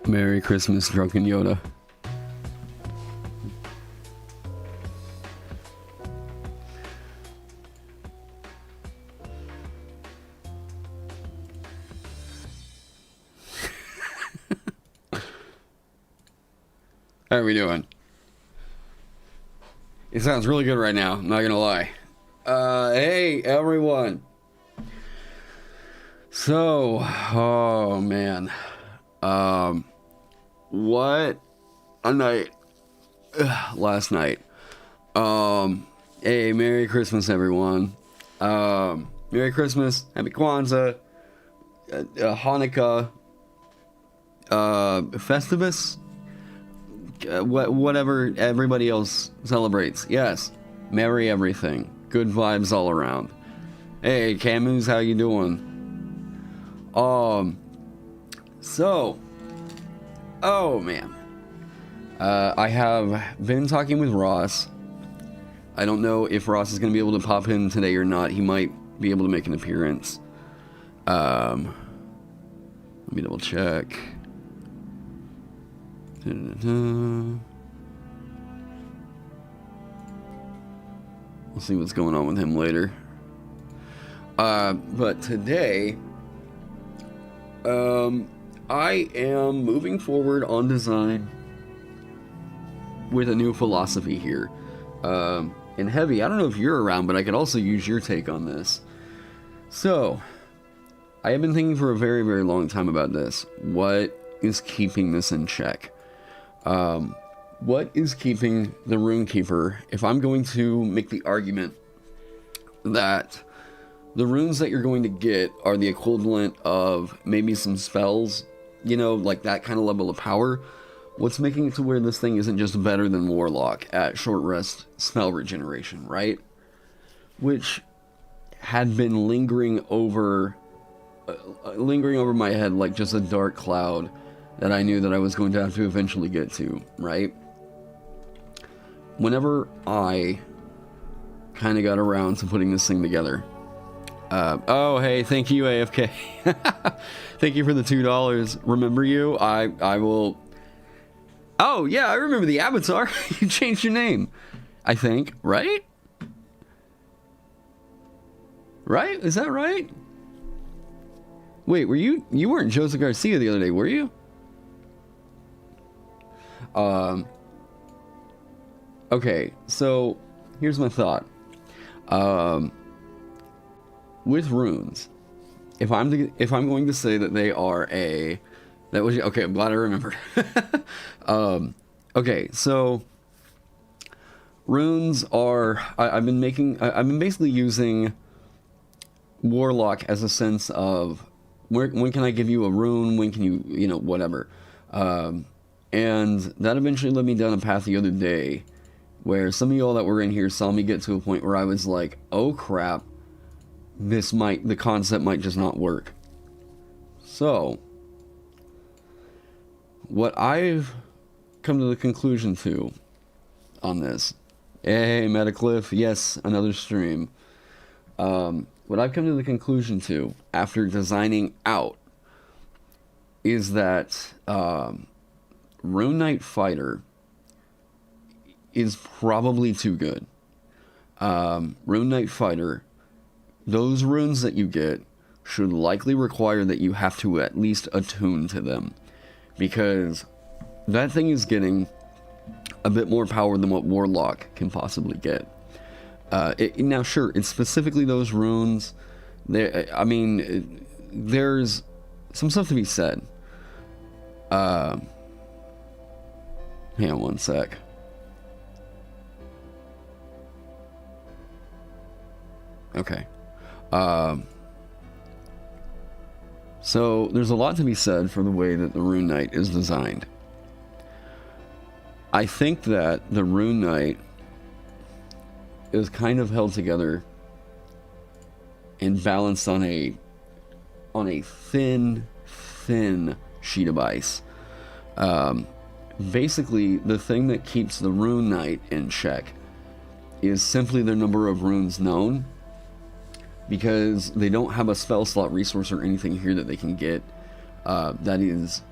Merry Christmas, Drunken Yoda. How are we doing? It sounds really good right now, I'm not gonna lie. Hey everyone. So, oh man. What a night. Last night. Hey, Merry Christmas everyone. Merry Christmas, Happy Kwanzaa, Hanukkah, Festivus, whatever everybody else celebrates. Yes, merry everything. Good vibes all around. Hey, Camus, how you doing? So, oh man, I have been talking with Ross. I don't know if Ross is going to be able to pop in today or not. He might be able to make an appearance. Let me double check. We'll see what's going on with him later. But today, I am moving forward on design with a new philosophy here. And Heavy, I don't know if you're around, but I could also use your take on this. So, I have been thinking for a very, very long time about this. What is keeping this in check? What is keeping the Runekeeper, if I'm going to make the argument that the runes that you're going to get are the equivalent of maybe some spells, you know, like that kind of level of power, what's making it to where this thing isn't just better than Warlock at short rest spell regeneration, right? Which had been lingering over my head like just a dark cloud that I knew that I was going to have to eventually get to, right? Whenever I kind of got around to putting this thing together, oh hey, thank you AFK. Thank you for the $2. Remember you? I will. Oh yeah, I remember the avatar. You changed your name, I think, right? Right? Is that right? Wait, were you weren't Joseph Garcia the other day, were you? Okay, so here's my thought. With runes, if I'm going to say that they are okay, I'm glad I remembered. Okay, so runes are, I've been basically using Warlock as a sense of when can I give you a rune, when can you know, whatever. And that eventually led me down a path the other day where some of y'all that were in here saw me get to a point where I was like, oh crap, the concept might just not work. So, what I've come to the conclusion to on this, hey Metacliff, yes, another stream. What I've come to the conclusion to after designing out is that Rune Knight Fighter is probably too good. Rune Knight Fighter, those runes that you get should likely require that you have to at least attune to them, because that thing is getting a bit more power than what Warlock can possibly get. Now sure, it's specifically those runes. I mean, there's some stuff to be said. Hang on one sec. Okay. So there's a lot to be said for the way that the Rune Knight is designed. I think that the Rune Knight is kind of held together and balanced on a thin sheet of ice. Basically, the thing that keeps the Rune Knight in check is simply the number of runes known, because they don't have a spell slot resource or anything here that they can get that is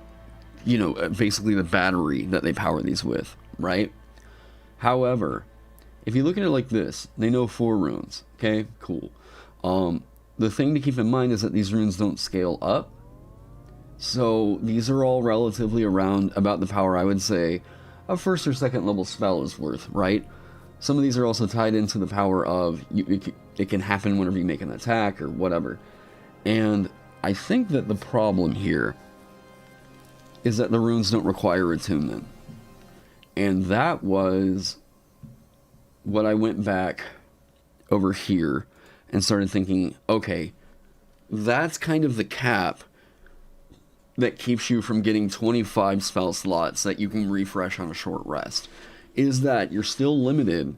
you know, basically the battery that they power these with, right? However, if you look at it like this, they know 4 runes. Okay, cool. The thing to keep in mind is that these runes don't scale up. So these are all relatively around about the power, I would say, a 1st or 2nd level spell is worth, right? Some of these are also tied into the power of, it can happen whenever you make an attack or whatever. And I think that the problem here is that the runes don't require attunement. And that was what I went back over here and started thinking, okay, that's kind of the cap that keeps you from getting 25 spell slots that you can refresh on a short rest, is that you're still limited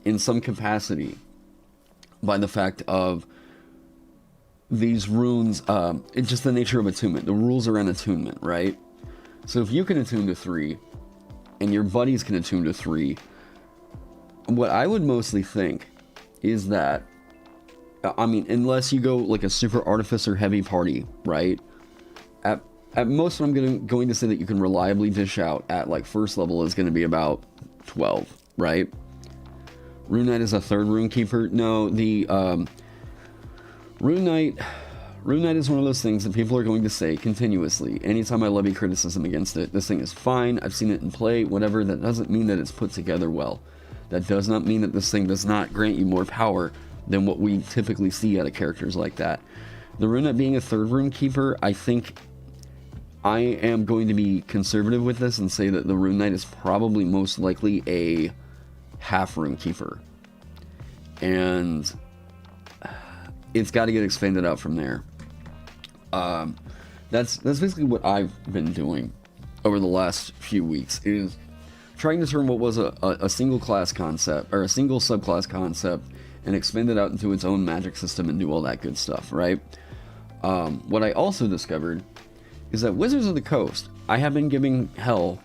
in some capacity by the fact of these runes, it's just the nature of attunement. The rules around attunement, right? So if you can attune to 3, and your buddies can attune to 3, what I would mostly think is that, I mean, unless you go like a super artificer heavy party, right? At most, I'm going to say that you can reliably dish out at like 1st level is going to be about 12, right? Rune Knight is a 3rd Runekeeper. No, the Rune Knight is one of those things that people are going to say continuously. Anytime I levy criticism against it, this thing is fine, I've seen it in play, whatever. That doesn't mean that it's put together well. That does not mean that this thing does not grant you more power than what we typically see out of characters like that. The Rune Knight being a 3rd Runekeeper, I think I am going to be conservative with this and say that the Rune Knight is probably most likely a half Runekeeper. And it's got to get expanded out from there. That's basically what I've been doing over the last few weeks, is trying to turn what was a single class concept, or a single subclass concept, and expand it out into its own magic system and do all that good stuff, right? What I also discovered is that Wizards of the Coast, I have been giving hell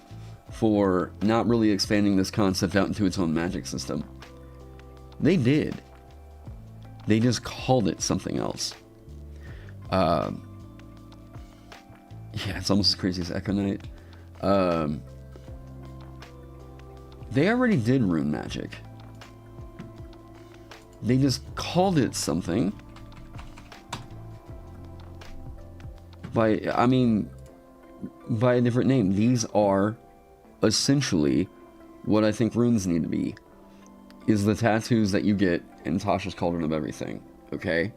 for not really expanding this concept out into its own magic system. They did. They just called it something else. Yeah, it's almost as crazy as Echo Knight. They already did rune magic. They just called it something. By a different name. These are essentially what I think runes need to be, is the tattoos that you get in Tasha's Cauldron of Everything, okay?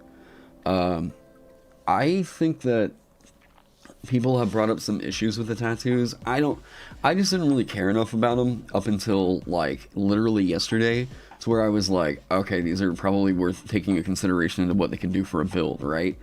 I think that people have brought up some issues with the tattoos. I just didn't really care enough about them up until, like, literally yesterday, to where I was like, okay, these are probably worth taking a consideration into what they can do for a build, right?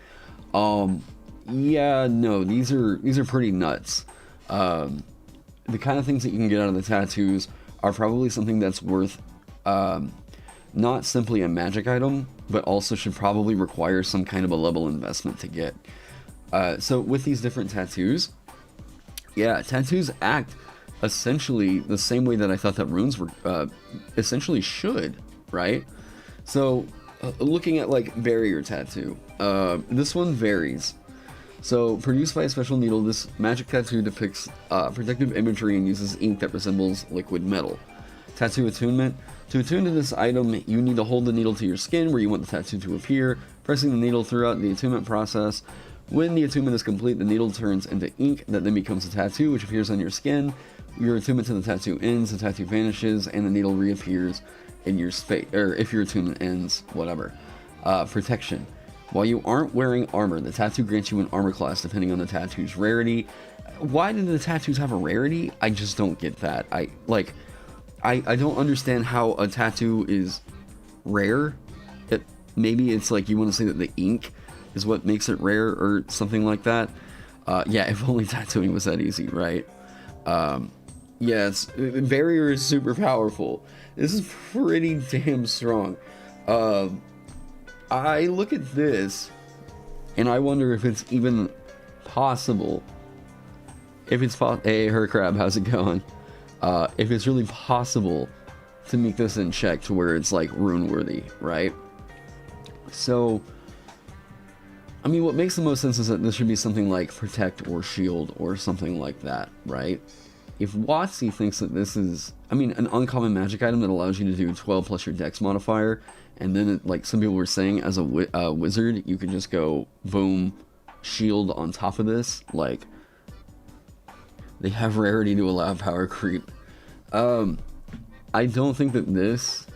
Yeah, no, these are pretty nuts. The kind of things that you can get out of the tattoos are probably something that's worth, not simply a magic item, but also should probably require some kind of a level investment to get. So with these different tattoos, yeah, tattoos act essentially the same way that I thought that runes were, essentially should, right? So, looking at like barrier tattoo, this one varies. So, produced by a special needle, this magic tattoo depicts protective imagery and uses ink that resembles liquid metal. Tattoo attunement. To attune to this item, you need to hold the needle to your skin where you want the tattoo to appear, pressing the needle throughout the attunement process. When the attunement is complete, the needle turns into ink that then becomes a tattoo, which appears on your skin. Your attunement to the tattoo ends, the tattoo vanishes, and the needle reappears in your space, or if your attunement ends, whatever. Protection. While you aren't wearing armor, the tattoo grants you an armor class depending on the tattoo's rarity. Why did the tattoos have a rarity? I just don't get that. I don't understand how a tattoo is rare. Maybe it's like you want to say that the ink is what makes it rare or something like that. Yeah, if only tattooing was that easy, right? Yes, barrier is super powerful. This is pretty damn strong. I look at this, and I wonder if it's even possible. Hey, her crab, how's it going? If it's really possible to make this in check to where it's like rune worthy, right? So I mean, what makes the most sense is that this should be something like Protect or Shield or something like that, right? If WotC thinks that this is, I mean, an uncommon magic item that allows you to do 12 plus your dex modifier, and then, like some people were saying, as a wizard, you could just go, boom, shield on top of this, like, they have rarity to allow power creep. I don't think that this,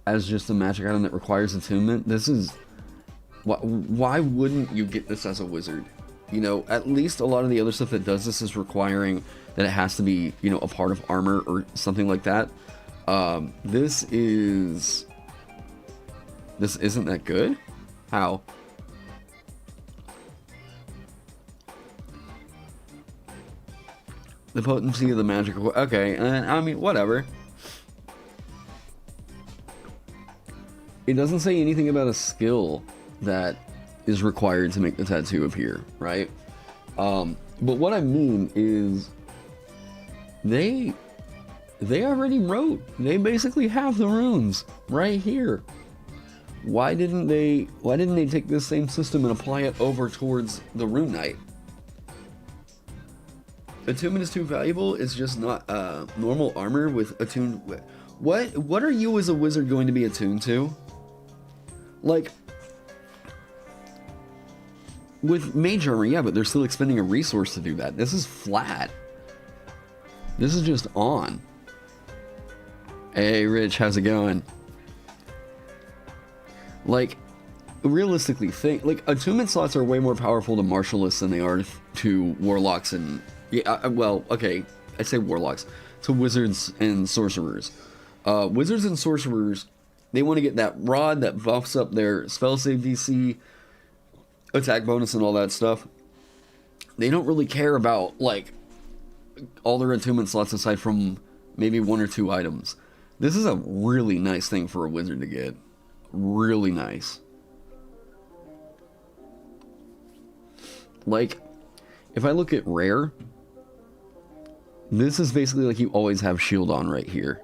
as just a magic item that requires attunement, this is, why wouldn't you get this as a wizard? You know, at least a lot of the other stuff that does this is requiring that it has to be, you know, a part of armor or something like that. This isn't that good? How? The potency of the magic, okay, and I mean, whatever. It doesn't say anything about a skill that is required to make the tattoo appear, right? But what I mean is they already wrote, they basically have the runes right here. Why didn't they take this same system and apply it over towards the Rune Knight? Attunement is too valuable. It's just not normal armor with attuned. What are you as a wizard going to be attuned to? Like, with mage armor, yeah, but they're still expending a resource to do that. This is flat. This is just on. Hey, Rich, how's it going? Like, realistically, like, attunement slots are way more powerful to martialists than they are to warlocks and... Yeah, well, okay, I say warlocks. To wizards and sorcerers. Wizards and sorcerers, they want to get that rod that buffs up their spell save DC, attack bonus, and all that stuff. They don't really care about, like, all their attunement slots aside from maybe one or two items. This is a really nice thing for a wizard to get. Really nice. Like, if I look at rare, this is basically like you always have shield on right here.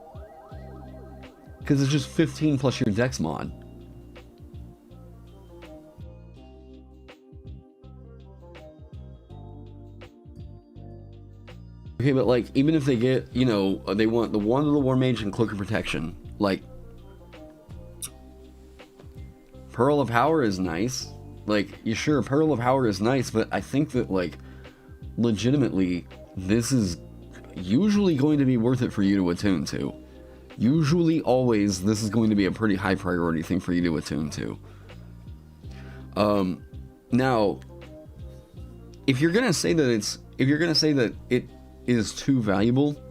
Because it's just 15 plus your dex mod. Okay, but like, even if they get, you know, they want the Wand of the War Mage and Cloak of Protection, like, Pearl of Power is nice. Like, you sure, Pearl of Power is nice, but I think that, like, legitimately, this is usually going to be worth it for you to attune to. Usually, always, this is going to be a pretty high priority thing for you to attune to. Now, if you're gonna say that it is too valuable,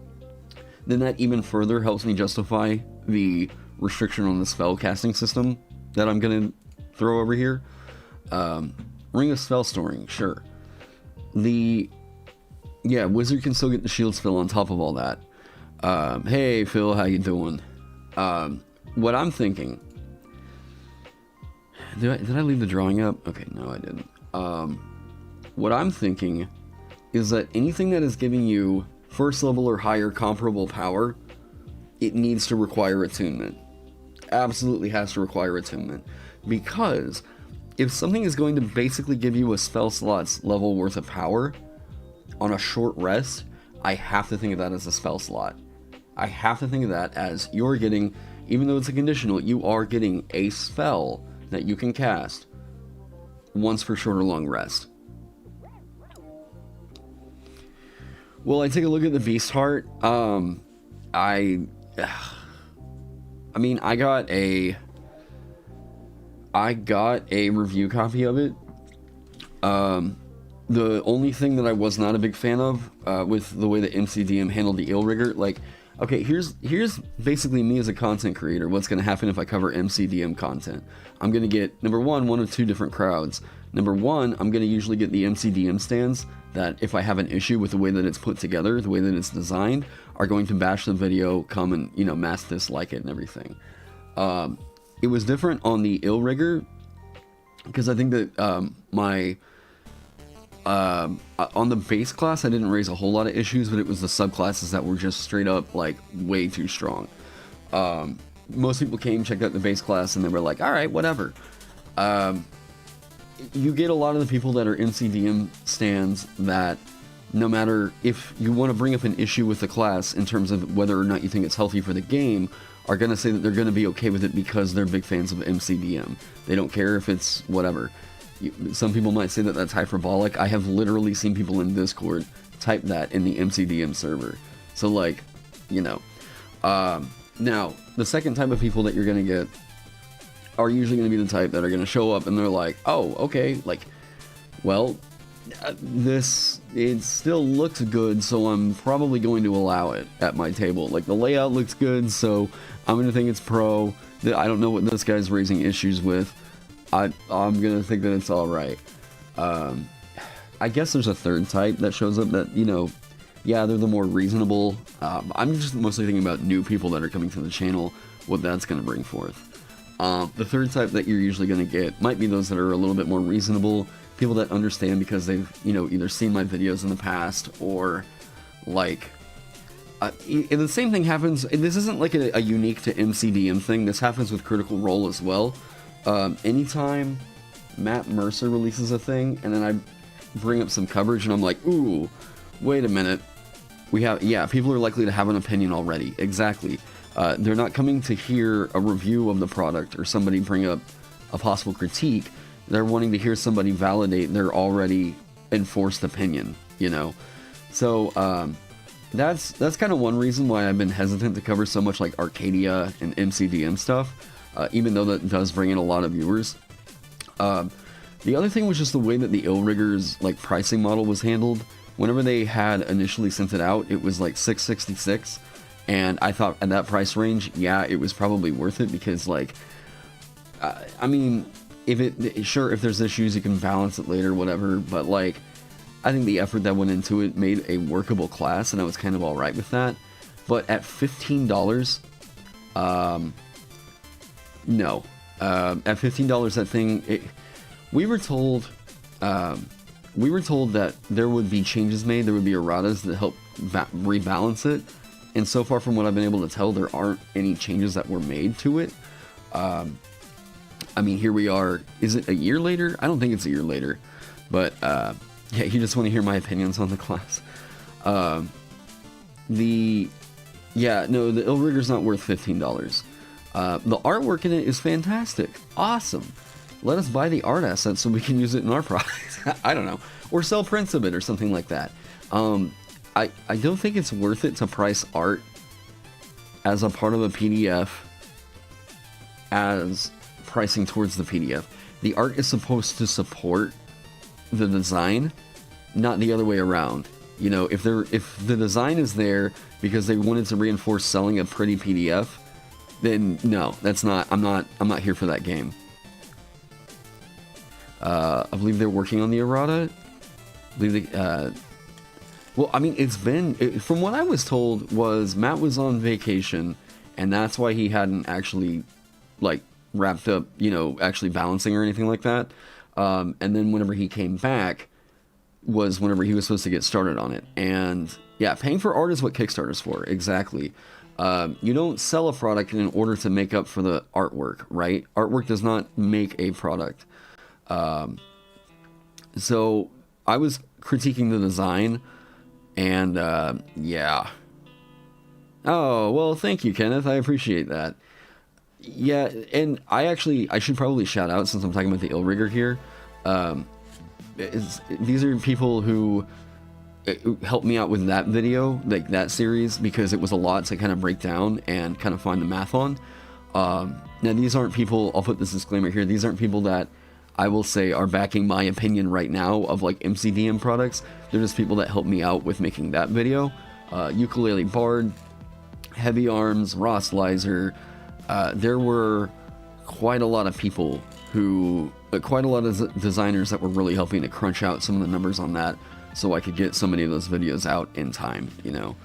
then that even further helps me justify the restriction on the spell casting system that I'm gonna throw over here. Ring of Spell Storing, sure. Yeah, wizard can still get the shield spell on top of all that. Hey Phil, how you doing? What I'm thinking, did I leave the drawing up? Okay, no I didn't. What I'm thinking is that anything that is giving you first level or higher comparable power, it needs to require attunement. Absolutely has to require attunement. Because if something is going to basically give you a spell slot's level worth of power on a short rest, I have to think of that as a spell slot. I have to think of that as you're getting, even though it's a conditional, you are getting a spell that you can cast once per short or long rest. Well, I take a look at the Beast Heart. I mean, I got a review copy of it. The only thing that I was not a big fan of, with the way that MCDM handled the Illrigger, like, okay, here's basically me as a content creator. What's going to happen if I cover MCDM content? I'm going to get, number one of two different crowds. Number one, I'm going to usually get the MCDM stands that, if I have an issue with the way that it's put together, the way that it's designed, are going to bash the video, come and, you know, mass dislike it and everything. It was different on the Illrigger, because I think that on the base class I didn't raise a whole lot of issues, but it was the subclasses that were just straight up, like, way too strong. Most people came, checked out the base class, and they were like, alright, whatever. you get a lot of the people that are MCDM stands that no matter if you want to bring up an issue with the class in terms of whether or not you think it's healthy for the game, are going to say that they're going to be okay with it because they're big fans of MCDM. They don't care if it's whatever. Some people might say that that's hyperbolic. I have literally seen people in Discord type that in the MCDM server. So, like, you know. Now, the second type of people that you're going to get are usually going to be the type that are going to show up and they're like, oh, okay, like, well, it still looks good, so I'm probably going to allow it at my table. Like, the layout looks good, so I'm going to think it's pro. I don't know what this guy's raising issues with. I'm going to think that it's alright. I guess there's a third type that shows up that, you know, yeah, they're the more reasonable. I'm just mostly thinking about new people that are coming to the channel, what that's going to bring forth. The third type that you're usually going to get might be those that are a little bit more reasonable, people that understand because they've, you know, either seen my videos in the past or, like, and the same thing happens, this isn't like a unique to MCDM thing, this happens with Critical Role as well. Anytime Matt Mercer releases a thing, and then I bring up some coverage, and I'm like, ooh, wait a minute, people are likely to have an opinion already, exactly. They're not coming to hear a review of the product or somebody bring up a possible critique. They're wanting to hear somebody validate their already enforced opinion, you know? So, that's kind of one reason why I've been hesitant to cover so much like Arcadia and MCDM stuff, even though that does bring in a lot of viewers. The other thing was just the way that the Illriggers, like, pricing model was handled. Whenever they had initially sent it out, it was like $666, and I thought at that price range, yeah, it was probably worth it because, like, I mean, if there's issues, you can balance it later, whatever, but, like, I think the effort that went into it made a workable class, and I was kind of alright with that. But at $15, no. At $15, that thing, we were told that there would be changes made, there would be erratas that help rebalance it, and so far from what I've been able to tell, there aren't any changes that were made to it. I mean, here we are. Is it a year later? I don't think it's a year later. But, yeah, you just want to hear my opinions on the class. The Illrigger's not worth $15. The artwork in it is fantastic. Awesome. Let us buy the art assets so we can use it in our products. I don't know. Or sell prints of it or something like that. I don't think it's worth it to price art as a part of a PDF as pricing towards the PDF. The art is supposed to support the design, not the other way around. You know, if the design is there because they wanted to reinforce selling a pretty PDF, then no, that's not. I'm not here for that game. I believe they're working on the errata. Well, I mean, from what I was told was Matt was on vacation, and that's why he hadn't actually, like, wrapped up, you know, actually balancing or anything like that. And then whenever he came back was whenever he was supposed to get started on it. And yeah, paying for art is what Kickstarter's for. Exactly. You don't sell a product in order to make up for the artwork, right? Artwork does not make a product. So I was critiquing the design, and yeah. Oh, well, thank you, Kenneth. I appreciate that. Yeah, and I should probably shout out, since I'm talking about the Illrigger here. These are people who helped me out with that video, like that series, because it was a lot to kind of break down and kind of find the math on. Now, these aren't people, I'll put this disclaimer here, these aren't people that I will say are backing my opinion right now of, like, MCDM products. They're just people that helped me out with making that video. Ukulele Bard, Heavy Arms, Ross Leiser. There were quite a lot of people quite a lot of designers that were really helping to crunch out some of the numbers on that so I could get so many of those videos out in time, you know.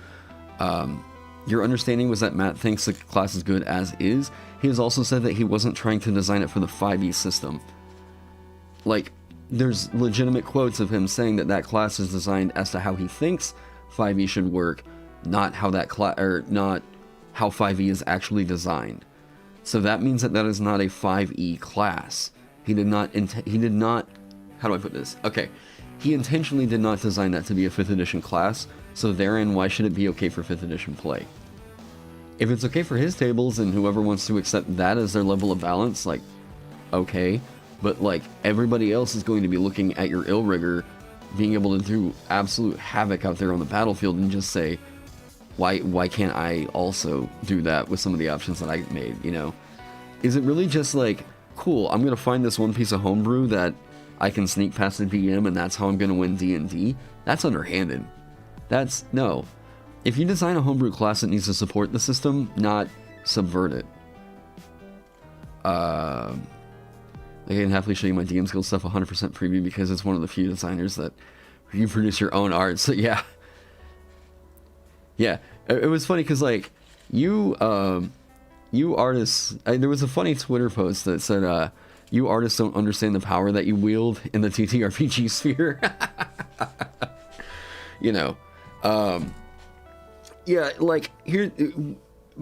Your understanding was that Matt thinks the class is good as is. He has also said that he wasn't trying to design it for the 5e system. Like, there's legitimate quotes of him saying that class is designed as to how he thinks 5e should work, not how not how 5e is actually designed. So that means that is not a 5e class. He did not how do I put this? Okay, he intentionally did not design that to be a 5th edition class, so therein, why should it be okay for 5th edition play? If it's okay for his tables and whoever wants to accept that as their level of balance, like, okay, but like, everybody else is going to be looking at your Illrigger being able to do absolute havoc out there on the battlefield and just say, why can't I also do that with some of the options that I made, you know? Is it really just like, cool, I'm gonna find this one piece of homebrew that I can sneak past the DM and that's how I'm gonna win D&D? That's underhanded. That's, no. If you design a homebrew class that needs to support the system, not subvert it. I can happily show you my DM skill stuff 100% preview because it's one of the few designers that you produce your own art, so yeah. Yeah, it was funny because, like, you artists, there was a funny Twitter post that said, you artists don't understand the power that you wield in the TTRPG sphere. You know, yeah, like,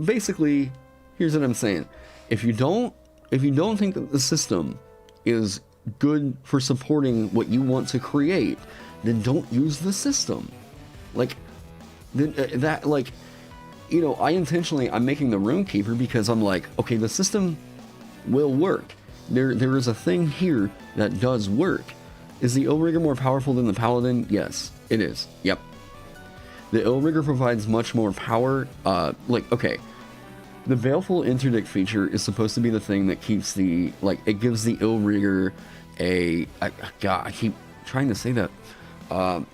basically, here's what I'm saying. If you don't think that the system is good for supporting what you want to create, then don't use the system. Like, that, like, you know, I'm making the Runekeeper because I'm like, okay, the system will work. There is a thing here that does work. Is the Illrigger more powerful than the Paladin? Yes, it is. Yep. The Illrigger provides much more power. Like, okay, the Baleful Interdict feature is supposed to be the thing that keeps the, like, it gives the Illrigger God, I keep trying to say that.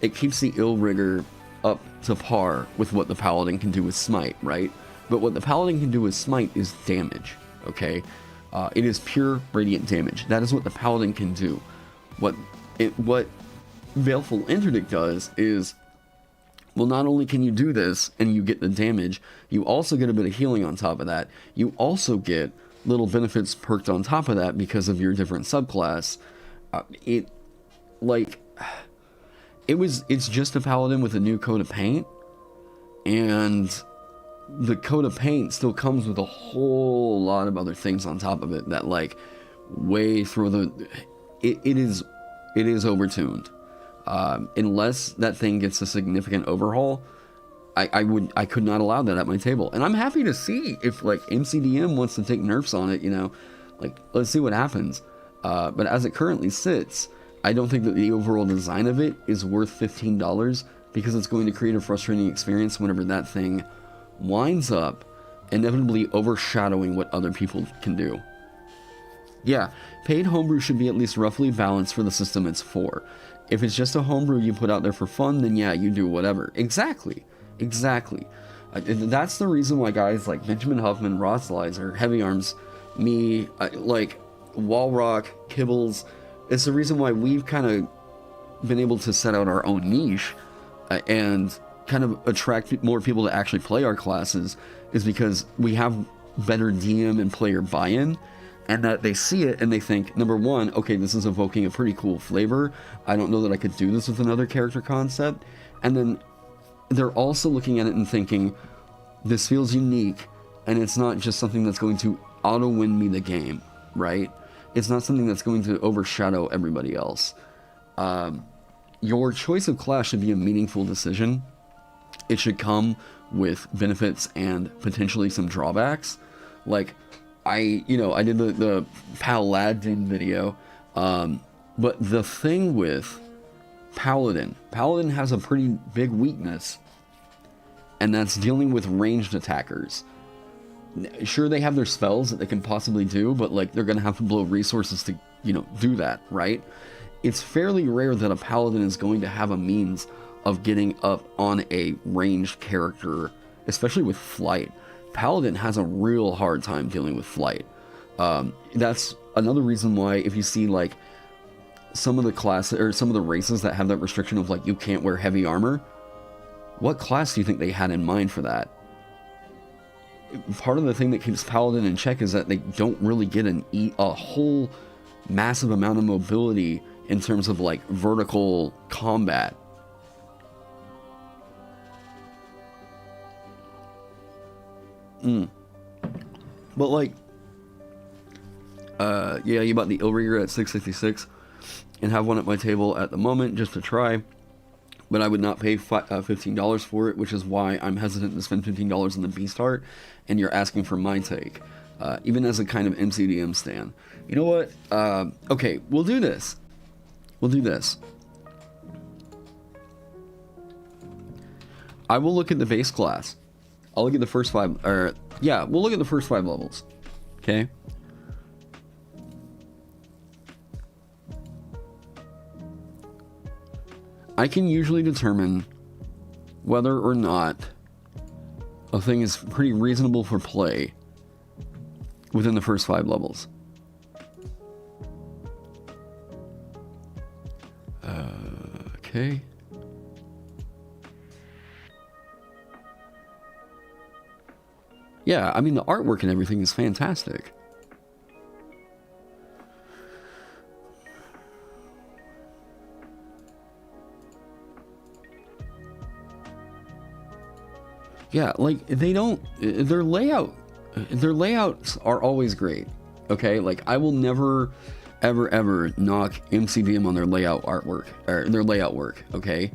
It keeps the Illrigger up to par with what the Paladin can do with Smite, right? But what the Paladin can do with Smite is damage, okay? It is pure radiant damage. That is what the Paladin can do. What Baleful Interdict does is, well, not only can you do this and you get the damage, you also get a bit of healing on top of that. You also get little benefits perked on top of that because of your different subclass. It's just a Paladin with a new coat of paint, and the coat of paint still comes with a whole lot of other things on top of it that, like, way through the... It is overtuned. Unless that thing gets a significant overhaul, I could not allow that at my table. And I'm happy to see if, like, MCDM wants to take nerfs on it, you know, like, let's see what happens. But as it currently sits, I don't think that the overall design of it is worth $15 because it's going to create a frustrating experience whenever that thing winds up inevitably overshadowing what other people can do. Yeah, paid homebrew should be at least roughly balanced for the system it's for. If it's just a homebrew you put out there for fun, then yeah, you do whatever. Exactly. That's the reason why guys like Benjamin Huffman, Ross Leiser, Heavy Arms, me, like Walrock, Kibbles, it's the reason why we've kind of been able to set out our own niche and kind of attract more people to actually play our classes, is because we have better DM and player buy-in, and that they see it and they think, number one, okay, this is evoking a pretty cool flavor. I don't know that I could do this with another character concept. And then they're also looking at it and thinking, this feels unique, and it's not just something that's going to auto-win me the game, right? It's not something that's going to overshadow everybody else. Your choice of class should be a meaningful decision. It should come with benefits and potentially some drawbacks. Like, I did the Paladin video, but the thing with Paladin has a pretty big weakness, and that's dealing with ranged attackers. Sure, they have their spells that they can possibly do, but, like, they're going to have to blow resources to, do that, right? It's fairly rare that a Paladin is going to have a means of getting up on a ranged character, especially with flight. Paladin has a real hard time dealing with flight. That's another reason why, if you see, like, some of the races that have that restriction of, like, you can't wear heavy armor, what class do you think they had in mind for that? Part of the thing that keeps Paladin in check is that they don't really get a whole massive amount of mobility in terms of, like, vertical combat. But, like, yeah, you bought the Illrigger at $666. and have one at my table at the moment just to try, but I would not pay $15 for it, which is why I'm hesitant to spend $15 on the Beast Heart, and you're asking for my take, even as a kind of MCDM stan. You know what? Okay, we'll do this. We'll do this. I will look at the base class. I'll look at the first 5, or yeah, we'll look at the first 5 levels. Okay? I can usually determine whether or not a thing is pretty reasonable for play within the first 5 levels. Okay. Yeah, I mean, the artwork and everything is fantastic. Yeah, like, they don't, their layouts are always great, okay? Like, I will never, ever knock MCDM on their layout artwork, or their layout work, okay?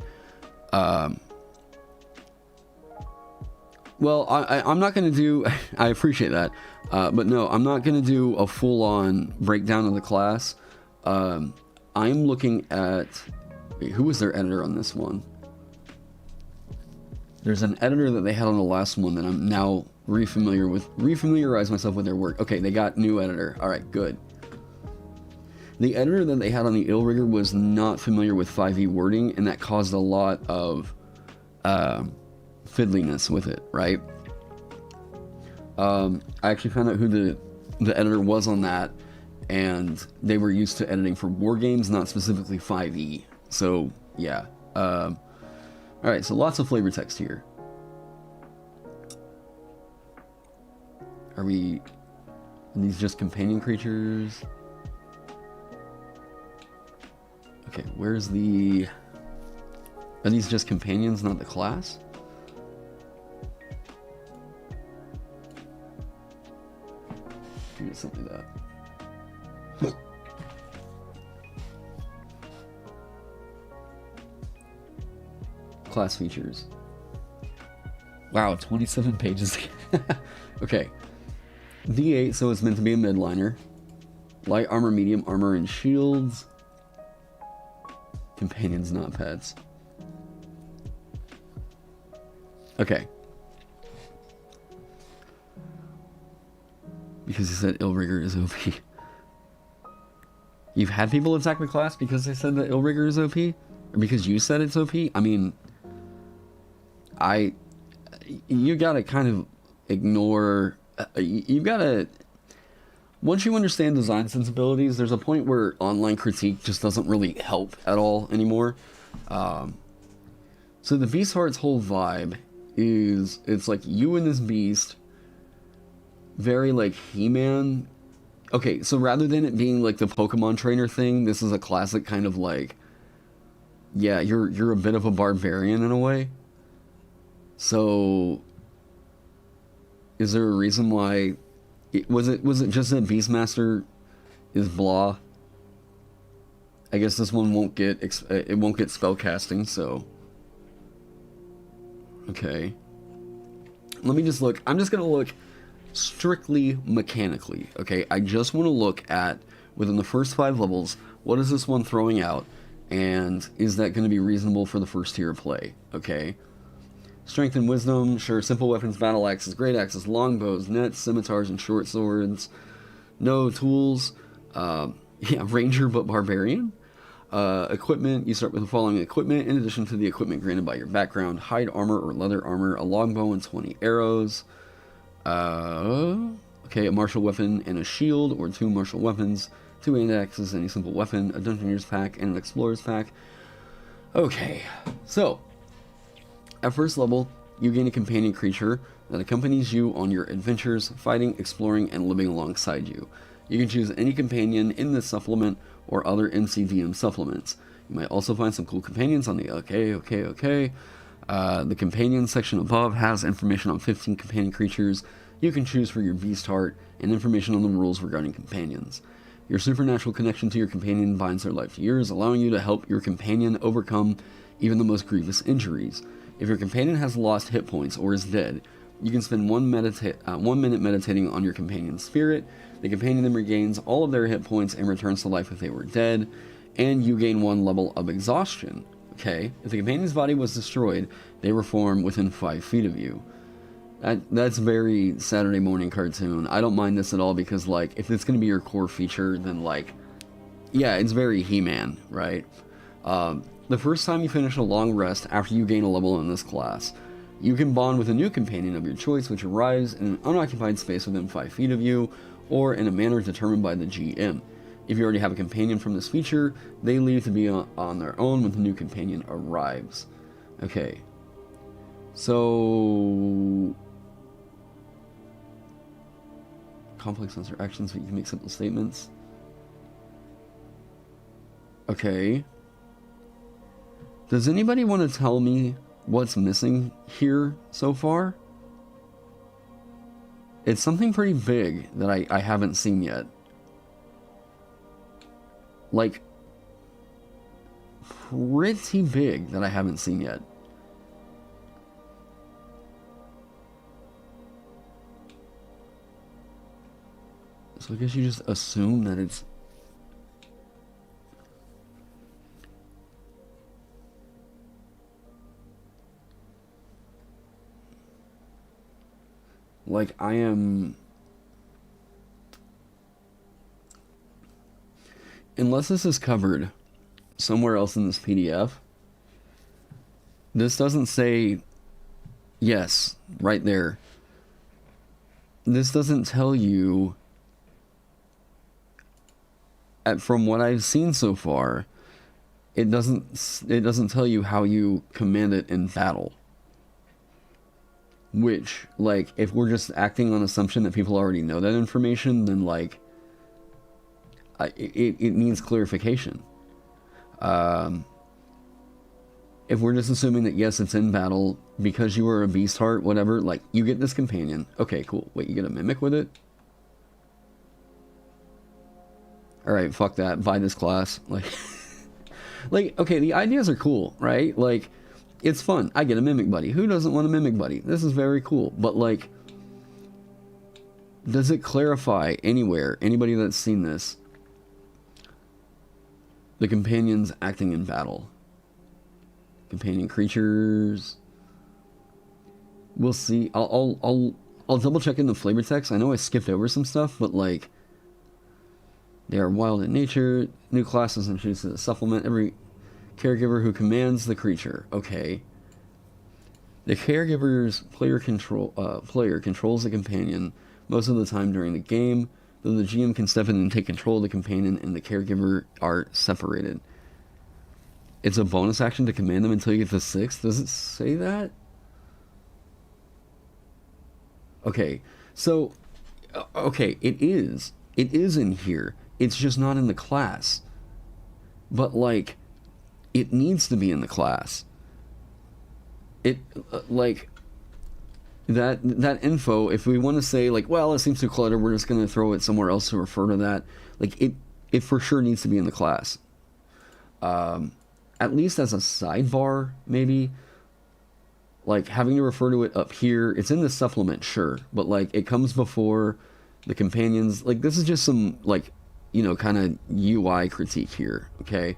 Well, I'm not going to do, I appreciate that, but no, I'm not going to do a full-on breakdown of the class. I'm looking at, wait, who was their editor on this one? There's an editor that they had on the last one that I'm now refamiliarize myself with their work. Okay, they got new editor. All right, good. The editor that they had on the Illrigger was not familiar with 5e wording, and that caused a lot of fiddliness with it, right? I actually found out who the editor was on that, and they were used to editing for war games, not specifically 5e. So, yeah. Alright, so lots of flavor text here. Are these just companion creatures? Okay, are these just companions, not the class? Give me something like that. Class features. Wow, 27 pages. Okay. D8, so it's meant to be a midliner. Light armor, medium armor, and shields. Companions, not pets. Okay. Because he said Illrigger is OP. You've had people attack the class because they said that Illrigger is OP? Or because you said it's OP? I mean, you gotta kind of ignore, you gotta, once you understand design sensibilities, there's a point where online critique just doesn't really help at all anymore. So the Beast Heart's whole vibe is, it's like you and this beast, very like He-Man. Okay, so rather than it being like the Pokemon trainer thing, this is a classic kind of like, yeah, you're a bit of a barbarian in a way. So, is there a reason why? Was it just that Beastmaster is blah? I guess this one won't get spellcasting. So, okay. Let me just look. I'm just gonna look strictly mechanically. Okay, I just want to look at within the first 5 levels. What is this one throwing out? And is that going to be reasonable for the first tier of play? Okay. Strength and wisdom, sure. Simple weapons, battle axes, great axes, longbows, nets, scimitars, and short swords. No tools. Yeah, ranger but barbarian. Equipment, you start with the following equipment. In addition to the equipment granted by your background, hide armor or leather armor, a longbow and 20 arrows. Okay, a martial weapon and a shield, or 2 martial weapons, 2 hand axes, and a simple weapon, a dungeoneer's pack, and an explorer's pack. Okay, so at first level, you gain a companion creature that accompanies you on your adventures, fighting, exploring, and living alongside you. You can choose any companion in this supplement or other MCDM supplements. You might also find some cool companions on the the companion section above has information on 15 companion creatures you can choose for your Beast Heart and information on the rules regarding companions. Your supernatural connection to your companion binds their life to yours, allowing you to help your companion overcome even the most grievous injuries. If your companion has lost hit points or is dead, you can spend 1 minute meditating on your companion's spirit. The companion then regains all of their hit points and returns to life if they were dead, and you gain 1 level of exhaustion. Okay, if the companion's body was destroyed, they reform within 5 feet of you. That's very Saturday morning cartoon. I don't mind this at all because, like, if it's going to be your core feature, then, like, yeah, it's very He-Man, right? The first time you finish a long rest after you gain a level in this class, you can bond with a new companion of your choice, which arrives in an unoccupied space within 5 feet of you, or in a manner determined by the GM. If you already have a companion from this feature, they leave to be on their own when the new companion arrives. Okay. So... complex answer actions, but you can make simple statements. Okay. Does anybody want to tell me what's missing here so far? It's something pretty big that I haven't seen yet. Like, pretty big that I haven't seen yet. So I guess you just assume that it's... like, I am... unless this is covered somewhere else in this PDF, this doesn't say yes right there. This doesn't tell you, from what I've seen so far, it doesn't tell you how you command it in battle. Which, like, if we're just acting on assumption that people already know that information, then, like, it needs clarification. If we're just assuming that, yes, it's in battle, because you are a beast heart, whatever, like, you get this companion. Okay, cool. Wait, you get a mimic with it? Alright, fuck that. Buy this class. Like, like, okay, the ideas are cool, right? Like, it's fun. I get a mimic buddy. Who doesn't want a mimic buddy? This is very cool. But, like, does it clarify anywhere, anybody that's seen this, the companions acting in battle? Companion creatures. We'll see. I'll double check in the flavor text. I know I skipped over some stuff, but, like, they are wild in nature. New classes introduced as a supplement. Every caregiver who commands the creature. Okay. The caregiver's player controls the companion most of the time during the game, though the GM can step in and take control of the companion and the caregiver are separated. It's a bonus action to command them until you get to 6? Does it say that? Okay. So, okay, it is. It is in here. It's just not in the class. But, like, it needs to be in the class. It, like, that info, if we want to say, like, well, it seems too cluttered, we're just going to throw it somewhere else to refer to that. Like, it for sure needs to be in the class. At least as a sidebar, maybe. Like, having to refer to it up here. It's in the supplement, sure. But, like, it comes before the companions. Like, this is just some, like, you know, kind of UI critique here, okay?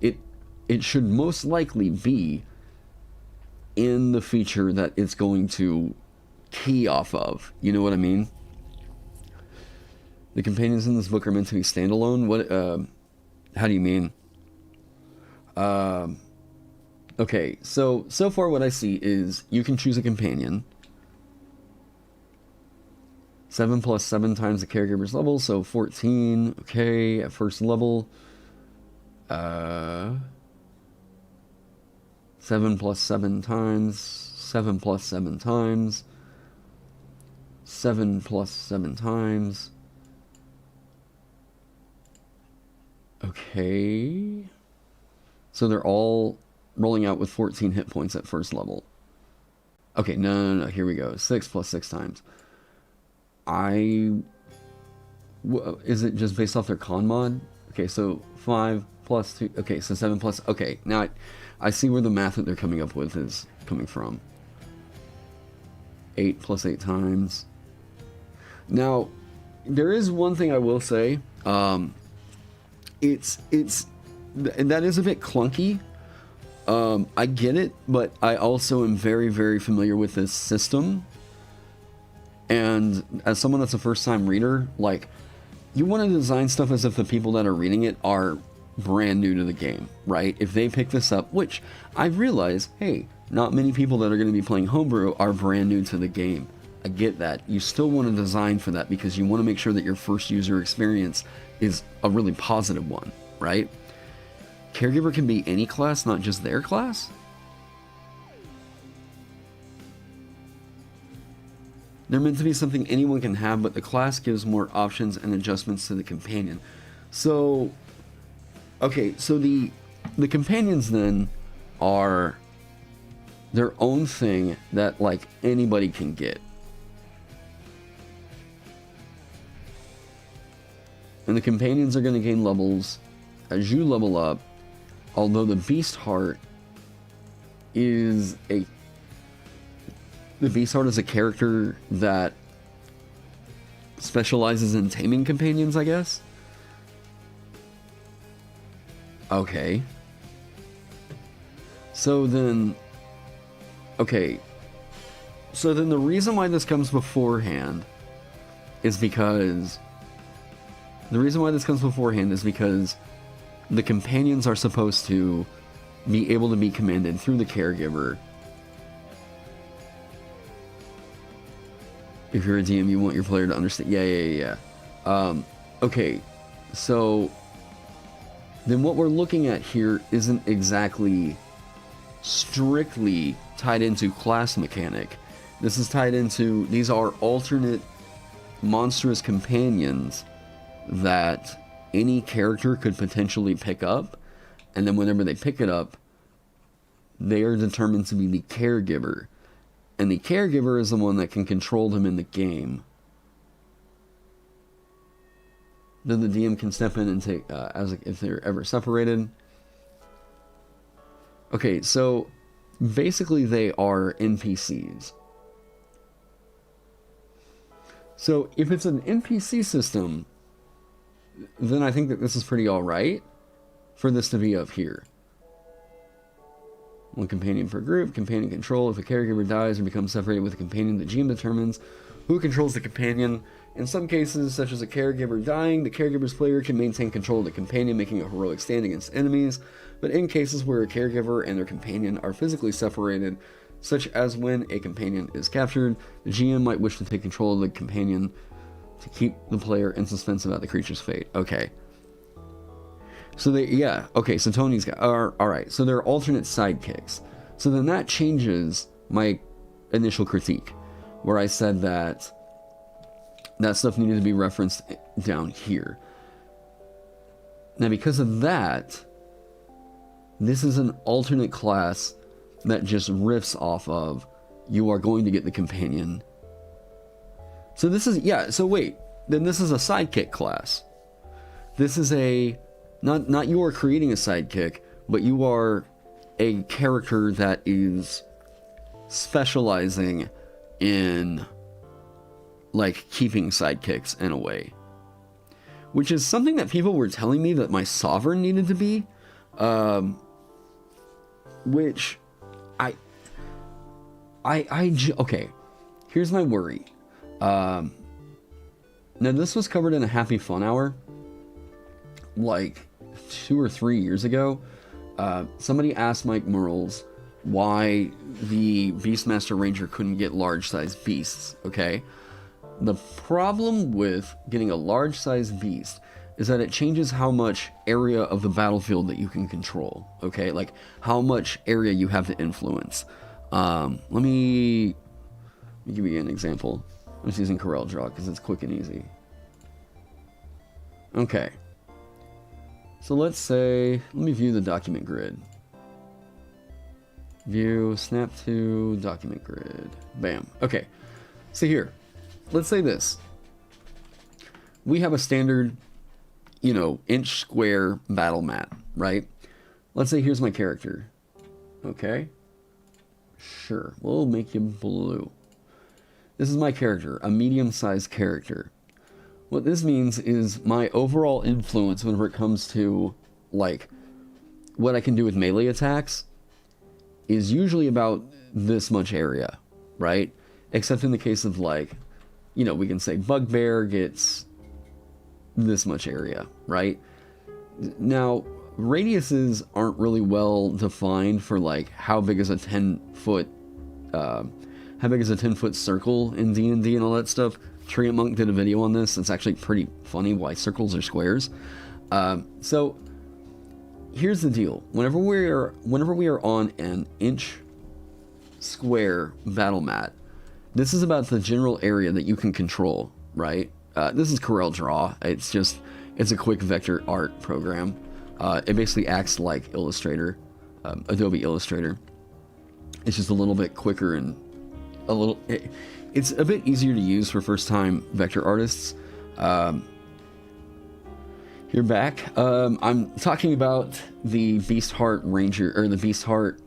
It should most likely be in the feature that it's going to key off of. You know what I mean? The companions in this book are meant to be standalone. What? How do you mean? Okay, so far what I see is you can choose a companion. 7 plus 7 times the caregiver's level, so 14, okay, at first level. 7 plus 7 times, 7 plus 7 times, 7 plus 7 times. Okay. So they're all rolling out with 14 hit points at first level. Okay, no, here we go. 6 plus 6 times. Is it just based off their con mod? Okay, so 5 plus 2. Okay, so 7 plus. Okay, now I see where the math that they're coming up with is coming from. 8 plus 8 times. Now, there is one thing I will say. And that is a bit clunky. I get it, but I also am very, very familiar with this system. And as someone that's a first-time reader, like, you want to design stuff as if the people that are reading it are brand new to the game, right? If they pick this up, which I realize, hey, not many people that are going to be playing homebrew are brand new to the game. I get that. You still want to design for that because you want to make sure that your first user experience is a really positive one, right? Caregiver can be any class, not just their class. They're meant to be something anyone can have, but the class gives more options and adjustments to the companion. So, okay, so the companions then are their own thing that, like, anybody can get. And the companions are going to gain levels as you level up, although the Beast Heart is a... The Beast Heart is a character that specializes in taming companions, I guess? Okay. So then... Okay. So then the reason why this comes beforehand is because... The reason why this comes beforehand is because the companions are supposed to be able to be commanded through the caregiver. If you're a DM, you want your player to understand. Yeah. Okay, so then what we're looking at here isn't exactly strictly tied into class mechanic. This is tied into, these are alternate monstrous companions that any character could potentially pick up, and then whenever they pick it up, they are determined to be the caregiver. And the caregiver is the one that can control them in the game. Then the DM can step in and take, if they're ever separated. Okay, so basically they are NPCs. So if it's an NPC system, then I think that this is pretty alright for this to be up here. One companion per group, companion control. If a caregiver dies or becomes separated with a companion, the GM determines who controls the companion. In some cases, such as a caregiver dying, the caregiver's player can maintain control of the companion, making a heroic stand against enemies. But in cases where a caregiver and their companion are physically separated, such as when a companion is captured, the GM might wish to take control of the companion to keep the player in suspense about the creature's fate. Okay. So so Tony's got, alright, so they're alternate sidekicks. So then that changes my initial critique, where I said that stuff needed to be referenced down here. Now because of that, this is an alternate class that just riffs off of, you are going to get the companion. So this is, so wait, then this is a sidekick class. This is a... Not you are creating a sidekick, but you are a character that is specializing in, like, keeping sidekicks in a way. Which is something that people were telling me that my Sovereign needed to be. Which, okay, here's my worry. Now this was covered in a Happy Fun Hour, like 2 or 3 years ago. Somebody asked Mike Merles why the Beastmaster Ranger couldn't get large-sized beasts, okay? The problem with getting a large-sized beast is that it changes how much area of the battlefield that you can control, okay? Like, how much area you have to influence. Let me give you an example. I'm just using Corel Draw because it's quick and easy. Okay. So let's say, let me view the document grid. View, snap to, document grid. Bam. Okay. So here, let's say this. we have a standard, you know, inch square battle mat, right? Let's say here's my character. Okay? Sure. We'll make you blue. This is my character, a medium-sized character. What this means is my overall influence whenever it comes to, like, what I can do with melee attacks is usually about this much area, right? Except in the case of, like, you know, we can say Bugbear gets this much area, right? Now, radiuses aren't really well defined for, like, how big is a 10-foot circle in D&D and all that stuff. Treant Monk did a video on this. It's actually pretty funny why circles are squares. So here's the deal. Whenever we are on an inch square battle mat, this is about the general area that you can control, right? This is Corel Draw. It's a quick vector art program. It basically acts like Illustrator, Adobe Illustrator. It's just a little bit quicker and it's a bit easier to use for first-time vector artists. You're back. I'm talking about the Beastheart Ranger, or the Beastheart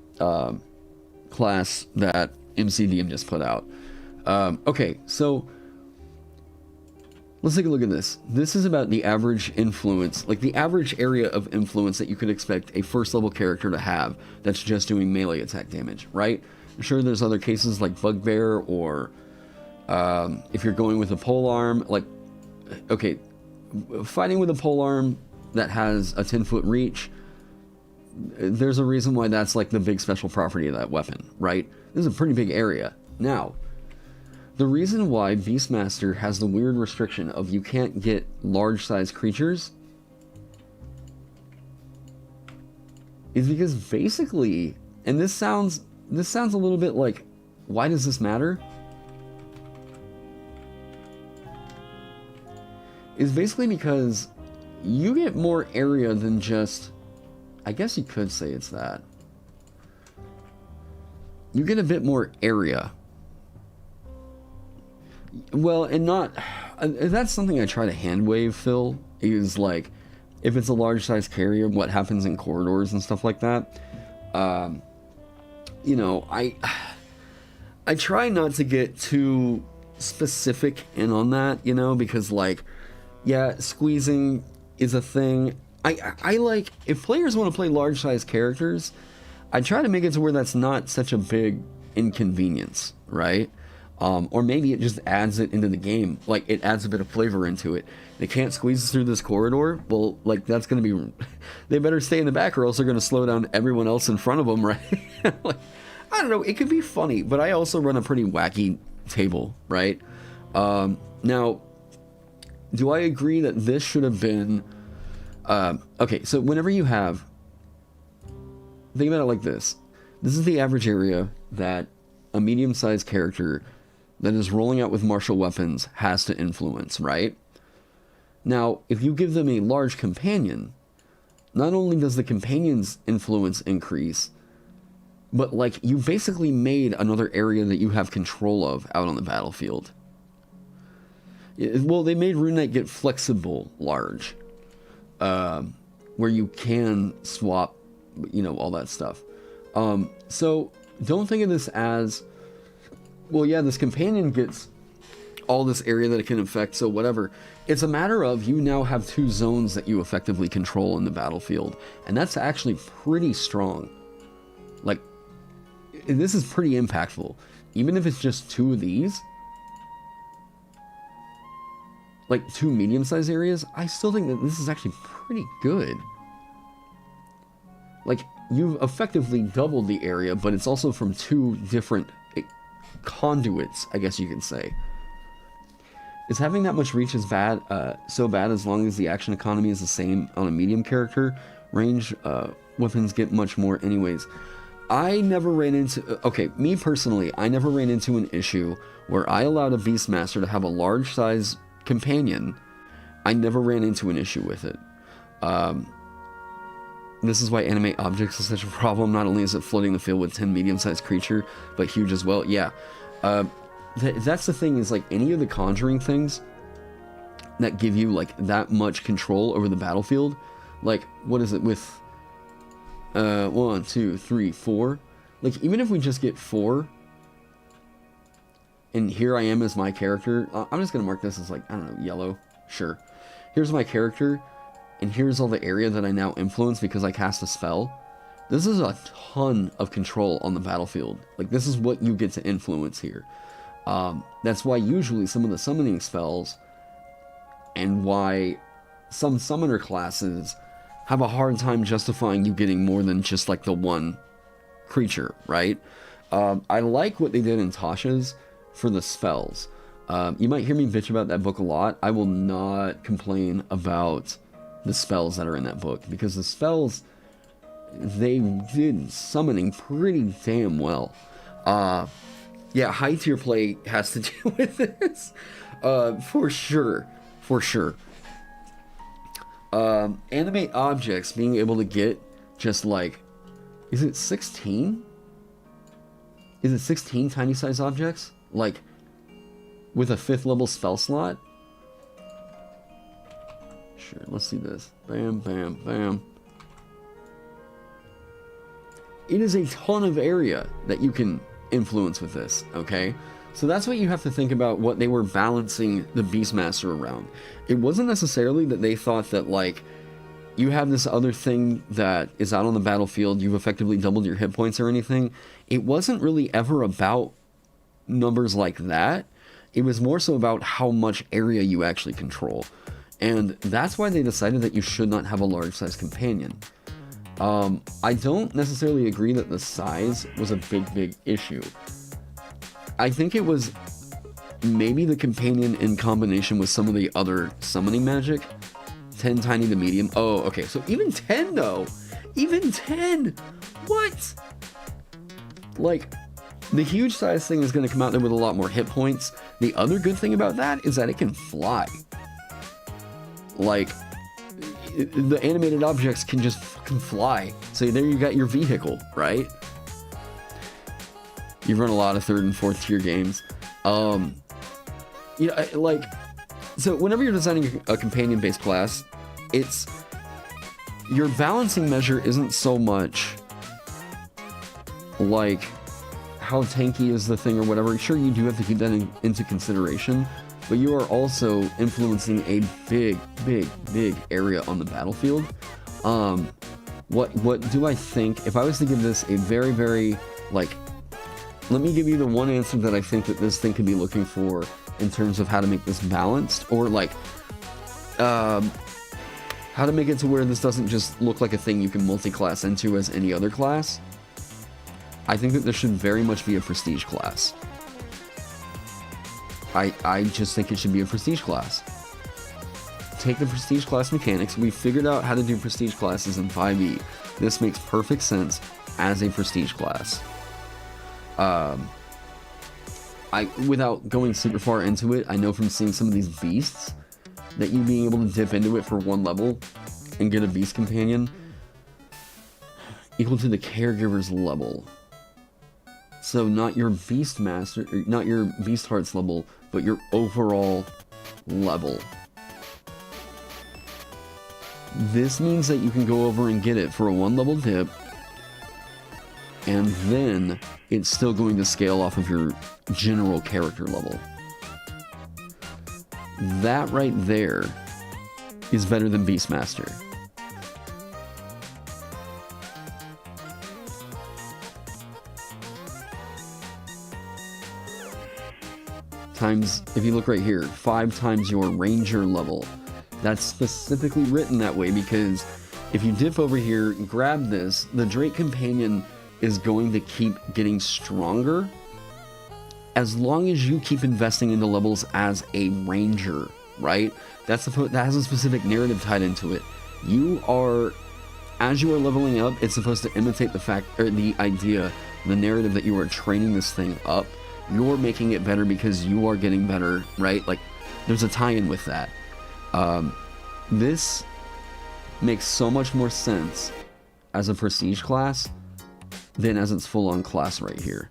class that MCDM just put out. Okay, so let's take a look at this. This is about the average influence, like the average area of influence that you could expect a first-level character to have that's just doing melee attack damage, right? I'm sure there's other cases like Bugbear, or if you're going with a polearm, like, okay, fighting with a polearm that has a 10-foot reach, there's a reason why that's like the big special property of that weapon, right? This is a pretty big area. Now, the reason why Beastmaster has the weird restriction of you can't get large-sized creatures is because basically, and this sounds a little bit like, why does this matter? Is basically because you get more area than just, I guess you could say it's that. You get a bit more area. Well, and not, that's something I try to hand wave, Phil, is like, if it's a large size carrier, what happens in corridors and stuff like that. You know, I try not to get too specific in on that, you know, because, like, yeah, squeezing is a thing. I like, if players want to play large size characters, I try to make it to where that's not such a big inconvenience, right? Or maybe it just adds it into the game. Like, it adds a bit of flavor into it. They can't squeeze through this corridor. Well, like, that's going to be... They better stay in the back or else they're going to slow down everyone else in front of them, right? Like, I don't know. It could be funny, but I also run a pretty wacky table, right? Now, do I agree that this should have been... okay, so whenever you have... Think about it like this. This is the average area that a medium-sized character that is rolling out with martial weapons has to influence, right? Now, if you give them a large companion, not only does the companion's influence increase, but, like, you basically made another area that you have control of out on the battlefield. Well, they made RuneKnight get flexible large, where you can swap, you know, all that stuff. So don't think of this as, well, yeah, this companion gets all this area that it can affect, so whatever. It's a matter of you now have two zones that you effectively control in the battlefield, and that's actually pretty strong. Like, this is pretty impactful. Even if it's just two of these, like two medium-sized areas, I still think that this is actually pretty good. Like, you've effectively doubled the area, but it's also from two different conduits, I guess you can say. Is having that much reach bad, so bad as long as the action economy is the same on a medium character? Range weapons get much more anyways. I never ran into... Okay, me personally, I never ran into an issue where I allowed a Beastmaster to have a large size companion. I never ran into an issue with it. This is why animate objects is such a problem. Not only is it flooding the field with 10 medium-sized creature, but huge as well. Yeah. That's the thing, is like any of the conjuring things, that give you like that much control over the battlefield. Like, what is it with 1, 2, 3, 4? Like, even if we just get 4, and here I am as my character, I'm just gonna mark this as like, I don't know, yellow. Sure. Here's my character, and here's all the area that I now influence because I cast a spell. This is a ton of control on the battlefield. Like, this is what you get to influence here. That's why usually some of the summoning spells, and why some summoner classes have a hard time justifying you getting more than just like the one creature, right? I like what they did in Tasha's for the spells. You might hear me bitch about that book a lot. I will not complain about the spells that are in that book, because the spells, they did summoning pretty damn well. Yeah, high tier play has to do with this. For sure. Animate objects, being able to get just like, is it 16? Is it 16 tiny size objects? Like, with a 5th level spell slot? Sure, let's see this. Bam, bam, bam. It is a ton of area that you can influence with this, okay? So that's what you have to think about, what they were balancing the Beastmaster around. It wasn't necessarily that they thought that, like, you have this other thing that is out on the battlefield, you've effectively doubled your hit points or anything. It wasn't really ever about numbers like that. It was more so about how much area you actually control. And that's why they decided that you should not have a large-sized companion. I don't necessarily agree that the size was a big issue. I think it was maybe the companion in combination with some of the other summoning magic. 10 tiny to medium. Oh, okay. So even 10 though. Even 10. What? Like, the huge size thing is going to come out there with a lot more hit points. The other good thing about that is that it can fly. Like, the animated objects can just fucking fly. So there you got your vehicle, right? You've run a lot of 3rd and 4th tier games. You know, like, so whenever you're designing a companion-based class, it's, your balancing measure isn't so much like how tanky is the thing or whatever. Sure, you do have to keep that into consideration, but you are also influencing a big area on the battlefield. What do I think? If I was to give this a very, like, let me give you the one answer that I think that this thing could be looking for in terms of how to make this balanced, or like, how to make it to where this doesn't just look like a thing you can multi-class into as any other class. I think that this should very much be a prestige class. I just think it should be a prestige class. Take the prestige class mechanics. We figured out how to do prestige classes in 5e. This makes perfect sense as a prestige class. Without going super far into it, I know from seeing some of these beasts that you being able to dip into it for 1 level and get a beast companion equal to the caregiver's level. So not your beast master, not your beast hearts level, but your overall level. This means that you can go over and get it for a 1 level dip, and then it's still going to scale off of your general character level. That right there is better than Beastmaster. Times, if you look right here, 5 times your ranger level. That's specifically written that way because if you dip over here, grab this, the Drake Companion is going to keep getting stronger as long as you keep investing into levels as a ranger, right? That has a specific narrative tied into it. As you are leveling up, it's supposed to imitate the fact, or the idea, the narrative that you are training this thing up. You're making it better because you are getting better, right? Like, there's a tie-in with that. This makes so much more sense as a prestige class than as its full-on class right here.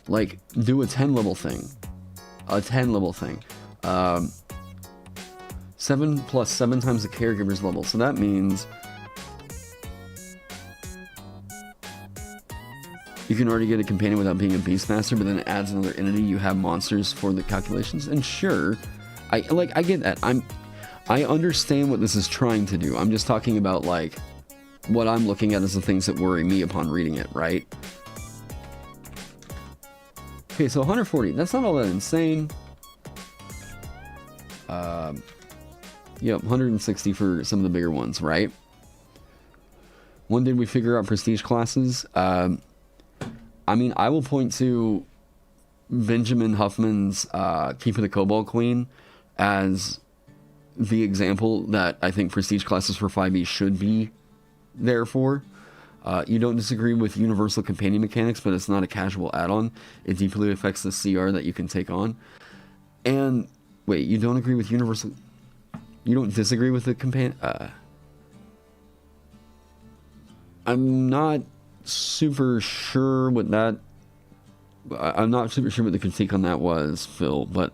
Like, do a 10 level thing. a 10 level thing. 7 plus 7 times the caregiver's level. So that means you can already get a companion without being a Beastmaster, but then it adds another entity. You have monsters for the calculations. And sure, I get that. I understand what this is trying to do. I'm just talking about, like, what I'm looking at as the things that worry me upon reading it, right? Okay, so 140. That's not all that insane. Yep, 160 for some of the bigger ones, right? When did we figure out prestige classes? I mean, I will point to Benjamin Huffman's Keeper the Cobalt Queen as the example that I think prestige classes for 5e should be there for. You don't disagree with universal companion mechanics, but it's not a casual add-on. It deeply affects the CR that you can take on. And wait, you don't agree with universal... You don't disagree with the companion... I'm not super sure what that... I'm not super sure what the critique on that was, Phil, but...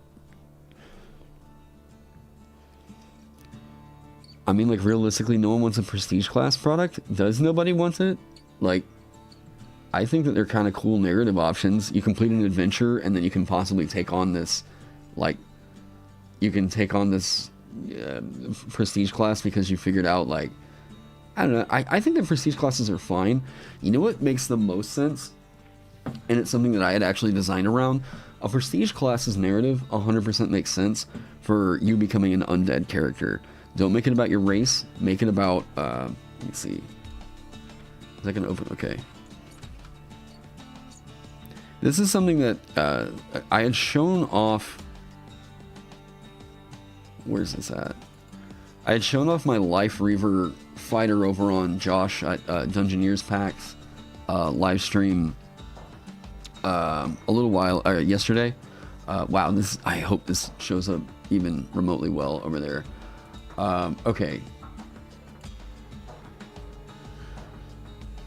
I mean, like, realistically, no one wants a prestige class product. Does nobody want it? Like, I think that they're kind of cool narrative options. You complete an adventure, and then you can possibly take on this, like, you can take on this prestige class because you figured out, like, I don't know. I think that prestige classes are fine. You know what makes the most sense? And it's something that I had actually designed around. A prestige class's narrative 100% makes sense for you becoming an undead character. Don't make it about your race. Make it about, let me see. Is that gonna open? Okay. This is something that I had shown off. Where's this at? I had shown off my Life Reaver fighter over on Josh at Dungeoneers Packs live stream a little while yesterday. Wow, this, I hope this shows up even remotely well over there. Okay.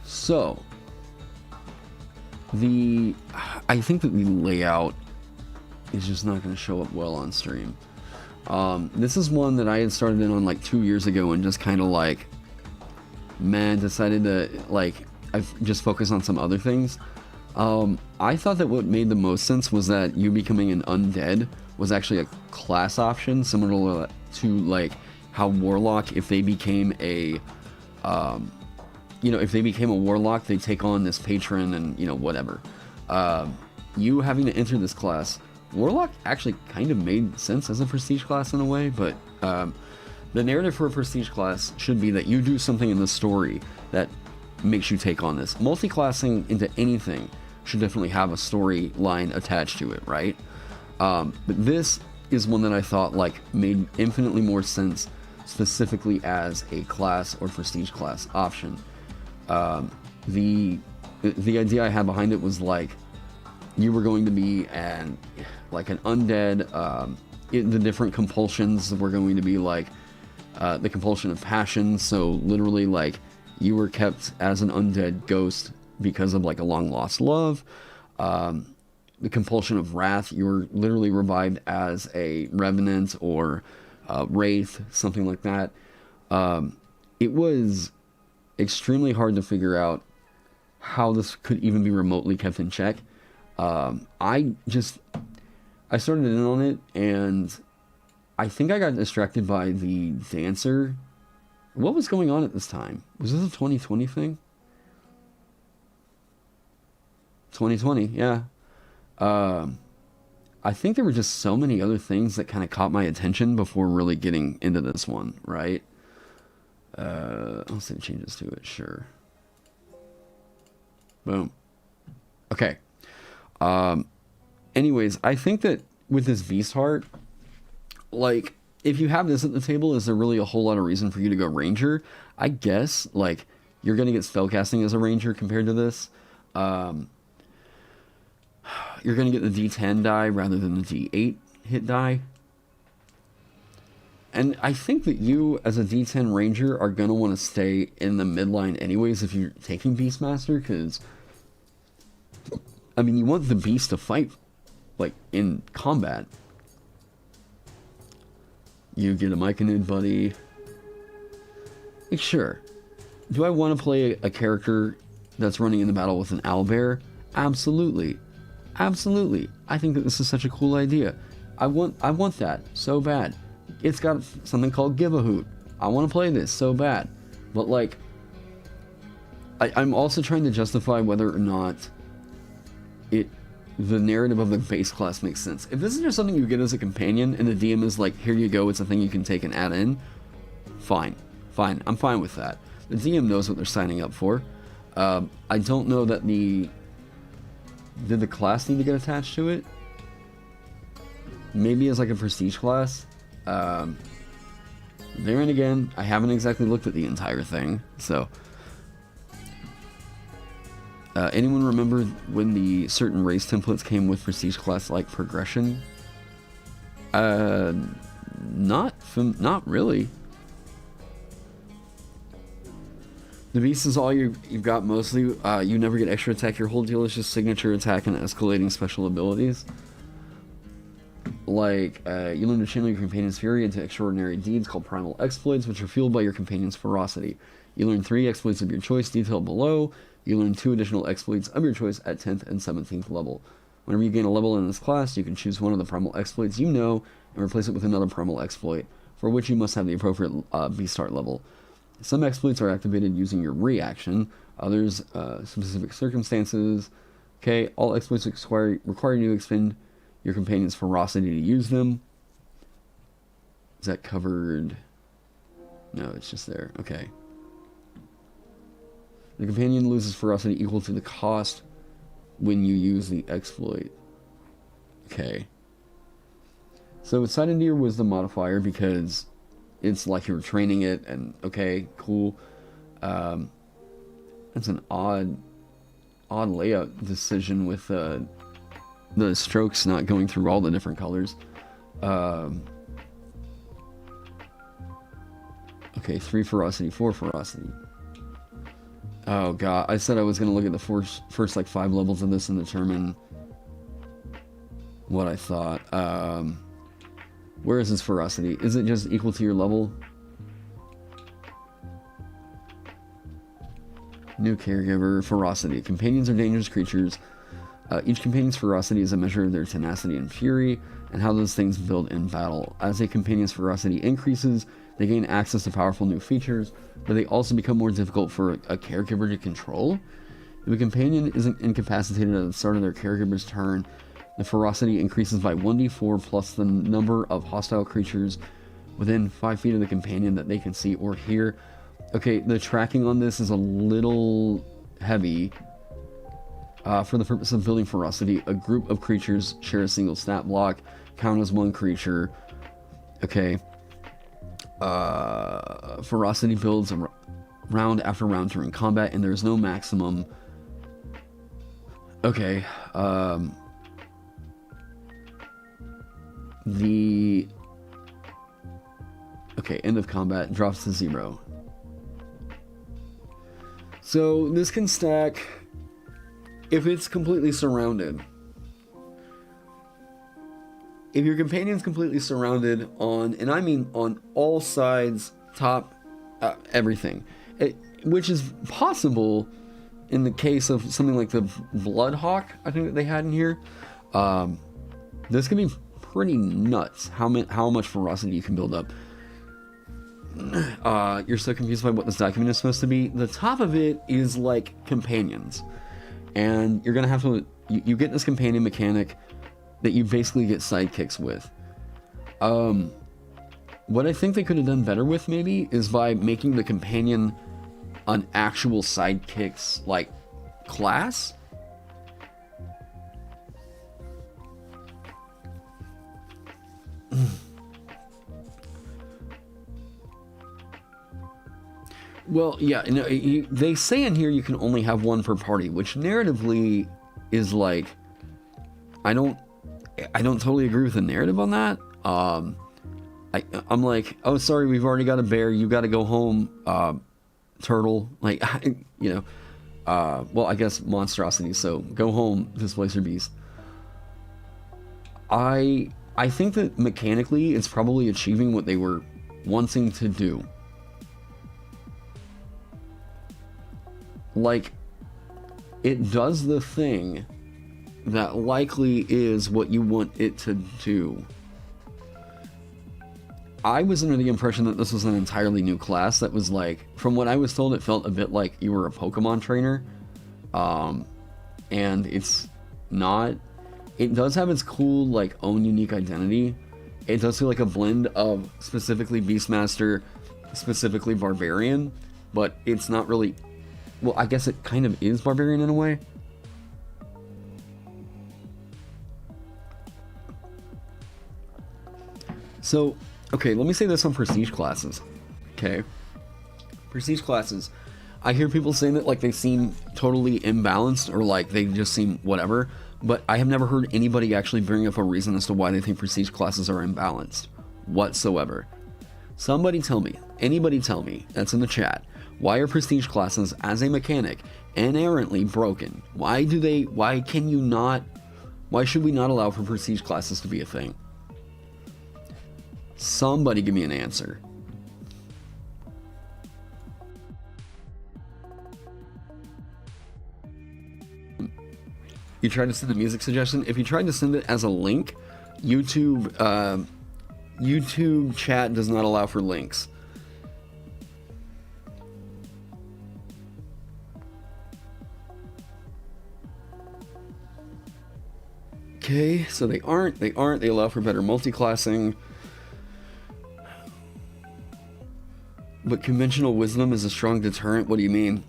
So, I think that the layout is just not going to show up well on stream. This is one that I had started in on like 2 years ago and just kind of like, man, decided to like, I've just focused on some other things. I thought that what made the most sense was that you becoming an undead was actually a class option, similar to like how Warlock, if they became a, if they became a Warlock, they take on this patron and, whatever. You having to enter this class, Warlock actually kind of made sense as a prestige class in a way, but the narrative for a prestige class should be that you do something in the story that makes you take on this. Multi-classing into anything should definitely have a storyline attached to it, right? But this is one that I thought like made infinitely more sense specifically as a class or prestige class option. The idea I had behind it was like you were going to be an undead. The different compulsions were going to be like the compulsion of passion. So literally, like you were kept as an undead ghost because of like a long lost love. The compulsion of wrath, you were literally revived as a revenant or wraith, something like that. It was extremely hard to figure out how this could even be remotely kept in check. I started in on it, and I think I got distracted by the dancer. What was going on at this time? Was this a 2020 thing? 2020, yeah. I think there were just so many other things that kind of caught my attention before really getting into this one, right? I'll save changes to it, sure. Boom. Okay. Anyways, I think that with this Beast Heart, like, if you have this at the table, is there really a whole lot of reason for you to go Ranger? I guess, like, you're going to get spellcasting as a Ranger compared to this. You're going to get the D10 die rather than the D8 hit die. And I think that you, as a D10 Ranger, are going to want to stay in the midline anyways if you're taking Beastmaster, because, I mean, you want the Beast to fight like in combat. You get a Myconid buddy. Like, sure. Do I want to play a character that's running in the battle with an owlbear? Absolutely. Absolutely. I think that this is such a cool idea. I want that so bad. It's got something called Give a Hoot. I want to play this so bad. But like, I'm also trying to justify whether or not the narrative of the base class makes sense. If this is just something you get as a companion and the DM is like, here you go, it's a thing you can take and add in, fine. I'm fine with that. The DM knows what they're signing up for. I don't know that did the class need to get attached to it? Maybe as like a prestige class. There and again, I haven't exactly looked at the entire thing, so. Anyone remember when the certain race templates came with prestige class like progression? Not really. The beast is all you've got mostly. You never get extra attack. Your whole deal is just signature attack and escalating special abilities. Like, you learn to channel your companion's fury into extraordinary deeds called primal exploits, which are fueled by your companion's ferocity. You learn 3 exploits of your choice, detailed below. You learn 2 additional exploits of your choice at 10th and 17th level. Whenever you gain a level in this class, you can choose one of the primal exploits you know and replace it with another primal exploit, for which you must have the appropriate B-start level. Some exploits are activated using your reaction, others specific circumstances. Okay, all exploits require you to expend your companion's ferocity to use them. Is that covered? No, it's just there. Okay. The companion loses ferocity equal to the cost when you use the exploit. Okay. So it's signed into your wisdom modifier because it's like you're training it, and okay, cool. That's an odd layout decision with the strokes not going through all the different colors. Okay, 3 ferocity, 4 ferocity. Oh god, I said I was going to look at the first like 5 levels of this and determine what I thought. Where is this ferocity? Is it just equal to your level? New caregiver, ferocity. Companions are dangerous creatures. Each companion's ferocity is a measure of their tenacity and fury, and how those things build in battle. As a companion's ferocity increases, they gain access to powerful new features, but they also become more difficult for a caregiver to control. If a companion isn't incapacitated at the start of their caregiver's turn, the ferocity increases by 1d4 plus the number of hostile creatures within 5 feet of the companion that they can see or hear. Okay, the tracking on this is a little heavy. For the purpose of building ferocity, a group of creatures share a single stat block, count as one creature. Okay. Ferocity builds round after round during combat, and there's no maximum. Okay. Okay, end of combat drops to 0. So this can stack if it's completely surrounded. If your companion's completely surrounded on, and I mean on all sides, top, everything, which is possible in the case of something like the Bloodhawk, I think that they had in here. This can be pretty nuts how much ferocity you can build up. You're so confused by what this document is supposed to be. The top of it is like companions, and you're gonna have to you get this companion mechanic that you basically get sidekicks with. What I think they could have done better with maybe is by making the companion an actual sidekicks like class. Well, yeah, they say in here you can only have one per party, which narratively is like, I don't totally agree with the narrative on that. I'm like, oh, sorry, we've already got a bear. You got to go home, turtle. Like, well, I guess monstrosity. So go home, displacer beast. I think that mechanically it's probably achieving what they were wanting to do. Like, it does the thing that likely is what you want it to do. I was under the impression that this was an entirely new class that was like, from what I was told, it felt a bit like you were a Pokemon trainer. And it's not. It does have its cool, like, own unique identity. It does feel like a blend of specifically Beastmaster, specifically Barbarian, but it's not really. Well, I guess it kind of is Barbarian in a way. So, okay, let me say this on Prestige classes. Okay. Prestige classes. I hear people saying that, like, they seem totally imbalanced or, like, they just seem whatever, but I have never heard anybody actually bring up a reason as to why they think Prestige classes are imbalanced whatsoever. Somebody tell me, anybody tell me, that's in the chat, why are Prestige classes, as a mechanic, inherently broken? Why should we not allow for Prestige classes to be a thing? Somebody give me an answer. You tried to send a music suggestion? If you tried to send it as a link, YouTube chat does not allow for links. Okay, so they allow for better multi-classing. But conventional wisdom is a strong deterrent. What do you mean?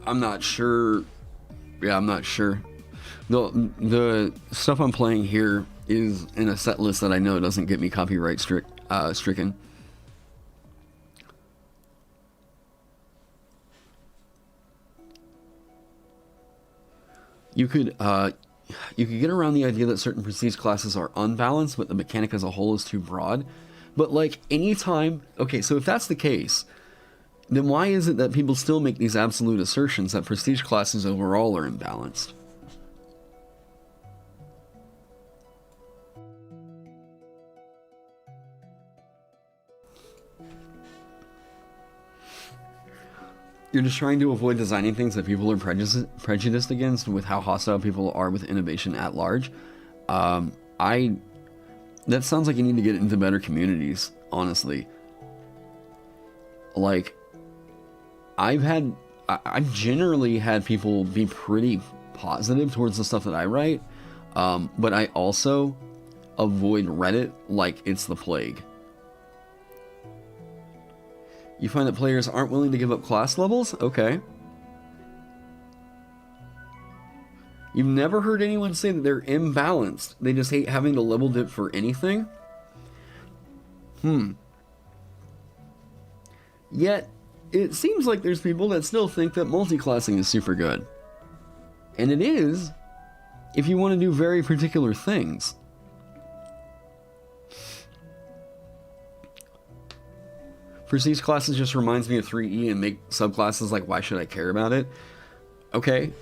I'm not sure. Yeah, I'm not sure. The stuff I'm playing here is in a set list that I know doesn't get me copyright stricken. You could get around the idea that certain prestige classes are unbalanced, but the mechanic as a whole is too broad. But, like, anytime... Okay, so if that's the case, then why is it that people still make these absolute assertions that prestige classes overall are imbalanced? You're just trying to avoid designing things that people are prejudiced against with how hostile people are with innovation at large. That sounds like you need to get into better communities, honestly. Like, I've generally had people be pretty positive towards the stuff that I write, but I also avoid Reddit like it's the plague. You find that players aren't willing to give up class levels? Okay. You've never heard anyone say that they're imbalanced. They just hate having to level dip for anything? Yet, it seems like there's people that still think that multi-classing is super good. And it is, if you want to do very particular things. Prestige classes just reminds me of 3E and make subclasses like, why should I care about it? Okay,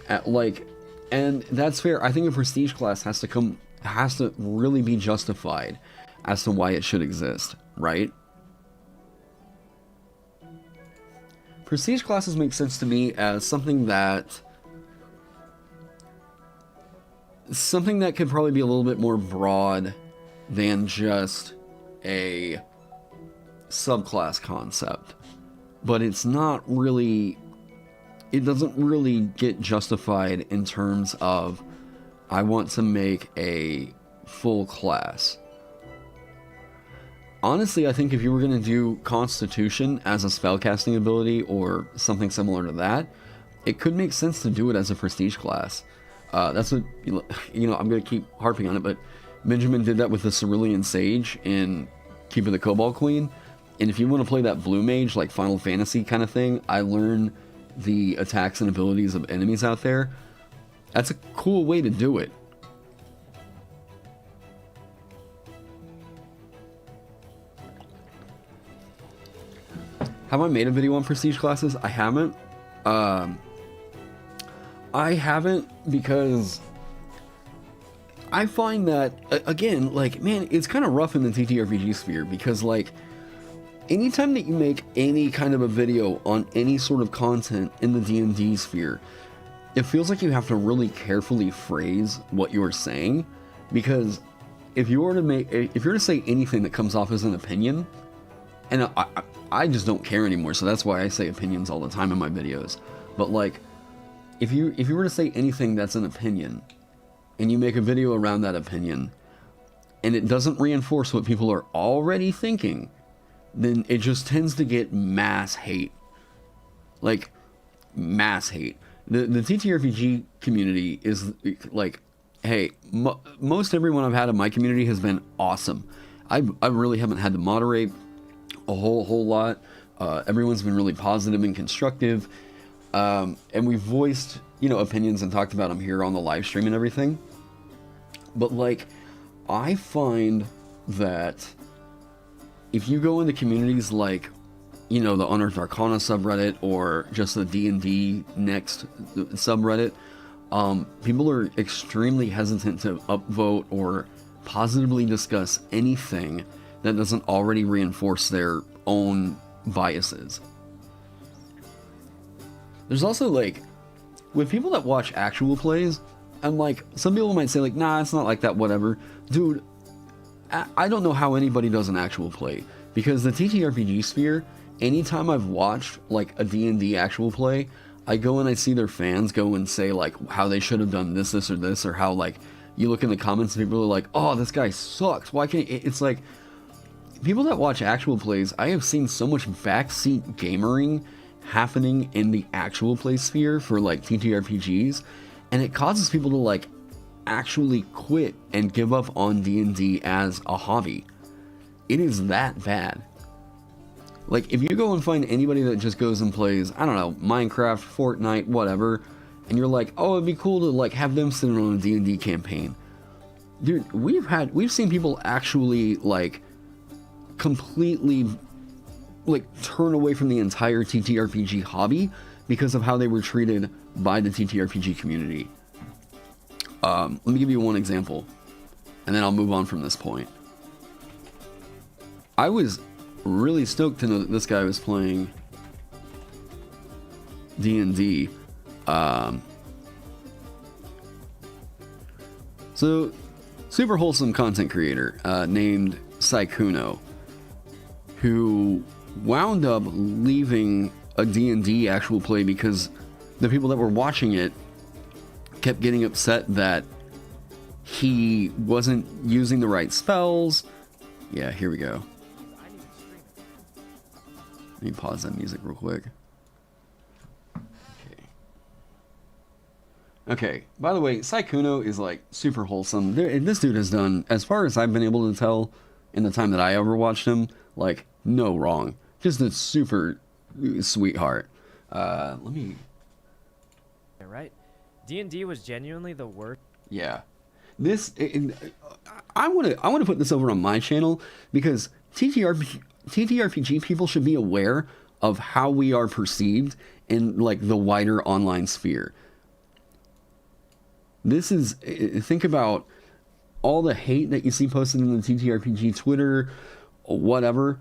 and that's fair. I think a prestige class has to really be justified as to why it should exist, right? Prestige classes make sense to me as something that could probably be a little bit more broad than just a subclass concept, but it doesn't really get justified in terms of I want to make a full class. Honestly, I think if you were going to do Constitution as a spellcasting ability or something similar to that, it could make sense to do it as a prestige class. That's what, I'm going to keep harping on it, but Benjamin did that with the Cerulean Sage in Keeper the Cobalt Queen. And if you want to play that blue mage, like Final Fantasy kind of thing, I learn the attacks and abilities of enemies out there. That's a cool way to do it. Have I made a video on prestige classes? I haven't. I haven't, because I find that, again, like, man, it's kind of rough in the TTRPG sphere, because, like, anytime that you make any kind of a video on any sort of content in the D&D sphere, it feels like you have to really carefully phrase what you're saying, because if you were to say anything that comes off as an opinion, and I just don't care anymore, so that's why I say opinions all the time in my videos. But like, if you were to say anything that's an opinion, and you make a video around that opinion, and it doesn't reinforce what people are already thinking, then it just tends to get mass hate. Like, mass hate. The TTRPG community is like, hey, most everyone I've had in my community has been awesome. I really haven't had to moderate a whole lot. Everyone's been really positive and constructive. And we've voiced, opinions and talked about them here on the live stream and everything. But like, I find that if you go into communities like, the Unearthed Arcana subreddit, or just the D&D Next subreddit, people are extremely hesitant to upvote or positively discuss anything that doesn't already reinforce their own biases. There's also, like, with people that watch actual plays, and like, some people might say like, nah, it's not like that, whatever. Dude, I don't know how anybody does an actual play, because the TTRPG sphere, anytime I've watched like a D&D actual play, I go and I see their fans go and say like how they should have done this or this, or how like you look in the comments and people are like, oh, this guy sucks, why can't it's like, people that watch actual plays, I have seen so much backseat gamering happening in the actual play sphere for like TTRPGs, and it causes people to like actually quit and give up on D&D as a hobby. It is that bad. Like, if you go and find anybody that just goes and plays, I don't know, Minecraft, Fortnite, whatever, and you're like, oh, it'd be cool to like have them sitting on a D&D campaign. Dude, we've seen people actually like completely like turn away from the entire TTRPG hobby because of how they were treated by the TTRPG community. Let me give you one example, and then I'll move on from this point. I was really stoked to know that this guy was playing D&D. So, super wholesome content creator named Saikuno, who wound up leaving a D&D actual play because the people that were watching it kept getting upset that he wasn't using the right spells. Yeah, here we go. Let me pause that music real quick. Okay, by the way, Saikuno is like super wholesome. This dude has done, as far as I've been able to tell in the time that I ever watched him, like, no wrong. Just a super sweetheart. Let me... Right? D&D was genuinely the worst. Yeah. I want to put this over on my channel, because TTRPG people should be aware of how we are perceived in like the wider online sphere. Think about all the hate that you see posted in the TTRPG Twitter, whatever.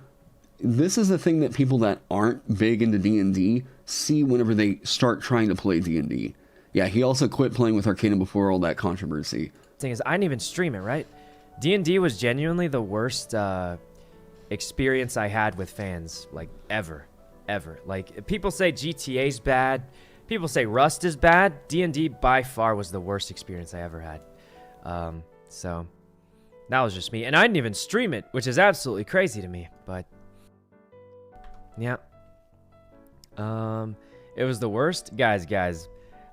This is the thing that people that aren't big into D&D see whenever they start trying to play D&D. Yeah, he also quit playing with Arcana before all that controversy. Thing is, I didn't even stream it, right? D&D was genuinely the worst experience I had with fans, like, ever. Like, people say GTA's bad, people say Rust is bad. D&D by far was the worst experience I ever had. So that was just me, and I didn't even stream it, which is absolutely crazy to me. But yeah, it was the worst, guys.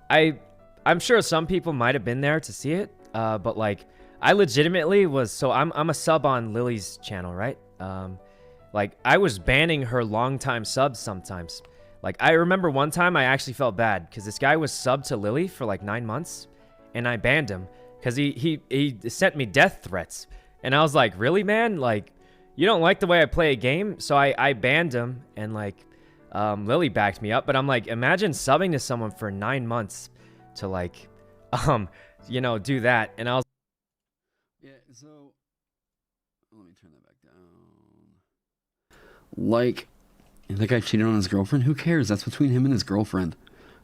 I'm sure some people might have been there to see it, but like, I legitimately was. So I'm a sub on Lily's channel, right? Like, I was banning her longtime subs sometimes. Like, I remember one time I actually felt bad because this guy was subbed to Lily for like 9 months, and I banned him because he sent me death threats. And I was like, really, man? Like, you don't like the way I play a game? So I banned him, and like, Lily backed me up, but I'm like, imagine subbing to someone for 9 months to like, do that. And I was, yeah. So let me turn that back down. Like, the guy cheated on his girlfriend. Who cares? That's between him and his girlfriend.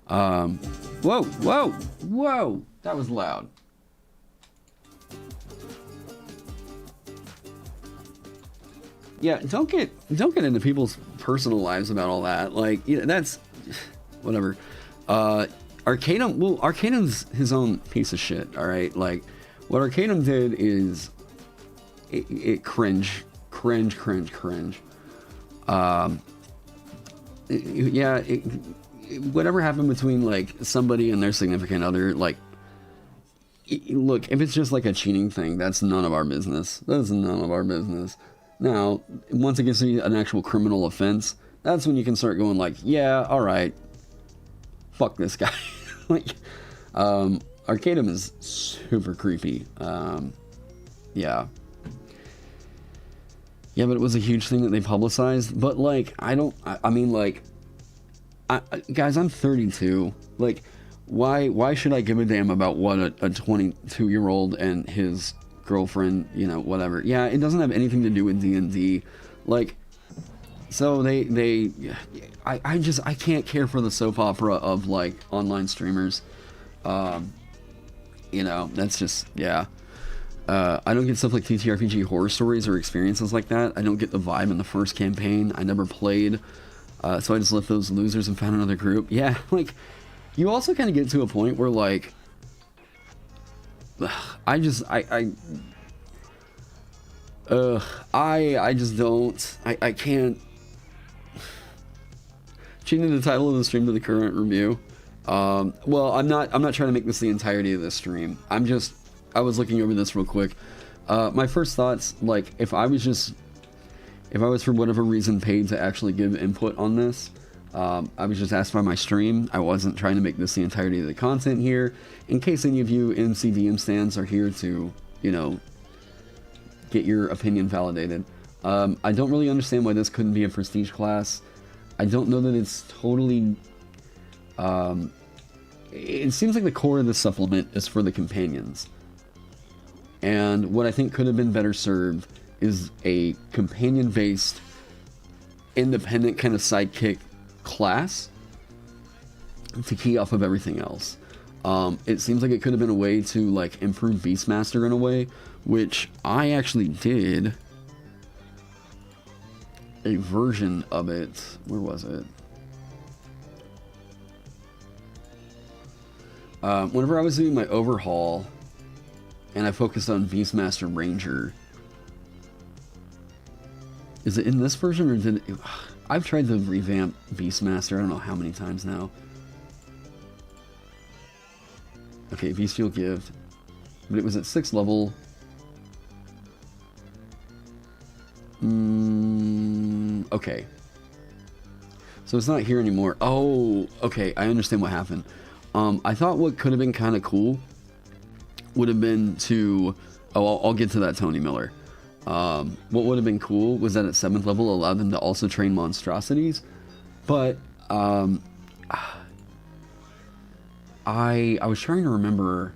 Whoa, whoa, whoa! That was loud. Yeah, don't get into people's personal lives about all that. Like, that's whatever. Arcanum, well, Arcanum's his own piece of shit. All right, like what Arcanum did is it cringe. Whatever happened between like somebody and their significant other, like, look, if it's just like a cheating thing, that's none of our business. That's none of our business. Now, once it gets to an actual criminal offense, that's when you can start going like, yeah, all right, fuck this guy. Like, Arcanum is super creepy. Yeah, but it was a huge thing that they publicized. But like, I mean, like, guys, I'm 32. Like, why should I give a damn about what a 22-year-old and his girlfriend, whatever. Yeah, it doesn't have anything to do with D&D. Like, so I can't care for the soap opera of like online streamers. That's just, yeah. I don't get stuff like TTRPG horror stories or experiences like that. I don't get the vibe in the first campaign. I never played, so I just left those losers and found another group. Yeah, like, you also kind of get to a point where like, I just don't, I can't. Changing the title of the stream to the current review. Well, I'm not trying to make this the entirety of this stream. I was looking over this real quick. My first thoughts, like, if I was for whatever reason paid to actually give input on this, I was just asked by my stream. I wasn't trying to make this the entirety of the content here. In case any of you MCDM stands are here to, get your opinion validated. I don't really understand why this couldn't be a prestige class. I don't know that it's totally... it seems like the core of the supplement is for the companions. And what I think could have been better served is a companion-based, independent kind of sidekick class to key off of everything else. It seems like it could have been a way to like improve Beastmaster in a way, which I actually did a version of it. Where was it? Whenever I was doing my overhaul and I focused on Beastmaster Ranger. Is it in this version or did it... I've tried to revamp Beastmaster I don't know how many times now. Okay, Bestial Gift. But it was at 6th level. Okay. So it's not here anymore. Oh, okay, I understand what happened. I thought what could have been kind of cool would have been to... Oh, I'll get to that, Tony Miller. What would have been cool was that at 7th level allow them to also train monstrosities. But, I was trying to remember...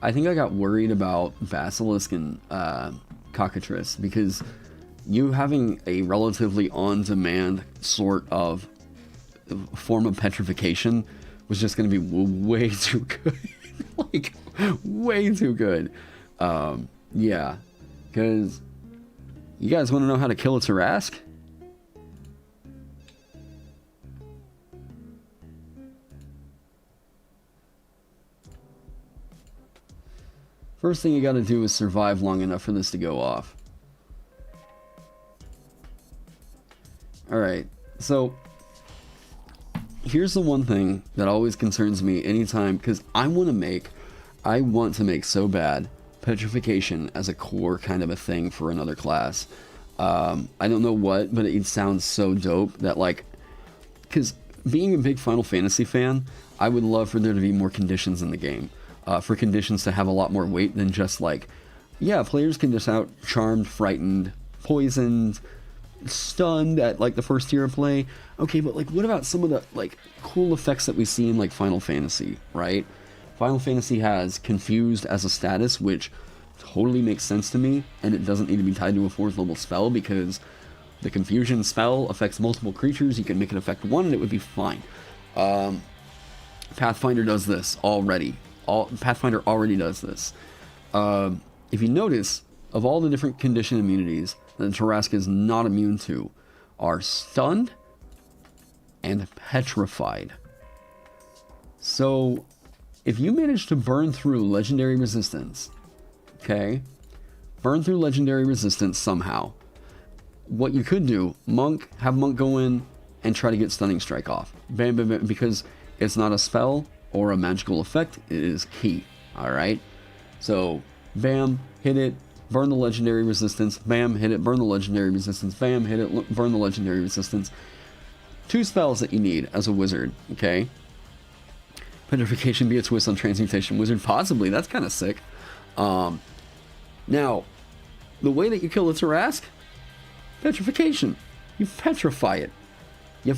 I think I got worried about Basilisk and Cockatrice because you having a relatively on-demand sort of form of petrification was just going to be way too good. Like, way too good. Yeah, because you guys want to know how to kill a Tarask? First thing you got to do is survive long enough for this to go off. Alright, so here's the one thing that always concerns me anytime, because I want to make so bad petrification as a core kind of a thing for another class. I don't know what, but it sounds so dope that, like, because being a big Final Fantasy fan, I would love for there to be more conditions in the game. For conditions to have a lot more weight than just like, yeah, players can just out charmed, frightened, poisoned, stunned at like the first tier of play. Okay, but like what about some of the like cool effects that we see in like Final Fantasy, right? Final Fantasy has confused as a status, which totally makes sense to me, and it doesn't need to be tied to a 4th level spell because the confusion spell affects multiple creatures. You can make it affect one and it would be fine. Pathfinder does this already. Pathfinder already does this. If you notice, of all the different condition immunities that Tarrasque is not immune to, are stunned and petrified. So, if you manage to burn through legendary resistance, okay, burn through legendary resistance somehow, what you could do, have Monk go in and try to get Stunning Strike off. Bam, bam, bam, because it's not a spell or a magical effect, it is key, alright? So, bam, hit it, burn the legendary resistance, bam, hit it, burn the legendary resistance, bam, hit it, burn the legendary resistance. 2 spells that you need as a wizard, okay? Petrification be a twist on Transmutation Wizard, possibly, that's kind of sick. Now, the way that you kill a Tarrasque, petrification. You petrify it. You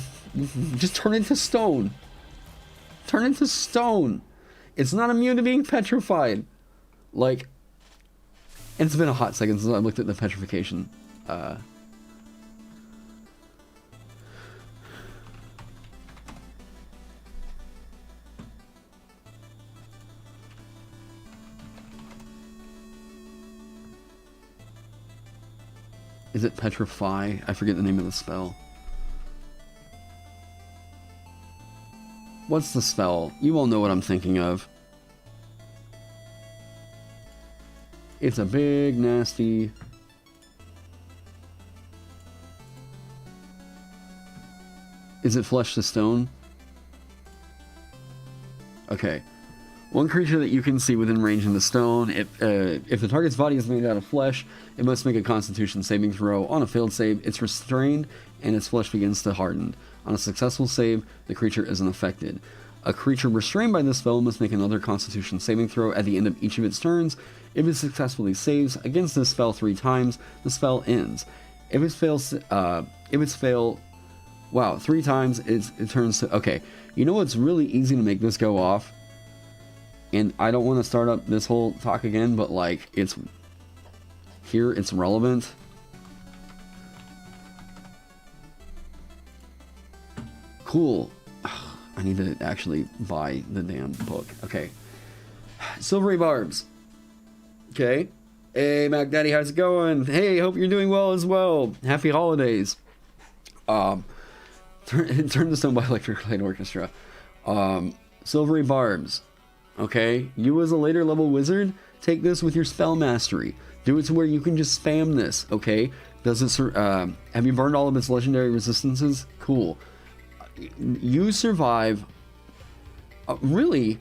just turn into stone. Turn into stone. It's not immune to being petrified. Like, and it's been a hot second since I looked at the petrification. Is it petrify? I forget the name of the spell. What's the spell? You all know what I'm thinking of. It's a big, nasty... Is it flesh to stone? Okay. One creature that you can see within range in the stone, if the target's body is made out of flesh, it must make a Constitution saving throw. On a failed save, it's restrained, and its flesh begins to harden. On a successful save, the creature isn't affected. A creature restrained by this spell must make another Constitution saving throw at the end of each of its turns. If it successfully saves against this spell 3 times, the spell ends. If it fails, 3 times, it turns to... Okay, you know what's really easy to make this go off? And I don't want to start up this whole talk again, but like, it's relevant. Cool. I need to actually buy the damn book. Okay. Silvery Barbs. Okay. Hey, Mac Daddy, how's it going? Hey, hope you're doing well as well. Happy holidays. Turn the Stone by Electric Light Orchestra. Silvery Barbs. Okay, you as a later level wizard, take this with your spell mastery. Do it to where you can just spam this, okay? Does it, have you burned all of its legendary resistances? Cool. You survive, really,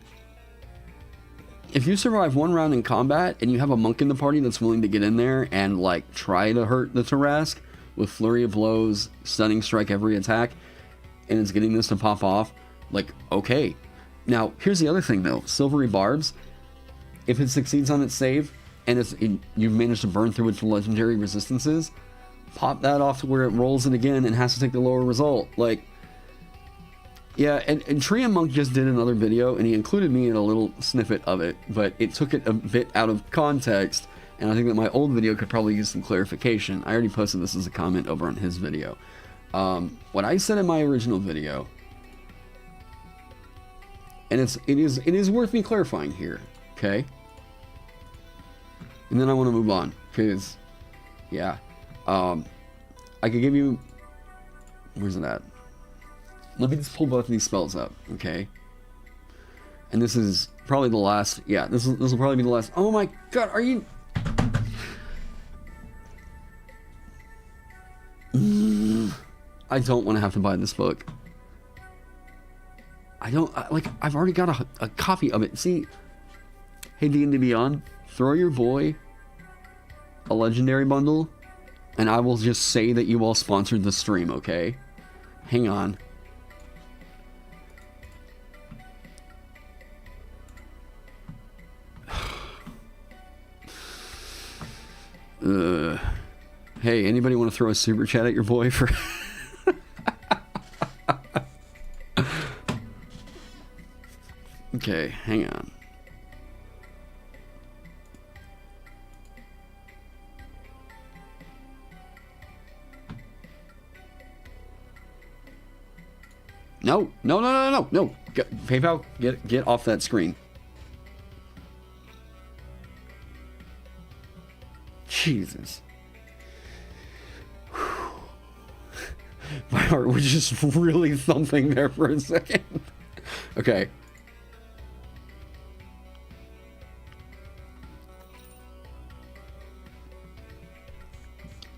if you survive 1 round in combat and you have a monk in the party that's willing to get in there and like try to hurt the Tarrasque with Flurry of Blows, Stunning Strike every attack, and it's getting this to pop off, like, okay. Now, here's the other thing though. Silvery Barbs, if it succeeds on its save, and you've managed to burn through its legendary resistances, pop that off to where it rolls it again and has to take the lower result. Like, yeah, and Trian Monk just did another video, and he included me in a little snippet of it, but it took it a bit out of context, and I think that my old video could probably use some clarification. I already posted this as a comment over on his video. What I said in my original video, and it is worth me clarifying here, okay? And then I want to move on, because, yeah, I could give you, where's it at? Let me just pull both of these spells up, okay? And this is probably the last, yeah, this will probably be the last. Oh my god, are you... I don't want to have to buy this book. I've already got a copy of it. See, hey D&D Beyond, throw your boy a legendary bundle, and I will just say that you all sponsored the stream, okay? Hang on. Hey, anybody want to throw a super chat at your boy for... Okay, hang on. No, no, no, no, no, no. PayPal, get off that screen. Jesus. My heart was just really thumping there for a second. Okay.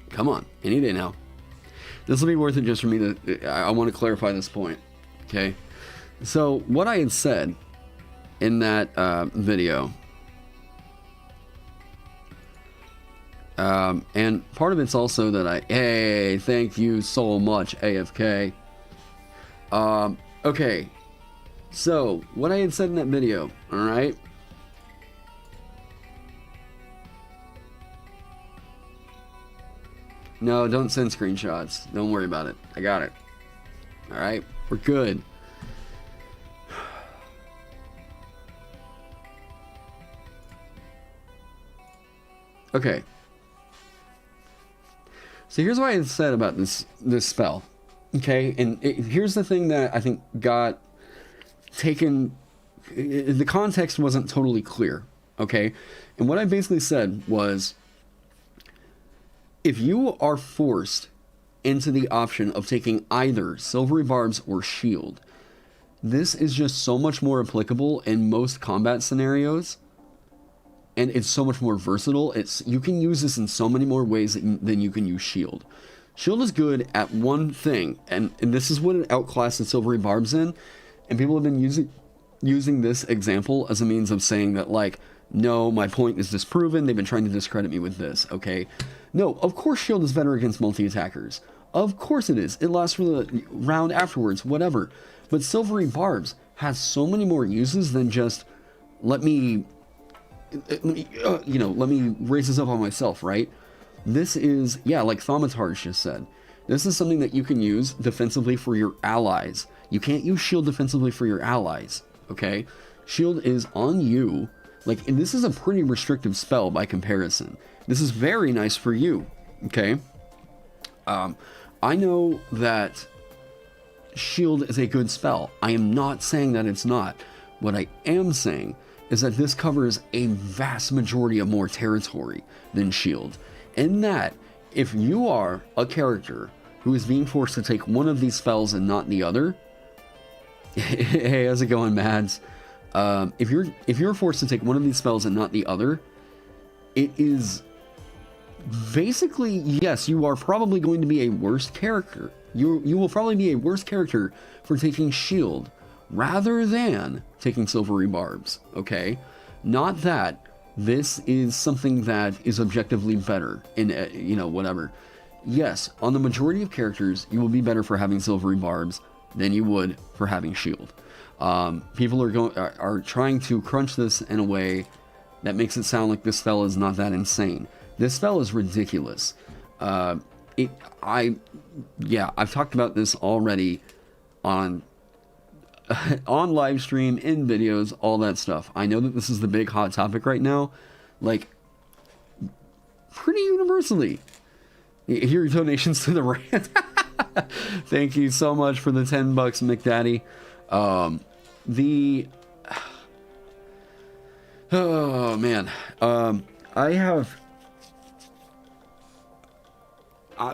Come on, any day now. This will be worth it just for me to... I want to clarify this point. Okay? So, what I had said in that video... and part of it's also that hey, thank you so much, AFK. Okay. So, what I had said in that video, alright? No, don't send screenshots. Don't worry about it. I got it. Alright? We're good. Okay. So here's what I had said about this spell. Okay? And here's the thing that I think got taken... The context wasn't totally clear. Okay? And what I basically said was... If you are forced into the option of taking either Silvery Barbs or Shield, this is just so much more applicable in most combat scenarios, and it's so much more versatile. You can use this in so many more ways than you can use Shield. Shield is good at one thing, and this is what it outclasses Silvery Barbs in, and people have been using this example as a means of saying that, like, no, my point is disproven, they've been trying to discredit me with this, okay? No, of course Shield is better against multi-attackers. Of course it is. It lasts for the round afterwards, whatever. But Silvery Barbs has so many more uses than just, let me raise this up on myself, right? This is, yeah, like Thaumatarge just said. This is something that you can use defensively for your allies. You can't use Shield defensively for your allies, okay? Shield is on you. Like, and this is a pretty restrictive spell by comparison. This is very nice for you, okay? I know that Shield is a good spell. I am not saying that it's not. What I am saying is that this covers a vast majority of more territory than Shield. In that, if you are a character who is being forced to take one of these spells and not the other... Hey, how's it going, Mads? If you're forced to take one of these spells and not the other, it is basically, yes, you are probably going to be a worse character. You will probably be a worse character for taking Shield rather than taking Silvery Barbs, okay? Not that this is something that is objectively better in, whatever. Yes, on the majority of characters, you will be better for having Silvery Barbs than you would for having Shield. People are trying to crunch this in a way that makes it sound like this spell is not that insane. This spell is ridiculous. I've talked about this already on live stream, in videos, all that stuff. I know that this is the big hot topic right now, like pretty universally. Here are donations to the rant. Thank you so much for the $10, McDaddy. Oh man, I have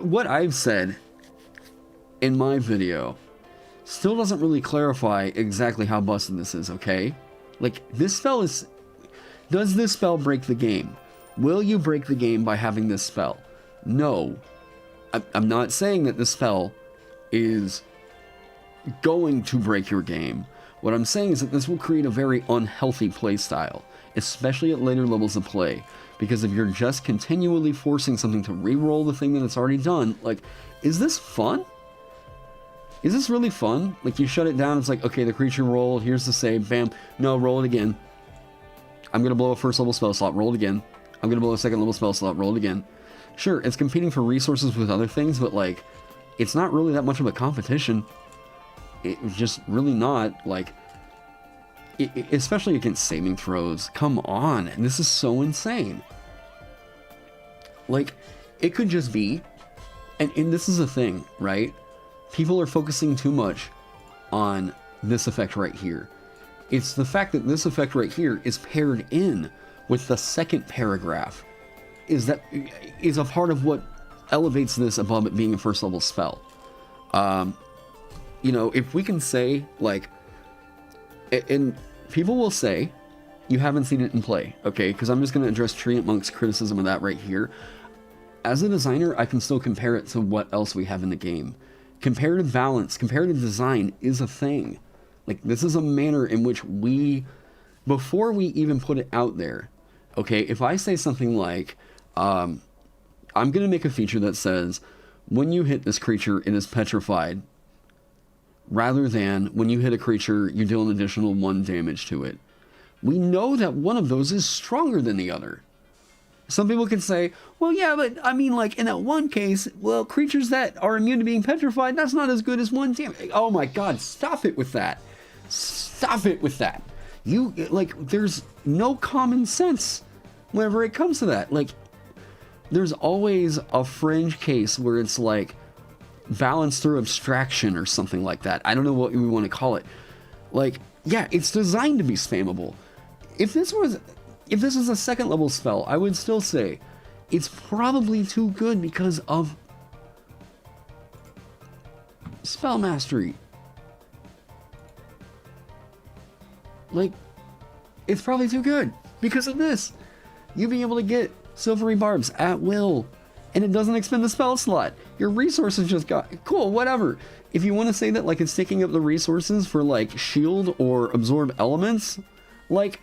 what I've said in my video still doesn't really clarify exactly how busted this is, okay? Like, this spell is... Does this spell break the game? Will you break the game by having this spell? No. I'm not saying that this spell is going to break your game. What I'm saying is that this will create a very unhealthy playstyle, especially at later levels of play. Because if you're just continually forcing something to re-roll the thing that it's already done, like, is this fun? Is this really fun? Like, you shut it down, it's like, okay, the creature rolled, here's the save, bam. No, roll it again. I'm gonna blow a first level spell slot, roll it again. I'm gonna blow a second level spell slot, roll it again. Sure, it's competing for resources with other things, but like, it's not really that much of a competition. It's just really not, like, especially against saving throws. Come on, this is so insane. Like, it could just be, and this is a thing, right? People are focusing too much on this effect right here. It's the fact that this effect right here is paired in with the second paragraph is a part of what elevates this above it being a first level spell. You know, if we can say, like, and people will say, you haven't seen it in play, okay? Because I'm just going to address Treant Monk's criticism of that right here. As a designer, I can still compare it to what else we have in the game. Comparative balance, comparative design is a thing. Like, this is a manner in which before we even put it out there, okay, if I say something like, I'm going to make a feature that says, when you hit this creature, it is petrified, rather than when you hit a creature, you deal an additional 1 damage to it. We know that one of those is stronger than the other. Some people can say, well, yeah, but I mean, like, in that one case, well, creatures that are immune to being petrified, that's not as good as 1 damage. Oh my god, stop it with that. Stop it with that. You, like, there's no common sense whenever it comes to that. Like, there's always a fringe case where it's like balance through abstraction or something like that. I don't know what we want to call it. Like, yeah, it's designed to be spammable. If this was a second level spell, I would still say it's probably too good because of spell mastery. Like, it's probably too good because of this. You being able to get silvery barbs at will, and it doesn't expend the spell slot. Your resources just got cool, whatever. If you want to say that, like, it's taking up the resources for, like, shield or absorb elements, like,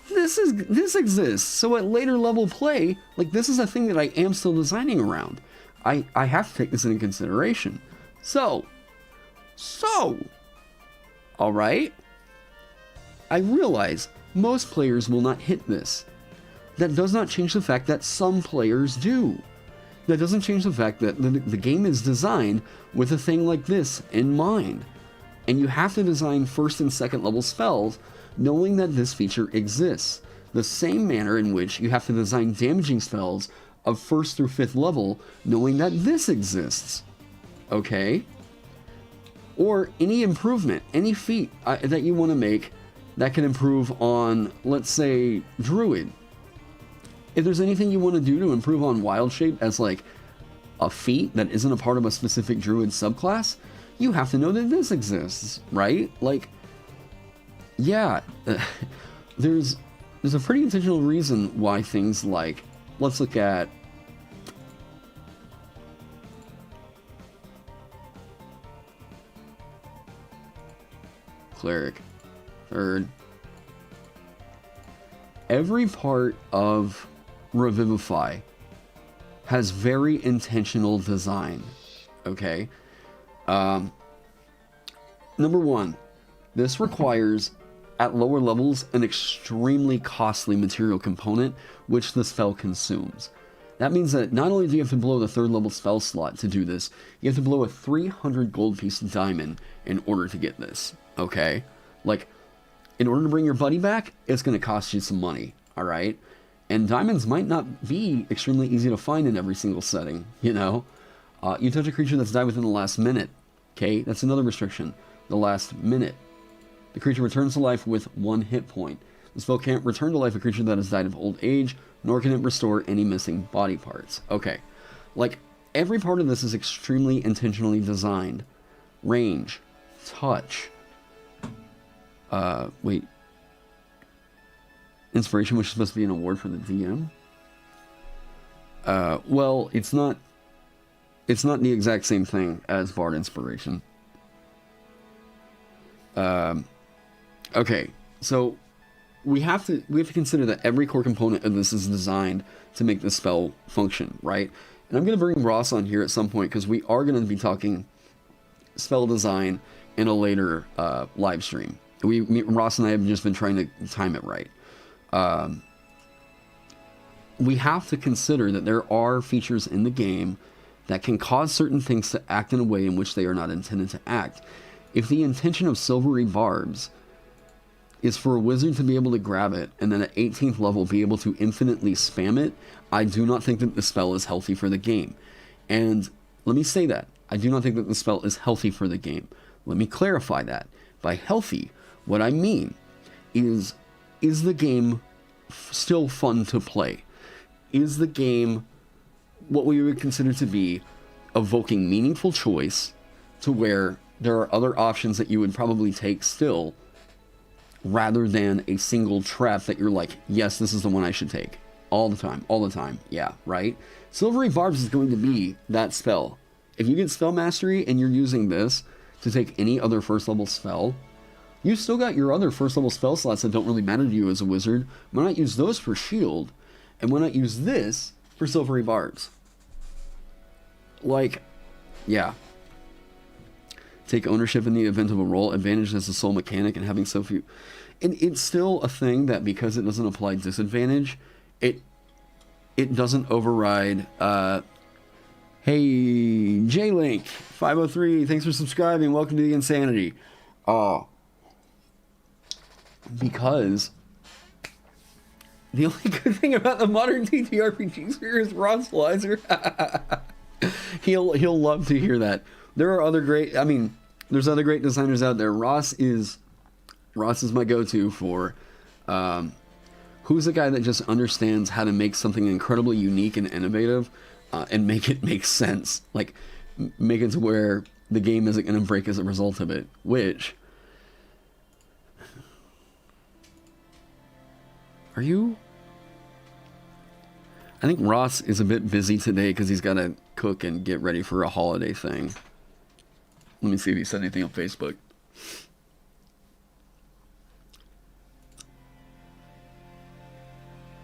this exists. So at later level play, like, this is a thing that I am still designing around. I have to take this into consideration. So, all right. I realize most players will not hit this. That does not change the fact that some players do. That doesn't change the fact that the game is designed with a thing like this in mind. And you have to design first and second level spells knowing that this feature exists. The same manner in which you have to design damaging spells of first through fifth level knowing that this exists. Okay? Or any improvement, any feat that you want to make that can improve on, let's say, Druid. If there's anything you want to do to improve on Wild Shape as, like, a feat that isn't a part of a specific Druid subclass, you have to know that this exists, right? Like, yeah, there's a pretty intentional reason why things like, let's look at Cleric, third. Every part of Revivify has very intentional design, okay? Number one, this requires, at lower levels, an extremely costly material component, which the spell consumes. That means that not only do you have to blow the third level spell slot to do this, you have to blow a 300 gold piece of diamond in order to get this, okay? Like, in order to bring your buddy back, it's going to cost you some money, alright? And diamonds might not be extremely easy to find in every single setting, you know? You touch a creature that's died within the last minute, okay? That's another restriction. The last minute. The creature returns to life with 1 hit point. The spell can't return to life a creature that has died of old age, nor can it restore any missing body parts. Okay. Like, every part of this is extremely intentionally designed. Range. Touch. Wait. Inspiration, which is supposed to be an award for the DM? Well, it's not the exact same thing as Bard Inspiration. Okay, so we have to consider that every core component of this is designed to make the spell function, right? And I'm going to bring Ross on here at some point because we are going to be talking spell design in a later live stream. Ross and I have just been trying to time it right. we have to consider that there are features in the game that can cause certain things to act in a way in which they are not intended to act. If the intention of Silvery Barbs is for a wizard to be able to grab it and then at 18th level be able to infinitely spam it, I do not think that the spell is healthy for the game. And let me say that. I do not think that the spell is healthy for the game. Let me clarify that. By healthy, what I mean is the game still fun to play? Is the game what we would consider to be evoking meaningful choice to where there are other options that you would probably take still, rather than a single trap that you're like, yes, this is the one I should take all the time, yeah, right? Silvery Barbs is going to be that spell. If you get spell mastery and you're using this to take any other first level spell, you still got your other first level spell slots that don't really matter to you as a wizard. Why not use those for shield, and why not use this for Silvery Barbs? Like, yeah. Take ownership in the event of a roll, advantage as a sole mechanic, and having so few. And it's still a thing that because it doesn't apply disadvantage, it doesn't override. Hey, J-Link 503, thanks for subscribing. Welcome to the Insanity. Because the only good thing about the modern TTRPG sphere is Ross Leiser. He'll love to hear that. There are other great, I mean, there's other great designers out there. Ross is my go-to for who's the guy that just understands how to make something incredibly unique and innovative and make it make sense. Like, make it to where the game isn't going to break as a result of it, which... Are you? I think Ross is a bit busy today because he's got to cook and get ready for a holiday thing. Let me see if he said anything on Facebook.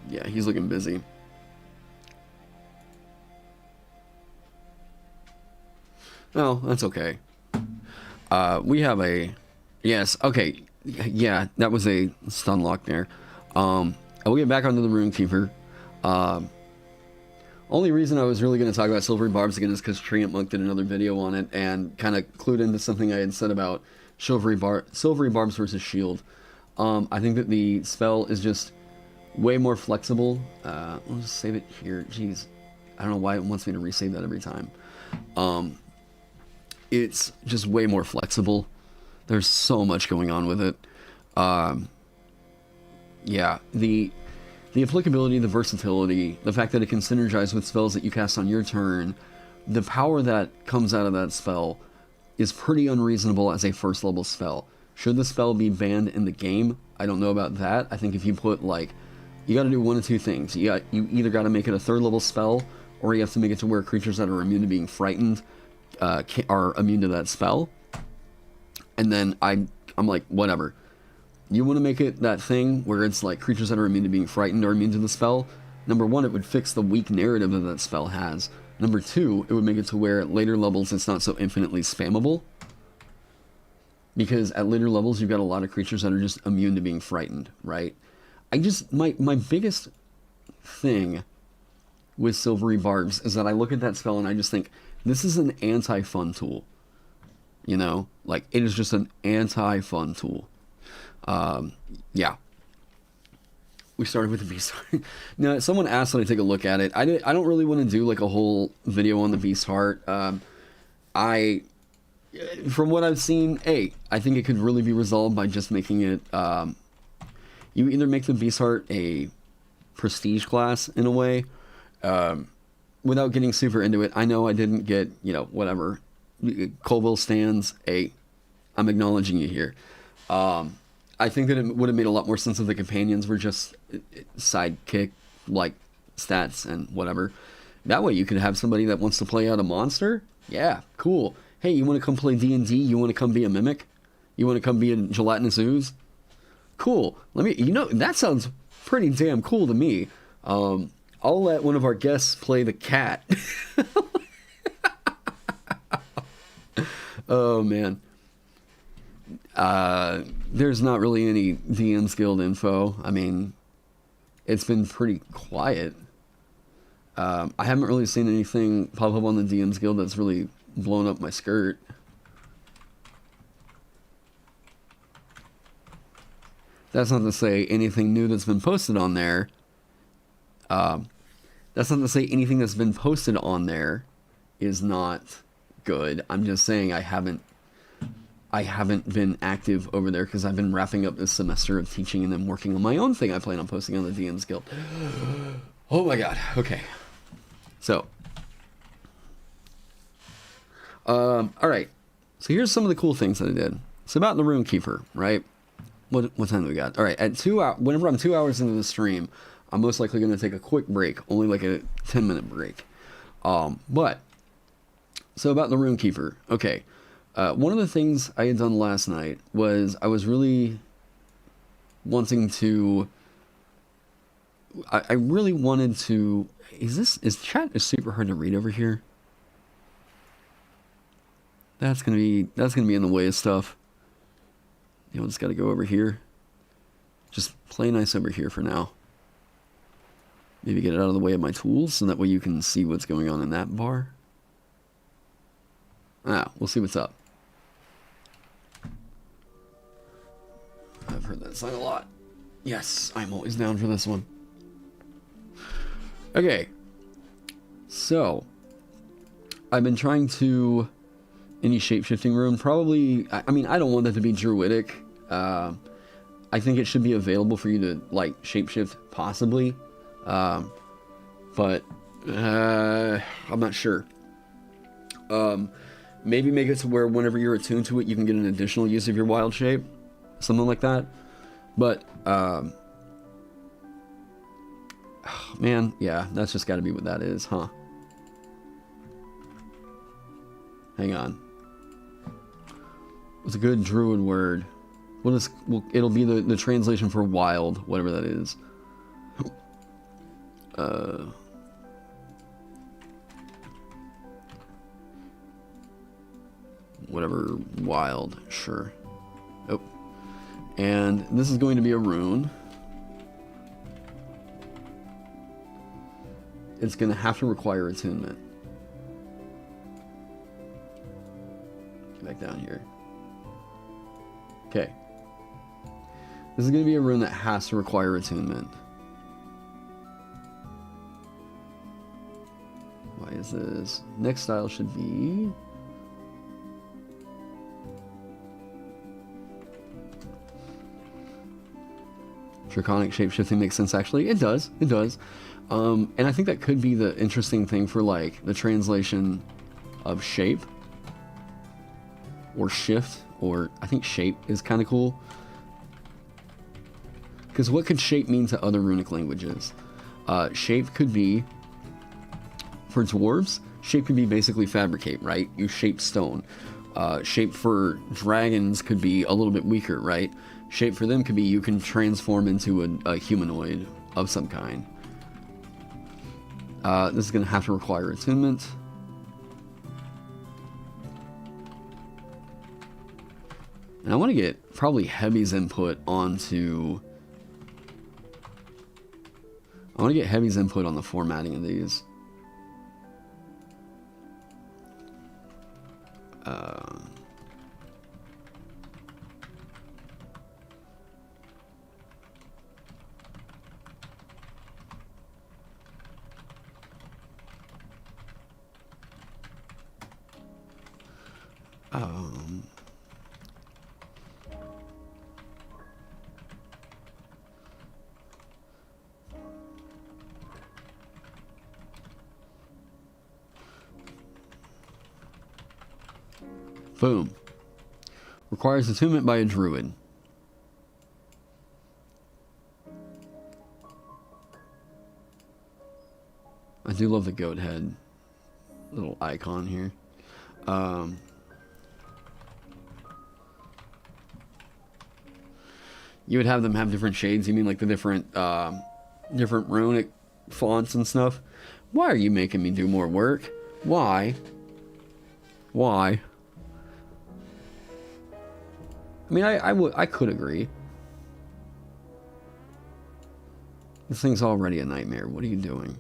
Yeah, he's looking busy. Oh, that's okay. We have a... Yes, okay. Yeah, that was a stun lock there. We'll get back onto the Runekeeper. Only reason I was really going to talk about Silvery Barbs again is because Treant Monk did another video on it and kind of clued into something I had said about Silvery Barbs versus Shield. I think that the spell is just way more flexible. I'll just save it here. Jeez, I don't know why it wants me to resave that every time. It's just way more flexible. There's so much going on with it. Yeah, the applicability, the versatility, the fact that it can synergize with spells that you cast on your turn, the power that comes out of that spell is pretty unreasonable as a first level spell. Should the spell be banned in the game? I don't know about that. I think if you put, like, you gotta do one of two things. You either gotta make it a third level spell, or you have to make it to where creatures that are immune to being frightened are immune to that spell. And then I'm like, whatever. You want to make it that thing where it's like creatures that are immune to being frightened are immune to the spell. Number one, it would fix the weak narrative that that spell has. Number two, it would make it to where at later levels it's not so infinitely spammable. Because at later levels you've got a lot of creatures that are just immune to being frightened, right? My biggest thing with Silvery Barbs is that I look at that spell and I just think, this is an anti-fun tool. You know? Like, it is just an anti-fun tool. Yeah. We started with the Beast Heart. Now, someone asked that I take a look at it. I don't really want to do like a whole video on the Beast Heart. From what I've seen, I think it could really be resolved by just making it, you either make the Beast Heart a prestige class in a way, without getting super into it. I know I didn't get, whatever. Colville stands, I'm acknowledging you here. I think that it would have made a lot more sense if the companions were just sidekick, like, stats and whatever. That way you could have somebody that wants to play out a monster. Yeah, cool. Hey, you want to come play D&D? You want to come be a mimic? You want to come be a gelatinous ooze? Cool. That sounds pretty damn cool to me. I'll let one of our guests play the cat. Oh, man. There's not really any DM's Guild info. I mean, it's been pretty quiet. I haven't really seen anything pop up on the DM's Guild that's really blown up my skirt. That's not to say anything new that's been posted on there. That's not to say anything that's been posted on there is not good. I'm just saying I haven't been active over there because I've been wrapping up this semester of teaching and then working on my own thing I plan on posting on the DM's Guild. Oh my god. Okay. So. Alright. So here's some of the cool things that I did. It's about the Rune Keeper, right? What time do we got? Alright, whenever I'm 2 hours into the stream, I'm most likely going to take a quick break. Only like a 10-minute break. So about the Rune Keeper. Okay. One of the things I had done last night was I was really wanting to... I really wanted to... Is chat super hard to read over here? That's gonna be in the way of stuff. You know, just gotta go over here. Just play nice over here for now. Maybe get it out of the way of my tools so that way you can see what's going on in that bar. We'll see what's up. I've heard that sign a lot. Yes, I'm always down for this one. Okay. So, I've been trying to... Any shape-shifting rune, probably... I mean, I don't want that to be druidic. I think it should be available for you to, like, shapeshift, possibly. But I'm not sure. Maybe make it to where whenever you're attuned to it, you can get an additional use of your wild shape. Something like that. But, man, yeah, that's just gotta be what that is, huh? Hang on. What's a good druid word? What is... Well, it'll be the translation for wild, whatever that is. Whatever, wild, sure. Oh. And this is going to be a rune. It's going to have to require attunement. Get back down here. Okay. This is going to be a rune that has to require attunement. Why is this? Next style should be... Draconic shapeshifting makes sense, actually. It does. It does. And I think that could be the interesting thing for, like, the translation of shape. Or shift. Or, I think shape is kind of cool. Because what could shape mean to other runic languages? Shape could be... For dwarves, shape could be basically fabricate, right? You shape stone. Shape for dragons could be a little bit weaker, right? Shape for them could be you can transform into a humanoid of some kind. This is going to have to require attunement. And I want to get probably Heavy's input onto... I want to get Heavy's input on the formatting of these. Boom. Requires attunement by a druid. I do love the goat head little icon here. You would have them have different shades. You mean like the different runic fonts and stuff? Why are you making me do more work? Why? Why? I mean, I could agree. This thing's already a nightmare. What are you doing?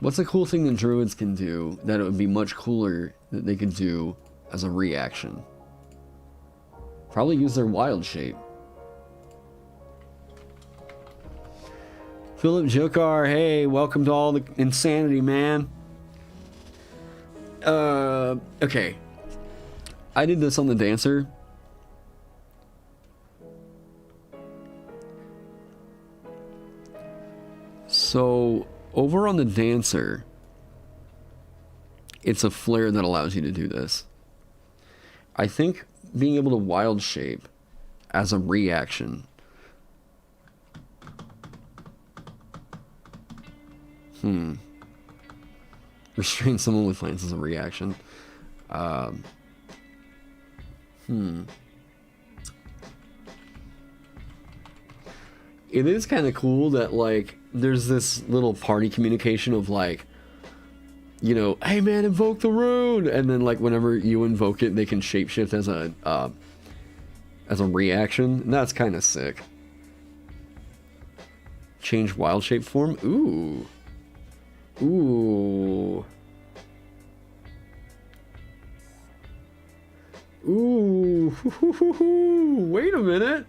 What's a cool thing that druids can do that it would be much cooler that they could do as a reaction? Probably use their wild shape. Philip Jokar, hey, welcome to all the insanity, man. Okay. I did this on the dancer. So, over on the dancer, it's a flare that allows you to do this. I think being able to wild shape as a reaction. Restrain someone with plants as a reaction. It is kind of cool that, like, there's this little party communication of, like, you know, hey man, invoke the rune, and then, like, whenever you invoke it, they can shapeshift as a reaction. And that's kind of sick. Change wild shape form. Ooh. Ooh. Ooh. Wait a minute.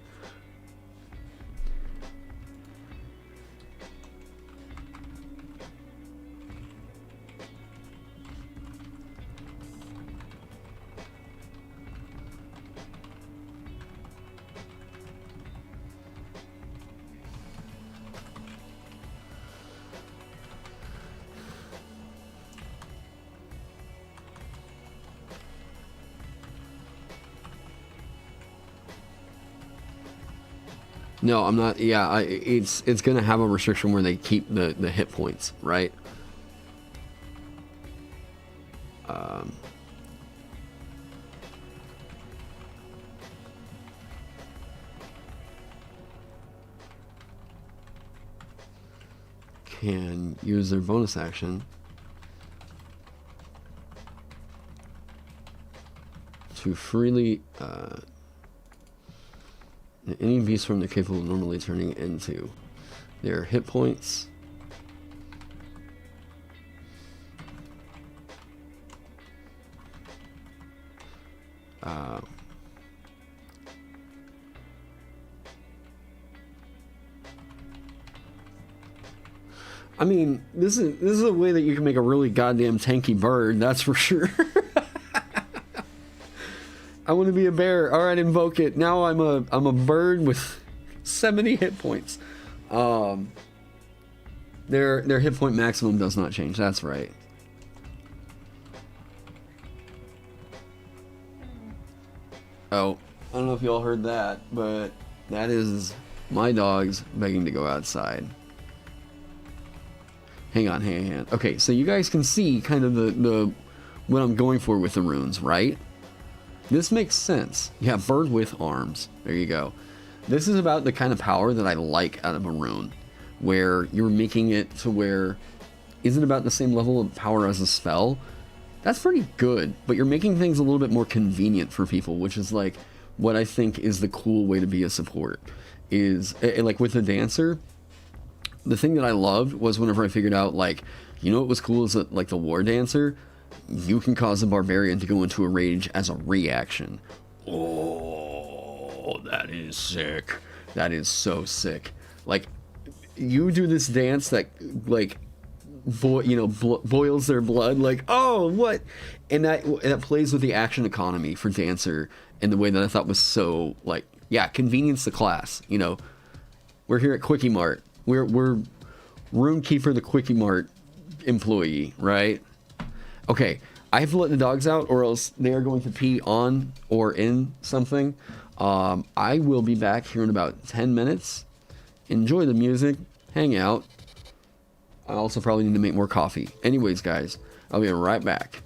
No, I'm not. Yeah, it's gonna have a restriction where they keep the hit points, right? Can use their bonus action to freely any beast form they're capable of normally turning into their hit points. I mean, this is a way that you can make a really goddamn tanky bird, that's for sure. I want to be a bear. All right, invoke it. Now I'm a bird with 70 hit points. Their hit point maximum does not change. That's right. Oh, I don't know if y'all heard that, but that is my dogs begging to go outside. Hang on. Okay, so you guys can see kind of the what I'm going for with the runes, right? This makes sense. Yeah, bird with arms. There you go. This is about the kind of power that I like out of a rune, where you're making it to where isn't about the same level of power as a spell. That's pretty good, but you're making things a little bit more convenient for people, which is like what I think is the cool way to be a support. Is like with the dancer, the thing that I loved was whenever I figured out, like, you know what was cool is that, like, the war dancer, you can cause a barbarian to go into a rage as a reaction. Oh, that is sick. That is so sick. Like, you do this dance that, like, boils their blood. Like, oh, what? And that plays with the action economy for dancer in the way that I thought was so, like, yeah, convenience the class. You know, we're here at Quickie Mart. We're Rune Keeper, the Quickie Mart employee, right? Okay, I have to let the dogs out or else they are going to pee on or in something. I will be back here in about 10 minutes. Enjoy the music, hang out. I also probably need to make more coffee. Anyways, guys, I'll be right back.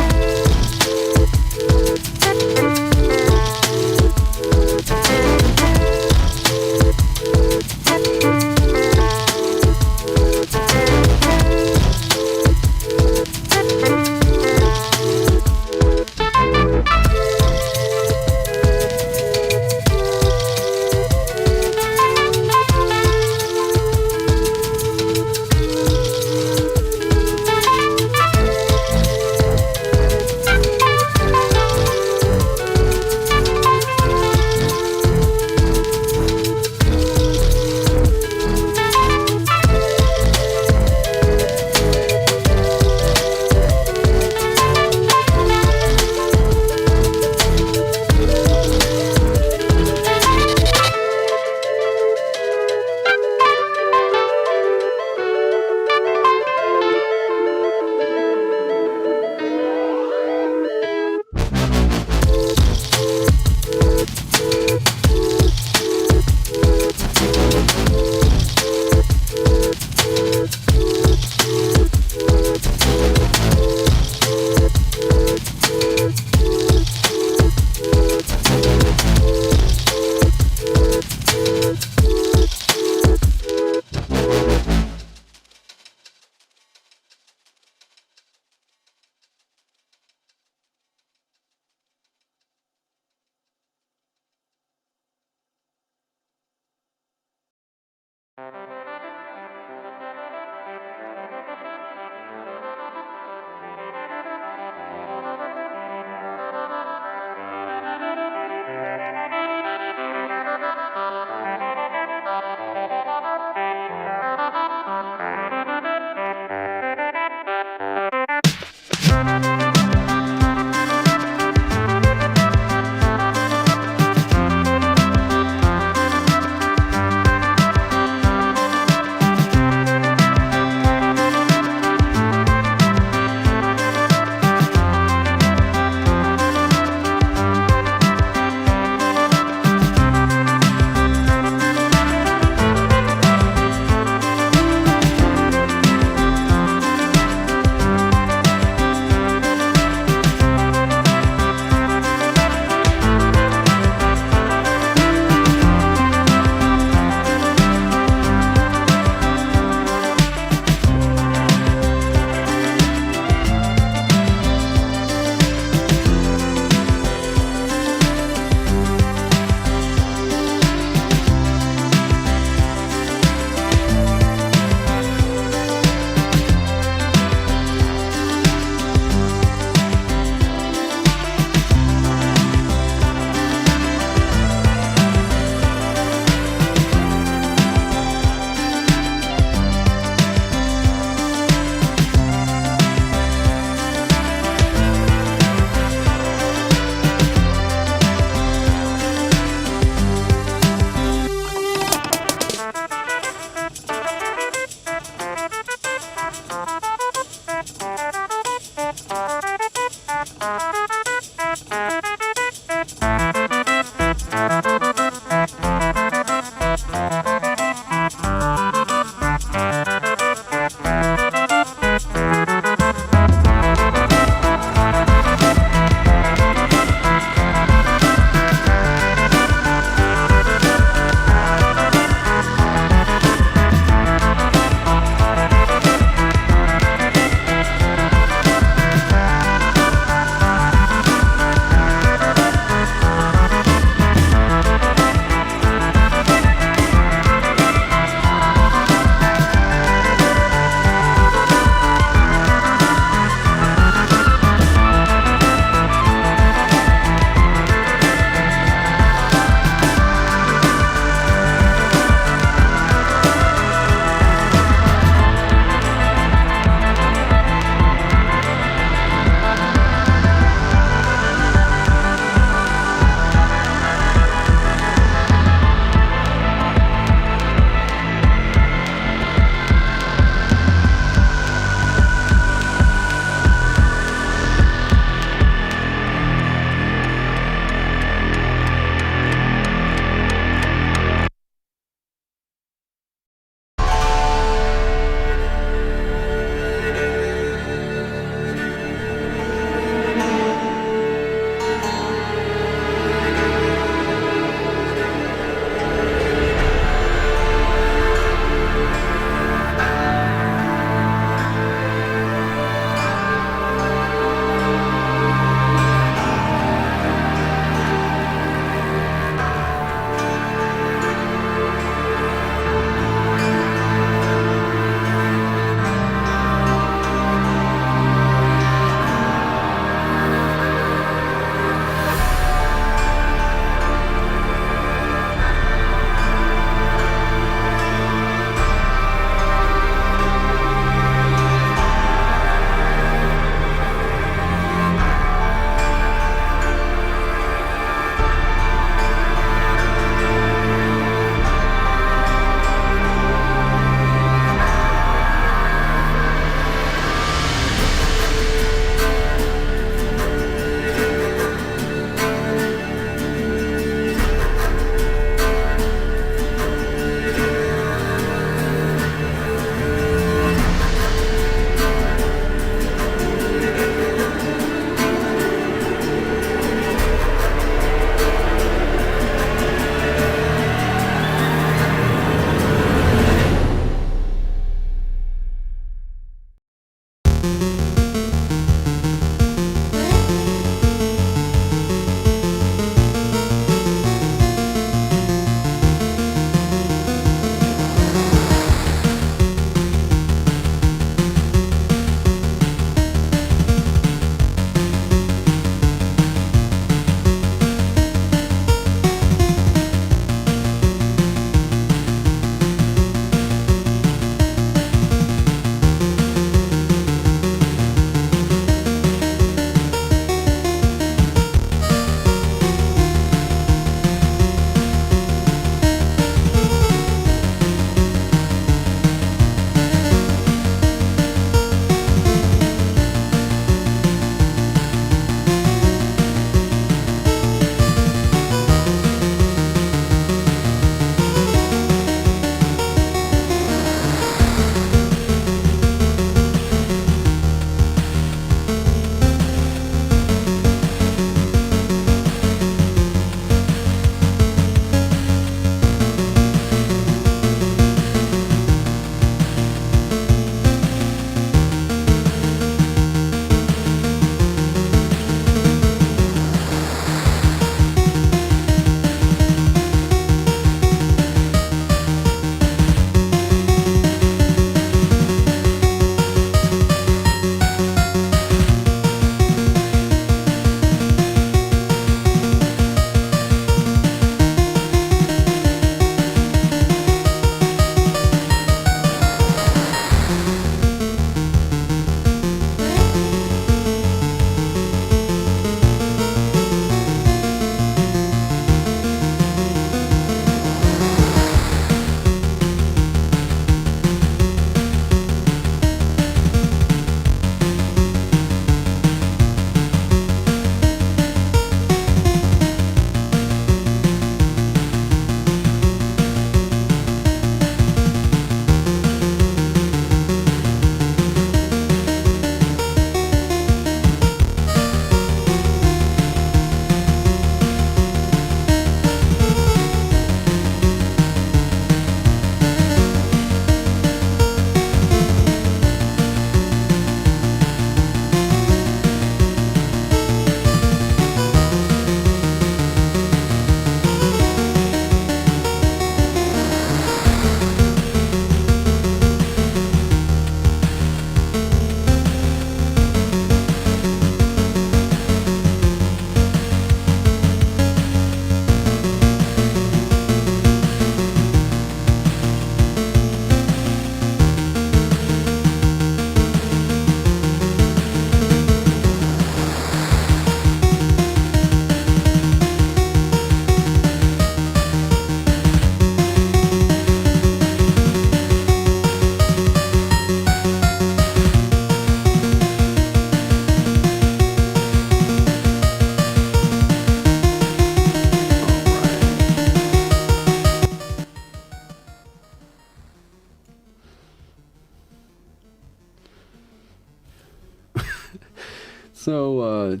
So,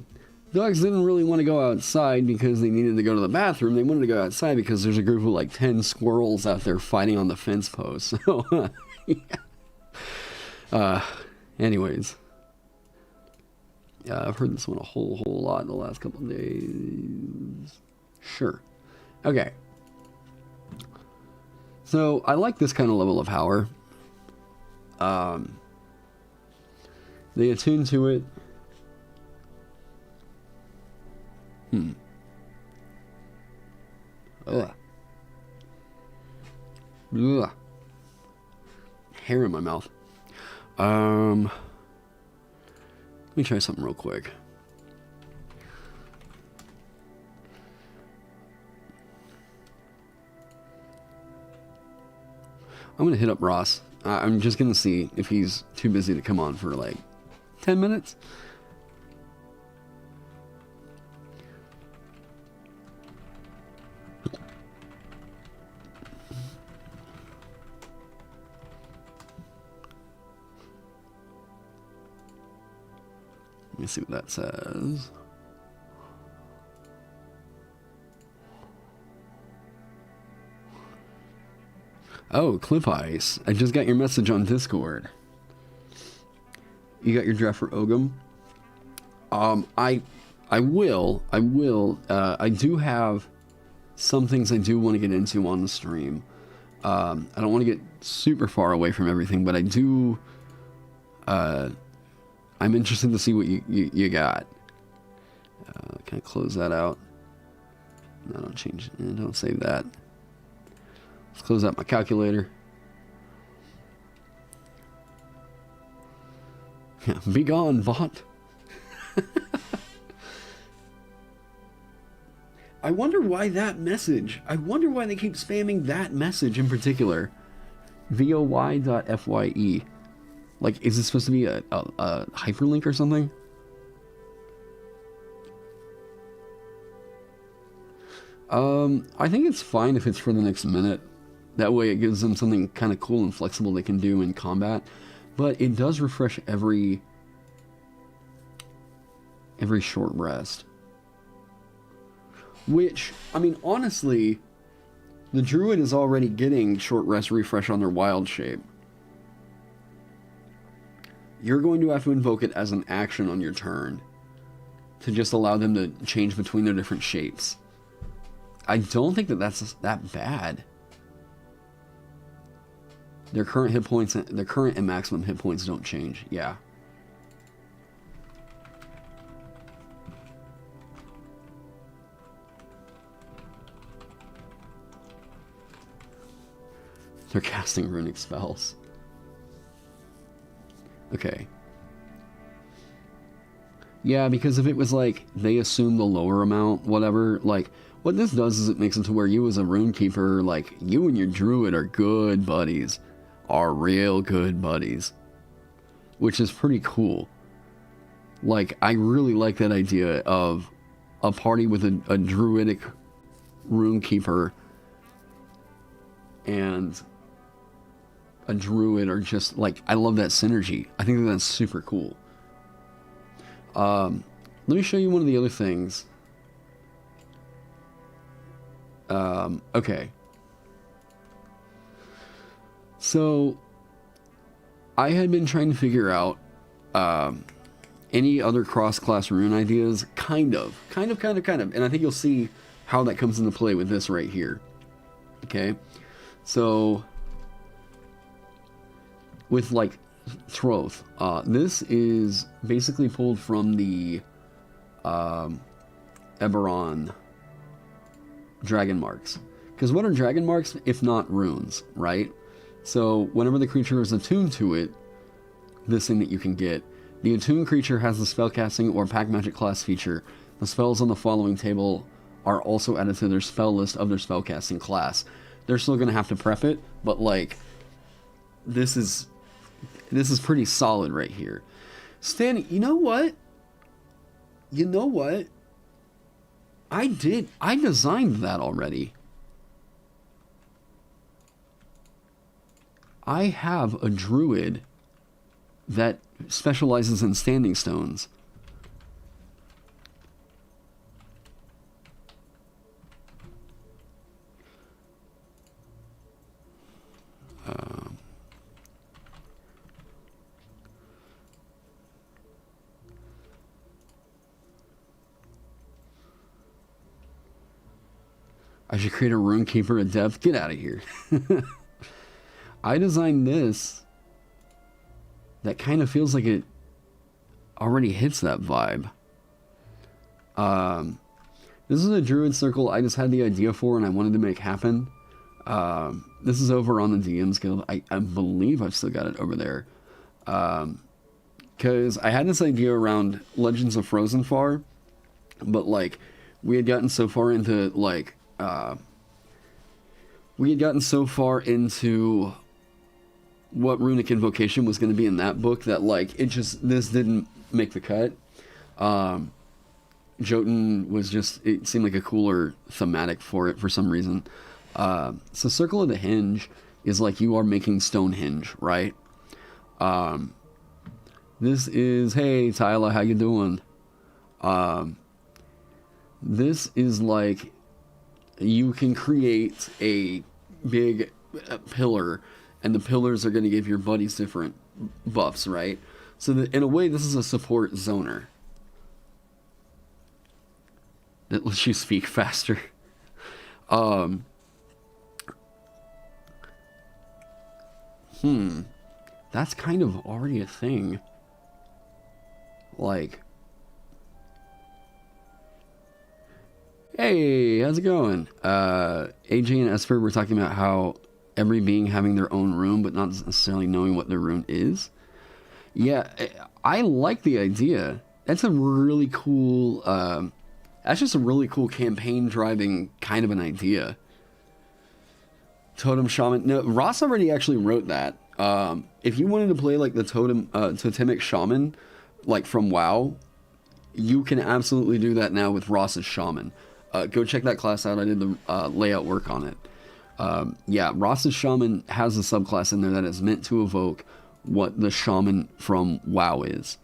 dogs didn't really want to go outside because they needed to go to the bathroom. They wanted to go outside because there's a group of like 10 squirrels out there fighting on the fence post. So, yeah. Anyways. Yeah, I've heard this one a whole lot in the last couple of days. Sure. Okay. So, I like this kind of level of power. They attune to it. Ugh. Ugh. Hair in my mouth. Let me try something real quick. I'm gonna hit up Ross. I'm just gonna see if he's too busy to come on for like 10 minutes. Let me see what that says. Oh, Cliff Ice. I just got your message on Discord. You got your draft for Ogum? I will. I do have some things I do want to get into on the stream. I don't want to get super far away from everything, but I do. I'm interested to see what you got. Can I close that out? No, don't change. Don't save that. Let's close out my calculator. Yeah, be gone, bot. I wonder why that message. I wonder why they keep spamming that message in particular. voy.fye. Like, is this supposed to be a hyperlink or something? I think it's fine if it's for the next minute. That way it gives them something kind of cool and flexible they can do in combat. But it does refresh every short rest. Which, I mean, honestly, the Druid is already getting short rest refresh on their wild shape. You're going to have to invoke it as an action on your turn to just allow them to change between their different shapes. I don't think that that's that bad. Their current hit points, their current and maximum hit points don't change. Yeah. They're casting runic spells. Okay. Yeah, because if it was like, they assume the lower amount, whatever, like, what this does is it makes it to where you as a Runekeeper, like, you and your Druid are good buddies. Are real good buddies. Which is pretty cool. Like, I really like that idea of a party with a Druidic Runekeeper and a Druid are just, like, I love that synergy. I think that's super cool. Let me show you one of the other things. Okay. So, I had been trying to figure out, any other cross-class rune ideas. Kind of. And I think you'll see how that comes into play with this right here. Okay. So, with, like, Troth, this is basically pulled from the, Eberron dragon marks. Because what are dragon marks if not runes, right? So whenever the creature is attuned to it, this thing that you can get, the attuned creature has the spellcasting or pack magic class feature. The spells on the following table are also added to their spell list of their spellcasting class. They're still going to have to prep it, but like, this is pretty solid right here. Stan, you know what? I designed that already. I have a Druid that specializes in standing stones. I should create a Runekeeper Adept. Get out of here. I designed this. That kind of feels like it already hits that vibe. This is a Druid Circle I just had the idea for and I wanted to make happen. This is over on the DM's Guild. I believe I've still got it over there. Because I had this idea around Legends of Frozen Far, but like we had gotten so far into like what Runic Invocation was going to be in that book that like this didn't make the cut. Jotun was just, it seemed like a cooler thematic for it for some reason. So Circle of the Hinge is like you are making Stonehenge, right? This is, hey Tyler, how you doing? This is like you can create a big pillar, and the pillars are going to give your buddies different buffs, right? So that in a way, this is a support zoner that lets you speak faster. That's kind of already a thing. Like, hey, how's it going? AJ and Esper were talking about how every being having their own rune, but not necessarily knowing what their rune is. Yeah, I like the idea. That's a really cool, that's just a really cool campaign driving kind of an idea. Totem Shaman. No, Ross already actually wrote that. If you wanted to play like the Totemic Shaman, like from WoW, you can absolutely do that now with Ross's Shaman. Go check that class out. I did the layout work on it. Yeah, Ross's Shaman has a subclass in there that is meant to evoke what the Shaman from WoW is.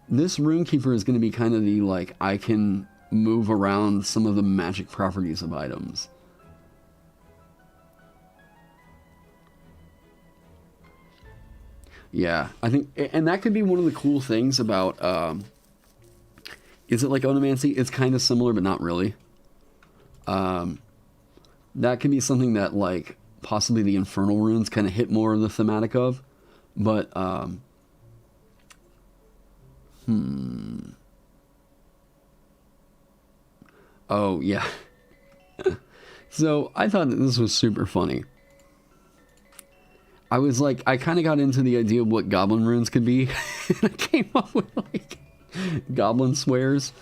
This Runekeeper is going to be kind of the, like, I can move around some of the magic properties of items. Yeah, I think, and that could be one of the cool things about, is it like Onomancy? It's kind of similar, but not really. That could be something that, like, possibly the Infernal Runes kind of hit more of the thematic of, but, oh, yeah. So, I thought that this was super funny. I was like, I kind of got into the idea of what Goblin Runes could be, and I came up with, like, Goblin Swears.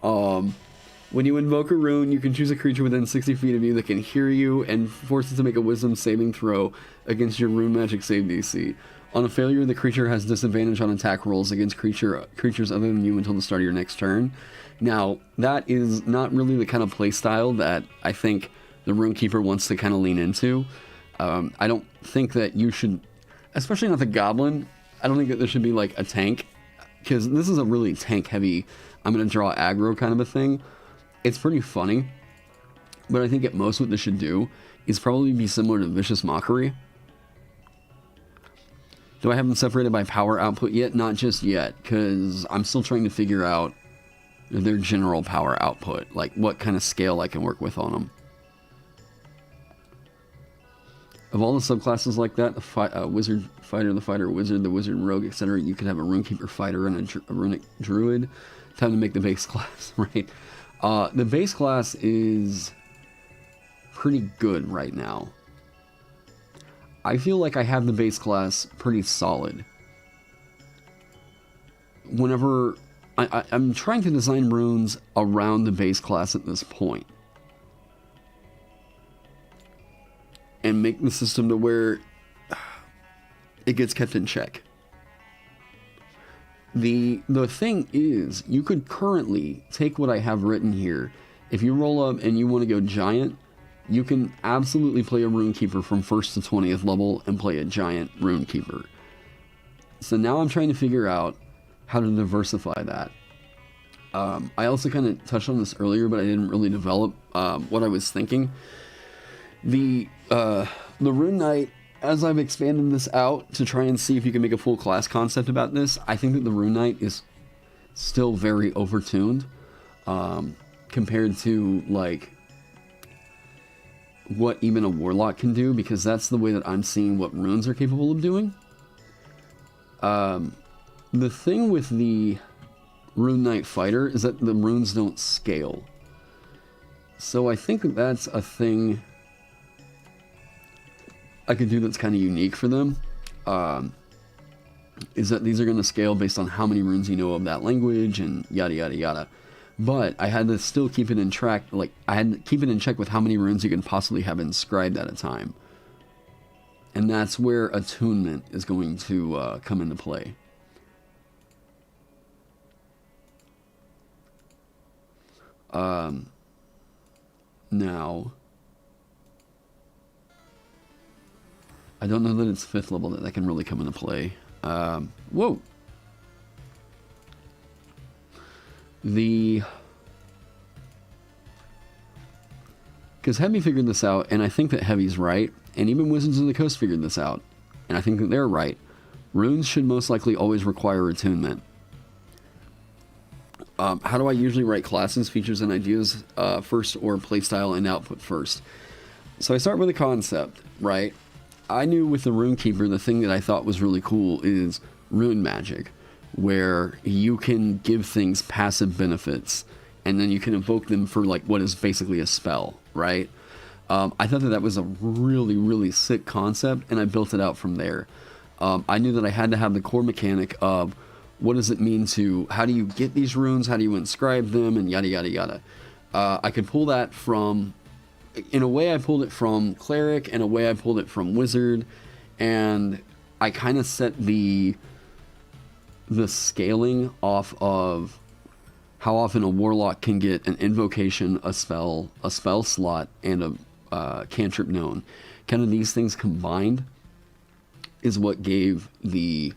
When you invoke a rune, you can choose a creature within 60 feet of you that can hear you and force it to make a wisdom saving throw against your rune magic save DC. On a failure, the creature has disadvantage on attack rolls against creatures other than you until the start of your next turn. Now, that is not really the kind of playstyle that I think the Runekeeper wants to kind of lean into. I don't think that you should, especially not the Goblin, I don't think that there should be like a tank, because this is a really tank-heavy, I'm going to draw aggro kind of a thing. It's pretty funny, but I think at most what this should do is probably be similar to Vicious Mockery. Do I have them separated by power output yet? Not just yet, because I'm still trying to figure out their general power output, like what kind of scale I can work with on them. Of all the subclasses like that, the wizard fighter, the fighter wizard, the wizard rogue, etc., you could have a Runekeeper fighter and a runic druid. Time to make the base class, right? The base class is pretty good right now. I feel like I have the base class pretty solid. Whenever I'm trying to design runes around the base class at this point, and make the system to where it gets kept in check. The thing is, you could currently take what I have written here. If you roll up and you want to go giant, you can absolutely play a Runekeeper from 1st to 20th level and play a giant Runekeeper. So now I'm trying to figure out how to diversify that. I also kind of touched on this earlier, but I didn't really develop what I was thinking. The Rune Knight, as I've expanded this out to try and see if you can make a full class concept about this, I think that the Rune Knight is still very overtuned. compared to, like, what even a warlock can do, because that's the way that I'm seeing what runes are capable of doing. The thing with the Rune Knight Fighter is that the runes don't scale. So I think that that's a thing I could do that's kind of unique for them. Is that these are going to scale based on how many runes you know of that language and yada yada yada. But I had to still keep it in track, like I had to keep it in check with how many runes you can possibly have inscribed at a time. And that's where attunement is going to come into play. Now, I don't know that it's 5th level that can really come into play. Whoa! Because Heavy figured this out, and I think that Heavy's right, and even Wizards of the Coast figured this out, and I think that they're right. Runes should most likely always require attunement. How do I usually write classes, features, and ideas first, or playstyle and output first? So I start with a concept, right? I knew with the Runekeeper, the thing that I thought was really cool is rune magic, where you can give things passive benefits, and then you can invoke them for like what is basically a spell, right? I thought that that was a really, really sick concept, and I built it out from there. I knew that I had to have the core mechanic of what does it mean to, how do you get these runes, how do you inscribe them, and yada yada yada. I could pull that from, in a way I pulled it from Cleric, in a way I pulled it from Wizard, and I kind of set the scaling off of how often a Warlock can get an invocation, a spell slot, and a cantrip known. Kind of these things combined is what gave the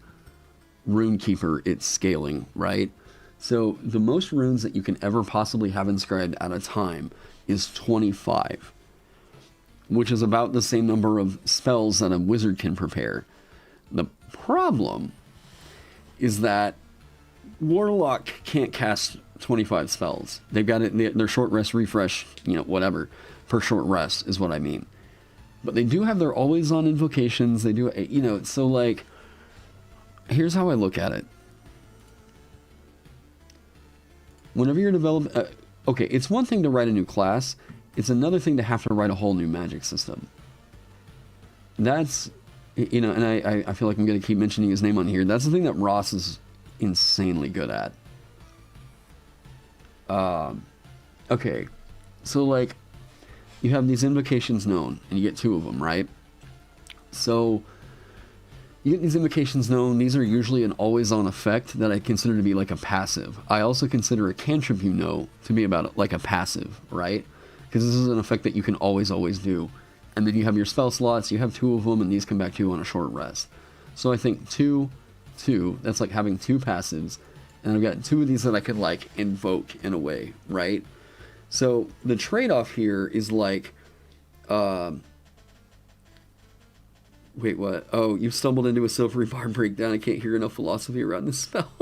Runekeeper its scaling, right? So the most runes that you can ever possibly have inscribed at a time is 25, which is about the same number of spells that a wizard can prepare. The problem is that Warlock can't cast 25 spells. They've got it, their short rest, refresh, whatever, per short rest is what I mean. But they do have their always on invocations. They do, so like, here's how I look at it. Whenever you're developing, okay, it's one thing to write a new class. It's another thing to have to write a whole new magic system. That's, and I feel like I'm going to keep mentioning his name on here. That's the thing that Ross is insanely good at. Okay, so like, you have these invocations known, and you get 2 of them, right? So, you get these invocations known. These are usually an always-on effect that I consider to be like a passive. I also consider a cantrip to be about like a passive, right? Because this is an effect that you can always do. And then you have your spell slots. You have 2 of them, and these come back to you on a short rest. So I think 2, that's like having 2 passives. And I've got 2 of these that I could like invoke in a way, right? So the trade-off here is like, wait, what? Oh, you've stumbled into a silvery bar breakdown. I can't hear enough philosophy around this spell.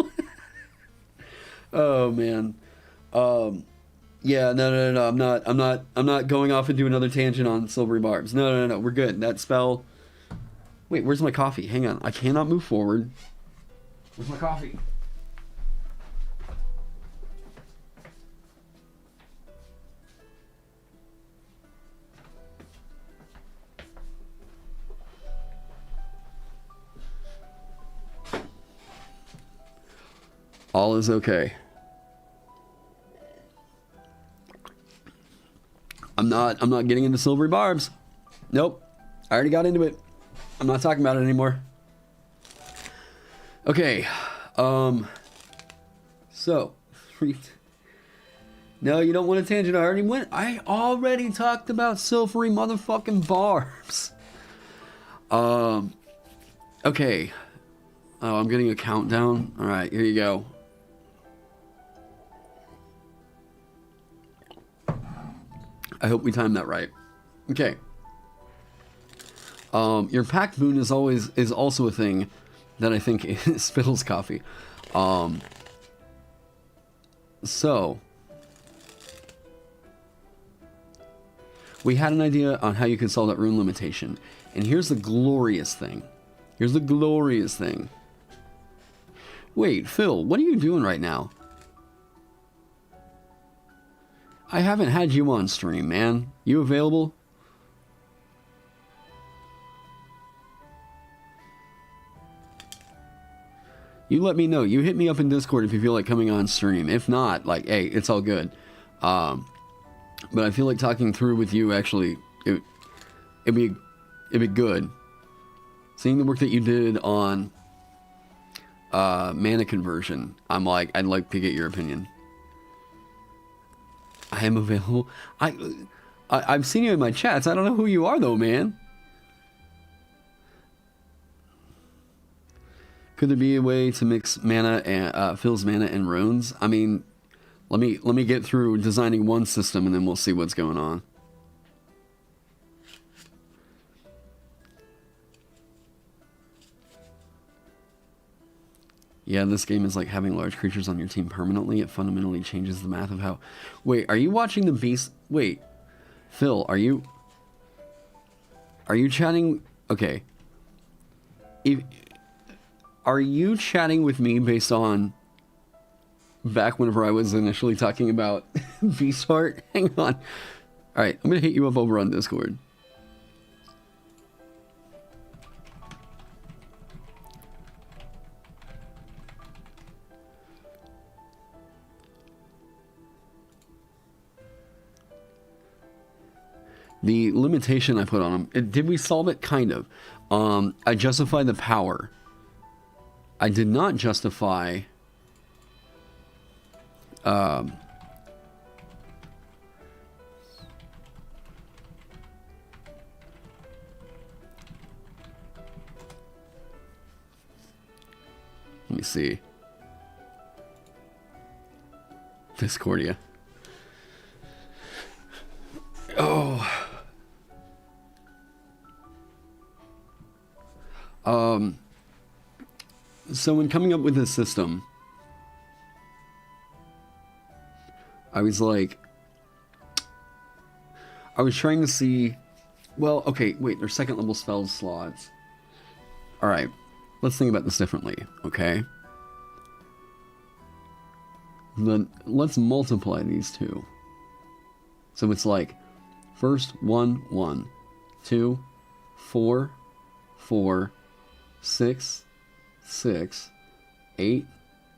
Oh man. Yeah, no. I'm not going off into another tangent on silvery barbs. No. We're good. That spell. Wait, where's my coffee? Hang on. I cannot move forward. Where's my coffee? All is okay. I'm not getting into silvery barbs. Nope. I already got into it. I'm not talking about it anymore. Okay. So, no, you don't want a tangent. I already talked about silvery motherfucking barbs. Okay. Oh, I'm getting a countdown. All right, here you go. I hope we timed that right. Okay. Your packed boon is also a thing that I think spills coffee. So We had an idea on how you could solve that rune limitation. And here's the glorious thing. Here's the glorious thing. Wait, Phil, what are you doing right now? I haven't had you on stream, man. You available? You let me know. You hit me up in Discord if you feel like coming on stream. If not, like, hey, it's all good. But I feel like talking through with you, actually, it'd be good. Seeing the work that you did on mana conversion, I'd like to get your opinion. I am available. I've seen you in my chats. I don't know who you are though, man. Could there be a way to mix mana and Phil's mana and runes? I mean, let me get through designing one system and then we'll see what's going on. Yeah, this game is like having large creatures on your team permanently. It fundamentally changes the math of how... Wait, are you watching the beast... Wait, Phil, are you chatting... Okay. Are you chatting with me based on... Back whenever I was initially talking about Beast Heart? Hang on. Alright, I'm gonna hit you up over on Discord. The limitation I put on them, did we solve it? Kind of. I justified the power. I did not justify... let me see. Discordia. Oh... So when coming up with this system, I was trying to see, well, okay, wait, there's second level spell slots. Alright, let's think about this differently, okay? Then let's multiply these two. So it's like, first 1, 1, 2, 4, 4, 6, 6, 8,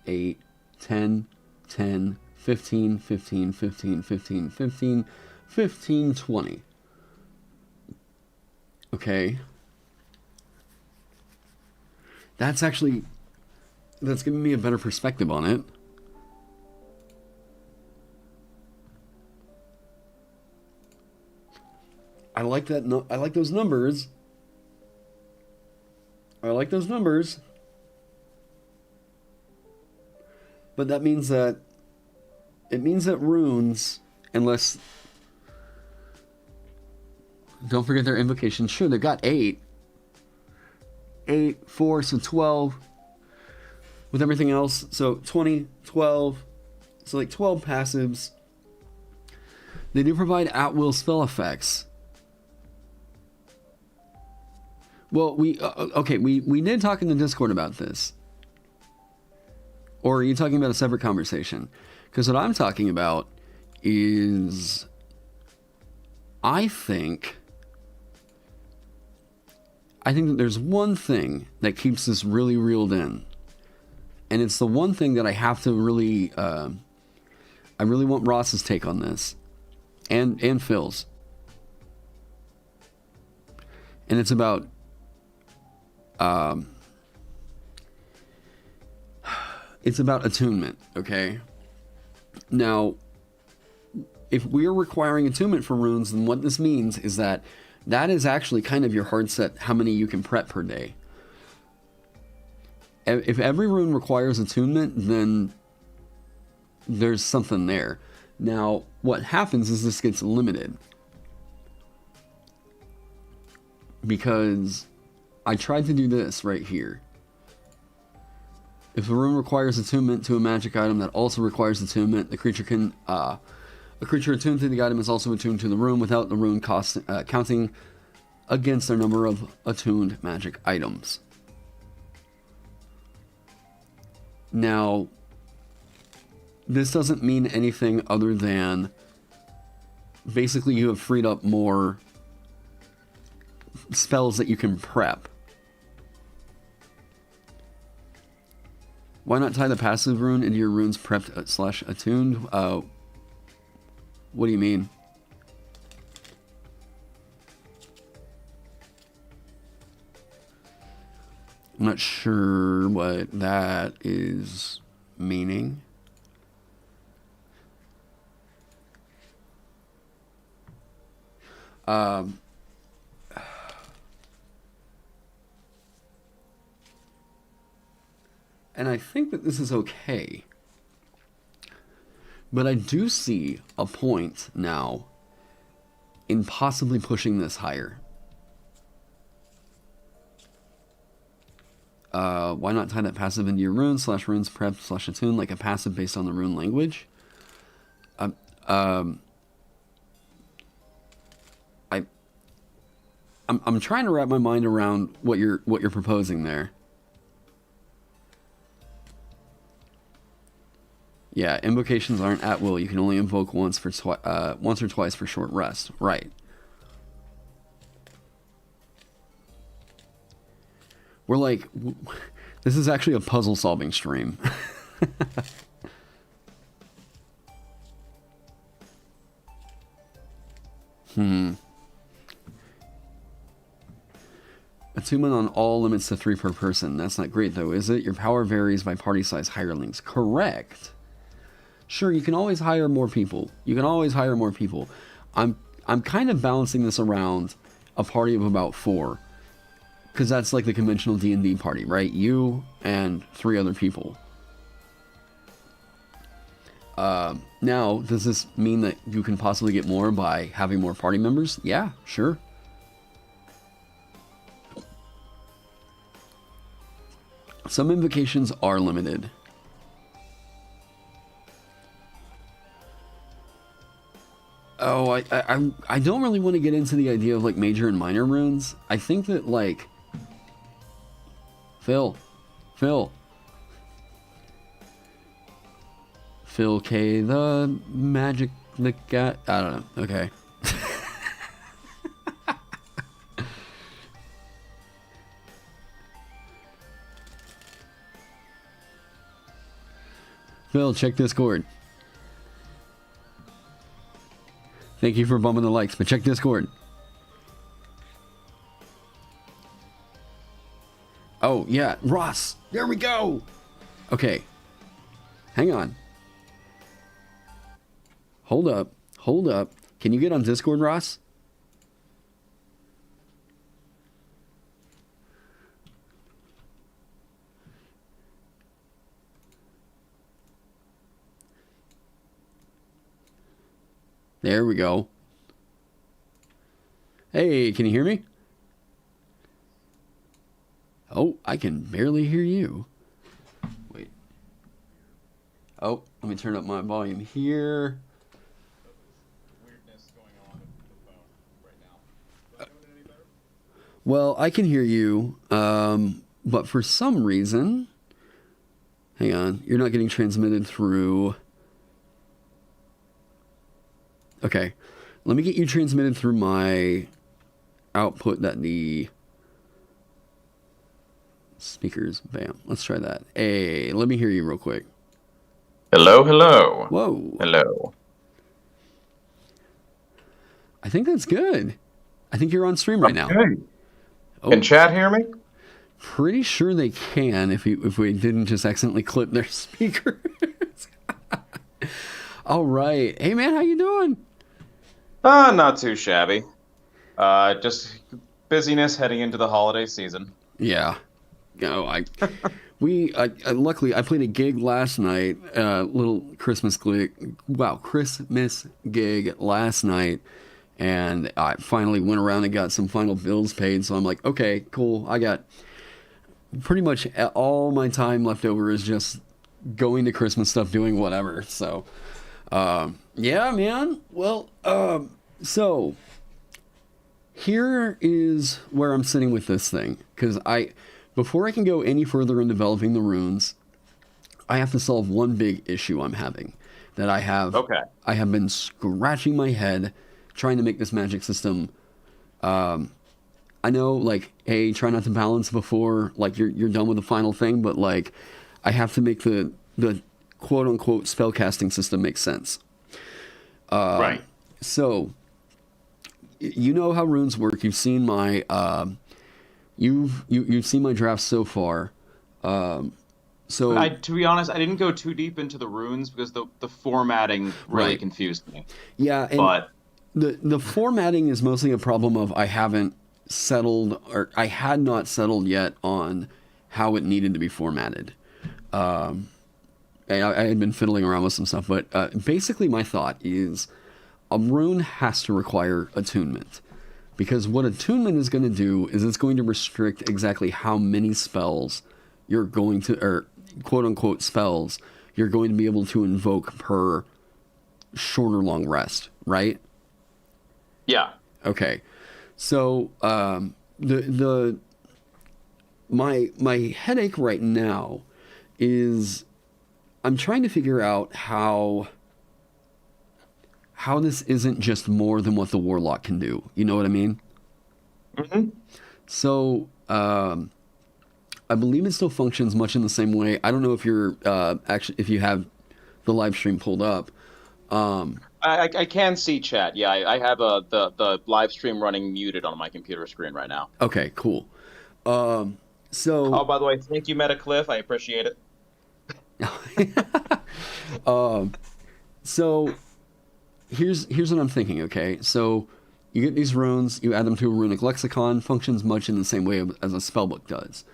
8, 10, 10, 15, 15, 15, 15, 15, 15, 20. Okay. That's giving me a better perspective on it. I like that. No, I like those numbers. I like those numbers. But that means that... It means that runes, unless... Don't forget their invocation. Sure, they've got 8. 8, 4, so 12. With everything else, so 20, 12. So like 12 passives. They do provide at-will spell effects. Well, we did talk in the Discord about this. Or are you talking about a separate conversation? Because what I'm talking about is... I think that there's one thing that keeps this really reeled in. And it's the one thing that I have to really... I really want Ross's take on this. And Phil's. And it's about... it's about attunement, okay? Now, if we're requiring attunement for runes, then what this means is that is actually kind of your hard set, how many you can prep per day. If every rune requires attunement, then there's something there. Now, what happens is this gets limited. Because I tried to do this right here. If a rune requires attunement to a magic item that also requires attunement, the creature can A creature attuned to the item is also attuned to the rune without the rune counting against their number of attuned magic items. Now, this doesn't mean anything other than basically you have freed up more spells that you can prep. Why not tie the passive rune into your runes prepped / attuned? What do you mean? I'm not sure what that is meaning. And I think that this is okay. But I do see a point now in possibly pushing this higher. Why not tie that passive into your runes / runes prep / attune like a passive based on the rune language? I'm trying to wrap my mind around what you're proposing there. Yeah, invocations aren't at will. You can only invoke once or twice for short rest. Right. We're like, this is actually a puzzle solving stream. Attunement on all limits to 3 per person. That's not great though, is it? Your power varies by party size hirelings. Correct. Sure, you can always hire more people. I'm kind of balancing this around a party of about 4. Because that's like the conventional D&D party, right? You and 3 other people. Now, does this mean that you can possibly get more by having more party members? Yeah, sure. Some invocations are limited. Oh, I don't really want to get into the idea of like major and minor runes. I think that like Phil K the magic the guy. I don't know. Okay. Phil, check Discord. Thank you for bumping the likes, but check Discord. Oh, yeah. Ross, there we go. Okay. Hang on. Hold up. Can you get on Discord, Ross? There we go. Hey, can you hear me? Oh, I can barely hear you. Wait. Oh, let me turn up my volume here. Weirdness going on with the phone right now. Is that doing it any better? Well, I can hear you, but for some reason, hang on, you're not getting transmitted through. Okay, let me get you transmitted through my output that the speakers. Bam. Let's try that. Hey, let me hear you real quick. Hello, hello. Whoa. Hello. I think that's good. I think you're on stream right now. Okay. Oh, Can chat hear me? pretty sure they can if we didn't just accidentally clip their speakers. All right. Hey, man, how you doing? Not too shabby. Just busyness heading into the holiday season. Yeah. No, luckily I played a gig last night, little Christmas gig. Wow, Christmas gig last night, and I finally went around and got some final bills paid. So I'm like, okay, cool. I got pretty much all my time left over is just going to Christmas stuff, doing whatever. So Yeah, man. Well, so here is where I'm sitting with this thing, because before I can go any further in developing the runes, I have to solve one big issue I'm having that Okay. I have been scratching my head trying to make this magic system. I know, like, hey, try not to balance before like you're done with the final thing, but like I have to make the quote unquote spellcasting system make sense. Right. So you know how runes work. You've seen my you've seen my drafts so far. So To be honest, I didn't go too deep into the runes because the formatting really right. confused me. Yeah, and But the formatting is mostly a problem of I haven't settled, or I had not settled yet on how it needed to be formatted. I had been fiddling around with some stuff, but basically my thought is a rune has to require attunement. Because what attunement is going to do is it's going to restrict exactly how many spells you're going to, or quote unquote spells, you're going to be able to invoke per short or long rest, right? yeah. Okay. So my headache right now is I'm trying to figure out how this isn't just more than what the warlock can do. You know what I mean? Hmm. So I believe it still functions much in the same way. I don't know if you're actually if you have the live stream pulled up. I can see chat. Yeah, I have the live stream running muted on my computer screen right now. Okay, cool. So Oh, by the way, thank you, Metacliff. I appreciate it. so here's what I'm thinking. Okay, so you get these runes, you add them to a runic lexicon, functions much in the same way as a spellbook does.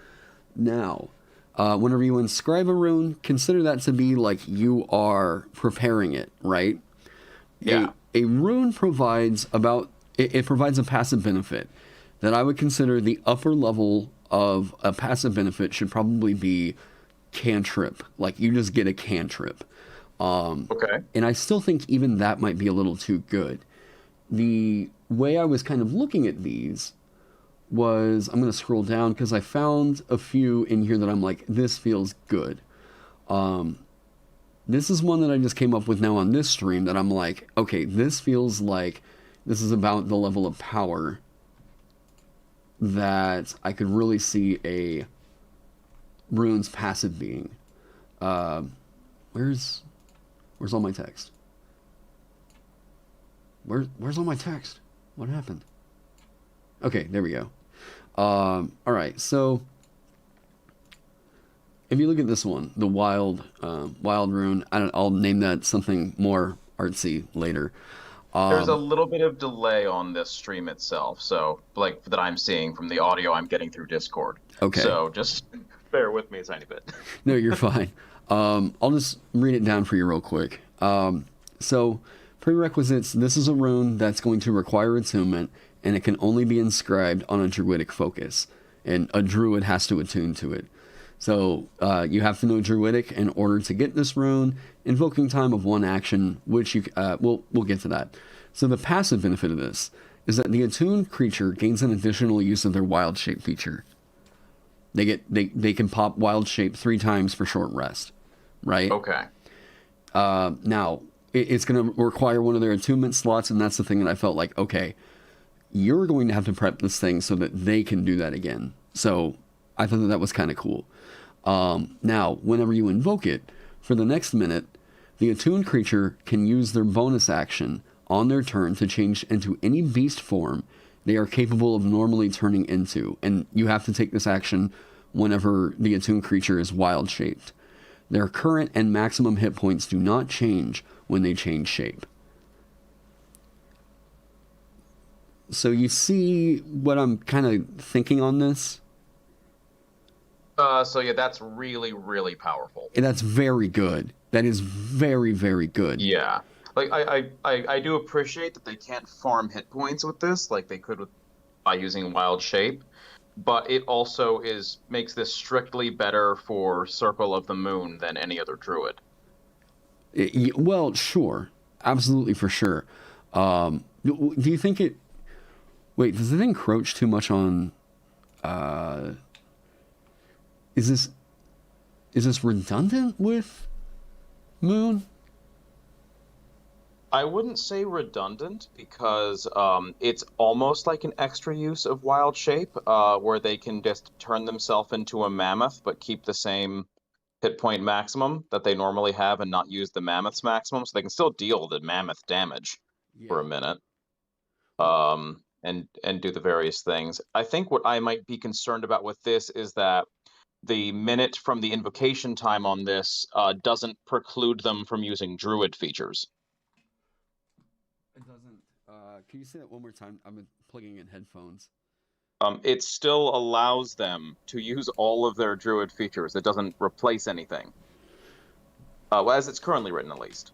Now, whenever you inscribe a rune, consider that to be like you are preparing it, right? Yeah. A rune provides it provides a passive benefit that I would consider the upper level of a passive benefit should probably be cantrip. Like you just get a cantrip. Okay. And I still think even that might be a little too good. The way I was kind of looking at these was I'm going to scroll down because I found a few in here that I'm like, this feels good. This is one that I just came up with now on this stream that I'm like, okay, this feels like this is about the level of power that I could really see a rune's passive being. Where's all my text? Where's all my text? What happened? Okay, there we go. All right, so if you look at this one, the wild rune, I'll name that something more artsy later. There's a little bit of delay on this stream itself, so like that I'm seeing from the audio I'm getting through Discord. Okay. So just bear with me a tiny bit. No, you're fine. I'll just read it down for you real quick. So prerequisites, this is a rune that's going to require attunement, and it can only be inscribed on a druidic focus, and a druid has to attune to it. So you have to know druidic in order to get this rune. Invoking time of 1 action, which we'll get to that. So the passive benefit of this is that the attuned creature gains an additional use of their wild shape feature. They can pop wild shape 3 times for short rest, right? Okay. Now it's going to require one of their attunement slots, and that's the thing that I felt like, okay, you're going to have to prep this thing so that they can do that again. So I thought that was kind of cool. Now, whenever you invoke it, for the next minute, the attuned creature can use their bonus action on their turn to change into any beast form they are capable of normally turning into, and you have to take this action whenever the attuned creature is wild shaped. Their current and maximum hit points do not change when they change shape. So you see what I'm kind of thinking on this? So yeah, that's really, really powerful. And that's very good. That is very, very good. Yeah. Like I do appreciate that they can't farm hit points with this like they could by using wild shape, but it also makes this strictly better for Circle of the Moon than any other druid. Well, sure, absolutely for sure. Do you think it? Wait, does it encroach too much on? Is this redundant with Moon? I wouldn't say redundant because it's almost like an extra use of wild shape, where they can just turn themselves into a mammoth but keep the same hit point maximum that they normally have and not use the mammoth's maximum, so they can still deal the mammoth damage for a Yeah. minute, Well, and do the various things. I think what I might be concerned about with this is that the minute from the invocation time on this doesn't preclude them from using druid features. it doesn't. Can you say that one more time? I'm plugging in headphones. It still allows them to use all of their druid features. It doesn't replace anything. Well, as it's currently written, at least.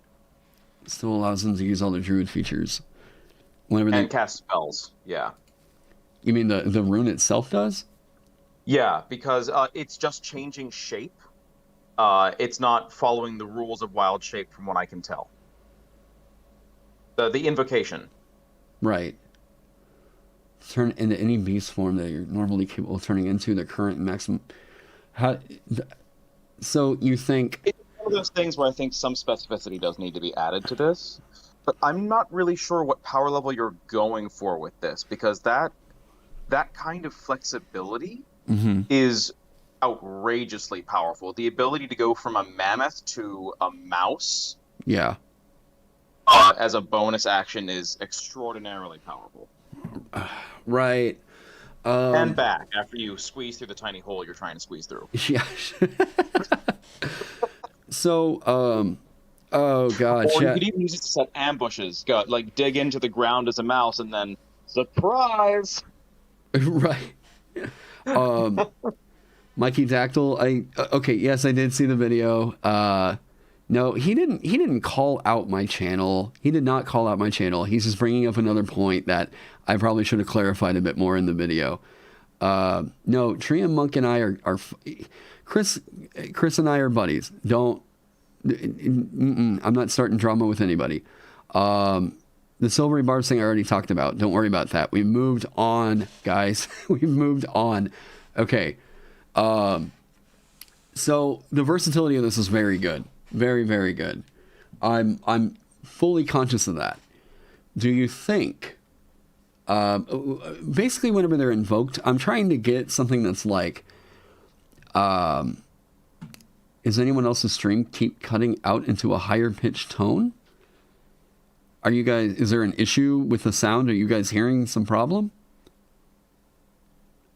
Still allows them to use all the druid features. Whenever they And cast spells, yeah. You mean the rune itself does? Yeah, because it's just changing shape. It's not following the rules of wild shape from what I can tell. The invocation. Right. Turn into any beast form that you're normally capable of turning into the current maximum. So you think It's one of those things where I think some specificity does need to be added to this, but I'm not really sure what power level you're going for with this, because that kind of flexibility is outrageously powerful. The ability to go from a mammoth to a mouse, yeah. as a bonus action is extraordinarily powerful. Right. And back after you squeeze through the tiny hole you're trying to squeeze through. Yeah. So, oh god, Or you could even use it to set ambushes. Go, like, dig into the ground as a mouse and then surprise. right. Mikey Dactyl, okay, yes, I did see the video. No, he didn't call out my channel. He did not call out my channel. He's just bringing up another point that I probably should have clarified a bit more in the video. No, Tree and Monk and I are Chris and I are buddies. I'm not starting drama with anybody. The silvery bars thing I already talked about. Don't worry about that. We moved on, guys. We've moved on. Okay. So the versatility of this is very good. Very, very good. I'm fully conscious of that. Do you think, basically whenever they're invoked, I'm trying to get something that's like, is anyone else's stream keep cutting out into a higher pitched tone? Are you guys, is there an issue with the sound? Are you guys hearing some problem?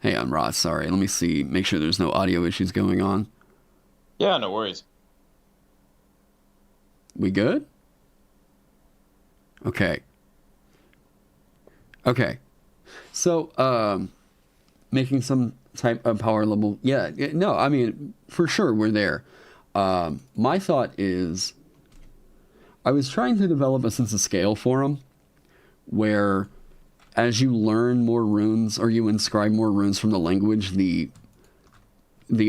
Hey, I'm Ross. Sorry. Let me see. Make sure there's no audio issues going on. Yeah, no worries. We good? Okay. Okay. So, making some type of power level. Yeah. No, I mean, for sure, we're there. My thought is, I was trying to develop a sense of scale for them, where as you learn more runes or you inscribe more runes from the language, the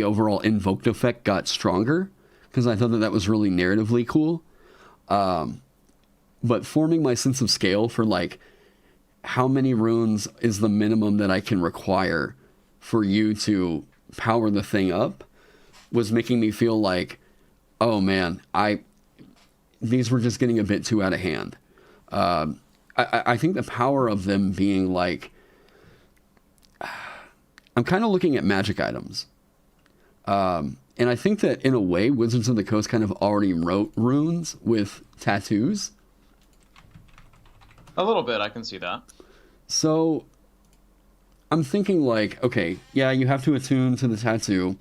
overall invoked effect got stronger, because I thought that was really narratively cool. But forming my sense of scale for like how many runes is the minimum that I can require for you to power the thing up was making me feel like, oh man, these were just getting a bit too out of hand. I think the power of them being like, I'm kind of looking at magic items. And I think that in a way, Wizards of the Coast kind of already wrote runes with tattoos. A little bit, I can see that. So I'm thinking like, okay, yeah, you have to attune to the tattoo,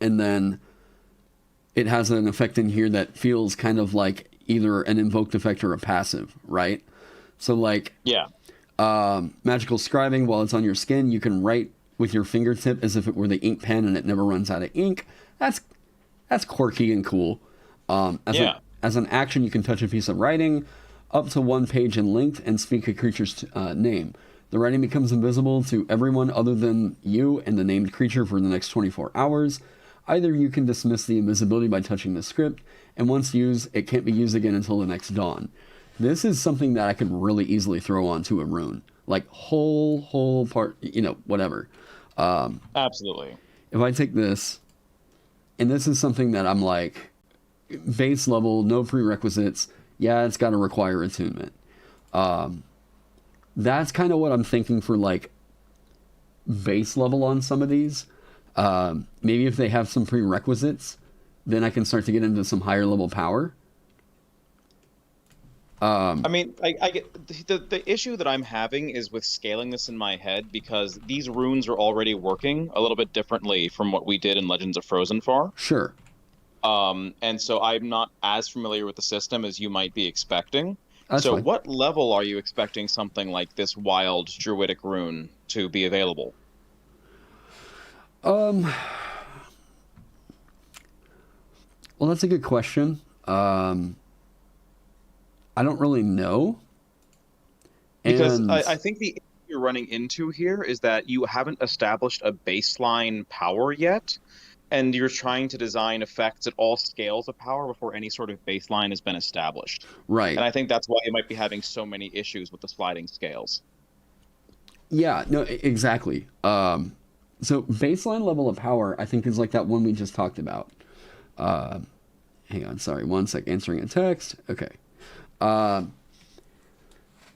and then it has an effect in here that feels kind of like either an invoked effect or a passive, right? So like, yeah, magical scribing, while it's on your skin, you can write with your fingertip as if it were the ink pen and it never runs out of ink. That's quirky and cool. As an action, you can touch a piece of writing up to 1 page in length and speak a creature's name. The writing becomes invisible to everyone other than you and the named creature for the next 24 hours. Either you can dismiss the invisibility by touching the script and once used, it can't be used again until the next dawn. This is something that I could really easily throw onto a rune, like whole part, whatever. Absolutely. If I take this, and this is something that I'm like, base level, no prerequisites. Yeah, it's got to require attunement. That's kind of what I'm thinking for like base level on some of these. Maybe if they have some prerequisites, then I can start to get into some higher level power. I mean, I get the issue that I'm having is with scaling this in my head because these runes are already working a little bit differently from what we did in Legends of Frozenfar. Sure. And so I'm not as familiar with the system as you might be expecting. That's So fine. what level are you expecting something like this wild druidic rune to be available? Well, that's a good question. I don't really know. Because And I think the issue you're running into here is that you haven't established a baseline power yet, and you're trying to design effects at all scales of power before any sort of baseline has been established. right. And I think that's why you might be having so many issues with the sliding scales. Yeah, no, exactly. So baseline level of power, I think, is like that one we just talked about. Hang on, sorry, one sec, answering a text. Okay. That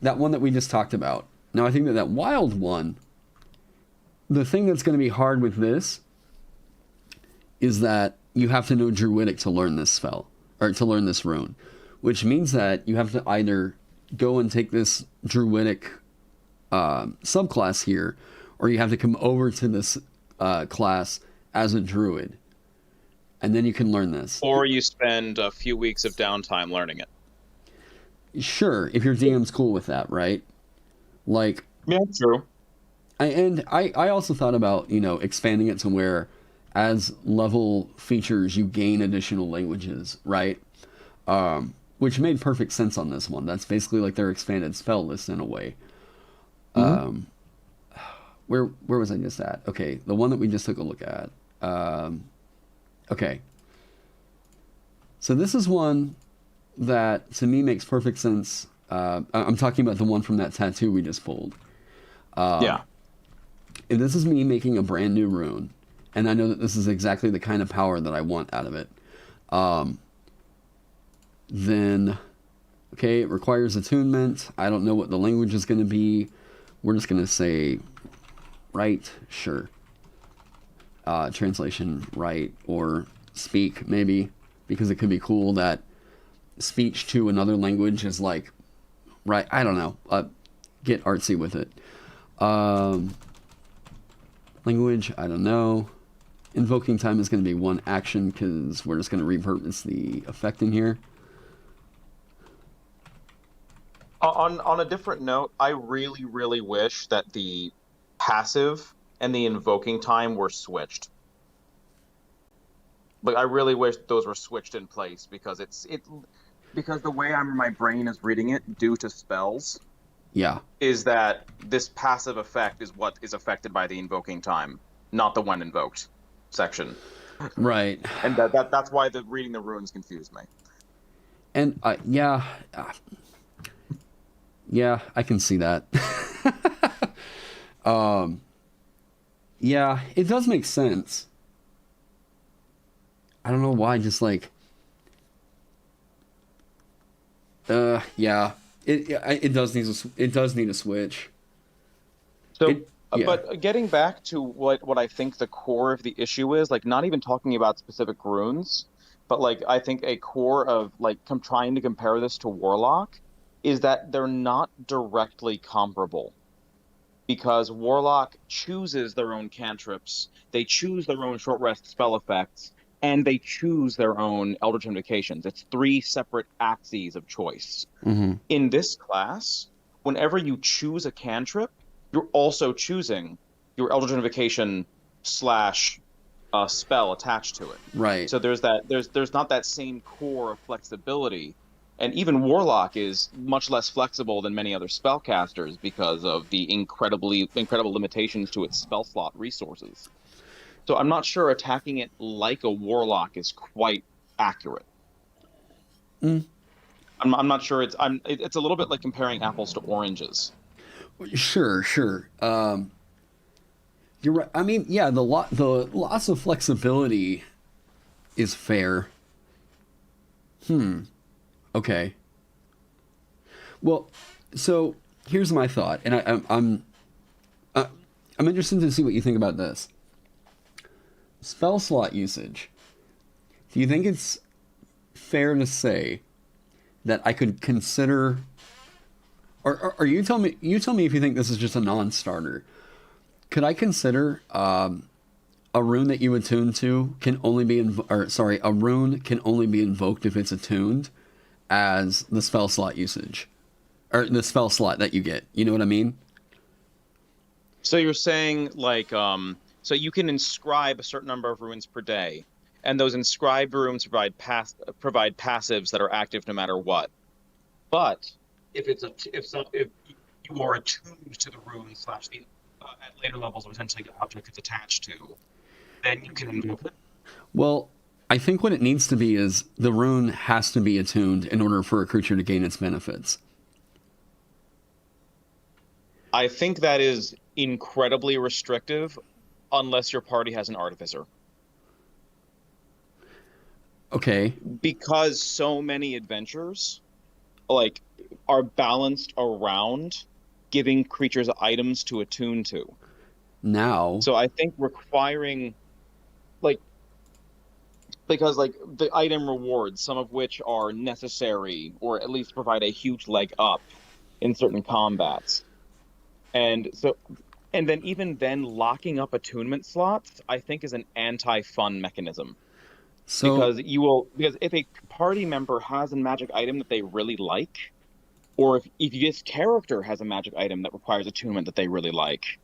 one that we just talked about. Now, I think that wild one, the thing that's going to be hard with this is that you have to know Druidic to learn this spell, or to learn this rune, which means that you have to either go and take this Druidic subclass here, or you have to come over to this class as a Druid, and then you can learn this. Or you spend a few weeks of downtime learning it. Sure, if your DM's cool with that, right? Like, Yeah, true. I also thought about, expanding it to where as level features you gain additional languages, right? Which made perfect sense on this one. That's basically like their expanded spell list in a way. Where was I just at? Okay, the one that we just took a look at. Okay. So this is one that to me makes perfect sense. I'm talking about the one from that tattoo we just pulled. Yeah. If this is me making a brand new rune, and I know that this is exactly the kind of power that I want out of it, then, okay, it requires attunement. I don't know what the language is going to be. We're just going to say, write, sure. Translation, write, or speak, maybe, because it could be cool that speech to another language is like, right, I don't know, get artsy with it. Language, I don't know. Invoking time is going to be one action because we're just going to repurpose the effect in here. On a different note, I really, really wish that the passive and the invoking time were switched. Like, I really wish those were switched in place because because the way my brain is reading it due to spells Yeah. is that this passive effect is what is affected by the invoking time, not the when invoked section. Right. And that's why the reading the runes confused me. And yeah, I can see that. Yeah, it does make sense. I don't know why, just like, yeah, it does need a switch. So, Yeah. but getting back to what I think the core of the issue is, like, not even talking about specific runes, but like I think a core of like trying to compare this to Warlock is that they're not directly comparable. Because Warlock chooses their own cantrips, they choose their own short rest spell effects, and they choose their own Eldritch Invocations. It's 3 separate axes of choice. Mm-hmm. In this class, whenever you choose a cantrip, you're also choosing your Eldritch Invocation slash spell attached to it. Right. So there's not that same core of flexibility. And even Warlock is much less flexible than many other spellcasters because of the incredible limitations to its spell slot resources. So I'm not sure attacking it like a Warlock is quite accurate. I'm not sure. It's a little bit like comparing apples to oranges. Sure, sure. You're right. I mean, yeah, the loss of flexibility is fair. Okay. Well, so here's my thought, and I'm interested to see what you think about this. Spell slot usage. Do you think it's fair to say that I could consider, or you tell me if you think this is just a non-starter. Could I consider a rune that you attune to can only be a rune can only be invoked if it's attuned as the spell slot usage, or the spell slot that you get. You know what I mean? So you're saying like, so you can inscribe a certain number of runes per day, and those inscribed runes provide passives that are active no matter what. But if you are attuned to the rune slash the at later levels, essentially the object it's attached to, then you can invoke it. Well, I think what it needs to be is the rune has to be attuned in order for a creature to gain its benefits. I think that is incredibly restrictive unless your party has an artificer. Okay. Because so many adventures like are balanced around giving creatures items to attune to. Now. So I think requiring because the item rewards, some of which are necessary or at least provide a huge leg up in certain combats. And then even then locking up attunement slots, I think, is an anti-fun mechanism. So Because if a party member has a magic item that they really like, or if this character has a magic item that requires attunement that they really like,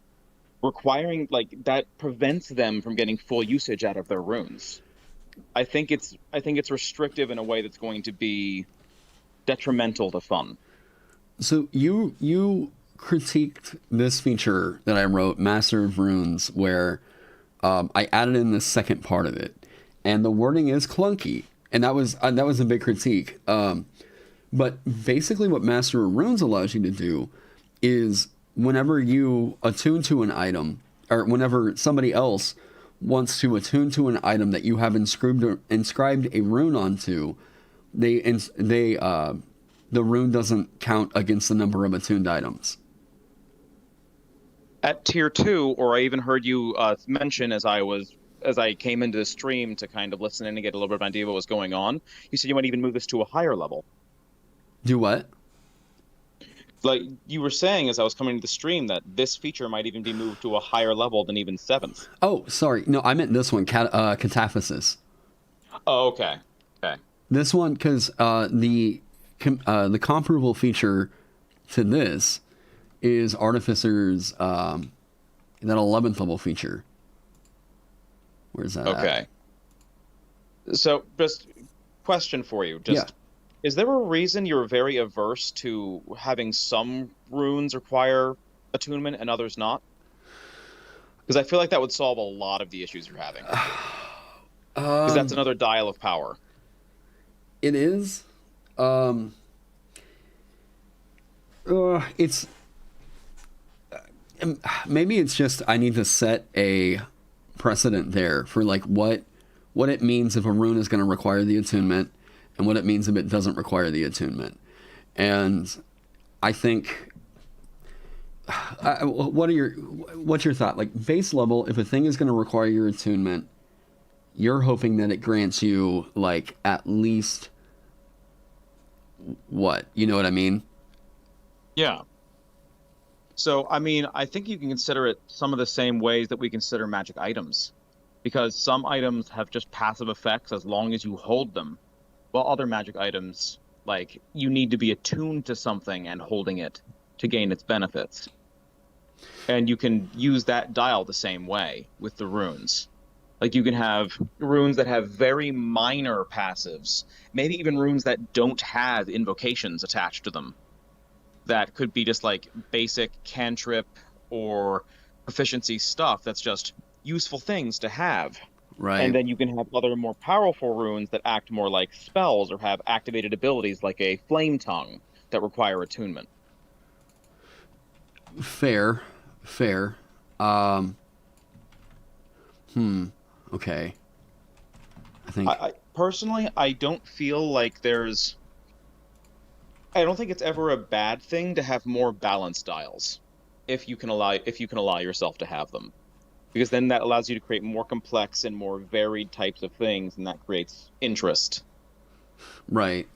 requiring that prevents them from getting full usage out of their runes. I think it's restrictive in a way that's going to be detrimental to fun. So you critiqued this feature that I wrote, Master of Runes, where I added in the second part of it, and the wording is clunky, and that was a big critique. But basically, what Master of Runes allows you to do is whenever you attune to an item, or whenever somebody else wants to attune to an item that you have inscribed a rune onto, the rune doesn't count against the number of attuned items. At tier 2, or I even heard you mention as I came into the stream to kind of listen in and get a little bit of an idea of what was going on, you said you might even move this to a higher level. Do what? Like you were saying as I was coming to the stream, that this feature might even be moved to a higher level than even 7th. Oh, sorry. No, I meant this one, Cataphasis. Oh, okay. Okay. This one, because the comparable feature to this is Artificer's that 11th level feature. Where's that Okay. at? So, just question for you. Is there a reason you're very averse to having some runes require attunement and others not? Because I feel like that would solve a lot of the issues you're having. Because that's another dial of power. It is. It's maybe it's just I need to set a precedent there for what it means if a rune is going to require the attunement, and what it means if it doesn't require the attunement. And I think, what's your thought? Like base level, if a thing is going to require your attunement, you're hoping that it grants you at least what? You know what I mean? Yeah. So, I mean, I think you can consider it some of the same ways that we consider magic items. Because some items have just passive effects as long as you hold them. While other magic items, you need to be attuned to something and holding it to gain its benefits. And you can use that dial the same way with the runes. You can have runes that have very minor passives, maybe even runes that don't have invocations attached to them. That could be just basic cantrip or proficiency stuff that's just useful things to have. Right. And then you can have other more powerful runes that act more like spells or have activated abilities like a flame tongue that require attunement. Fair. Fair. Okay. I think. I personally, I don't feel like there's. I don't think it's ever a bad thing to have more balanced styles, if you can allow yourself to have them, because then that allows you to create more complex and more varied types of things, and that creates interest. Right.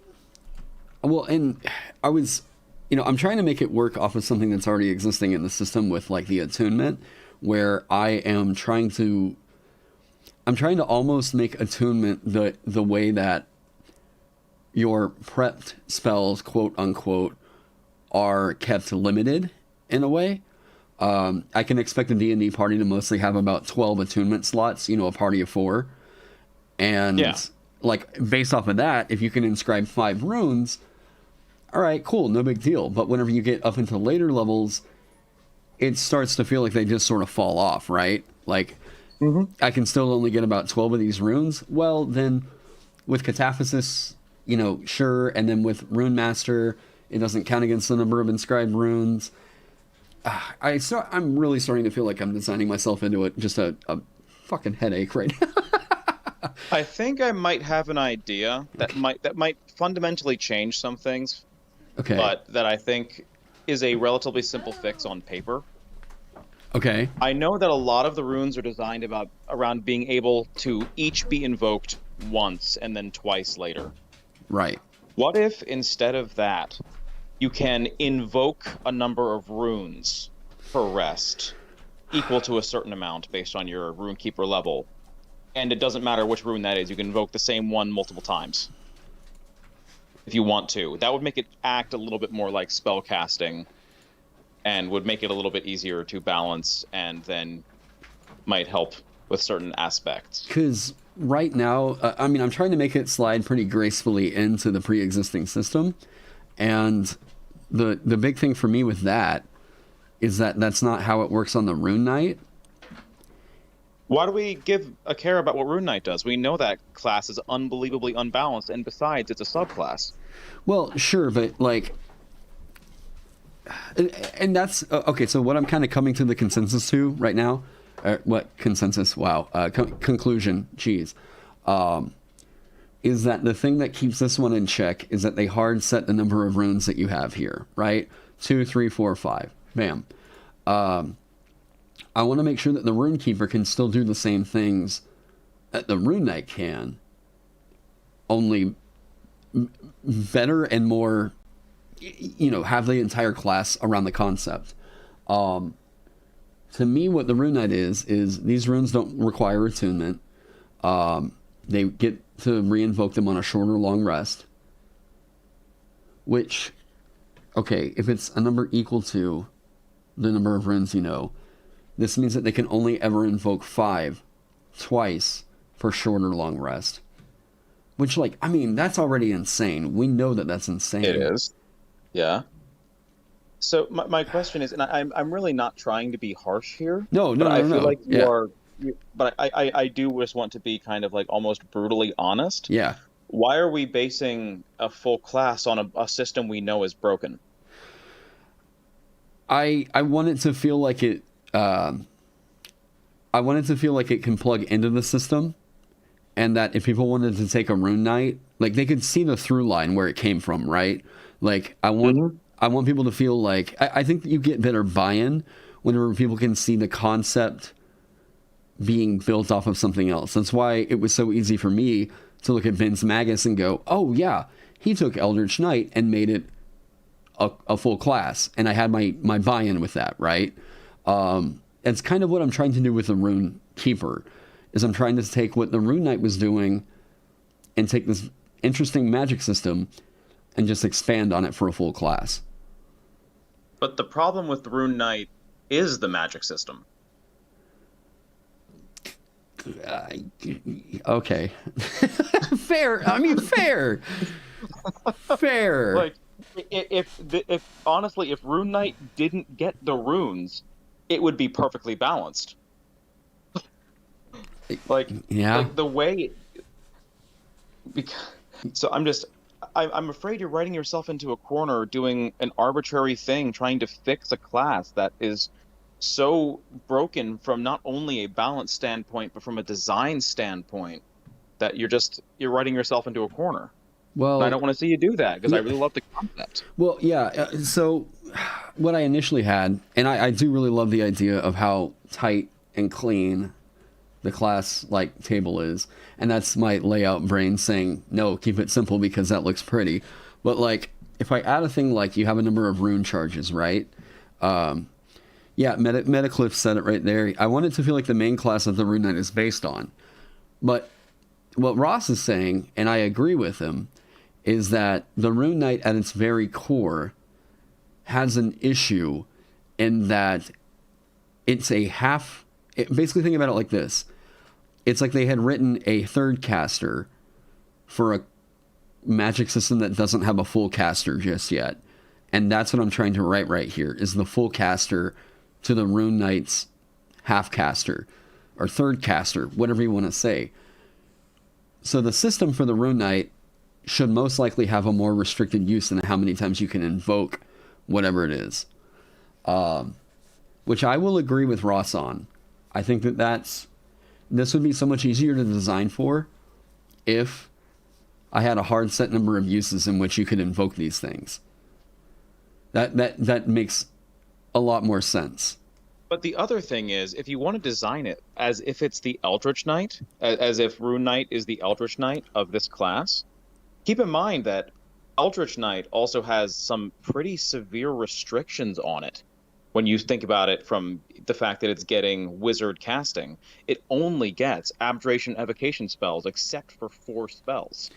Well, and I was, I'm trying to make it work off of something that's already existing in the system with like the attunement, where I'm trying to almost make attunement the way that your prepped spells, quote unquote, are kept limited in a way. I can expect a D&D party to mostly have about 12 attunement slots, a party of 4. And Yeah. like based off of that, if you can inscribe 5 runes, all right, cool, no big deal. But whenever you get up into later levels, it starts to feel like they just sort of fall off, right? Like, I can still only get about 12 of these runes. Well, then with Cataphasis, sure. And then with Rune Master, it doesn't count against the number of inscribed runes. I'm really starting to feel like I'm designing myself into just a fucking headache right now. I think I might have an idea that might fundamentally change some things, Okay. but that I think is a relatively simple fix on paper. Okay. I know that a lot of the runes are designed around being able to each be invoked once and then twice later. Right. What if instead of that, you can invoke a number of runes per rest, equal to a certain amount based on your Runekeeper level, and it doesn't matter which rune that is, you can invoke the same one multiple times if you want to. That would make it act a little bit more like spell casting, and would make it a little bit easier to balance, and then might help with certain aspects. Because right now, I'm trying to make it slide pretty gracefully into the pre-existing system, and the big thing for me with that is that that's not how it works on the Rune Knight. Why do we give a care about what Rune Knight does? We know that class is unbelievably unbalanced, and besides, it's a subclass. Well, sure, but like, and that's okay. So what I'm kind of coming to the consensus to right now, what consensus? Wow, conclusion. Jeez, is that the thing that keeps this one in check is that they hard set the number of runes that you have here, right? 2, 3, 4, 5. Bam. I want to make sure that the Runekeeper can still do the same things that the Rune Knight can, only better and more, have the entire class around the concept. To me, what the Rune Knight is these runes don't require attunement. They get to re-invoke them on a short or long rest. Which, okay, if it's a number equal to the number of runes this means that they can only ever invoke 5 twice for short or long rest. Which, that's already insane. We know that that's insane. It is. Yeah. So my question is, and I'm really not trying to be harsh here. No. I feel like you yeah. are. But I do just want to be kind of like almost brutally honest. Yeah. Why are we basing a full class on a system we know is broken? I want it to feel like it. I want it to feel like it can plug into the system, and that if people wanted to take a Rune Knight, like they could see the through line where it came from, right? Like I want people to feel like I think that you get better buy-in whenever people can see the concept being built off of something else. That's why it was so easy for me to look at Vince Magus and go, oh yeah, he took Eldritch Knight and made it a full class, and I had my buy-in with that, right? It's kind of what I'm trying to do with the Rune Keeper, is I'm trying to take what the Rune Knight was doing and take this interesting magic system and just expand on it for a full class. But the problem with the Rune Knight is the magic system. Okay. Fair. Fair. Fair. Like, if honestly, if Rune Knight didn't get the runes, it would be perfectly balanced. Like, Yeah. like the way, because, so I'm afraid you're writing yourself into a corner doing an arbitrary thing, trying to fix a class that is so broken from not only a balance standpoint, but from a design standpoint, that you're writing yourself into a corner. And I Well, don't want to see you do that because I yeah. really love the concept. Well, yeah. So, what I initially had, and I do really love the idea of how tight and clean the class like table is, and that's my layout brain saying no, keep it simple because that looks pretty. But like, if I add a thing like you have a number of rune charges, right? Yeah, Metacliff said it right there. I want it to feel like the main class that the Rune Knight is based on. But what Ross is saying, and I agree with him, is that the Rune Knight at its very core has an issue in that it's a half. Basically, think about it like this: it's like they had written a third caster for a magic system that doesn't have a full caster just yet, and that's what I'm trying to write right here: is the full caster to the Rune Knight's half caster or third caster, whatever you want to say. So the system for the Rune Knight should most likely have a more restricted use than how many times you can invoke whatever it is. Which I will agree with Ross on. I think this would be so much easier to design for if I had a hard set number of uses in which you could invoke these things. That makes a lot more sense. But the other thing is, if you want to design it as if it's the Eldritch Knight, as if Rune Knight is the Eldritch Knight of this class, keep in mind that Eldritch Knight also has some pretty severe restrictions on it. When you think about it from the fact that it's getting wizard casting, it only gets abjuration evocation spells except for 4 spells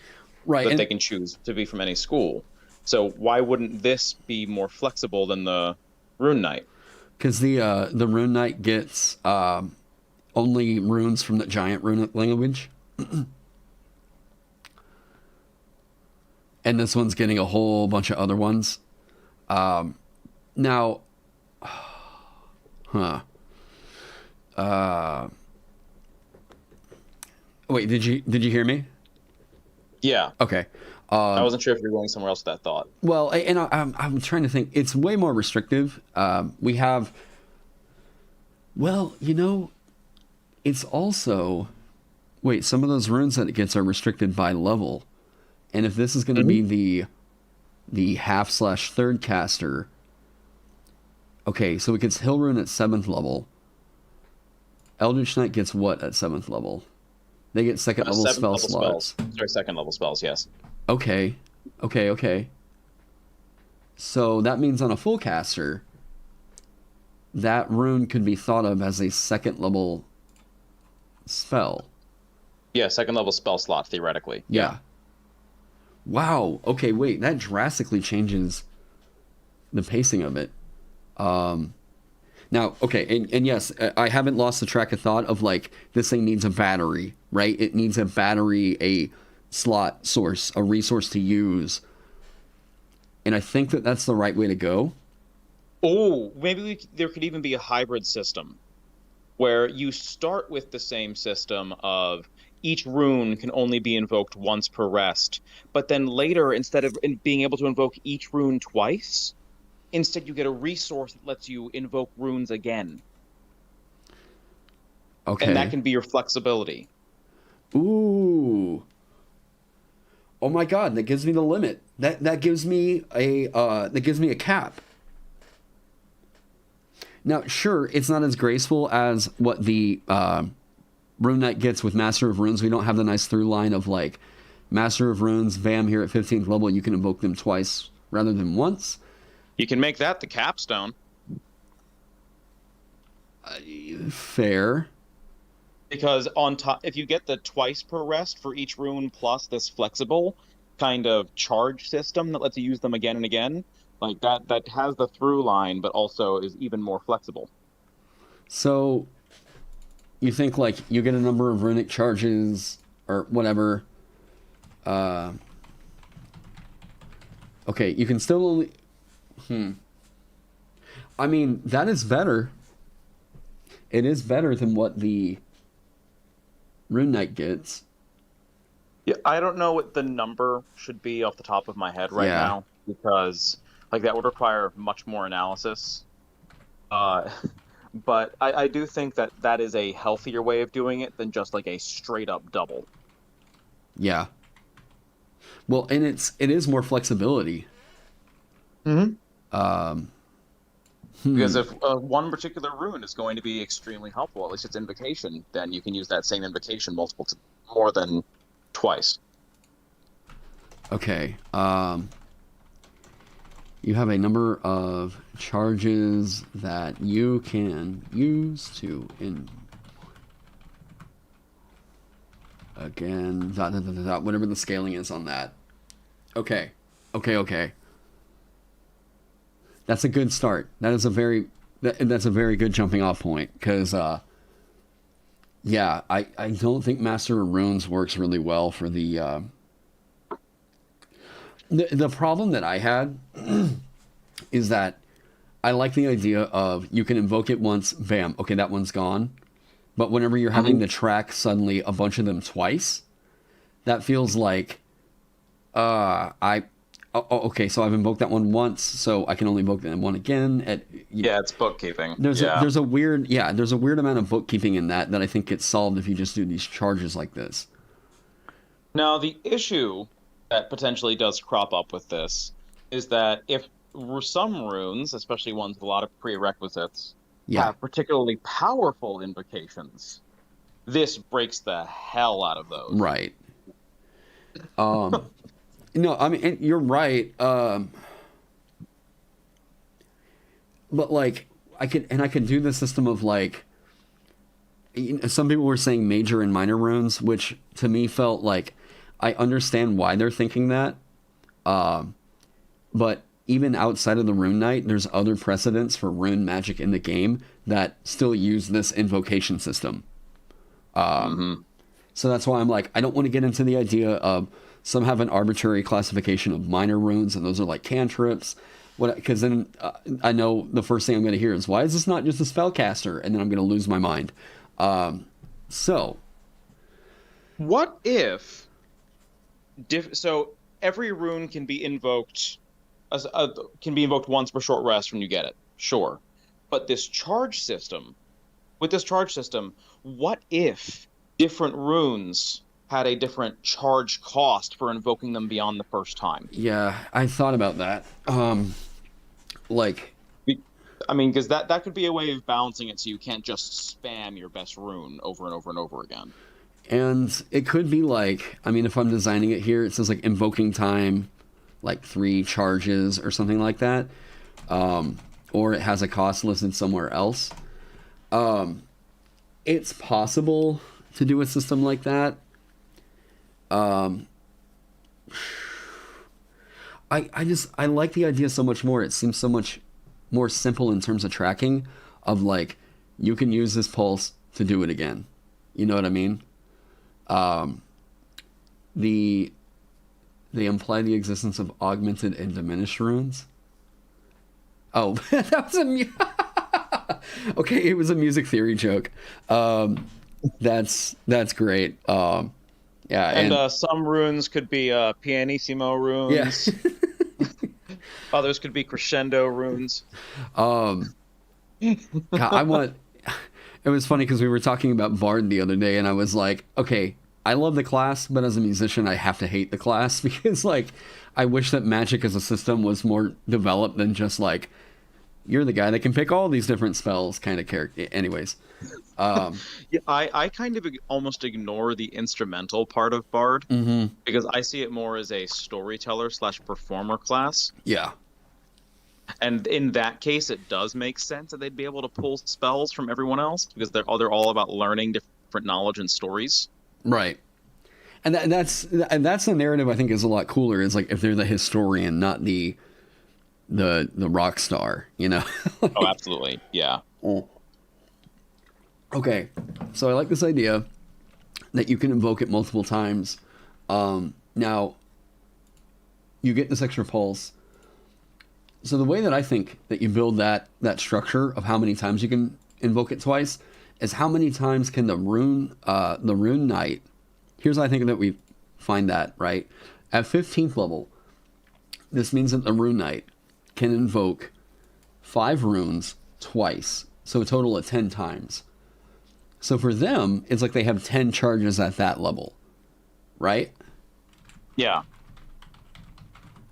Right. that they can choose to be from any school. So why wouldn't this be more flexible than the Rune Knight? Because the Rune Knight gets only runes from the giant rune language. And this one's getting a whole bunch of other ones. Now, wait, did you hear me? Yeah. Okay. I wasn't sure if you were going somewhere else with that thought. Well, and I'm trying to think. It's way more restrictive. We have, well, it's also, wait, some of those runes that it gets are restricted by level. And if this is going to be the half/third caster, okay, so it gets Hill Rune at 7th level. Eldritch Knight gets what at 7th level? They get second level spell slots. Sorry, second level spells, yes. Okay. So that means on a full caster, that rune could be thought of as a second level spell. Yeah, second level spell slot, theoretically. Yeah. Wow. Okay, wait, that drastically changes the pacing of it. Now, okay, and yes, I haven't lost the track of thought of like, this thing needs a battery, right? It needs a battery, a slot source, a resource to use. And I think that that's the right way to go. Oh, maybe there could even be a hybrid system where you start with the same system of each rune can only be invoked once per rest, but then later, instead of being able to invoke each rune twice, instead you get a resource that lets you invoke runes again. Okay. And that can be your flexibility. Ooh. Oh my god, that gives me the limit. That gives me a cap. Now, sure, it's not as graceful as what the Rune Knight gets with Master of Runes. We don't have the nice through line of like Master of Runes, bam, here at 15th level, you can invoke them twice rather than once. You can make that the capstone. Fair. Because on top, if you get the twice per rest for each rune plus this flexible kind of charge system that lets you use them again and again, like that has the through line, but also is even more flexible. So you think like you get a number of runic charges or whatever. Okay, you can still only. I mean, that is better. It is better than what the Rune Knight gets. Yeah, I don't know what the number should be off the top of my head right Yeah. now, because like that would require much more analysis. Uh, but I do think that that is a healthier way of doing it than just like a straight up double. Yeah. Well, and it is more flexibility. Mm-hmm. Um, Because if one particular rune is going to be extremely helpful, at least it's invocation, then you can use that same invocation more than twice. Okay. You have a number of charges that you can use to again, whatever the scaling is on that. Okay. Okay. That's a good start. That's a very good jumping off point, because yeah, I don't think Master of Runes works really well for the problem that I had is that I like the idea of you can invoke it once, bam, okay, that one's gone. But whenever you're having to track suddenly a bunch of them twice, that feels like okay, so I've invoked that one once, so I can only invoke that one again. Yeah, it's bookkeeping. There's a weird amount of bookkeeping in that I think gets solved if you just do these charges like this. Now, the issue that potentially does crop up with this is that if some runes, especially ones with a lot of prerequisites, have particularly powerful invocations, this breaks the hell out of those. Right. No, I mean, and you're right. But like, I could do the system of like, some people were saying major and minor runes, which to me felt like I understand why they're thinking that. But even outside of the Rune Knight, there's other precedents for rune magic in the game that still use this invocation system. So that's why I'm like, I don't want to get into the idea of some have an arbitrary classification of minor runes, and those are like cantrips. Because then I know the first thing I'm going to hear is, why is this not just a spellcaster? And then I'm going to lose my mind. So, what if? So every rune can be invoked, once per short rest when you get it. Sure, but with this charge system, what if different runes had a different charge cost for invoking them beyond the first time? Yeah, I thought about that. Because that could be a way of balancing it so you can't just spam your best rune over and over and over again. And it could be like, I mean, if I'm designing it here, it says like invoking time, like 3 charges or something like that. Or it has a cost listed somewhere else. It's possible to do a system like that. I like the idea so much more. It seems so much more simple in terms of tracking, of like, you can use this pulse to do it again. You know what I mean? They imply the existence of augmented and diminished runes. Oh, that was okay, it was a music theory joke. That's great. Yeah, and some runes could be pianissimo runes. Yeah. Others could be crescendo runes. God, it was funny because we were talking about Bard the other day, and I was like, okay, I love the class, but as a musician, I have to hate the class, because like, I wish that Magic as a system was more developed than just like, you're the guy that can pick all these different spells kind of character. Anyways. Yeah, I kind of almost ignore the instrumental part of Bard, because I see it more as a storyteller / performer class. Yeah. And in that case, it does make sense that they'd be able to pull spells from everyone else, because they're all about learning different knowledge and stories. Right. And that's the narrative I think is a lot cooler, is like if they're the historian, not the rock star, you know? Oh, absolutely. Yeah. Okay. So I like this idea that you can invoke it multiple times. Now, you get this extra pulse. So the way that I think that you build that structure of how many times you can invoke it twice is how many times can the rune knight. Here's how I think that we find that, right? At 15th level, this means that the rune knight can invoke 5 runes twice, so a total of 10 times. So for them, it's like they have 10 charges at that level, right? Yeah.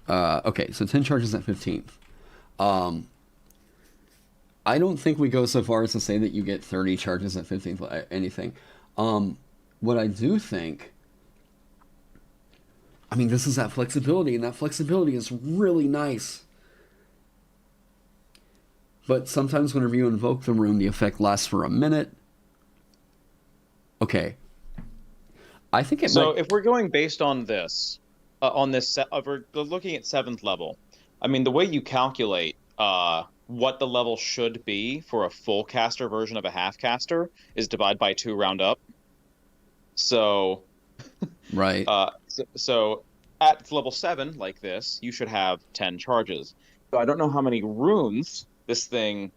Okay, so 10 charges at 15th. I don't think we go so far as to say that you get 30 charges at 15th anything. What I do think, I mean, this is that flexibility, and that flexibility is really nice. But sometimes whenever you invoke the rune, the effect lasts for a minute. Okay. I think it So might... if we're going based on this, if we're looking at 7th level, I mean, the way you calculate what the level should be for a full caster version of a half caster is divide by 2, round up. So, Right. So at level 7, like this, you should have 10 charges. So I don't know how many runes this thing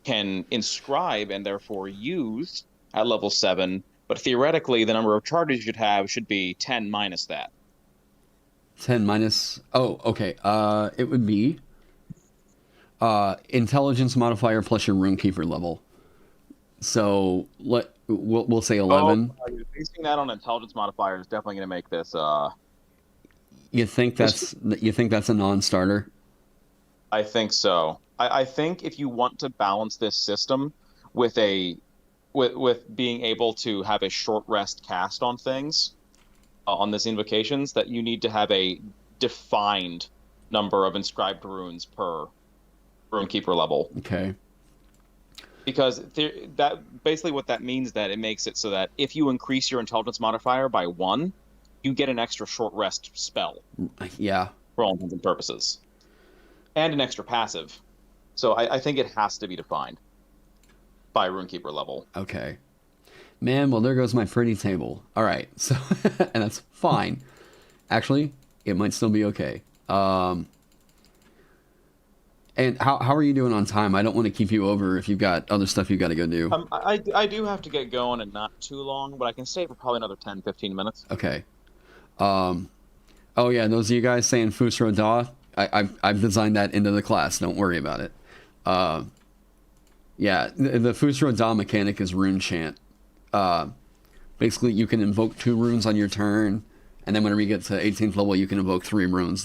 can inscribe and therefore use at level 7, but theoretically, the number of charges you should have should be 10 minus that. 10 minus... Oh, okay. It would be intelligence modifier plus your Runekeeper level. So we'll say 11. Basing that on intelligence modifier is definitely going to make this. You think that's a non-starter? I think so. I think if you want to balance this system with with being able to have a short rest cast on things on this invocations, that you need to have a defined number of inscribed runes per Runekeeper level. Okay. Because that basically what that means, that it makes it so that if you increase your intelligence modifier by 1, you get an extra short rest spell. Yeah. For all intents and purposes. And an extra passive. So I think it has to be defined by Runekeeper level. Okay. Man, well, there goes my pretty table. All right. So, and that's fine. Actually, it might still be okay. And how are you doing on time? I don't want to keep you over if you've got other stuff you got to go do. I do have to get going and not too long, but I can stay for probably another 10, 15 minutes. Okay. Oh yeah, those of you guys saying Fusro Da, I've designed that into the class. Don't worry about it. Yeah, the Fusro Da mechanic is rune chant. Basically, you can invoke 2 runes on your turn, and then whenever you get to 18th level, you can invoke 3 runes.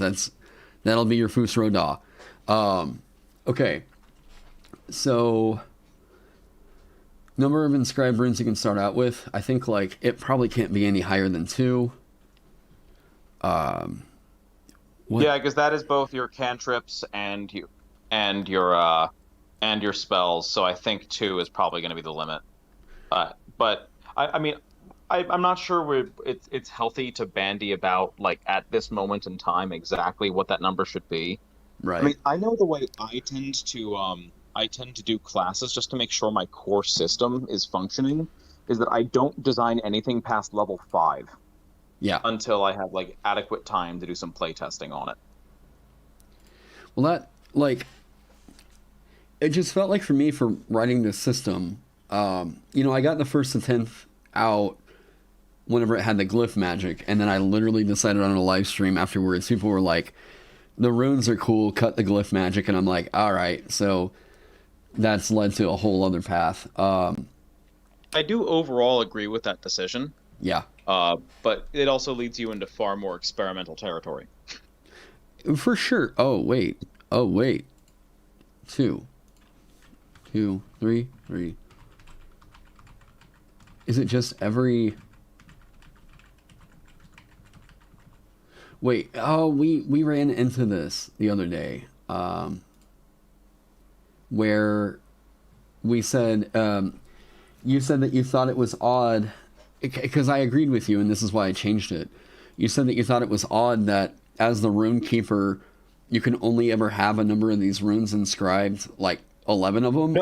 That'll be your Fusro Da. Okay. So, number of inscribed runes you can start out with. I think like it probably can't be any higher than 2. Yeah, because that is both your cantrips and your spells. So I think 2 is probably going to be the limit. But I mean, I'm not sure it's healthy to bandy about like at this moment in time exactly what that number should be. Right. I mean, I know the way I tend to do classes just to make sure my core system is functioning is that I don't design anything past level 5. Yeah. Until I have like adequate time to do some play testing on it. Well, that like it just felt like for me for writing this system, I got the 1st to 10th out whenever it had the glyph magic, and then I literally decided on a live stream afterwards. People were like, "The runes are cool, cut the glyph magic," and I'm like, "All right." So that's led to a whole other path. I do overall agree with that decision. Yeah. But it also leads you into far more experimental territory. For sure. Oh, wait. 2, 3. Is it just every... Wait. Oh, we ran into this the other day. Where we said... you said that you thought it was odd... Because I agreed with you, and this is why I changed it. You said that you thought it was odd that as the Rune Keeper, you can only ever have a number of these runes inscribed, like 11 of them.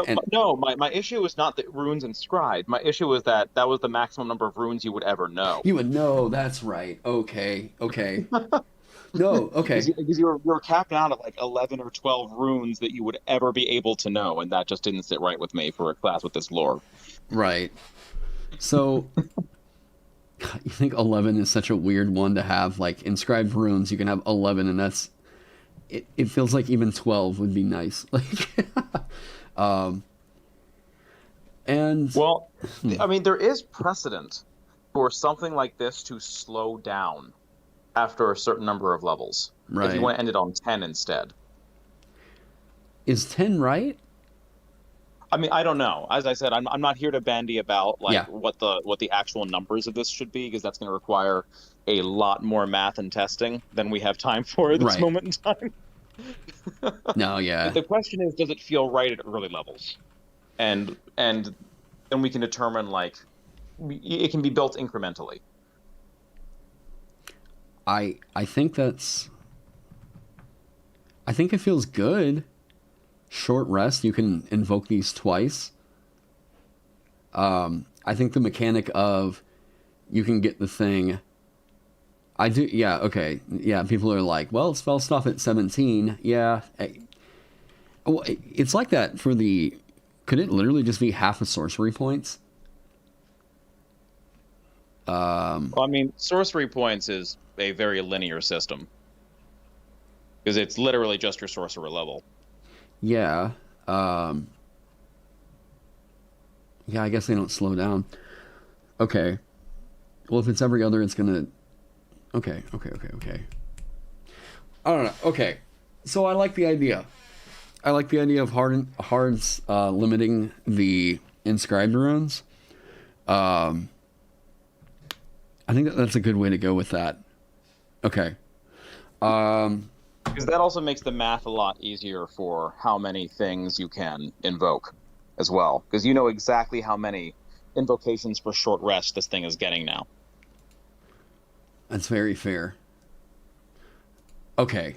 My issue is not the runes inscribed. My issue is that was the maximum number of runes you would ever know. You would know, that's right. Okay. No, okay. Because you're capped out at like 11 or 12 runes that you would ever be able to know, and that just didn't sit right with me for a class with this lore. Right. So you think 11 is such a weird one to have, like inscribed runes, you can have 11 and that's it feels like even 12 would be nice. Like um and Well, I mean, there is precedent for something like this to slow down after a certain number of levels. If you right. want to end it on 10 instead. Is 10 right? I mean, I don't know. As I said, I'm not here to bandy about like Yeah, what the actual numbers of this should be, because that's going to require a lot more math and testing than we have time for at this right. moment in time. No, yeah. The question is, does it feel right at early levels? And then we can determine like it can be built incrementally. I think that's I think it feels good. Short rest, you can invoke these twice. I think the mechanic of you can get the thing. I do, yeah, okay. Yeah, people are like, well, spell stuff at 17. Yeah. Well, it's like that for the. Could it literally just be half of sorcery points? Well, I mean, sorcery points is a very linear system because it's literally just your sorcerer level. Yeah. Yeah, I guess they don't slow down. Okay. Well, if it's every other, it's gonna. Okay. I don't know. Okay. So I like the idea. I like the idea of hards limiting the inscribed runes. I think that's a good way to go with that. Okay. Because that also makes the math a lot easier for how many things you can invoke as well. Because you know exactly how many invocations for short rest this thing is getting now. That's very fair. Okay.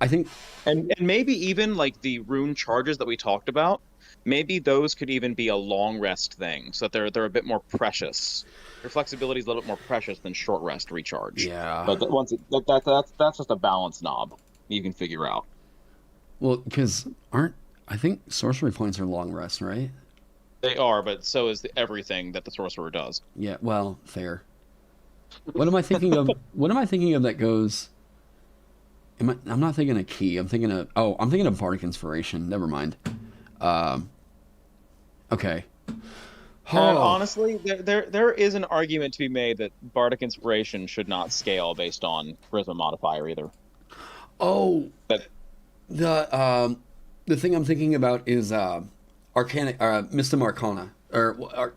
I think. And maybe even like the rune charges that we talked about, maybe those could even be a long rest thing, so that they're a bit more precious. Their flexibility is a little bit more precious than short rest recharge. Yeah. But that's just a balance knob you can figure out. Well, because I think sorcery points are long rest, right? They are, but so is everything that the sorcerer does. Yeah. Well, fair. What am I thinking of? What am I thinking of that goes? I'm not thinking of key. I'm thinking of. Oh, I'm thinking of bardic inspiration. Never mind. Okay. And honestly, there is an argument to be made that bardic inspiration should not scale based on charisma modifier either. Oh, But the thing I'm thinking about is Arcanic, Mystic Arcana or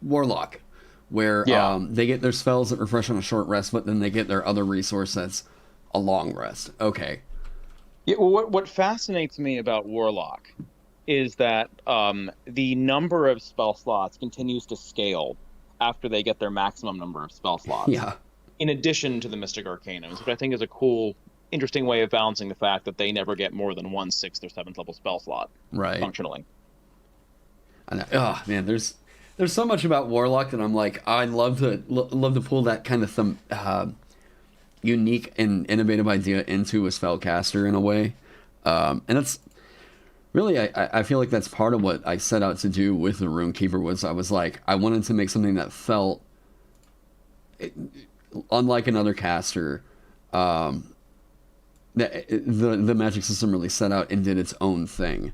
Warlock, where Yeah. they get their spells that refresh on a short rest, but then they get their other resource that's a long rest. Okay. Yeah, well, what fascinates me about Warlock is that the number of spell slots continues to scale after they get their maximum number of spell slots. Yeah. In addition to the Mystic Arcanums, which I think is a cool, interesting way of balancing the fact that they never get more than 1 6th or 7th level spell slot Right. functionally. I know. Oh man, there's so much about Warlock that I'm like, I'd love to pull that kind of unique and innovative idea into a spellcaster in a way, and that's really I feel like that's part of what I set out to do with the Runekeeper. Was I was like, I wanted to make something that felt unlike another caster, that the magic system really set out and did its own thing.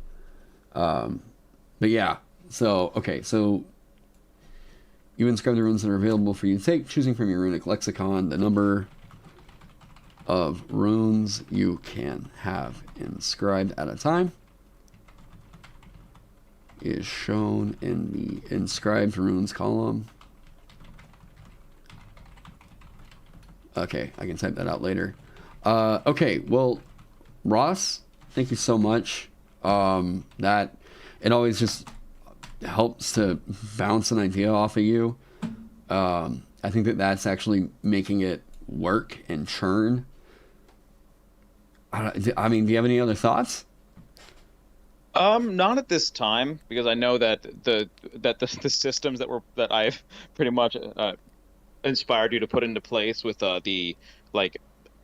But yeah, so okay, so you inscribe the runes that are available for you to take, choosing from your runic lexicon the number of runes you can have inscribed at a time is shown in the inscribed runes column. Okay, I can type that out later. Okay, well, Ross, thank you so much. That it always just helps to bounce an idea off of you. I think that's actually making it work and churn. I mean, do you have any other thoughts? Not at this time, because I know that the systems that I've pretty much inspired you to put into place with the like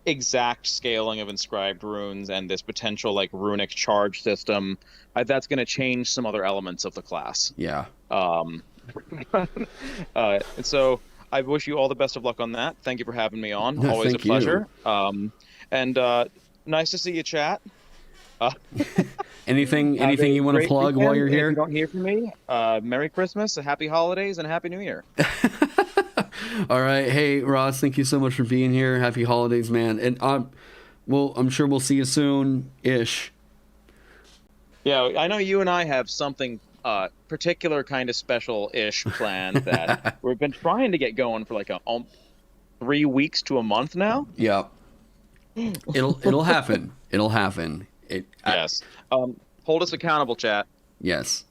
exact scaling of inscribed runes and this potential like runic charge system, that's going to change some other elements of the class. Yeah. And so I wish you all the best of luck on that. Thank you for having me on. No, Always a thank you. pleasure. And nice to see you, chat. Anything you want to plug while you're here? If you don't hear from me, Merry Christmas, Happy Holidays, and Happy New Year. All right. Hey, Ross, thank you so much for being here. Happy holidays, man. And I'm sure we'll see you soon-ish. Yeah, I know you and I have something particular kind of special-ish planned that we've been trying to get going for like 3 weeks to a month now. Yeah. It'll happen. It'll happen. Yes. Hold us accountable, chat. Yes.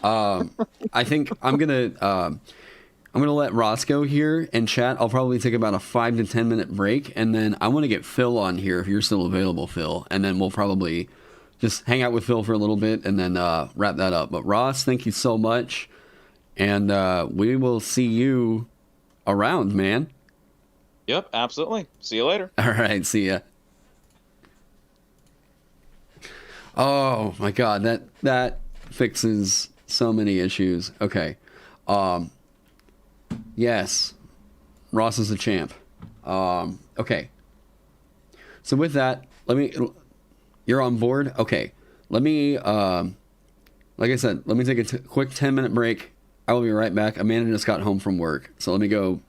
I think I'm gonna let Ross go here and chat. I'll probably take about a 5 to 10 minute break, and then I want to get Phil on here if you're still available, Phil. And then we'll probably just hang out with Phil for a little bit and then wrap that up. But Ross, thank you so much, and we will see you around, man. Yep, absolutely. See you later. All right, see ya. Oh my God, that fixes so many issues. Okay. Yes, Ross is a champ. Okay. So with that, you're on board? Okay. Let me, like I said, let me take a quick 10-minute break. I will be right back. Amanda just got home from work. So let me go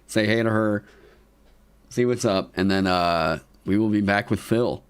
say hey to her, see what's up, and then we will be back with Phil.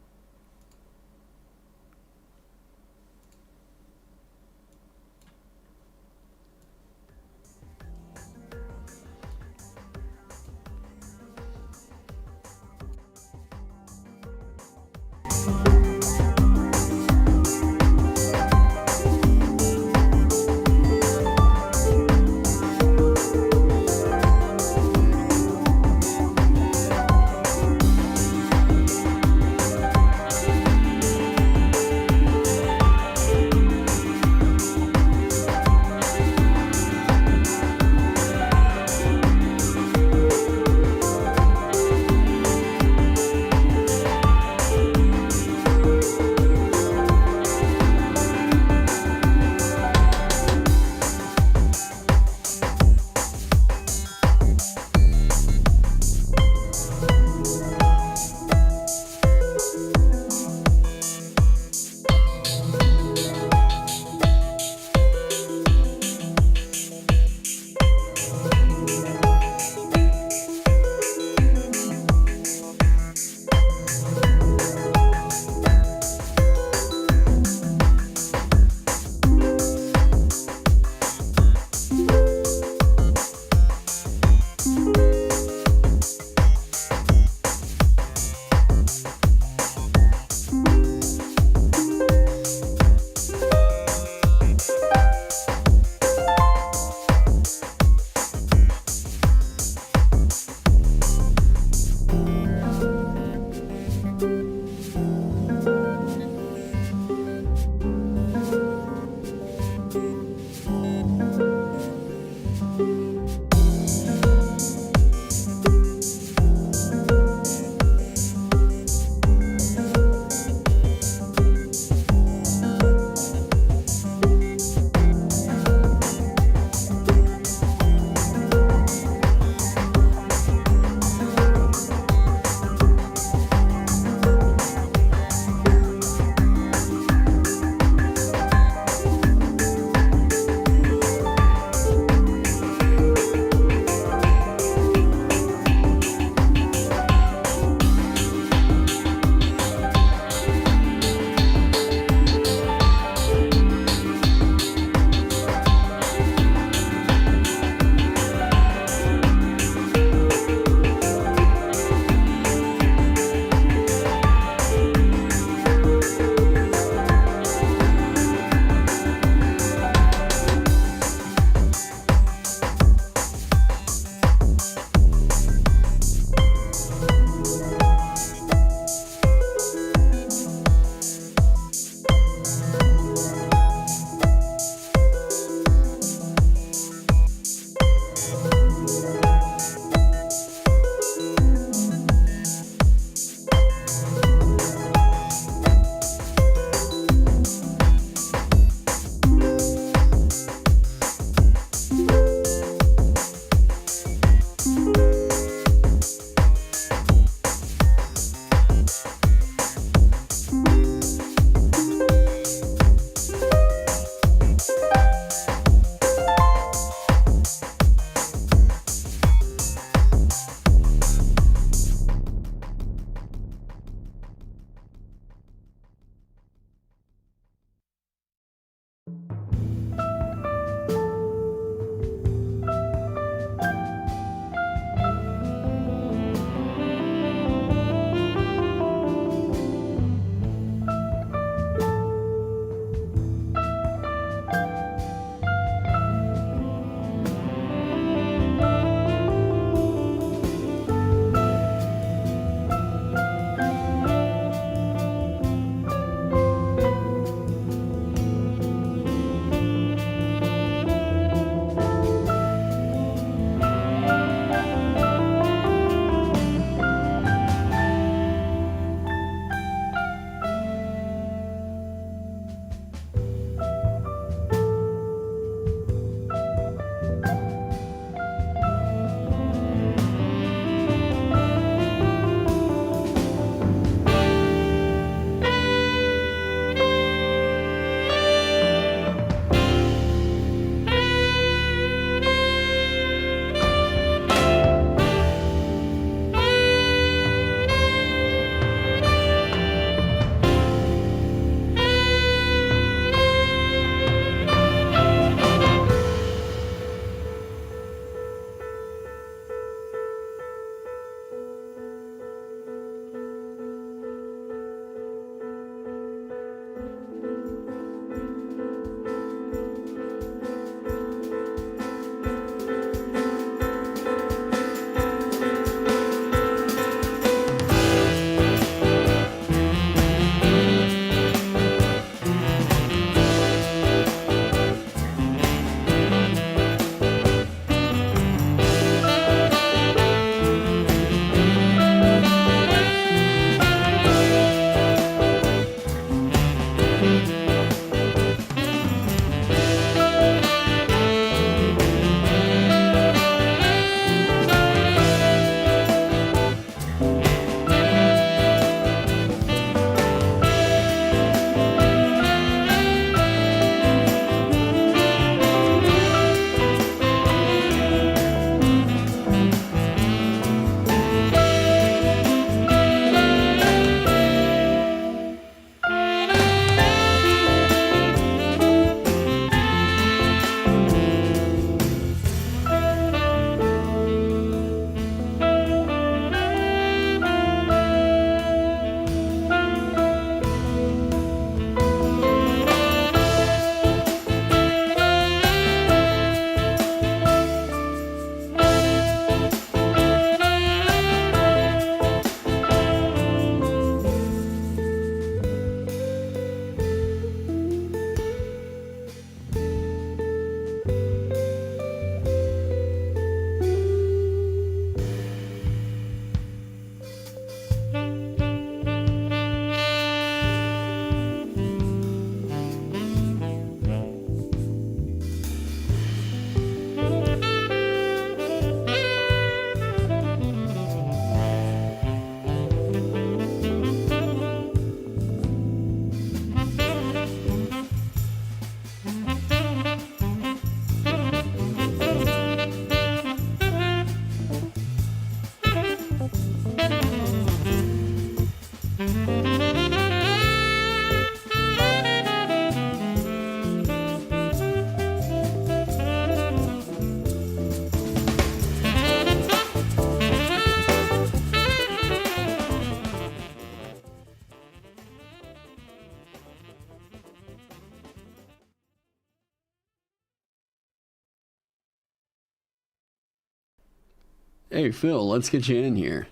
Hey, Phil, let's get you in here.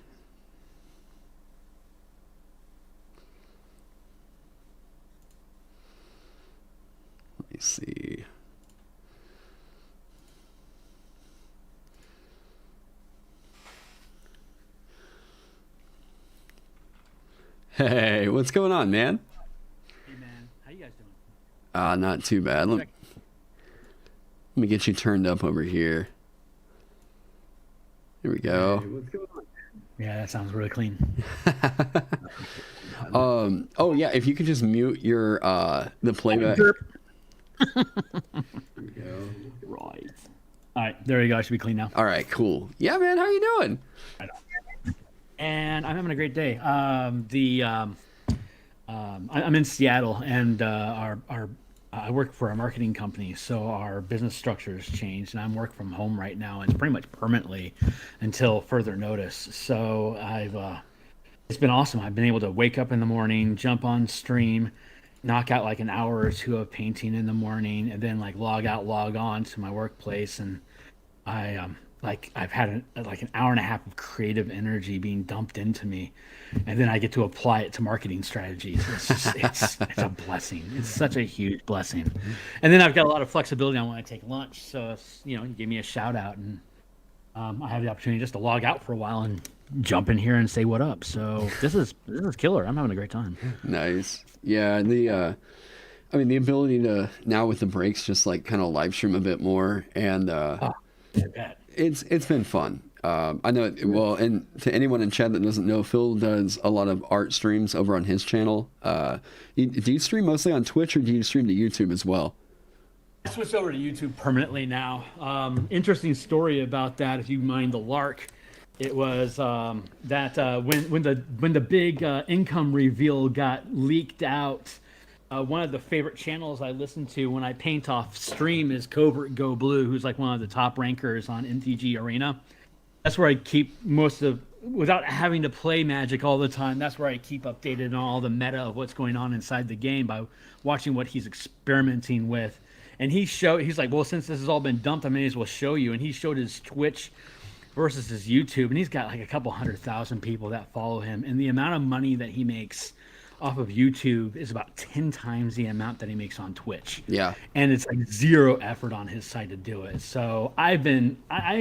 Let me see. Hey, what's going on, man? Hey man, how you guys doing? Not too bad. Let me get you turned up over here. Here we go. Hey, what's going on? Yeah, that sounds really clean. Oh yeah, if you could just mute your the playback. There we go. Right. All right, there you go. I should be clean now. All right, cool. Yeah, man, how you doing? And I'm having a great day. I'm in Seattle, and I work for a marketing company, so our business structure has changed, and I'm work from home right now, and pretty much permanently until further notice. So it's been awesome. I've been able to wake up in the morning, jump on stream, knock out like an hour or two of painting in the morning, and then like log out, log on to my workplace, and I've had like an hour and a half of creative energy being dumped into me, and then I get to apply it to marketing strategies. It's a blessing. It's such a huge blessing. And then I've got a lot of flexibility on when I take lunch. So if, you give me a shout out, and I have the opportunity just to log out for a while and jump in here and say what up. So this is killer. I'm having a great time. Nice. Yeah, the the ability to now with the breaks just like kind of live stream a bit more, and I bet. it's been fun. I know it, well, and to anyone in chat that doesn't know, Phil does a lot of art streams over on his channel. Do you stream mostly on Twitch, or do you stream to YouTube as well? I switched over to YouTube permanently now. Interesting story about that, if you mind the lark. It was that when the big income reveal got leaked out, one of the favorite channels I listen to when I paint off stream is Covert Go Blue, who's like one of the top rankers on MTG Arena. That's where I keep without having to play Magic all the time. That's where I keep updated on all the meta of what's going on inside the game by watching what he's experimenting with. And he's like, well, since this has all been dumped, I may as well show you. And he showed his Twitch versus his YouTube, and he's got like a couple 100,000 people that follow him. And the amount of money that he makes off of YouTube is about 10 times the amount that he makes on Twitch. Yeah. And it's like zero effort on his side to do it. So I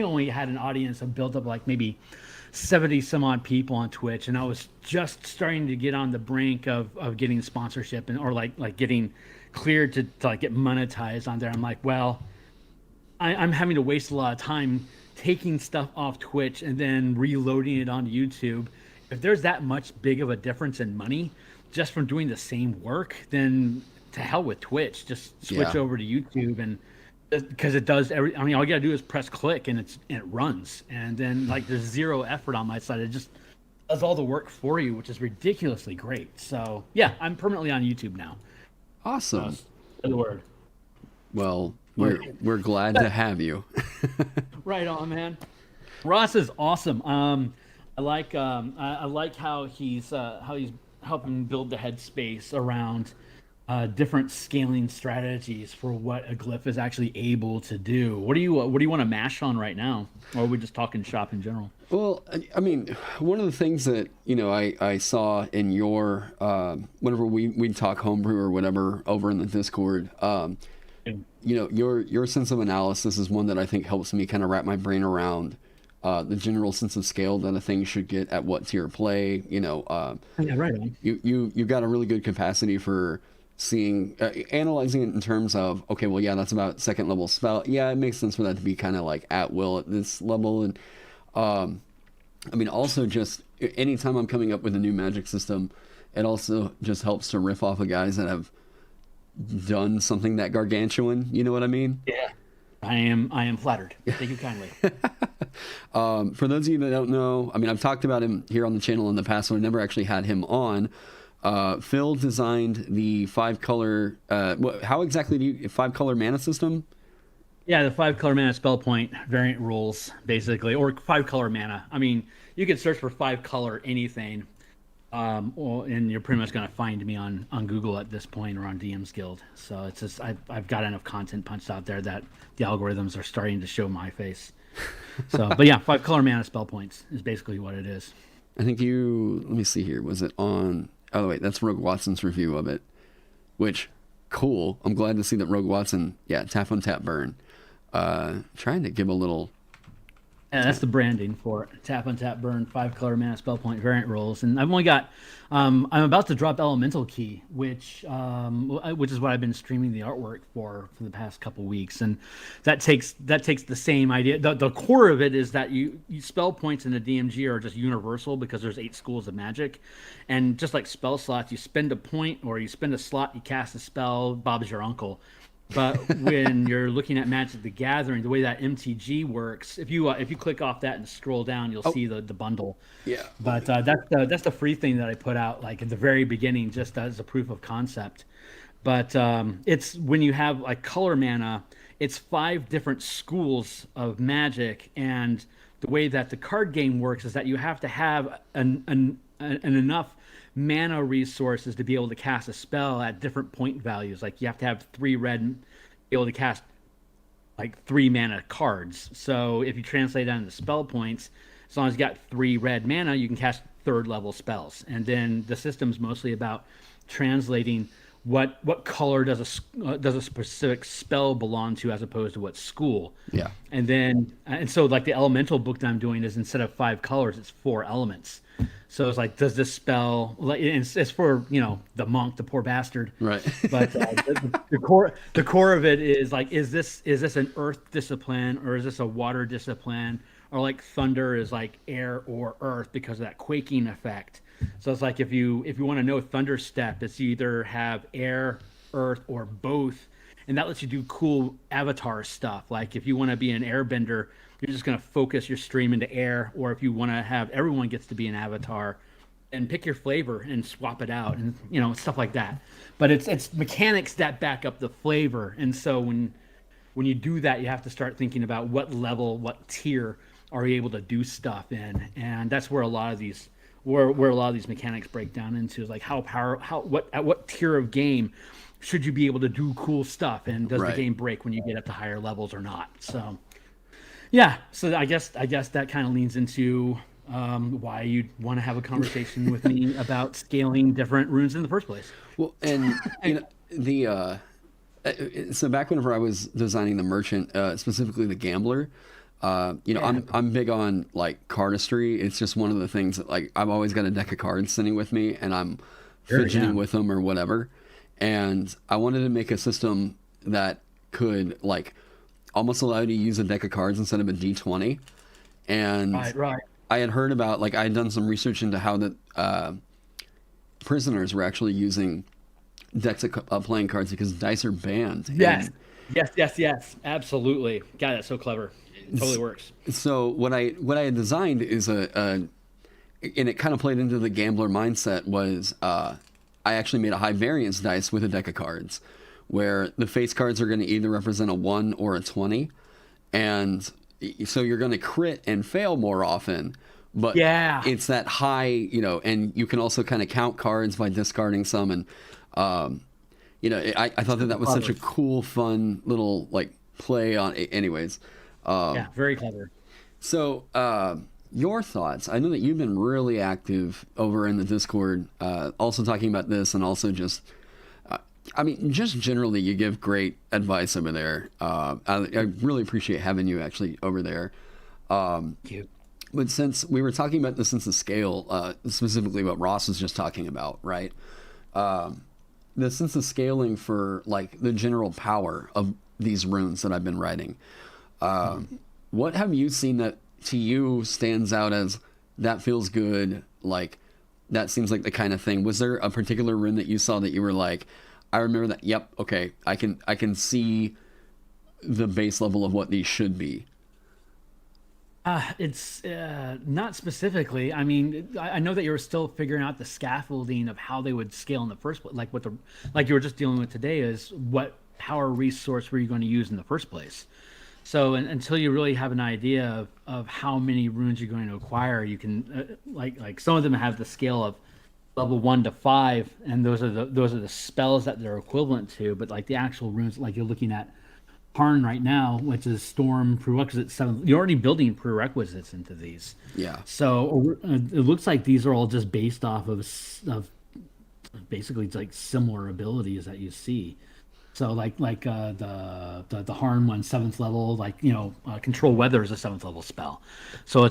only had an audience of built up like maybe 70 some odd people on Twitch, and I was just starting to get on the brink of getting sponsorship or like getting cleared to like get monetized on there. I'm like, well, I'm having to waste a lot of time taking stuff off Twitch and then reloading it on YouTube. If there's that much big of a difference in money just from doing the same work, then to hell with Twitch. Just switch over to YouTube, and because it does all you gotta do is press click and it runs, and then like there's zero effort on my side. It just does all the work for you, which is ridiculously great. So yeah, I'm permanently on YouTube now. Awesome. The word. Well, we're glad to have you. Right on, man. Ross is awesome. I like how he's helping build the headspace around different scaling strategies for what a glyph is actually able to do. What do you want to mash on right now, or are we just talking shop in general? Well, I mean, one of the things that I saw in your whenever we talk homebrew or whatever over in the Discord, your sense of analysis is one that I think helps me kind of wrap my brain around the general sense of scale that a thing should get at what tier play. Yeah, right on. You've got a really good capacity for seeing, analyzing it in terms of, okay, well, yeah, that's about second level spell. Yeah, it makes sense for that to be kind of like at will at this level. And I mean, also just anytime I'm coming up with a new magic system, it also just helps to riff off of guys that have done something that gargantuan. You know what I mean? Yeah. I am flattered. Thank you kindly. For those of you that don't know, I mean, I've talked about him here on the channel in the past, so I never actually had him on. Phil designed the 5-color, how exactly do you, 5-color mana system? Yeah, the 5-color mana spell point variant rules, basically, or 5-color mana. I mean, you can search for 5-color anything. And you're pretty much going to find me on Google at this point or on DM's Guild. So it's just I've got enough content punched out there that the algorithms are starting to show my face. So, but yeah, 5 color mana spell points is basically what it is. I think let me see here. Was it on? Oh wait, that's Rogue Watson's review of it. Which, cool. I'm glad to see that Rogue Watson, tap on tap burn. Trying to give a little. Yeah, that's the branding for it. Tap on tap burn, 5 color mana spell point variant rolls, and I've only got. I'm about to drop Elemental Key, which is what I've been streaming the artwork for the past couple weeks, and that takes the same idea. The core of it is that you spell points in the DMG are just universal because there's 8 schools of magic, and just like spell slots, you spend a point or you spend a slot, you cast a spell. Bob's your uncle. But when you're looking at Magic the Gathering, the way that MTG works, if you click off that and scroll down, you'll see the bundle. Yeah. But that's the free thing that I put out like at the very beginning, just as a proof of concept. But it's when you have like color mana, it's 5 different schools of Magic, and the way that the card game works is that you have to have an enough mana resources to be able to cast a spell at different point values. Like you have to have 3 red to be able to cast like 3 mana cards. So if you translate that into spell points, as long as you got 3 red mana, you can cast 3rd level spells. And then the system's mostly about translating what color does a specific spell belong to as opposed to what school. Yeah. And so like the elemental book that I'm doing is instead of 5 colors, it's 4 elements. So it's like, does this spell? It's for the monk, the poor bastard. Right. But the core of it is like, is this an earth discipline or is this a water discipline? Or like thunder is like air or earth because of that quaking effect. So it's like if you want to know thunder step, it's either have air, earth, or both, and that lets you do cool avatar stuff. Like if you want to be an airbender, you're just going to focus your stream into air, or if you want to have everyone gets to be an avatar, and pick your flavor and swap it out, and stuff like that. But it's mechanics that back up the flavor, and so when you do that, you have to start thinking about what level, what tier are you able to do stuff in, and that's where a lot of these mechanics break down into, is like at what tier of game should you be able to do cool stuff, and does the game break when you get up to higher levels or not? So yeah, so I guess that kind of leans into why you'd want to have a conversation with me about scaling different runes in the first place. Well, and so back whenever I was designing the merchant, specifically the gambler, I'm big on like cardistry. It's just one of the things that like I've always got a deck of cards sitting with me, and I'm fidgeting with them or whatever. And I wanted to make a system that could like almost allow you to use a deck of cards instead of a D20. And right. I had heard about, like, I had done some research into how that prisoners were actually using decks of playing cards because dice are banned. Yes, absolutely. God, that's so clever. It totally works. So what I had designed is and it kind of played into the gambler mindset, was I actually made a high variance dice with a deck of cards, where the face cards are going to either represent a 1 or a 20, and so you're going to crit and fail more often, but it's that high, and you can also kind of count cards by discarding some, and I thought that was such a cool, fun little like play on it. Anyways. Very clever. So your thoughts? I know that you've been really active over in the Discord, also talking about this, and also just just generally, you give great advice over there. I really appreciate having you actually over there. Thank you. But since we were talking about the sense of scale, specifically what Ross was just talking about, right? The sense of scaling for like the general power of these runes that I've been writing. What have you seen that to you stands out as that feels good? Like that seems like the kind of thing. Was there a particular rune that you saw that you were like, I remember that. Yep. Okay. I can see the base level of what these should be. It's not specifically. I mean, I know that you're still figuring out the scaffolding of how they would scale in the first place. Like you were just dealing with today, is what power resource were you going to use in the first place? So until you really have an idea of how many runes you're going to acquire, you can like some of them have the scale of level 1 to 5, and those are the spells that they're equivalent to. But like the actual runes, like you're looking at Karn right now, which is Storm prerequisite 7. You're already building prerequisites into these. Yeah. So it looks like these are all just based off of basically like similar abilities that you see. So like the Harn one, 7th level, like control weather is a 7th level spell. So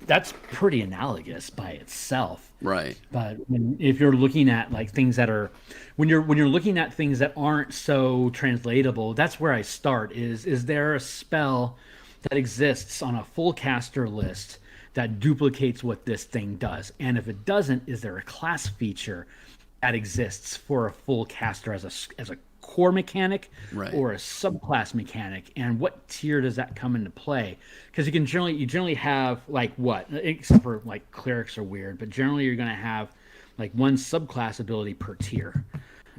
that's pretty analogous by itself. Right. But if you're looking at like things that are, when you're looking at things that aren't so translatable, that's where I start. Is there a spell that exists on a full caster list that duplicates what this thing does? And if it doesn't, is there a class feature that exists for a full caster as a core mechanic, right, or a subclass mechanic, and what tier does that come into play? Because you generally have like what, except for like clerics are weird, but generally you're going to have like one subclass ability per tier.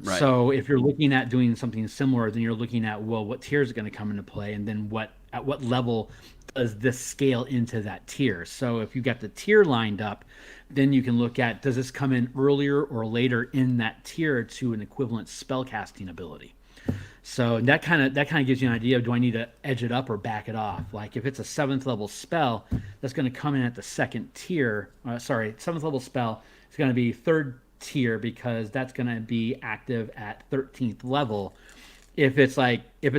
Right. So if you're looking at doing something similar, then you're looking at, well, what tier is going to come into play, and then at what level does this scale into that tier? So if you got the tier lined up, then you can look at, does this come in earlier or later in that tier to an equivalent spell casting ability? So that kind of gives you an idea of, do I need to edge it up or back it off? Like if it's a 7th level spell that's going to come in at the 7th level spell, it's going to be 3rd tier because that's going to be active at 13th level. If it's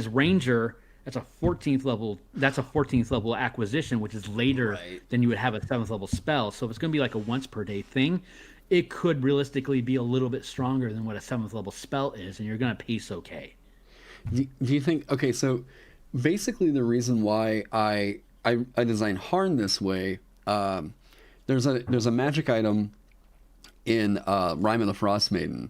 ranger, that's a 14th level acquisition, which is later right, than you would have a 7th level spell. So if it's going to be like a once per day thing, it could realistically be a little bit stronger than what a 7th level spell is, and you're going to pace okay. Do you think, okay, so basically the reason why I designed Harn this way, there's a magic item in Rime of the Frost Maiden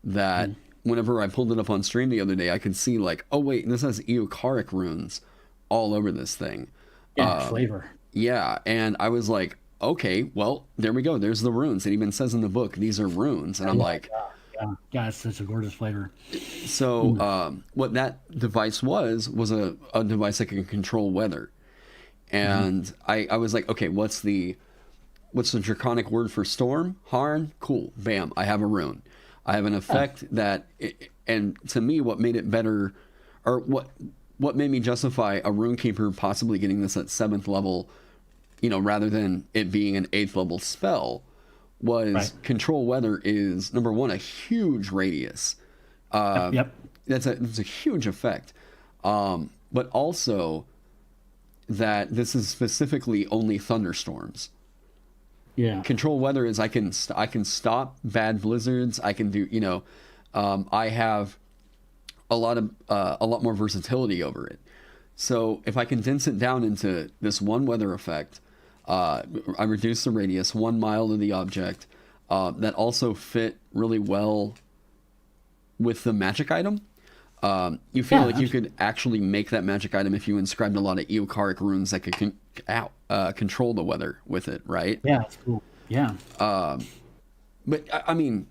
that whenever I pulled it up on stream the other day, I could see like, oh wait, this has Eocharic runes all over this thing. Yeah, flavor. Yeah, and I was like, okay, well, there we go. There's the runes. It even says in the book, these are runes. And I'm like... Yeah, it's such a gorgeous flavor. So what that device was a device that can control weather. And I was like, okay, what's the draconic word for storm? Harn? Cool. Bam. I have a rune. I have an effect and to me, what made it better, or what made me justify a Runekeeper possibly getting this at 7th level, rather than it being an 8th level spell, was control weather is, number one, a huge radius. Yep. That's a huge effect. But also that this is specifically only thunderstorms. Yeah. Control weather is I can stop bad blizzards. I can do, I have a lot more versatility over it. So if I condense it down into this one weather effect, I reduce the radius 1 mile to the object, that also fit really well with the magic item. You feel like you could actually make that magic item if you inscribed a lot of Eocharic runes that could control the weather with it, right? Yeah, that's cool. Yeah. But I mean,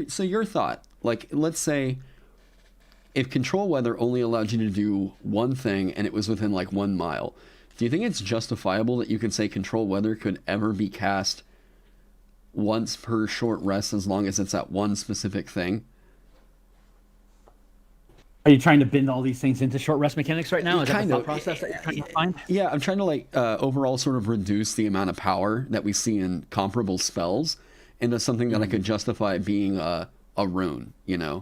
so your thought, like, let's say if control weather only allowed you to do one thing and it was within like 1 mile, do you think it's justifiable that you could say control weather could ever be cast once per short rest as long as it's at one specific thing? Are you trying to bend all these things into short rest mechanics right now? Is that the thought process that you're trying to find? Yeah, I'm trying to overall sort of reduce the amount of power that we see in comparable spells into something that I could justify being a rune, Yeah.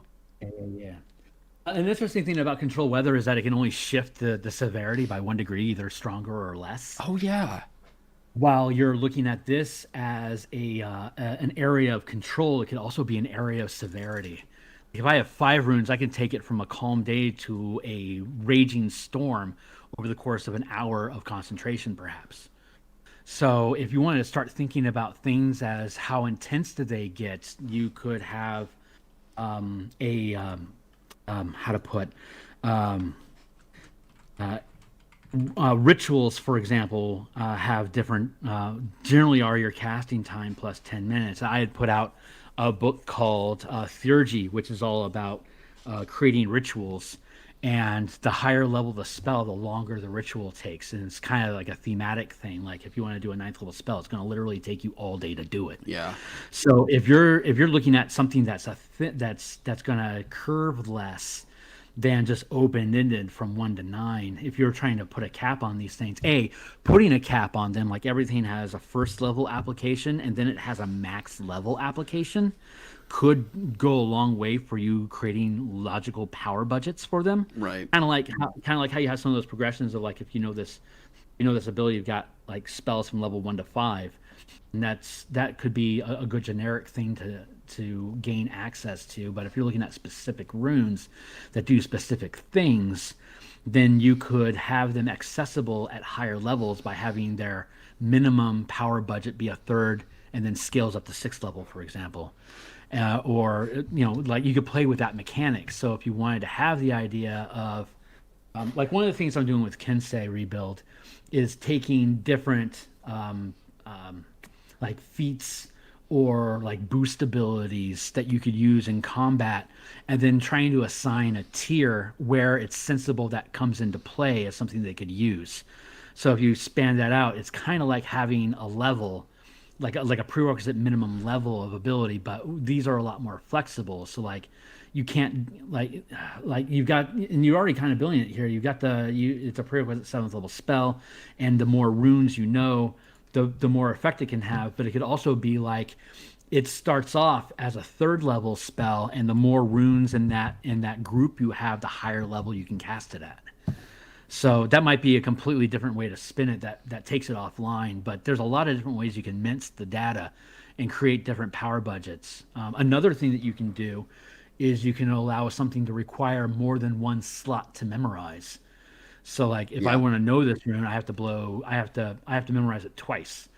An interesting thing about control weather is that it can only shift the severity by 1 degree, either stronger or less. Oh, yeah. While you're looking at this as an area of control, it could also be an area of severity. If I have 5 runes, I can take it from a calm day to a raging storm over the course of an hour of concentration, perhaps. So if you wanted to start thinking about things as how intense do they get, you could have rituals, for example, have different, generally are your casting time plus 10 minutes. I had put out a book called Theurgy, which is all about creating rituals. And the higher level the spell, the longer the ritual takes. And it's kind of like a thematic thing. Like if you want to do a 9th level spell, it's going to literally take you all day to do it. Yeah. So if you're looking at something that's that's going to curve less than just open-ended from 1 to 9, if you're trying to put a cap on these things, putting a cap on them, like everything has a first level application and then it has a max level application, could go a long way for you creating logical power budgets for them. Right. Kind of like how you have some of those progressions of, like, if you know this ability, you've got like spells from level 1 to 5, and that could be a good generic thing to gain access to. But if you're looking at specific runes that do specific things, then you could have them accessible at higher levels by having their minimum power budget be a third and then scales up to 6th level, for example. Or, like, you could play with that mechanic. So if you wanted to have the idea of, like, one of the things I'm doing with Kensei Rebuild is taking different, like, feats or like boost abilities that you could use in combat, and then trying to assign a tier where it's sensible that comes into play as something they could use. So if you span that out, it's kind of like having a level, like a prerequisite minimum level of ability, but these are a lot more flexible. So like you can't like you've got, and you're already kind of building it here. You've got it's a prerequisite 7th level spell, and the more runes you know, the more effect it can have. But it could also be like it starts off as a 3rd level spell, and the more runes in that group you have, the higher level you can cast it at. So that might be a completely different way to spin it that takes it offline. But there's a lot of different ways you can mince the data and create different power budgets. Another thing that you can do is you can allow something to require more than one slot to memorize. So like if I want to know this rune, I have to memorize it twice.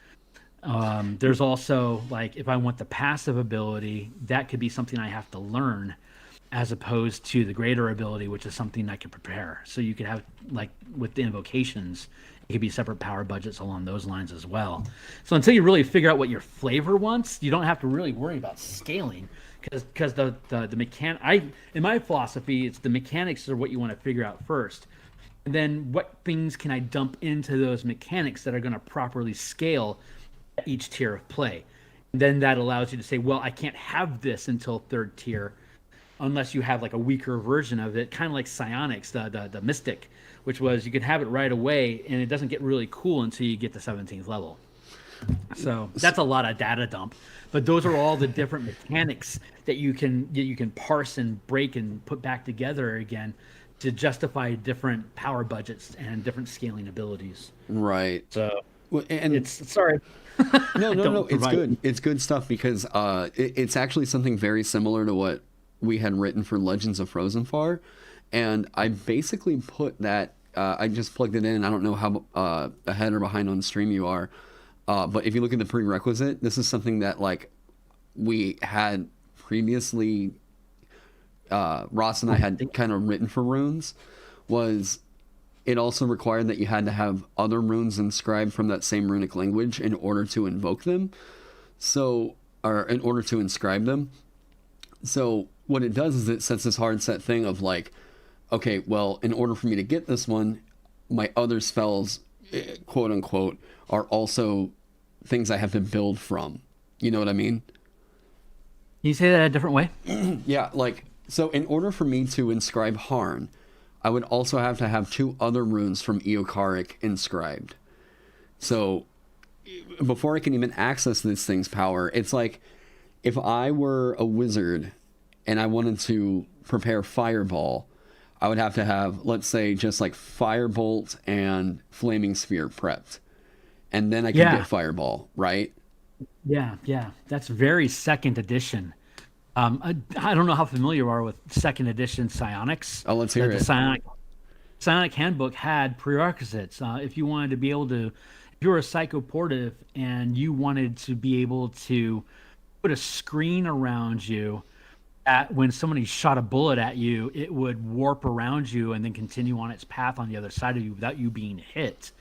There's also, like, if I want the passive ability, that could be something I have to learn, as opposed to the greater ability, which is something I can prepare. So you could have, like with the invocations, it could be separate power budgets along those lines as well. So until you really figure out what your flavor wants, you don't have to really worry about scaling, because the in my philosophy, it's the mechanics are what you want to figure out first. And then what things can I dump into those mechanics that are going to properly scale at each tier of play? And then that allows you to say, well, I can't have this until 3rd tier unless you have like a weaker version of it, kind of like psionics, the mystic, which was you could have it right away and it doesn't get really cool until you get to 17th level. So that's a lot of data dump, but those are all the different mechanics that you can parse and break and put back together again to justify different power budgets and different scaling abilities. Right. So, and it's sorry. No, it's good. It's good stuff, because it's actually something very similar to what we had written for Legends of Frozenfar, and I basically put that. I just plugged it in. I don't know how ahead or behind on stream you are, but if you look at the prerequisite, this is something that like we had previously. Ross and I had kind of written for runes, was it also required that you had to have other runes inscribed from that same runic language in order to invoke them. So, or in order to inscribe them. So what it does is it sets this hard set thing of like, okay, well, in order for me to get this one, my other spells, quote unquote, are also things I have to build from. You know what I mean? Can you say that a different way? Yeah, like, so in order for me to inscribe Harn, I would also have to have 2 other runes from Eokaric inscribed. So before I can even access this thing's power, it's like if I were a wizard and I wanted to prepare Fireball, I would have to have, let's say, just like Firebolt and Flaming Sphere prepped. And then I could get Fireball, right? Yeah. That's very 2nd edition. I don't know how familiar you are with 2nd edition psionics. Oh, let's hear it. The psionic handbook had prerequisites. If you wanted to be able to, if you were a psychoportive and you wanted to be able to put a screen around you, when somebody shot a bullet at you, it would warp around you and then continue on its path on the other side of you without you being hit.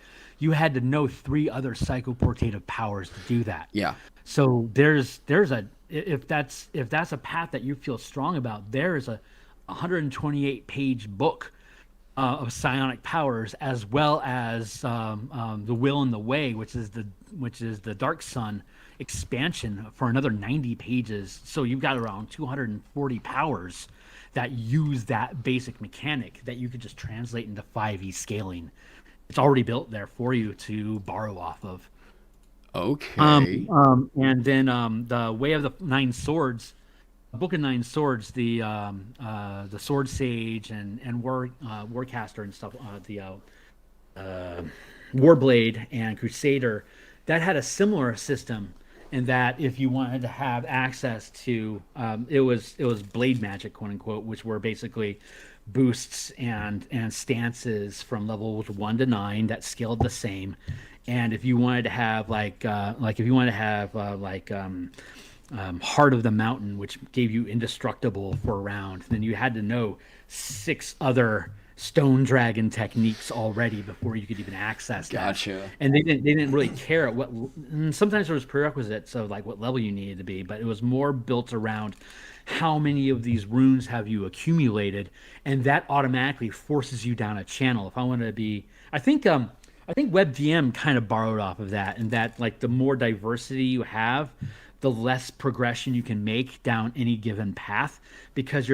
You had to know 3 other psychoportative powers to do that. Yeah. So there's a, if that's a path that you feel strong about, there is a 128 page book of psionic powers, as well as the Will and the Way, which is the Dark Sun expansion for another 90 pages. So you've got around 240 powers that use that basic mechanic that you could just translate into 5e scaling. It's already built there for you to borrow off of. Okay. And then the Way of the Nine Swords, Book of Nine Swords, the Sword Sage and Warcaster and stuff, Warblade and Crusader, that had a similar system in that if you wanted to have access to, it was blade magic, quote unquote, which were basically boosts and stances from levels 1 to 9 that scaled the same. And if you wanted to have Heart of the Mountain, which gave you indestructible for a round, then you had to know 6 other Stone Dragon techniques already before you could even access that. Gotcha. And they didn't really care at what. Sometimes there was prerequisites of like what level you needed to be, but it was more built around how many of these runes have you accumulated, and that automatically forces you down a channel. If I wanted to be, I think WebDM kind of borrowed off of that, and that like the more diversity you have, the less progression you can make down any given path, because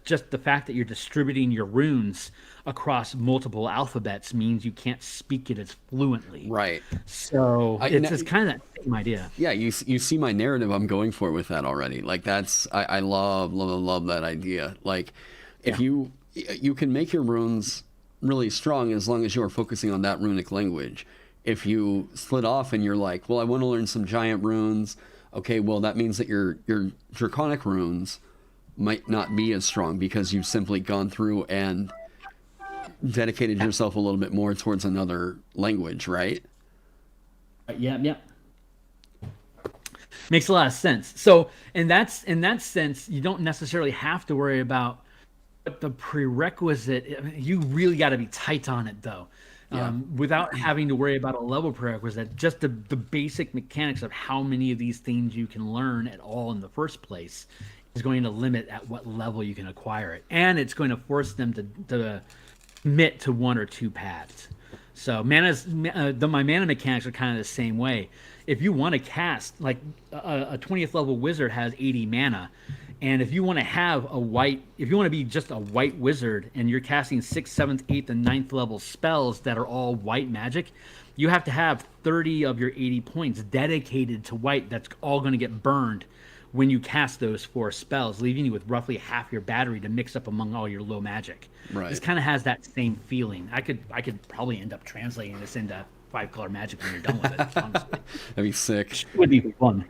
just the fact that you're distributing your runes across multiple alphabets means you can't speak it as fluently. Right. So it's kind of that same idea. Yeah, you see my narrative I'm going for with that already. Like that's I love that idea. Like if you can make your runes really strong as long as you're focusing on that runic language. If you split off and you're like, well, I want to learn some giant runes. Okay, well that means that your draconic runes might not be as strong because you've simply gone through and dedicated yourself a little bit more towards another language, right? Yeah. Makes a lot of sense. So in that sense, you don't necessarily have to worry about the prerequisite. You really got to be tight on it though. Without having to worry about a level prerequisite, just the basic mechanics of how many of these things you can learn at all in the first place is going to limit at what level you can acquire it. And it's going to force them to commit to 1 or 2 paths. So my mana mechanics are kind of the same way. If you want to cast, like a 20th level wizard has 80 mana, and if you want to be just a white wizard and you're casting 6th, 7th, 8th, and 9th level spells that are all white magic, you have to have 30 of your 80 points dedicated to white. That's all going to get burned when you cast those 4 spells, leaving you with roughly half your battery to mix up among all your low magic. Right. This kind of has that same feeling. I could probably end up translating this into 5-color magic when you're done with it, honestly. That'd be sick. It would be fun.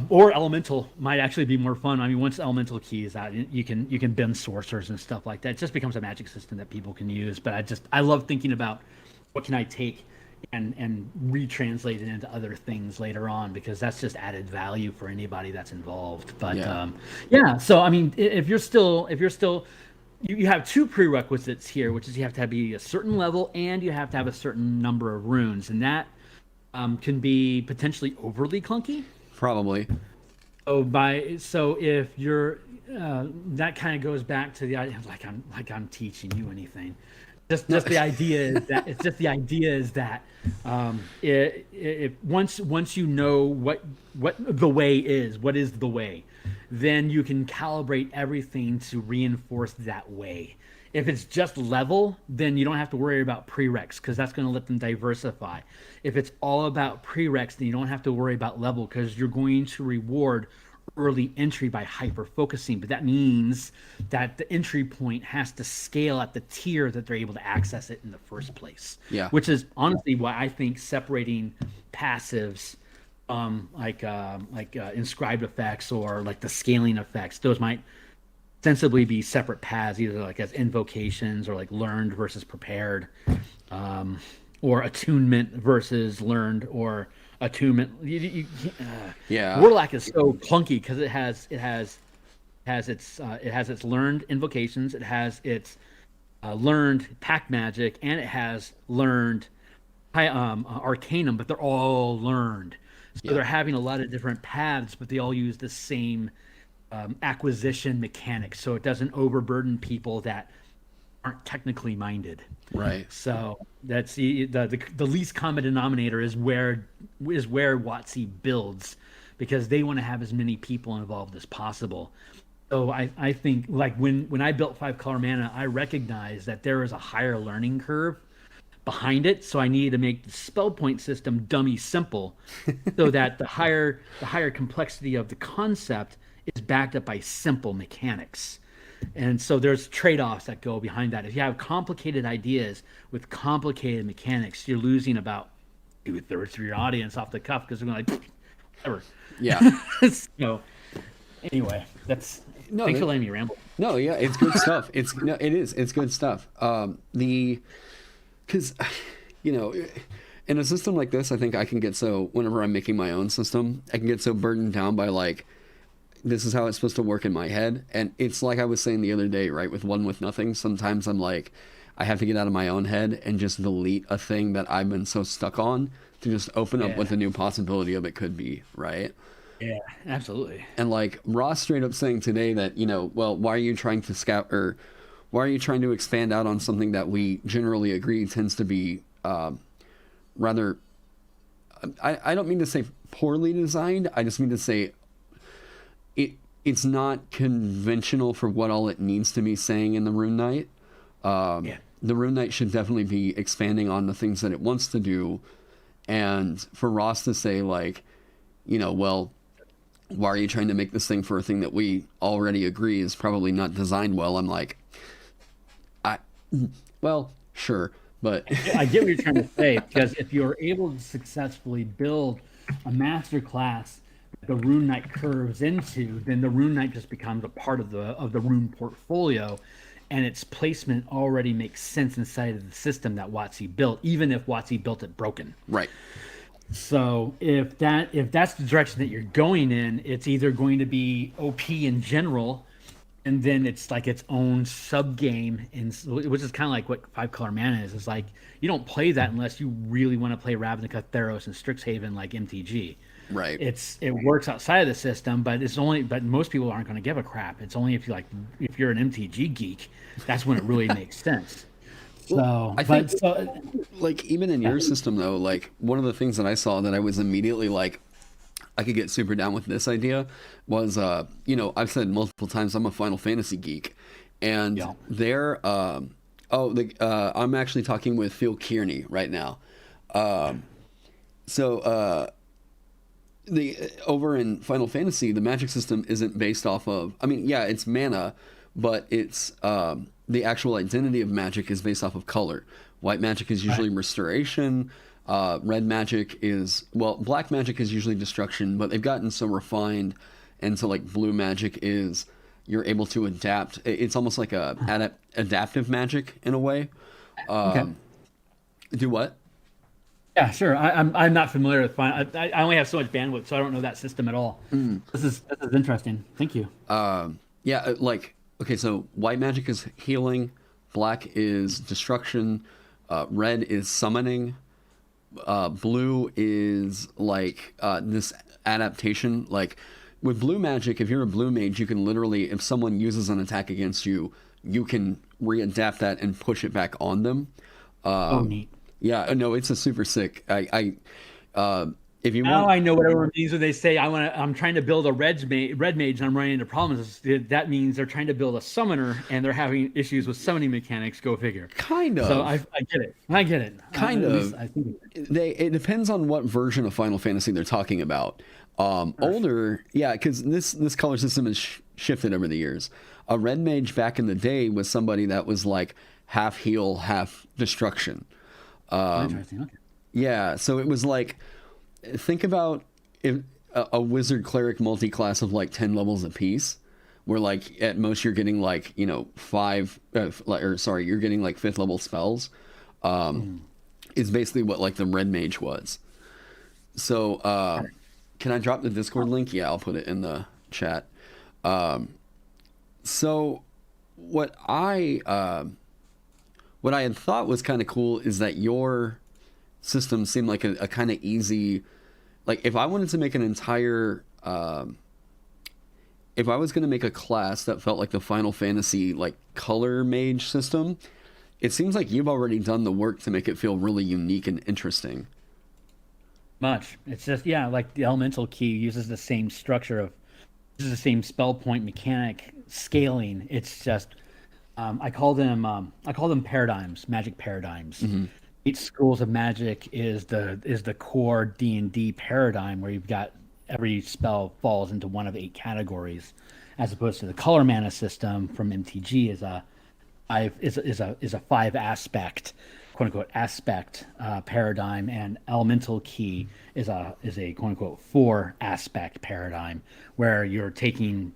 Or elemental might actually be more fun. I mean, once elemental key is out, you can bend sorcerers and stuff like that. It just becomes a magic system that people can use. But I love thinking about what can I take and retranslate it into other things later on, because that's just added value for anybody that's involved. But so I mean, if you're still you have 2 prerequisites here, which is you have to be a certain level and you have to have a certain number of runes, and that can be potentially overly clunky. Probably. So if you're that kind of goes back to the idea, like I'm teaching you anything. Just the idea is that if once you know what the way is, what is the way, then you can calibrate everything to reinforce that way. If it's just level, then you don't have to worry about prereqs, because that's going to let them diversify. If it's all about prereqs, then you don't have to worry about level, because you're going to reward early entry by hyper focusing. But that means that the entry point has to scale at the tier that they're able to access it in the first place. Yeah. Which is honestly why I think separating passives inscribed effects or like the scaling effects, those might sensibly be separate paths, either like as invocations or like learned versus prepared, or attunement versus learned, or attunement. Warlock is so clunky because it has its learned invocations, it has its learned pact magic, and it has learned arcanum, but they're all learned. So they're having a lot of different paths, but they all use the same acquisition mechanics, so it doesn't overburden people that aren't technically minded. Right. So that's the least common denominator is where WotC builds, because they want to have as many people involved as possible. So I think, like, when I built 5-color mana, I recognized that there is a higher learning curve behind it, so I needed to make the spell point system dummy simple, so that the higher complexity of the concept is backed up by simple mechanics. And so there's trade-offs that go behind that. If you have complicated ideas with complicated mechanics, you're losing about 2/3 of your audience off the cuff, because they're going like, whatever. Yeah. So anyway, thanks for letting me ramble. No, yeah, it's good stuff. It's good stuff. Because, in a system like this, I think I can get whenever I'm making my own system, I can get so burdened down by, like, this is how it's supposed to work in my head. And it's like I was saying the other day, right, with One With Nothing, sometimes I'm like, I have to get out of my own head and just delete a thing that I've been so stuck on to just open up what the new possibility of it could be, right? Yeah, absolutely. And, like, Ross straight up saying today that, well, why are you trying to scout, or why are you trying to expand out on something that we generally agree tends to be rather, I don't mean to say poorly designed, I just mean to say it's not conventional for what all it needs to be saying in the Rune Knight. The Rune Knight should definitely be expanding on the things that it wants to do. And for Ross to say, like, well, why are you trying to make this thing for a thing that we already agree is probably not designed well? I'm like, well, sure, but I get what you're trying to say, because if you're able to successfully build a master class that the Rune Knight curves into, then the Rune Knight just becomes a part of the Rune portfolio, and its placement already makes sense inside of the system that WotC built, even if WotC built it broken. Right. So if that's the direction that you're going in, it's either going to be OP in general, and then it's like its own sub game, which is kind of like what 5-color mana is. It's like you don't play that unless you really want to play Ravnica, Theros, and Strixhaven like MTG. Right. It works outside of the system, but most people aren't going to give a crap. It's only if you're an MTG geek, that's when it really makes sense. So I think, like, even in your system though, like, one of the things that I saw that I was immediately like, I could get super down with this idea was, I've said multiple times I'm a Final Fantasy geek, and I'm actually talking with Phil Kearney right now. Over in Final Fantasy, the magic system isn't based off of, it's mana, but it's, the actual identity of magic is based off of color. White magic is usually restoration. Red magic black magic is usually destruction, but they've gotten so refined, and so, like, blue magic is you're able to adapt. It's almost like a adaptive magic in a way. Do what? Yeah, sure. I'm not familiar with I only have so much bandwidth, so I don't know that system at all. This is interesting. Thank you. Okay, so white magic is healing, black is destruction, red is summoning, blue is like this adaptation. Like, with blue magic, if you're a blue mage, you can literally, if someone uses an attack against you, you can readapt that and push it back on them. Neat. Yeah, no, it's a super sick. If you now want, I know what everyone means when they say I'm trying to build a red mage and I'm running into problems. That means they're trying to build a summoner and they're having issues with summoning mechanics. Go figure. Kind of. So I get it. Kind of. I think it depends on what version of Final Fantasy they're talking about. Older, because this color system has shifted over the years. A red mage back in the day was somebody that was like half heal, half destruction. interesting. Okay. Yeah, so it was like, think about if a wizard cleric multi-class of like 10 levels apiece, where like at most you're getting like, you're getting like 5th level spells, is basically what like the red mage was. So can I drop the Discord link? Yeah, I'll put it in the chat. So what I had thought was kind of cool is that your system seemed like a kind of easy, like if I wanted to make an entire if I was going to make a class that felt like the Final Fantasy like color mage system, it seems like you've already done the work to make it feel really unique and interesting. Much. It's just, yeah, like the elemental key uses the same structure of, uses the same spell point mechanic scaling. It's just, I call them paradigms, magic paradigms. Each schools of magic is the core D&D paradigm where you've got every spell falls into one of 8 categories, as opposed to the color mana system from MTG is a 5 aspect, quote unquote, aspect paradigm, and elemental key is a quote unquote 4 aspect paradigm, where you're taking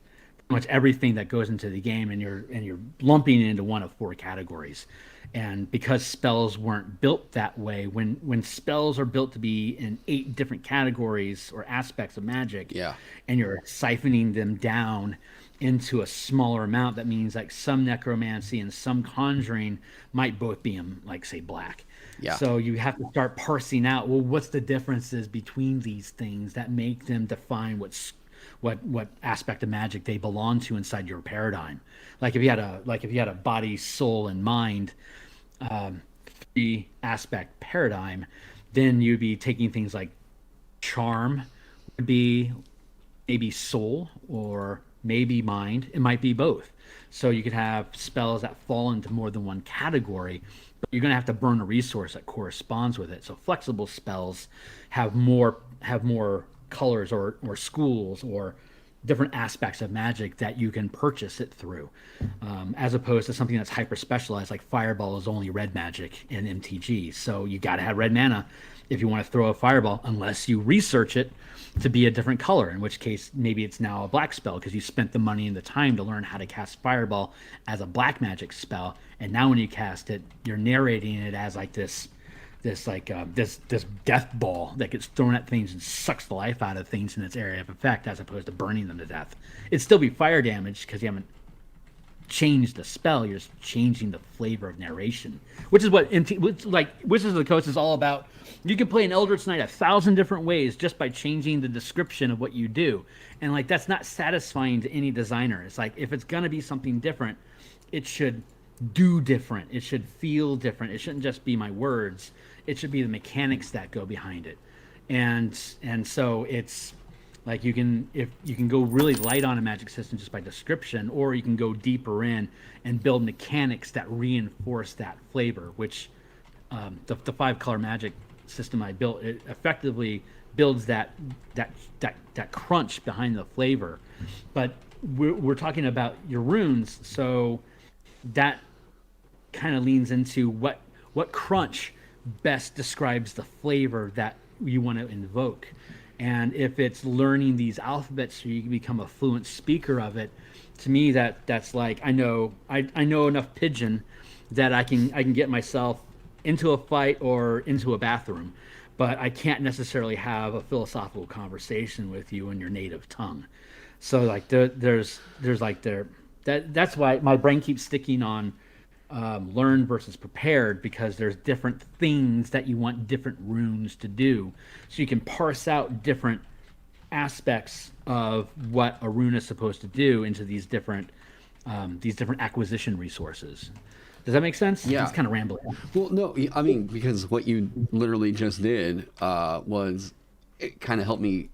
pretty much everything that goes into the game and you're lumping it into one of 4 categories. And because spells weren't built that way, when spells are built to be in 8 different categories or aspects of magic, Yeah. and you're siphoning them down into a smaller amount, that means like some necromancy and some conjuring might both be in, like, say, black. Yeah. So you have to start parsing out, well, what's the differences between these things that make them define what aspect of magic they belong to inside your paradigm. Like if you had a body, soul, and mind 3 aspect paradigm, then you'd be taking things like charm would be maybe soul or maybe mind. It might be both. So you could have spells that fall into more than one category, but you're going to have to burn a resource that corresponds with it. So flexible spells have more colors or schools or different aspects of magic that you can purchase it through, as opposed to something that's hyper specialized, like fireball is only red magic in MTG. So you got to have red mana if you want to throw a fireball, unless you research it to be a different color, in which case maybe it's now a black spell because you spent the money and the time to learn how to cast fireball as a black magic spell. And now when you cast it, you're narrating it as like this death ball that gets thrown at things and sucks the life out of things in its area of effect, as opposed to burning them to death. It'd still be fire damage because you haven't changed the spell, you're just changing the flavor of narration, which is what Wizards of the Coast is all about. You can play an Eldritch Knight 1,000 different ways just by changing the description of what you do, and like that's not satisfying to any designer. It's like, if it's gonna be something different, it should do different, it should feel different, it shouldn't just be my words, it should be the mechanics that go behind it. And so it's like you can go really light on a magic system just by description, or you can go deeper in and build mechanics that reinforce that flavor, which the 5 color magic system I built, it effectively builds that crunch behind the flavor. But we're talking about your runes, so that kind of leans into what crunch best describes the flavor that you want to invoke. And if it's learning these alphabets so you can become a fluent speaker of it, to me that's like, I know enough Pigeon that I can get myself into a fight or into a bathroom, but I can't necessarily have a philosophical conversation with you in your native tongue. So like there's that's why my brain keeps sticking on learn versus prepared, because there's different things that you want different runes to do, so you can parse out different aspects of what a rune is supposed to do into these different acquisition resources. Does that make sense? Yeah. It's kind of rambling. Well, no, I mean, because what you literally just did was, it kind of helped me,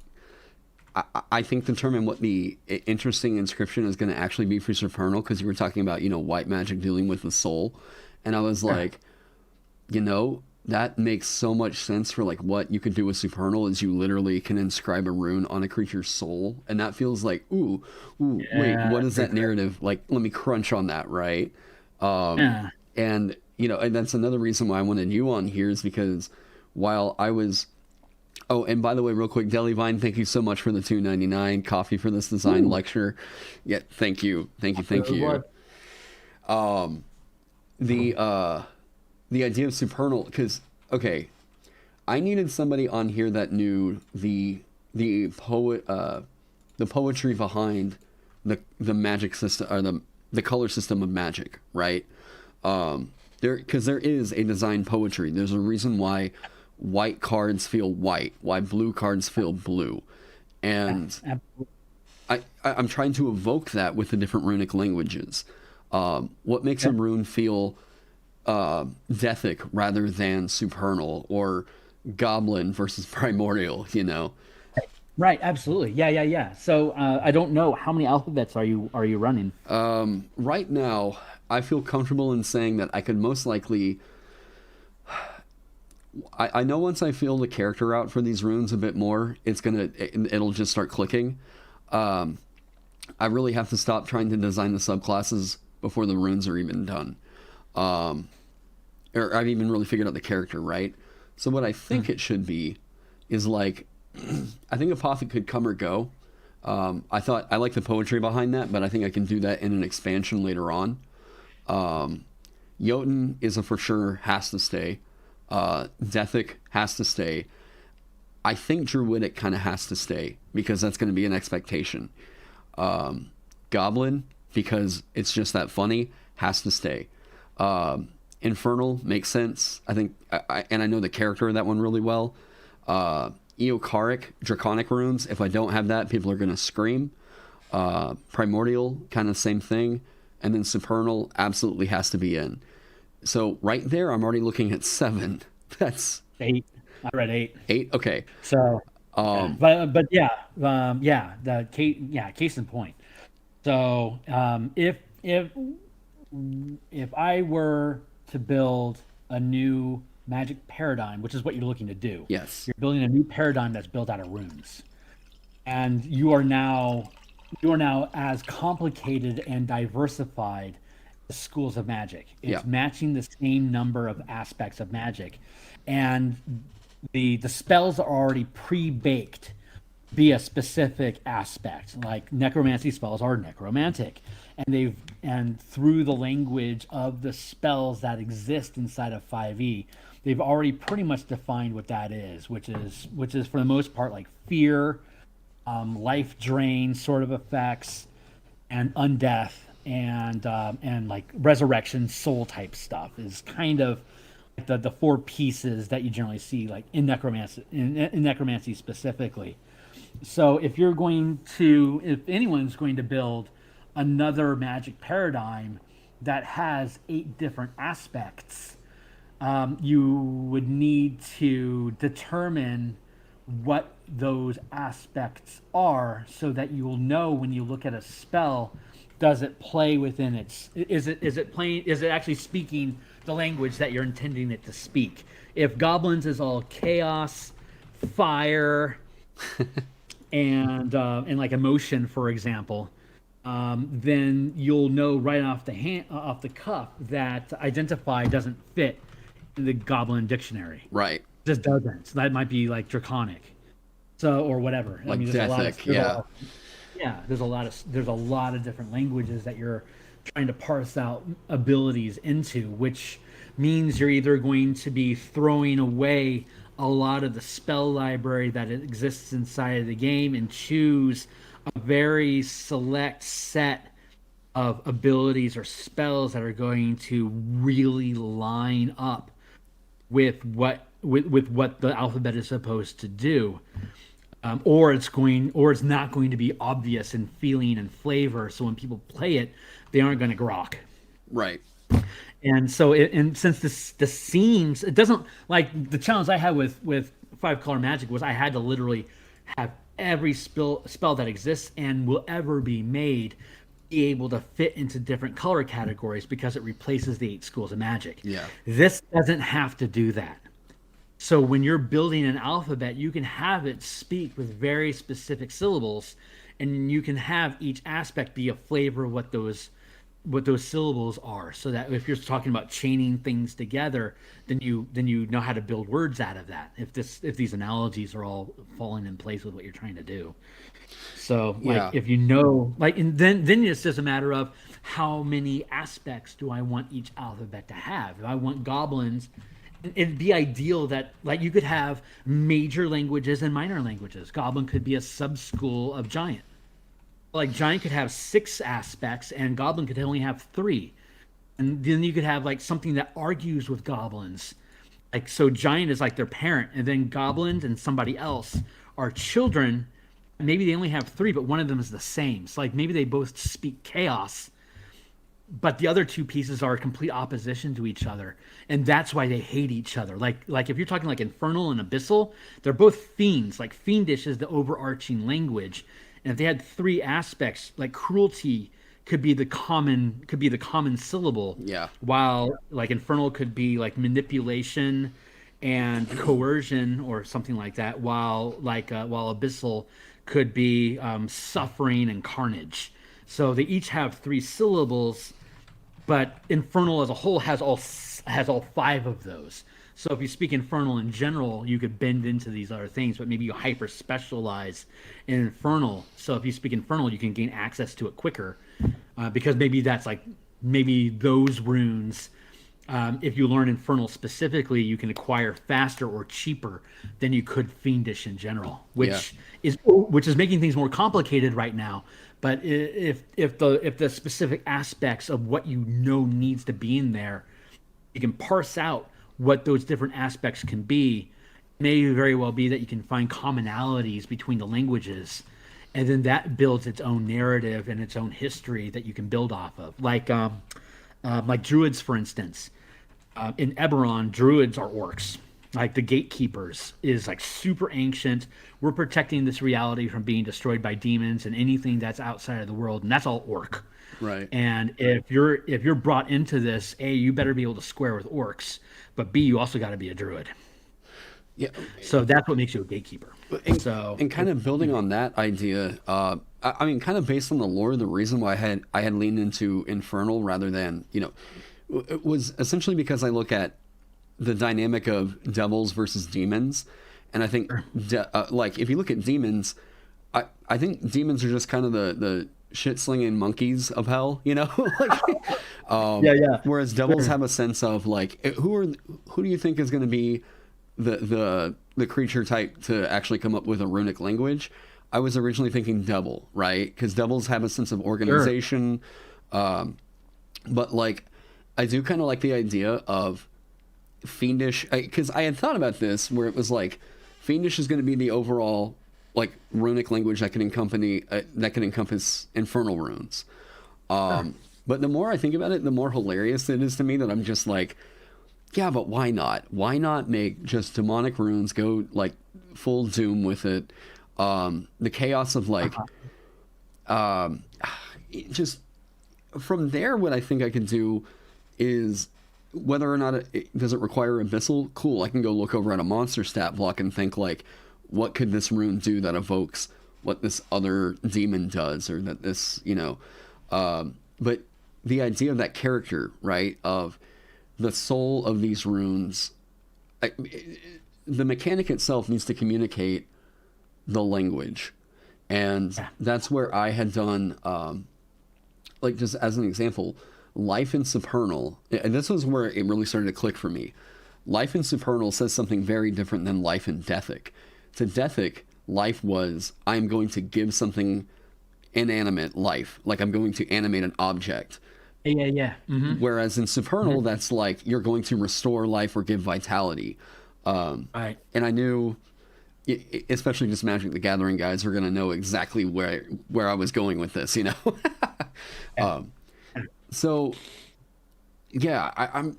I think, determine what the interesting inscription is going to actually be for Supernal, because you were talking about, white magic dealing with the soul. And I was like, that makes so much sense for like what you could do with Supernal, is you literally can inscribe a rune on a creature's soul. And that feels like, ooh, Yeah, wait, what is that narrative? Like, let me crunch on that, right? And, and that's another reason why I wanted you on here, is because while I was... Oh, and by the way, real quick, Deli Vine, thank you so much for the $2.99 coffee for this design lecture. Yeah, thank you. The idea of Supernal, because, okay, I needed somebody on here that knew the poetry behind the magic system, or the color system of magic, right? Because there is a design poetry. There's a reason why white cards feel white, why blue cards feel blue. And I'm trying to evoke that with the different runic languages. What makes a rune feel Deathic rather than supernal, or goblin versus primordial, you know? Right, absolutely. Yeah. So I don't know, how many alphabets are you running? Right now, I feel comfortable in saying that I could most likely. I know once I feel the character out for these runes a bit more, it'll just start clicking. I really have to stop trying to design the subclasses before the runes are even done. Or I've even really figured out the character, right? So what I think it should be is like, I think Apothic could come or go. I like the poetry behind that, but I think I can do that in an expansion later on. Jotun is a for sure has to stay. Deathic has to stay. I think Druidic kind of has to stay because that's going to be an expectation. Goblin, because it's just that funny, has to stay. Infernal makes sense. I think, and I know the character of that one really well. Eocaric, Draconic runes. If I don't have that, people are going to scream. Primordial, kind of same thing. And then Supernal absolutely has to be in. So right there, I'm already looking at 7. That's 8. I read 8. 8? Okay. So, but case in point. So, if I were to build a new magic paradigm, which is what you're looking to do. Yes. You're building a new paradigm that's built out of runes. And you are now as complicated and diversified as schools of magic. It's matching the same number of aspects of magic. And the spells are already pre-baked be a specific aspect. Like necromancy spells are necromantic. And through the language of the spells that exist inside of 5e, they've already pretty much defined what that is, which is for the most part like fear, life drain sort of effects, and undeath, and like resurrection, soul type stuff is kind of the 4 pieces that you generally see like in necromancy specifically. So if anyone's going to build another magic paradigm that has 8 different aspects, you would need to determine what those aspects are so that you will know when you look at a spell, does it play within is it actually speaking the language that you're intending it to speak? If goblins is all chaos, fire, and like emotion, for example, then you'll know right off the cuff that identify doesn't fit in the goblin dictionary. Right. It just doesn't. So that might be like draconic, or whatever. Like there's Deathic, there's a lot of different languages that you're trying to parse out abilities into, which means you're either going to be throwing away a lot of the spell library that exists inside of the game and choose a very select set of abilities or spells that are going to really line up with what the alphabet is supposed to do, or it's not going to be obvious in feeling and flavor. So when people play it, they aren't going to grok. Right. And so, since the seems, it doesn't, like the challenge I had with 5-color magic was I had to literally have every spell that exists and will ever be made be able to fit into different color categories because it replaces the 8 schools of magic. Yeah. This doesn't have to do that. So when you're building an alphabet, you can have it speak with very specific syllables, and you can have each aspect be a flavor of what those syllables are, so that if you're talking about chaining things together, then you know how to build words out of that. If these analogies are all falling in place with what you're trying to do. So if you know, and then it's just a matter of how many aspects do I want each alphabet to have. If I want goblins, it'd be ideal that you could have major languages and minor languages. Goblin could be a sub-school of giant. Like giant could have 6 aspects and goblin could only have 3, and then you could have like something that argues with goblins, like so giant is like their parent, and then goblins and somebody else are children maybe they only have three, but one of them is the same. So like maybe they both speak chaos, but the other two pieces are complete opposition to each other, and that's why they hate each other. Like if you're talking like infernal and abyssal, they're both fiends. Like fiendish is the overarching language, and if they had three aspects, like cruelty could be the common syllable. Yeah. While like infernal could be like manipulation and coercion or something like that. While abyssal could be suffering and carnage. So they each have three syllables, but infernal as a whole has all five of those. So if you speak infernal in general, you could bend into these other things, but maybe you hyper specialize in infernal. So if you speak infernal, you can gain access to it quicker, because maybe those runes. If you learn infernal specifically, you can acquire faster or cheaper than you could fiendish in general, which is making things more complicated right now. But if the specific aspects of what you know needs to be in there, you can parse out what those different aspects can be. It may very well be that you can find commonalities between the languages, and then that builds its own narrative and its own history that you can build off of. Like druids, for instance. In Eberron, druids are orcs. Like the gatekeepers is like super ancient. We're protecting this reality from being destroyed by demons and anything that's outside of the world, and that's all orc. Right. And if you're brought into this, A, you better be able to square with orcs, but B, you also got to be a druid. Yeah. So that's what makes you a gatekeeper. And kind of building on that idea, I mean, kind of based on the lore, the reason why I had leaned into infernal rather than, it was essentially because I look at the dynamic of devils versus demons, and I think like if you look at demons, I think demons are just kind of the shit slinging monkeys of hell, like, yeah. Whereas devils have a sense of like who do you think is going to be the creature type to actually come up with a runic language? I was originally thinking devil, right? Because devils have a sense of organization, but like I do kind of like the idea of fiendish, because I had thought about this where it was like fiendish is going to be the overall like runic language that can encompass infernal runes. But the more I think about it, the more hilarious it is to me that I'm just like, yeah, but why not? Why not make just demonic runes, go like full doom with it? The chaos of like, just from there, what I think I can do is whether or not does it require abyssal. Cool, I can go look over at a monster stat block and think like, what could this rune do that evokes what this other demon does, or that this, but the idea of that character, right, of the soul of these runes, the mechanic itself needs to communicate the language, and that's where I had done, like just as an example, Life in Supernal, and this was where it really started to click for me. Life in Supernal says something very different than Life in Deathic. To Deathic, life was, I'm going to give something inanimate life, like I'm going to animate an object. Yeah. Mm-hmm. Whereas in Supernal, that's like you're going to restore life or give vitality. Right. And I knew, especially just Magic the Gathering guys are going to know exactly where I was going with this, So, yeah, I'm.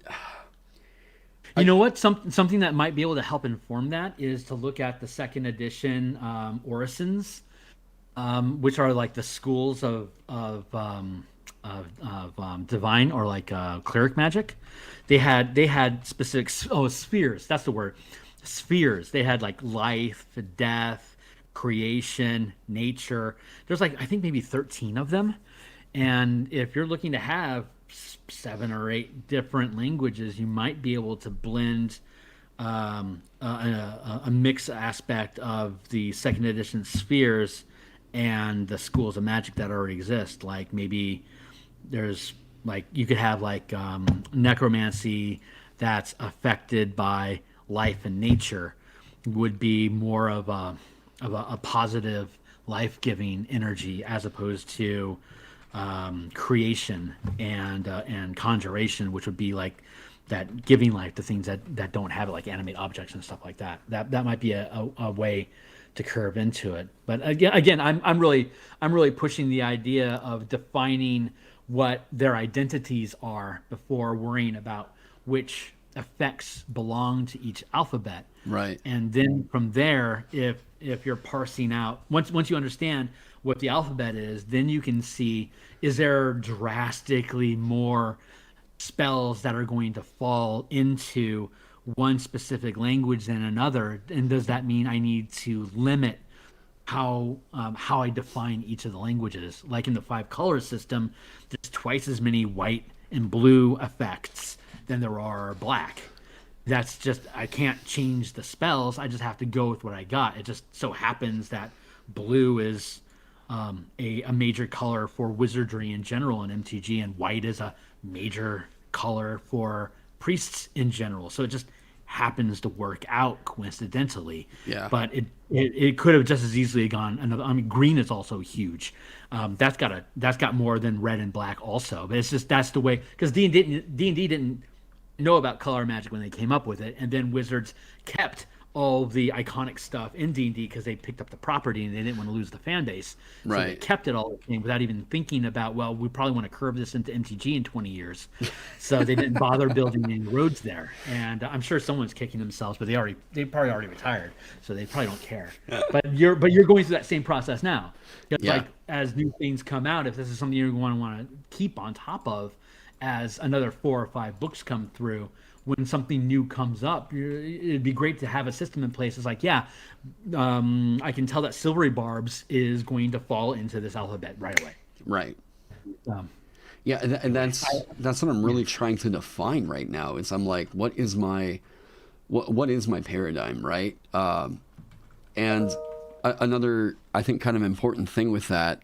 You know what? Something that might be able to help inform that is to look at the second edition orisons, which are like the schools of divine or like cleric magic. They had specific spheres. That's the word. Spheres. They had like life, death, creation, nature. There's like I think maybe 13 of them. And if you're looking to have 7 or 8 different languages, you might be able to blend a mixed aspect of the second edition spheres and the schools of magic that already exist. Like maybe there's like you could have like necromancy that's affected by life and nature would be more of a positive life-giving energy as opposed to creation and conjuration, which would be like that giving life to things that don't have it, like animate objects and stuff like that. That might be a way curve into it. But again, I'm really pushing the idea of defining what their identities are before worrying about which effects belong to each alphabet. Right. And then from there, if you're parsing out, once you understand what the alphabet is, then you can see, is there drastically more spells that are going to fall into one specific language than another, and does that mean I need to limit how I define each of the languages? Like in the 5-color system, there's twice as many white and blue effects than there are black. That's just, I can't change the spells. I just have to go with what I got. It just so happens that blue is a major color for wizardry in general in MTG, and white is a major color for priests in general. So it just happens to work out coincidentally. Yeah. But it could have just as easily gone another. I mean, green is also huge. That's got more than red and black also. But it's just, that's the way, because D&D didn't know about color magic when they came up with it, and then Wizards kept all the iconic stuff in D&D because they picked up the property and they didn't want to lose the fan base. So they Right. kept it all the same without even thinking about, well, we probably want to curve this into MTG in 20 years. So they didn't bother building any roads there. And I'm sure someone's kicking themselves, but they probably already retired, so they probably don't care. But you're going through that same process now. Just Yeah. like as new things come out, if this is something you're going to want to keep on top of as another 4 or 5 books come through, when something new comes up, it'd be great to have a system in place. It's like, I can tell that Silvery Barbs is going to fall into this alphabet right away. Right. Yeah, and that's what I'm really trying to define right now. Is I'm like, what is my paradigm, right? And another, I think, kind of important thing with that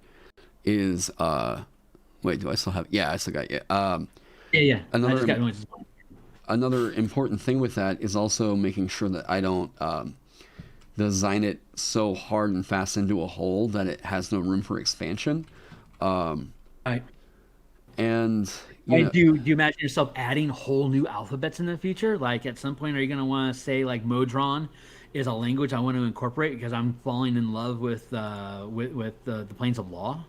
is, wait, do I still have? Yeah, I still got Yeah. Another important thing with that is also making sure that I don't design it so hard and fast into a hole that it has no room for expansion. Right. And do you imagine yourself adding whole new alphabets in the future? Like at some point, are you going to want to say like Modron is a language I want to incorporate because I'm falling in love with the Planes of Law?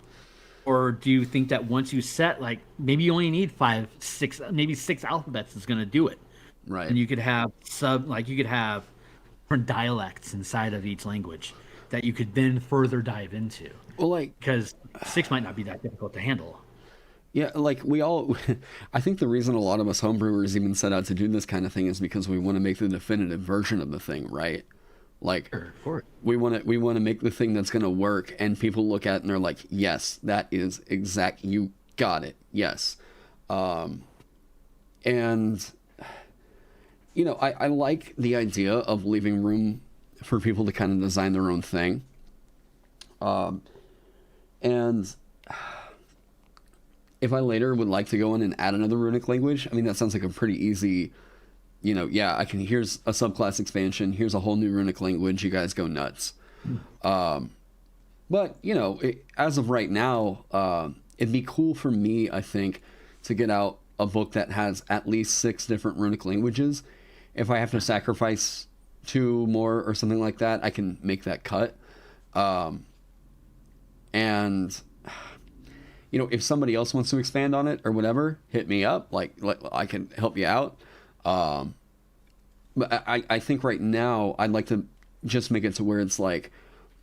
Or do you think that once you set, like, maybe you only need 5, 6, maybe 6 alphabets is going to do it? Right. And you could have different dialects inside of each language that you could then further dive into. Well, like, because 6 might not be that difficult to handle. Yeah, like I think the reason a lot of us homebrewers even set out to do this kind of thing is because we want to make the definitive version of the thing, right? Like, sure. we want to make the thing that's going to work, and people look at it and they're like, yes, that is exact. You got it. Yes. And, I like the idea of leaving room for people to kind of design their own thing. And if I later would like to go in and add another runic language, I mean, that sounds like a pretty easy, here's a subclass expansion, here's a whole new runic language, you guys go nuts. But, as of right now, it'd be cool for me, I think, to get out a book that has at least 6 different runic languages. If I have to sacrifice 2 more or something like that, I can make that cut. And if somebody else wants to expand on it or whatever, hit me up. Like I can help you out. But I think right now I'd like to just make it to where it's like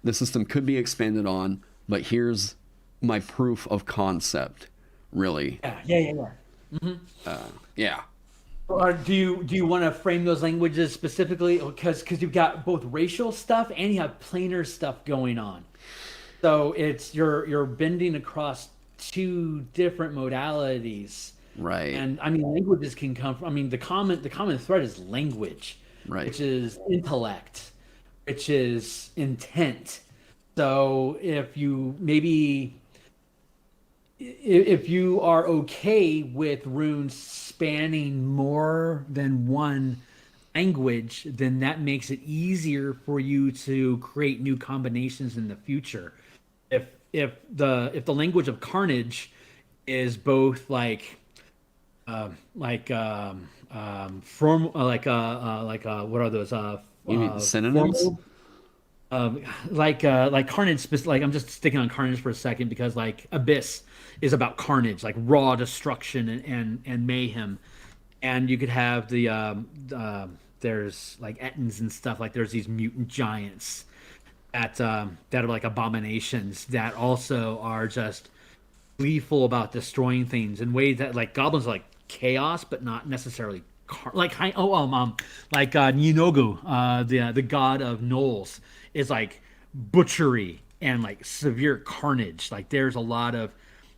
the system could be expanded on, but here's my proof of concept, really. Yeah. Mm-hmm. Yeah. Or do you want to frame those languages specifically because you've got both racial stuff and you have planar stuff going on, so it's you're bending across 2 different modalities, right? And I mean, languages can come from, I mean, the common thread is language, right, which is intellect, which is intent. So if you are okay with runes spanning more than one language, then that makes it easier for you to create new combinations in the future. If the language of carnage is both what are those? You mean synonyms? like Carnage, like I'm just sticking on Carnage for a second because like Abyss is about carnage, like raw destruction and mayhem, and you could have there's like Ettins and stuff, like there's these mutant giants that are like abominations that also are just gleeful about destroying things in ways that like goblins are like chaos, but not necessarily like Ninogu, the god of gnolls, is like butchery and like severe carnage. Like there's a lot of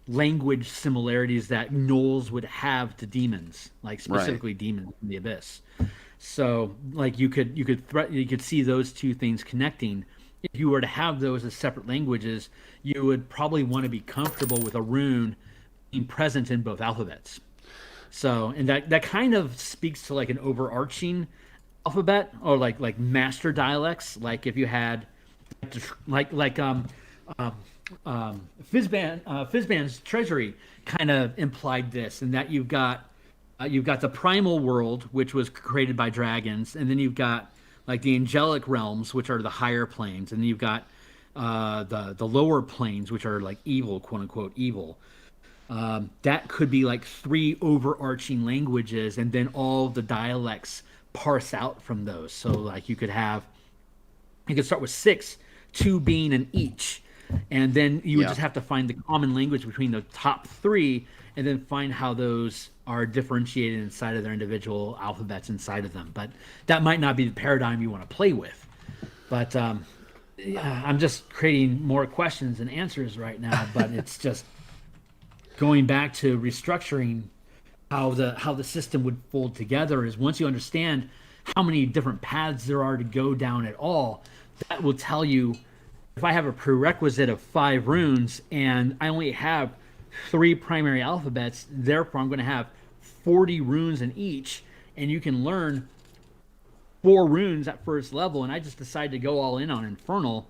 language similarities that gnolls would have to demons, like specifically demons in the abyss. So like you could see those two things connecting. If you were to have those as separate languages, you would probably want to be comfortable with a rune being present in both alphabets. So, and that kind of speaks to like an overarching alphabet or like master dialects. Like if you had Fizban's treasury kind of implied this, and that you've got the primal world, which was created by dragons, and then you've got like the angelic realms, which are the higher planes, and then you've got the lower planes, which are like evil, quote unquote evil. That could be like three overarching languages, and then all the dialects parse out from those. So like you could start with six, two being in each, and then you would just have to find the common language between the top three, and then find how those are differentiated inside of their individual alphabets inside of them. But that might not be the paradigm you want to play with. But I'm just creating more questions than answers right now. But it's just going back to restructuring how the system would fold together. Is once you understand how many different paths there are to go down at all, that will tell you if I have a prerequisite of 5 runes and I only have 3 primary alphabets, therefore I'm going to have 40 runes in each, and you can learn 4 runes at first level, and I just decide to go all in on Infernal,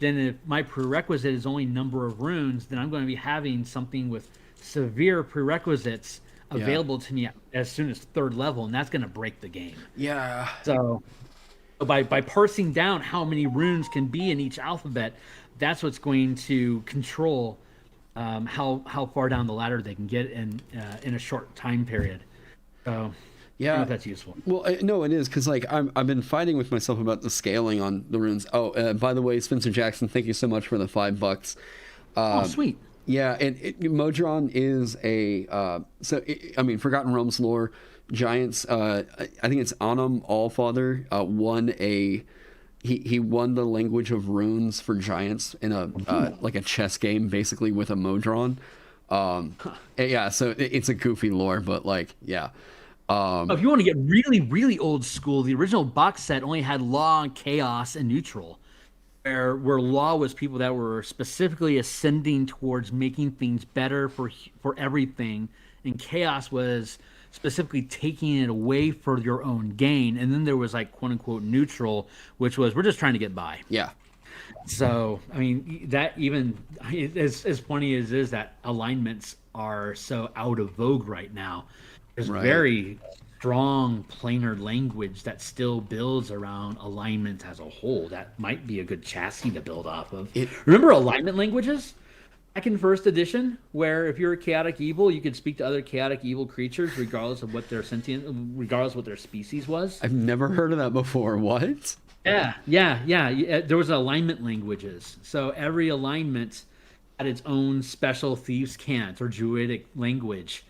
then if my prerequisite is only number of runes, then I'm going to be having something with severe prerequisites available to me as soon as 3rd level, and that's going to break the game. Yeah. So by parsing down how many runes can be in each alphabet, that's what's going to control how far down the ladder they can get in a short time period. So I don't know if that's useful. Well, no, it is, because like I've been fighting with myself about the scaling on the runes. Oh, by the way, Spencer Jackson, thank you so much for the $5. Oh, sweet. Yeah, and Modron is Forgotten Realms lore. Giants, I think it's Anam Allfather won he won the language of runes for giants in a like a chess game, basically, with a Modron. Yeah, so it's a goofy lore, but like, yeah. If you want to get really, really old school, the original box set only had law, chaos, and neutral. Where law was people that were specifically ascending towards making things better for everything, and chaos was specifically taking it away for your own gain. And then there was like quote unquote neutral, which was we're just trying to get by. Yeah. So I mean, that even as funny as is that alignments are so out of vogue right now. There's very strong planar language that still builds around alignment as a whole. That might be a good chassis to build off of. Remember alignment languages back in 1st edition, where if you're a chaotic evil, you could speak to other chaotic evil creatures regardless of what their regardless of what their species was? I've never heard of that before. What? Yeah. There was alignment languages. So every alignment had its own special thieves' cant or druidic language.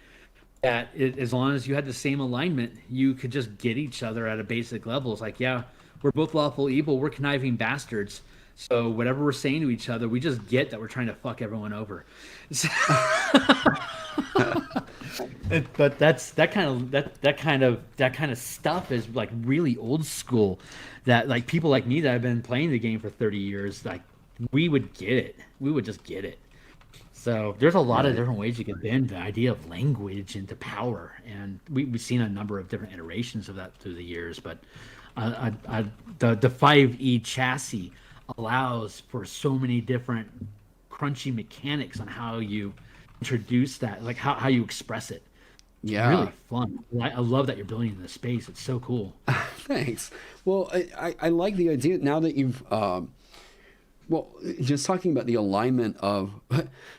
That as long as you had the same alignment, you could just get each other at a basic level. It's like, yeah, we're both lawful evil, we're conniving bastards. So whatever we're saying to each other, we just get that we're trying to fuck everyone over. But that kind of stuff is like really old school. That like people like me that have been playing the game for 30 years, like we would get it. We would just get it. So there's a lot of different ways you can bend the idea of language into power, and we've seen a number of different iterations of that through the years. But the 5e chassis allows for so many different crunchy mechanics on how you introduce that, like how you express it. Yeah, really fun. I love that you're building in this space. It's so cool. Thanks. Well, I like the idea now that you've Well, just talking about the alignment of,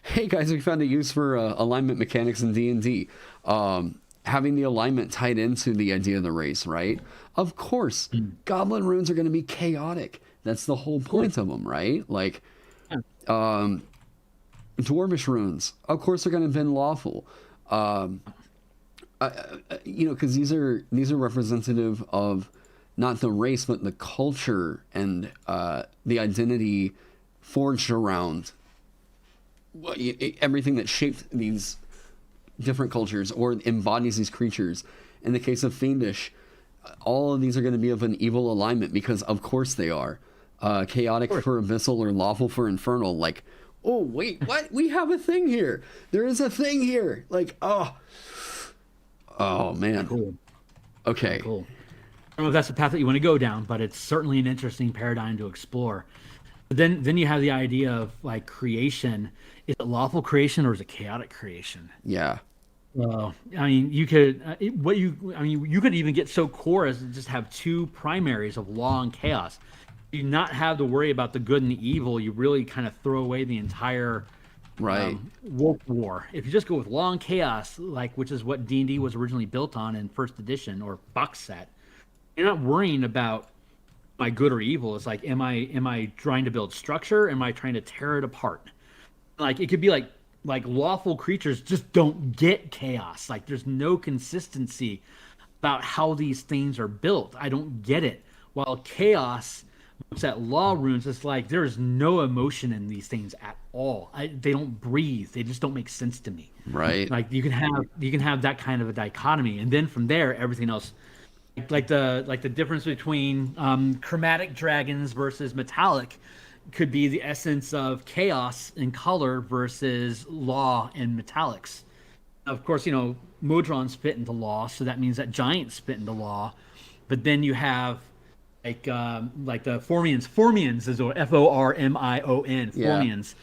hey guys, we found a use for alignment mechanics in D&D. Having the alignment tied into the idea of the race, right? Of course, goblin runes are going to be chaotic. That's the whole point of them, right? Like, dwarvish runes, of course, are going to have been lawful. Because these are representative of not the race, but the culture and the identity forged around everything that shaped these different cultures or embodies these creatures. In the case of Fiendish, all of these are going to be of an evil alignment because, of course, they are. Chaotic for Abyssal or lawful for Infernal. Like, oh, wait, what? We have a thing here. There is a thing here. Like, oh, man. Cool. Okay. Cool. I don't know if that's the path that you want to go down, but it's certainly an interesting paradigm to explore. But then you have the idea of like creation. Is it lawful creation or is it chaotic creation? Yeah. Well, I mean, you could you could even get so core as to just have two primaries of law and chaos. You not have to worry about the good and the evil. You really kind of throw away the entire woke war. If you just go with law and chaos, like which is what D&D was originally built on in first edition or box set. You're not worrying about my good or evil. It's like, am I trying to build structure? Am I trying to tear it apart? Like it could be like lawful creatures just don't get chaos. Like there's no consistency about how these things are built. I don't get it. While chaos looks at law runes, it's like there is no emotion in these things at all. They don't breathe. They just don't make sense to me. Right. Like you can have that kind of a dichotomy, and then from there everything else. Like the difference between chromatic dragons versus metallic could be the essence of chaos in color versus law and metallics. Of course, Modrons fit into law, so that means that giants fit into law. But then you have like the Formians. Formians is Formion. Formians.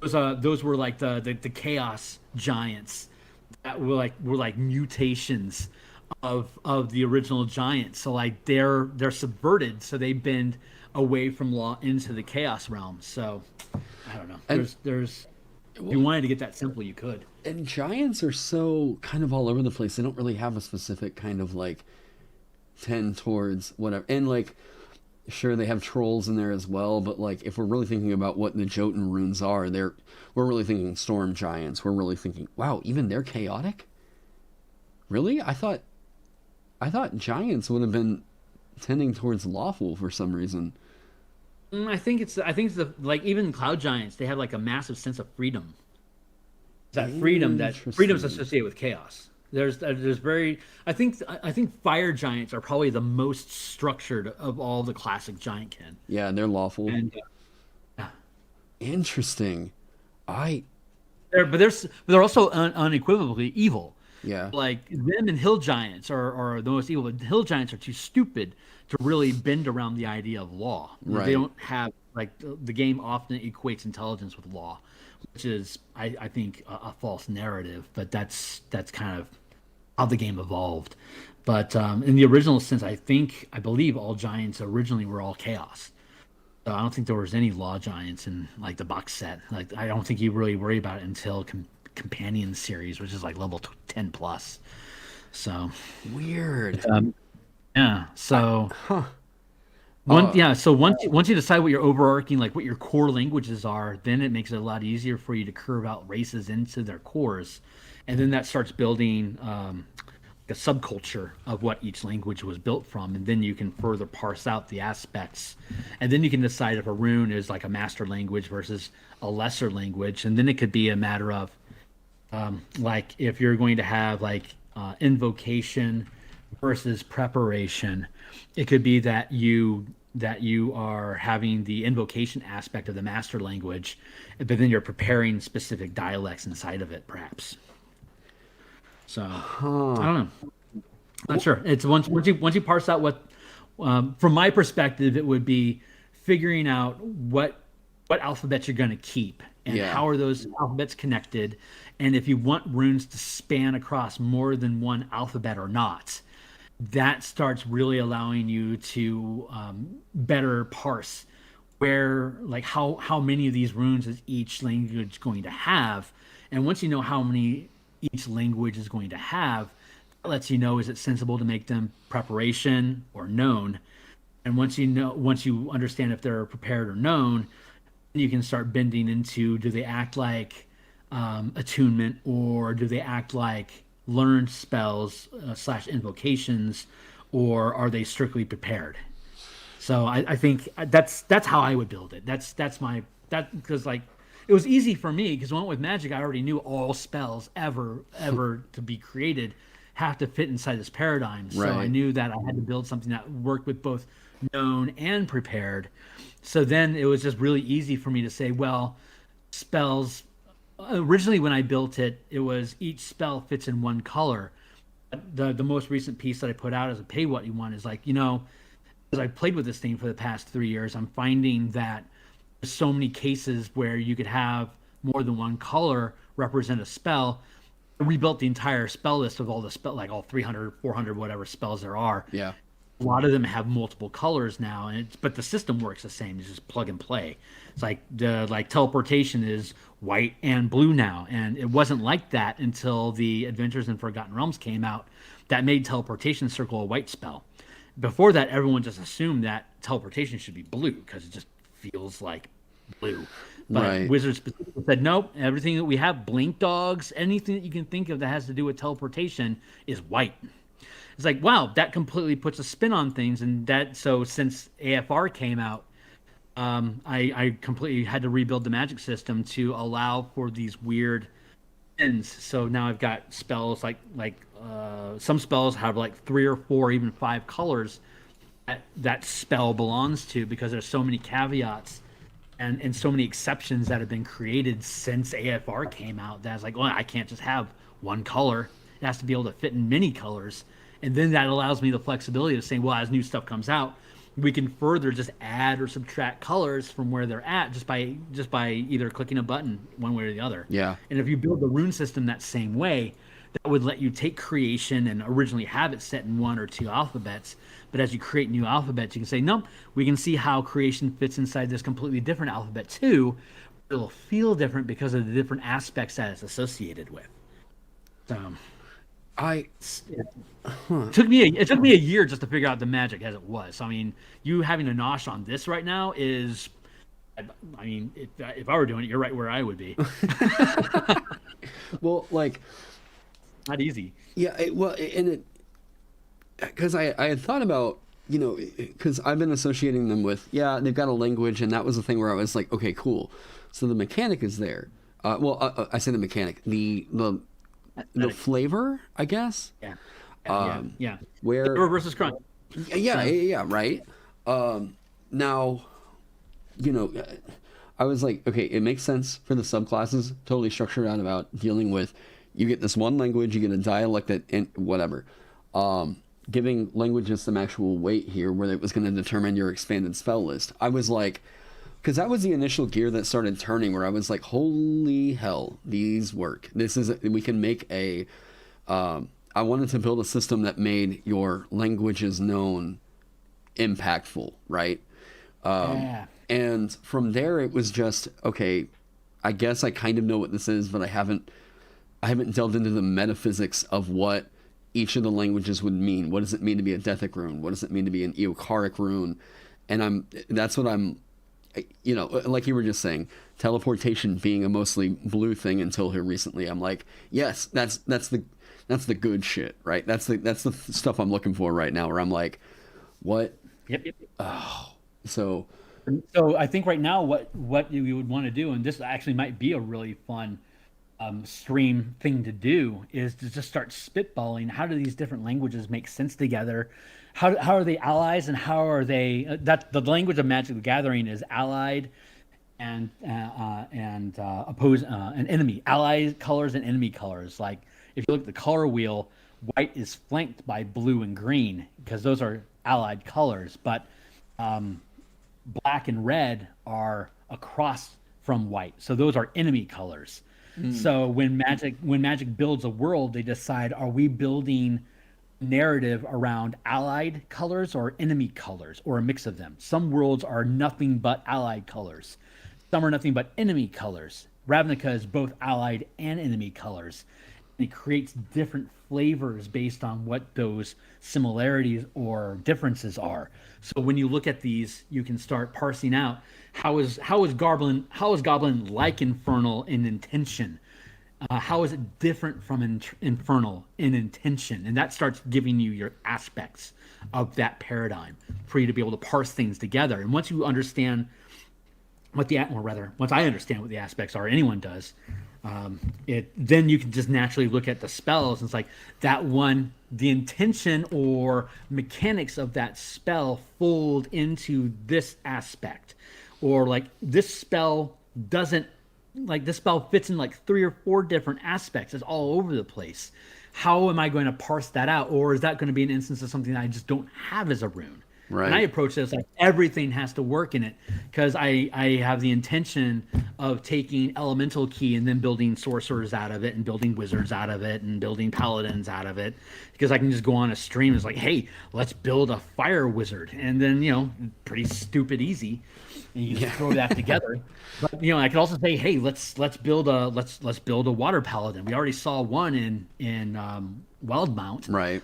Yeah. Those were like the chaos giants that were like mutations of the original giants. So like they're subverted, so they bend away from law into the chaos realm. So I don't know. There's if you wanted to get that simple, you could. And giants are so kind of all over the place. They don't really have a specific kind of like tend towards whatever. And like sure they have trolls in there as well, but like if we're really thinking about what the Jotun runes are, we're really thinking storm giants. We're really thinking, wow, even they're chaotic? Really? I thought giants would have been tending towards lawful for some reason. I think it's the like even cloud giants, they have like a massive sense of freedom. That freedom's associated with chaos. There's very I think fire giants are probably the most structured of all the classic giant kin. Yeah, they're lawful. And interesting. They're also unequivocally evil. Yeah. Like them and hill giants are the most evil. The hill giants are too stupid to really bend around the idea of law. Right. They don't have like the game often equates intelligence with law, which is I think a false narrative. But that's kind of how the game evolved. But in the original sense, I believe all giants originally were all chaos. So I don't think there was any law giants in like the box set. Like I don't think you really worry about it until companion series, which is like level 10 plus. So weird. Yeah. So so once you decide what your overarching, like what your core languages are, then it makes it a lot easier for you to curve out races into their cores, and then that starts building a subculture of what each language was built from, and then you can further parse out the aspects, and then you can decide if a rune is like a master language versus a lesser language, and then it could be a matter of like if you're going to have like invocation versus preparation, it could be that you are having the invocation aspect of the master language, but then you're preparing specific dialects inside of it, perhaps. So I don't know. Not sure. It's once you parse out what, from my perspective, it would be figuring out what alphabets you're going to keep and how are those alphabets connected, and if you want runes to span across more than one alphabet or not. That starts really allowing you to better parse where like how many of these runes is each language going to have, and once you know how many each language is going to have, that lets you know, is it sensible to make them preparation or known. And once you understand if they're prepared or known, you can start bending into, do they act like attunement, or do they act like learned spells slash invocations, or are they strictly prepared? So I think that's how I would build it. That's because like it was easy for me because when I went with magic, I already knew all spells ever to be created have to fit inside this paradigm. So I Right. knew that I had to build something that worked with both known and prepared. So then it was just really easy for me to say, well, spells. Originally, when I built it, it was each spell fits in one color. The most recent piece that I put out as a pay what you want is like, as I played with this thing for the past 3 years, I'm finding that there's so many cases where you could have more than one color represent a spell. I rebuilt the entire spell list of all the spell, like all 300, 400, whatever spells there are. Yeah. A lot of them have multiple colors now, but the system works the same. It's just plug and play. It's like teleportation is white and blue now, and it wasn't like that until the Adventures in Forgotten Realms came out. That made teleportation circle a white spell. Before that, everyone just assumed that teleportation should be blue because it just feels like blue. But Right. Wizards specifically said, nope, everything that we have, blink dogs, anything that you can think of that has to do with teleportation is white. It's like, wow, that completely puts a spin on things. So since AFR came out, I completely had to rebuild the magic system to allow for these weird spins. So now I've got spells like some spells have like 3 or 4, even 5 colors that spell belongs to, because there's so many caveats and so many exceptions that have been created since AFR came out. That's like, well, I can't just have one color. It has to be able to fit in many colors. And then that allows me the flexibility of saying, well, as new stuff comes out, we can further just add or subtract colors from where they're at just by either clicking a button one way or the other. Yeah. And if you build the rune system that same way, that would let you take creation and originally have it set in 1 or 2 alphabets. But as you create new alphabets, you can say, nope, we can see how creation fits inside this completely different alphabet too. It'll feel different because of the different aspects that it's associated with. So it took me a year just to figure out the magic as it was. So, I mean, you having a nosh on this right now is, I mean, if I were doing it, you're right where I would be. Well, like, Not easy. yeah, because I had thought about, because I've been associating them with, they've got a language, and that was the thing where I was like, okay, cool. So the mechanic is there. I say the mechanic, the flavor, I guess. Yeah. Yeah. Where Flavor versus crunch. Yeah, right. Now, I was like, okay, it makes sense for the subclasses, totally structured out about dealing with, you get this one language, you get a dialect and whatever. Giving languages some actual weight here where it was going to determine your expanded spell list. I was like, because that was the initial gear that started turning where I was like, holy hell, these work. We can make I wanted to build a system that made your languages known impactful, right? Yeah. And from there, it was just, okay, I guess I kind of know what this is, but I haven't delved into the metaphysics of what each of the languages would mean. What does it mean to be a Dethic rune? What does it mean to be an Eokaric rune? And that's what I'm, like you were just saying, teleportation being a mostly blue thing until here recently. I'm like, yes, that's the good shit, right? That's the stuff I'm looking for right now, where I'm like, what? Yep. Oh, so I think right now what you would want to do, and this actually might be a really fun stream thing to do, is to just start spitballing. How do these different languages make sense together? How are they allies, and how are they? That the language of Magic the Gathering is allied and oppose an enemy. Allied colors and enemy colors. Like if you look at the color wheel, white is flanked by blue and green because those are allied colors, but black and red are across from white, so those are enemy colors. So when Magic builds a world, they decide, are we building narrative around allied colors or enemy colors or a mix of them. Some worlds are nothing but allied colors. Some are nothing but enemy colors. Ravnica is both allied and enemy colors. It creates different flavors based on what those similarities or differences are. So when you look at these, you can start parsing out how is Goblin like Infernal in intention. How is it different from Infernal in intention? And that starts giving you your aspects of that paradigm for you to be able to parse things together. And once you understand once I understand what the aspects are, anyone does, then you can just naturally look at the spells. And it's like that one, the intention or mechanics of that spell fold into this aspect, or like this spell doesn't, like this spell fits in like 3 or 4 different aspects. It's all over the place. How am I going to parse that out? Or is that going to be an instance of something that I just don't have as a rune? Right. And I approach this like everything has to work in it, because I have the intention of taking elemental key and then building sorcerers out of it and building wizards out of it and building paladins out of it, because I can just go on a stream and it's like, hey, let's build a fire wizard, and then, you know, pretty stupid easy, and you just throw that together. But, you know, I could also say, hey, let's build a water paladin. We already saw one in Wildmount. Right.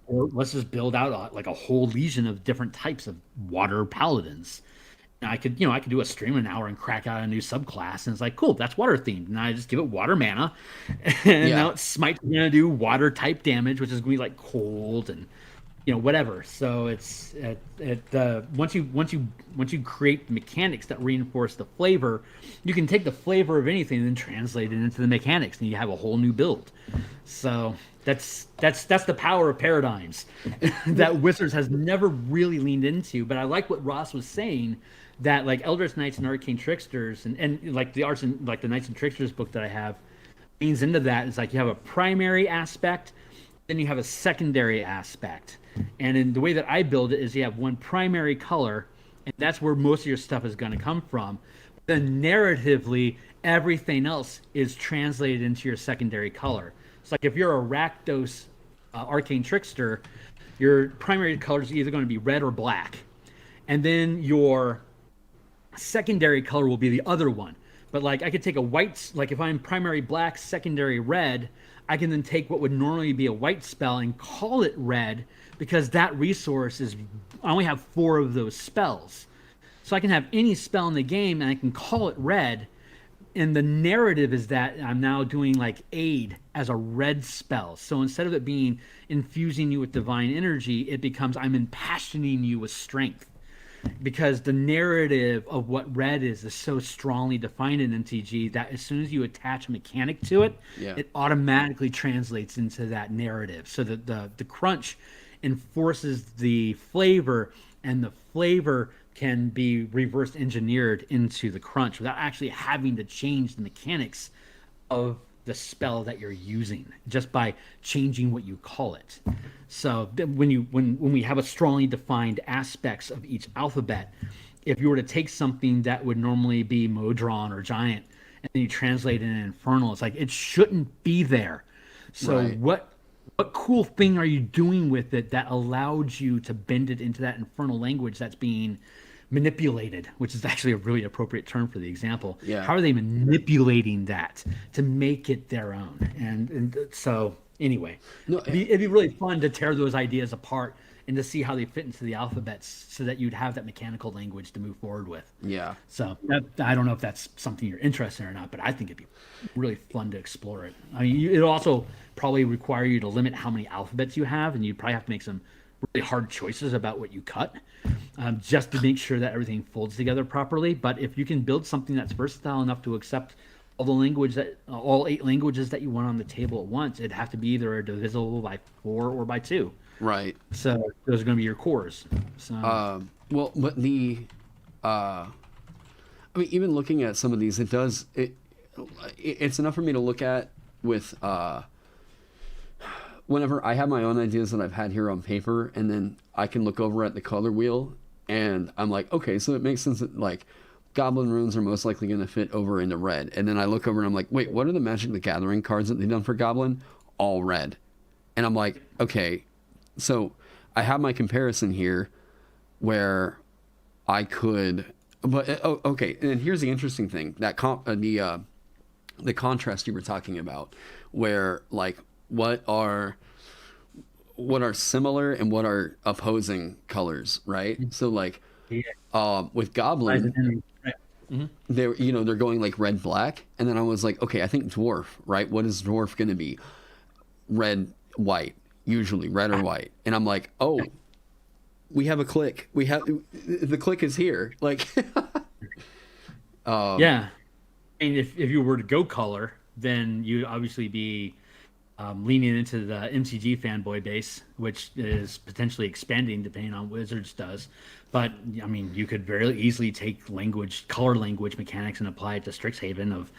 Let's just build out like a whole legion of different types of water paladins. And I could do a stream in an hour and crack out a new subclass, and it's like, cool, that's water themed. And I just give it water mana, and now it's Smite's gonna do water type damage, which is gonna be like cold and, you know, whatever. So it's once you create mechanics that reinforce the flavor, you can take the flavor of anything and then translate it into the mechanics, and you have a whole new build. So that's the power of paradigms that Wizards has never really leaned into. But I like what Ross was saying, that like Eldritch Knights and Arcane Tricksters and like the Arts and like the Knights and Tricksters book that I have leans into that. It's like you have a primary aspect, then you have a secondary aspect. And in the way that I build it is you have one primary color, and that's where most of your stuff is going to come from. Then narratively, everything else is translated into your secondary color. It's like if you're a Rakdos Arcane Trickster, your primary color is either going to be red or black. And then your secondary color will be the other one. But like I could take a white, like if I'm primary black, secondary red, I can then take what would normally be a white spell and call it red, because that resource is, I only have 4 of those spells. So I can have any spell in the game and I can call it red. And the narrative is that I'm now doing like aid as a red spell. So instead of it being infusing you with divine energy, it becomes I'm impassioning you with strength. Because the narrative of what red is so strongly defined in MTG that as soon as you attach a mechanic to it, it automatically translates into that narrative. So that the crunch enforces the flavor, and the flavor can be reverse engineered into the crunch without actually having to change the mechanics of the spell that you're using, just by changing what you call it. So when we have a strongly defined aspects of each alphabet, if you were to take something that would normally be Modron or Giant and then you translate it in Infernal, it's like it shouldn't be there. So what cool thing are you doing with it that allowed you to bend it into that Infernal language that's being manipulated, which is actually a really appropriate term for the example. How are they manipulating that to make it their own? And so anyway, it'd be really fun to tear those ideas apart and to see how they fit into the alphabets, so that you'd have that mechanical language to move forward with. So I don't know if that's something you're interested in or not, but I think it'd be really fun to explore it. I mean, it'll also probably require you to limit how many alphabets you have, and you probably have to make some really hard choices about what you cut, just to make sure that everything folds together properly. But if you can build something that's versatile enough to accept all 8 languages that you want on the table at once, it'd have to be either divisible by 4 or by 2. Right. So those are going to be your cores. So. Well, but I mean, even looking at some of these, it's enough for me to look at with whenever I have my own ideas that I've had here on paper, and then I can look over at the color wheel and I'm like, okay, so it makes sense that like Goblin runes are most likely going to fit over into red. And then I look over and I'm like, wait, what are the Magic the Gathering cards that they've done for Goblin? All red. And I'm like, okay, so I have my comparison here where I could, but okay. And here's the interesting thing, that the contrast you were talking about, where like what are similar and what are opposing colors, right? So like with Goblin, they're they're going like red black, and then I was like, okay, I think dwarf, right? What is dwarf going to be? Red white, usually red or white, and I'm like, oh, we have a click. We have the click is here. Like, yeah. I mean, if you were to go color, then you'd obviously be leaning into the MCG fanboy base, which is potentially expanding depending on what Wizards does. But I mean, you could very easily take color language mechanics and apply it to Strixhaven. Of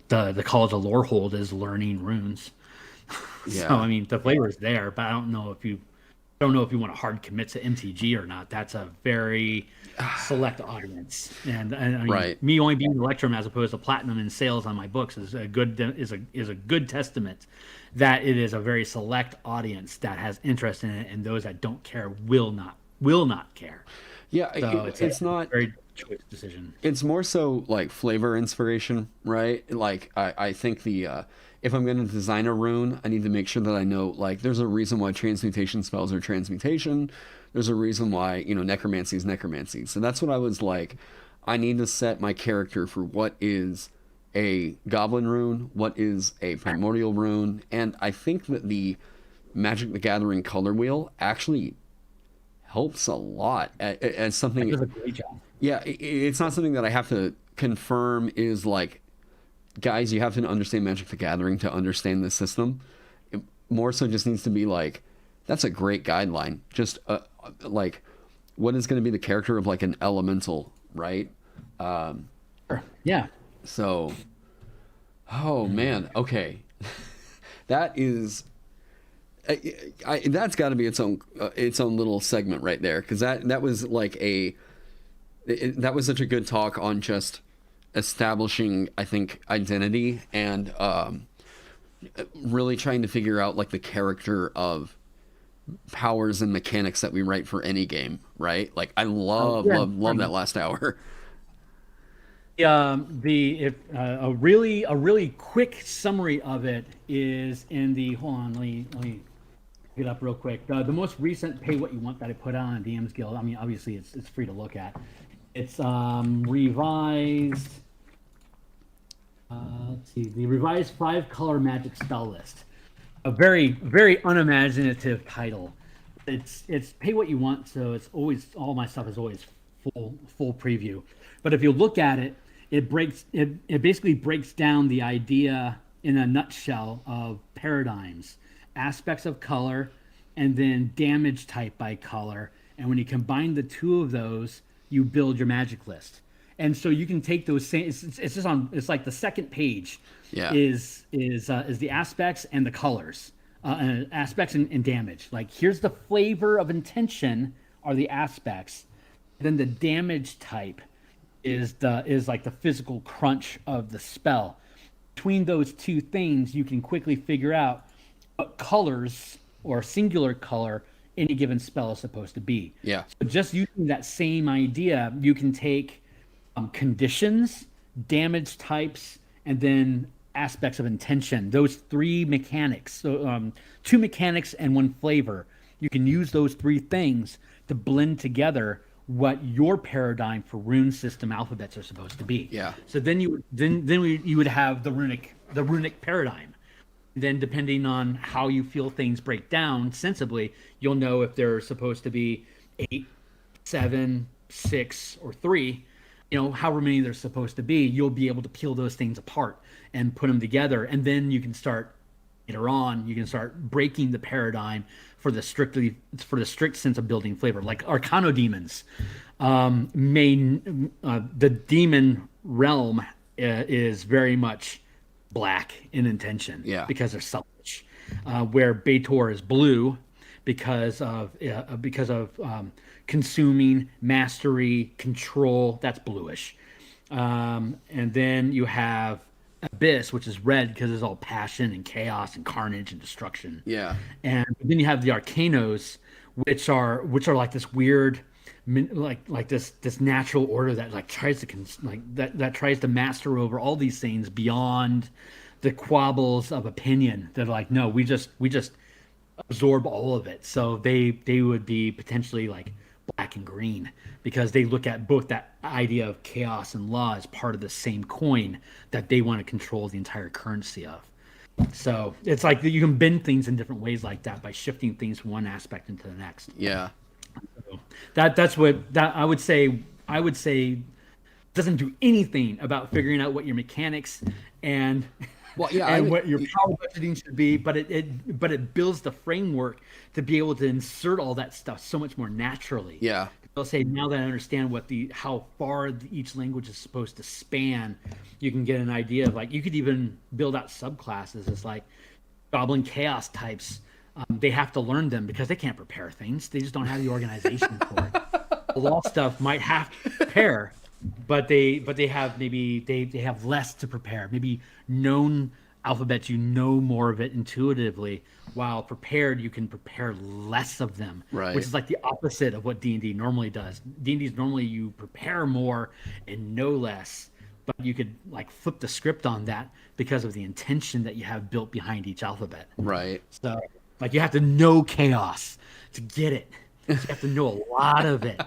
the College of Lorehold is learning runes. Yeah. So I mean, the flavor is there, but I don't know if you want to hard commit to MTG or not. That's a very select audience, and I mean, right. Me only being Electrum as opposed to Platinum in sales on my books is a good testament that it is a very select audience that has interest in it, and those that don't care will not care. Yeah, so it's not a very choice decision. It's more so like flavor inspiration, right? Like I think if I'm going to design a rune, I need to make sure that I know, like, there's a reason why transmutation spells are transmutation. There's a reason why, necromancy is necromancy. So that's what I was like, I need to set my character for what is a goblin rune, what is a primordial rune. And I think that the Magic the Gathering color wheel actually helps a lot as something. It does a great job. Yeah, it's not something that I have to confirm is like, guys, you have to understand Magic the Gathering to understand the system. It more so just needs to be like, that's a great guideline. Just like, what is going to be the character of like an elemental, right? Yeah. So, oh man, okay, that is. That's got to be its own little segment right there, because that was like that was such a good talk on just establishing, I think, identity and really trying to figure out like the character of powers and mechanics that we write for any game, right? Like I love that last hour. A really quick summary of it is in the let me get up real quick. The most recent pay what you want that I put out on DM's Guild. I mean, obviously it's free to look at. It's revised. Let's see, the revised 5-color Magic spell list. A very, very unimaginative title. It's pay what you want, so it's always, all my stuff is always full preview. But if you look at it, it basically breaks down the idea in a nutshell of paradigms, aspects of color, and then damage type by color. And when you combine the two of those, you build your Magic list. And so you can take those same. It's like the second page. Yeah. Is the aspects and the colors, aspects and damage. Like, here's the flavor of intention are the aspects, then the damage type is like the physical crunch of the spell. Between those two things, you can quickly figure out what colors or singular color any given spell is supposed to be. Yeah. So just using that same idea, you can take conditions, damage types, and then aspects of intention. Those three mechanics, so 2 mechanics and 1 flavor. You can use those 3 things to blend together what your paradigm for rune system alphabets are supposed to be. Yeah. So then you would have the runic paradigm. Then depending on how you feel things break down sensibly, you'll know if they're supposed to be 8, 7, 6, or 3. However many there's supposed to be, you'll be able to peel those things apart and put them together. And then you can start, later on, you can start breaking the paradigm for the strict sense of building flavor. Like Arcano demons, the demon realm is very much black in intention, yeah, because they're selfish. Where Baator is blue because of consuming, mastery, control. That's bluish. And then you have Abyss, which is red because it's all passion and chaos and carnage and destruction. Yeah. And then you have the Arcanos, which are like this weird, like this natural order that like tries to that tries to master over all these things beyond the quabbles of opinion. They're like, no, we just absorb all of it. So they would be potentially like black and green because they look at both that idea of chaos and law as part of the same coin that they want to control the entire currency of. So it's like you can bend things in different ways like that by shifting things from one aspect into the next. Yeah. So that's what that I would say doesn't do anything about figuring out what your mechanics and what your power budgeting should be, but it builds the framework to be able to insert all that stuff so much more naturally. Yeah. They'll say, now that I understand how far each language is supposed to span, you can get an idea of, like, you could even build out subclasses. It's like Goblin Chaos types. They have to learn them because they can't prepare things. They just don't have the organization for it. The law stuff might have to prepare, but they have they have less to prepare. Maybe known alphabets, you know more of it intuitively, while prepared you can prepare less of them, right? Which is like the opposite of what D&D normally does. D&D is normally you prepare more and know less, but you could like flip the script on that because of the intention that you have built behind each alphabet, right? So like you have to know chaos to get it. You have to know a lot of it,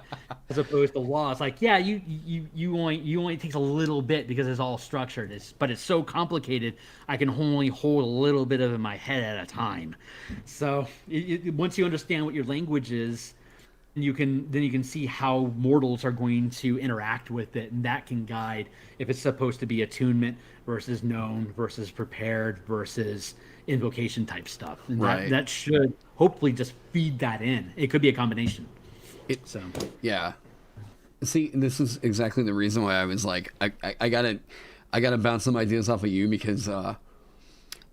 as opposed to law. It's like, yeah, you only takes a little bit because it's all structured. But it's so complicated. I can only hold a little bit of it in my head at a time. So once you understand what your language is, then you can see how mortals are going to interact with it, and that can guide if it's supposed to be attunement versus known versus prepared versus invocation type stuff. And right. That should hopefully just feed that in. It could be a combination. Yeah. See, this is exactly the reason why I was like, I gotta bounce some ideas off of you, because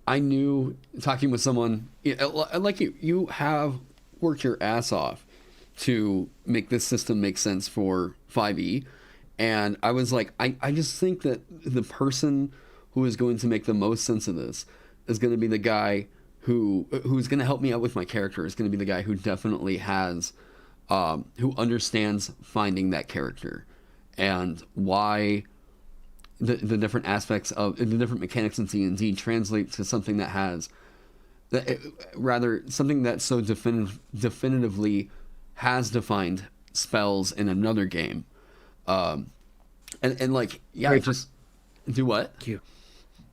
I knew, talking with someone like you have worked your ass off to make this system make sense for 5e, and I was like, I just think that the person who is going to make the most sense of this is going to be the guy who's going to help me out with my character, is going to be the guy who definitely has who understands finding that character and why the different aspects of the different mechanics in D&D translate to something that has something that so definitively has defined spells in another game, and like, yeah, Very just do what? Thank you.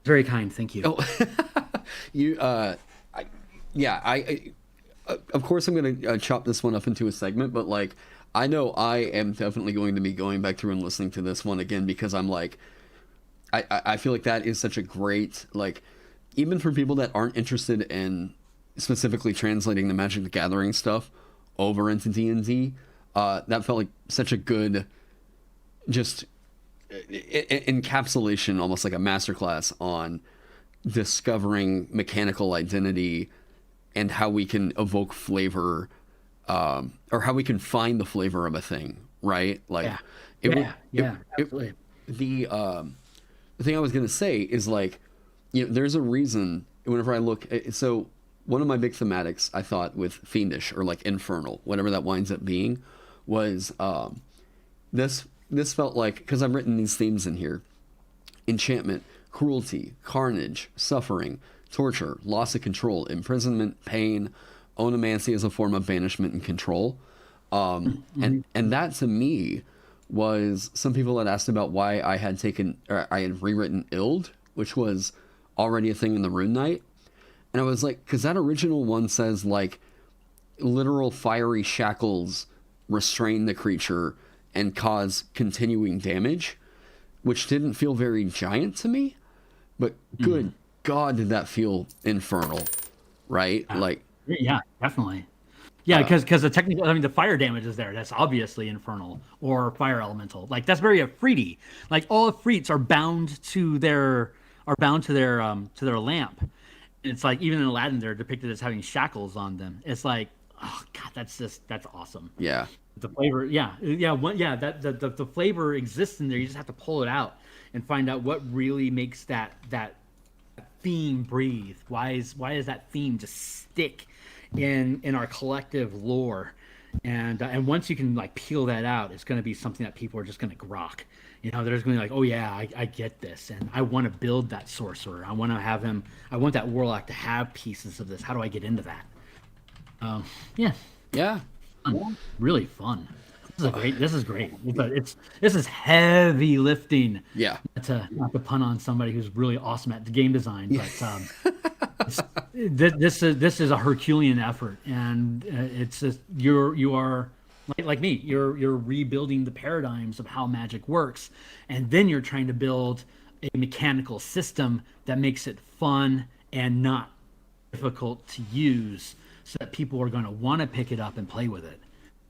Very kind, thank you. Oh, of course I'm gonna chop this one up into a segment, but like, I know I am definitely going to be going back through and listening to this one again, because I'm like, I feel like that is such a great, like, even for people that aren't interested in specifically translating the Magic the Gathering stuff over into D&D, that felt like such a good, just encapsulation, almost like a masterclass on discovering mechanical identity and how we can evoke flavor, or how we can find the flavor of a thing, right? Like, absolutely. The thing I was gonna say is, like, there's a reason whenever I look. So one of my big thematics, I thought, with fiendish or like infernal, whatever that winds up being, was this felt like, because I've written these themes in here: enchantment, cruelty, carnage, suffering, torture, loss of control, imprisonment, pain, onomancy as a form of banishment and control. And that to me was, some people had asked about why I had rewritten Ild, which was already a thing in the Rune Knight. And I was like, because that original one says, like, literal fiery shackles restrain the creature and cause continuing damage, which didn't feel very giant to me. But good God, did that feel infernal, right? Like, yeah, definitely. Yeah, because the technical, I mean, the fire damage is there. That's obviously infernal or fire elemental. Like, that's very Afriti. Like, all Afrits are bound to their lamp. And it's like, even in Aladdin, they're depicted as having shackles on them. It's like, oh God, that's awesome. Yeah. The flavor, the flavor exists in there. You just have to pull it out and find out what really makes that theme breathe. Why is that theme just stick in our collective lore. And once you can like peel that out, it's going to be something that people are just going to grok. You know, they're just going to be like, oh yeah, I get this, and I want to build that sorcerer. I want to have him. I want that warlock to have pieces of this. How do I get into that? Yeah, Yeah. fun. Really fun. This is great. This is heavy lifting. Yeah. Not to pun on somebody who's really awesome at the game design, but this is a Herculean effort, and it's just, you are like me. You're rebuilding the paradigms of how magic works, and then you're trying to build a mechanical system that makes it fun and not difficult to use, so that people are going to want to pick it up and play with it.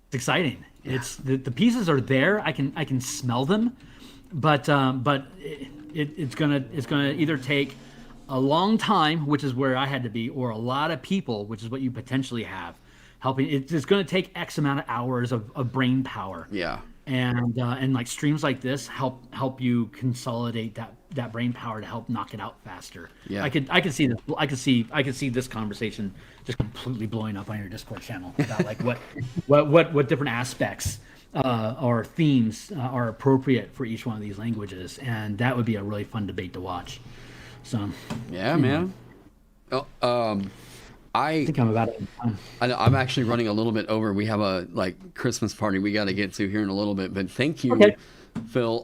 It's exciting. Yeah. It's the pieces are there. I can smell them, but it's gonna either take a long time, which is where I had to be, or a lot of people, which is what you potentially have helping. It's going to take X amount of hours of brain power. Yeah. And like streams like this help you consolidate that brain power to help knock it out faster. Yeah. I could see this conversation just completely blowing up on your Discord channel about like what different aspects or themes are appropriate for each one of these languages, and that would be a really fun debate to watch. So yeah, man. I think I'm about it. I know I'm actually running a little bit over. We have a Christmas party we got to get to here in a little bit, but thank you, okay, Phil.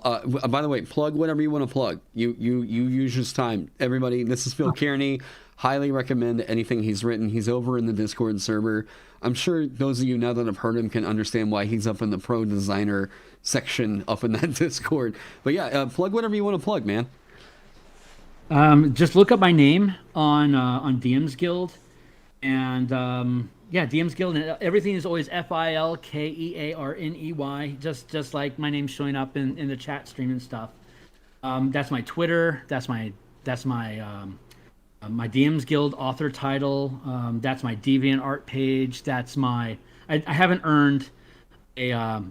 By the way, plug whatever you want to plug. You use this time, everybody. This is Phil Kearney. Highly recommend anything he's written. He's over in the Discord server. I'm sure those of you now that have heard him can understand why he's up in the pro designer section up in that Discord. But yeah, plug whatever you want to plug, man. Just look up my name on DM's Guild. And DM's Guild, and everything is always FILKEARNEY, just like my name's showing up in the chat stream and stuff. That's my Twitter. That's my DM's Guild author title. That's my DeviantArt page. That's I haven't earned a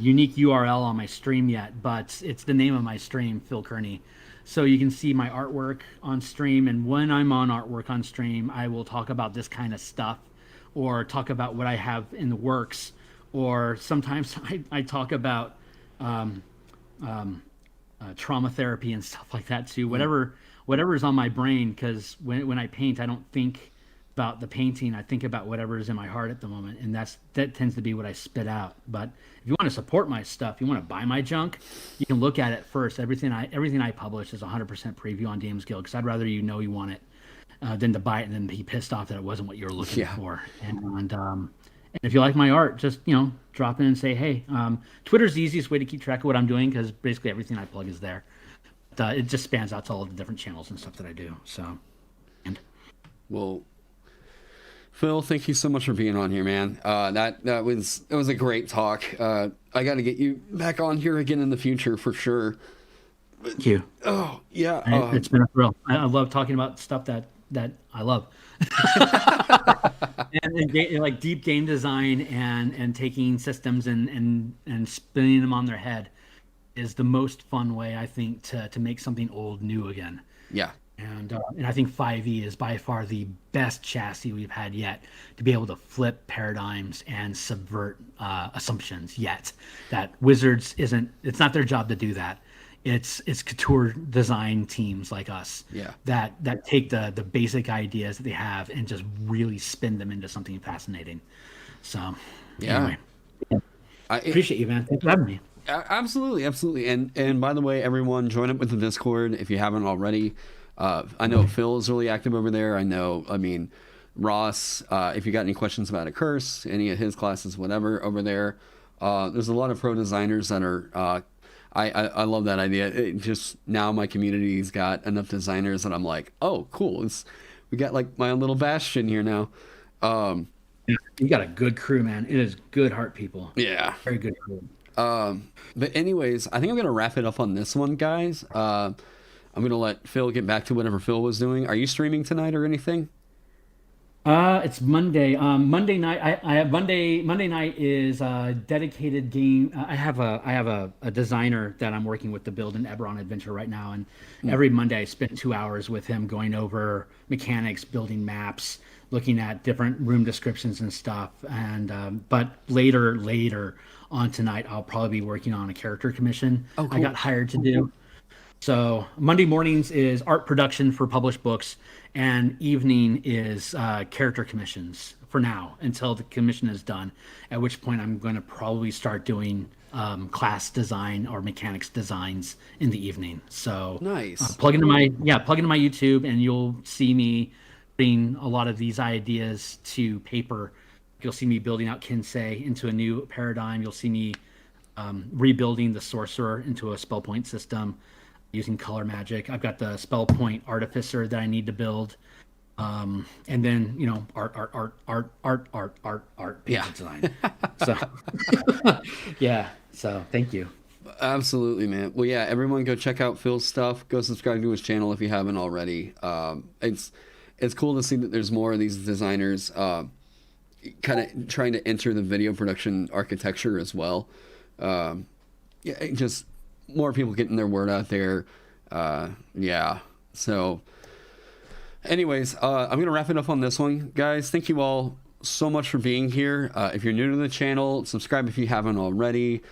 unique URL on my stream yet, but it's the name of my stream, Phil Kearney. So you can see my artwork on stream, and when I'm on artwork on stream, I will talk about this kind of stuff, or talk about what I have in the works, or sometimes I talk about trauma therapy and stuff like that too. Whatever is on my brain, because when I paint, I don't think about the painting. I think about whatever is in my heart at the moment, and that tends to be what I spit out. But if you want to support my stuff, you want to buy my junk, you can look at it first. Everything I publish is 100% preview on DM's Guild, because I'd rather you want it than to buy it and then be pissed off that it wasn't what you were looking for. And if you like my art, just drop in and say hey. Twitter's the easiest way to keep track of what I'm doing, because basically everything I plug is there. It just spans out to all of the different channels and stuff that I do. So, well, Phil, thank you so much for being on here, man. It was a great talk. I got to get you back on here again in the future for sure. Thank you. Oh yeah, it's been a thrill. I love talking about stuff that I love, and like deep game design and taking systems and spinning them on their head is the most fun way, I think, to make something old new again. Yeah. And I think 5e is by far the best chassis we've had yet to be able to flip paradigms and subvert assumptions yet. That Wizards it's not their job to do that. It's couture design teams like us that take the basic ideas that they have and just really spin them into something fascinating. So anyway, I appreciate you, man. Thanks for having me. Absolutely. And by the way, everyone, join up with the Discord if you haven't already. I know Phil is really active over there. Ross, if you got any questions about a curse, any of his classes, whatever, over there. There's a lot of pro designers that are, I love that idea. It just, now my community's got enough designers that I'm like, oh, cool. We got like my own little bastion here now. You got a good crew, man. It is good heart people. Yeah. Very good crew. But anyways, I think I'm going to wrap it up on this one, guys. I'm going to let Phil get back to whatever Phil was doing. Are you streaming tonight or anything? It's Monday. Monday night. I have Monday night is a dedicated game. I have a designer that I'm working with to build an Eberron adventure right now, and every Monday I spend 2 hours with him going over mechanics, building maps, looking at different room descriptions and stuff. And but later on tonight, I'll probably be working on a character commission. Oh, cool. I got hired to do. So Monday mornings is art production for published books, and evening is character commissions for now until the commission is done. At which point I'm going to probably start doing class design or mechanics designs in the evening. So Nice. plug into my YouTube, and you'll see me putting a lot of these ideas to paper. You'll see me building out Kinsei into a new paradigm. You'll see me rebuilding the sorcerer into a spell point system using color magic. I've got the spell point artificer that I need to build. And then, art, Yeah. design. So, yeah. So thank you. Absolutely, man. Well, yeah, everyone go check out Phil's stuff. Go subscribe to his channel if you haven't already. It's cool to see that there's more of these designers kind of trying to enter the video production architecture as well. Yeah, just more people getting their word out there. Yeah. So anyways, I'm going to wrap it up on this one, guys. Thank you all so much for being here. If you're new to the channel, subscribe if you haven't already.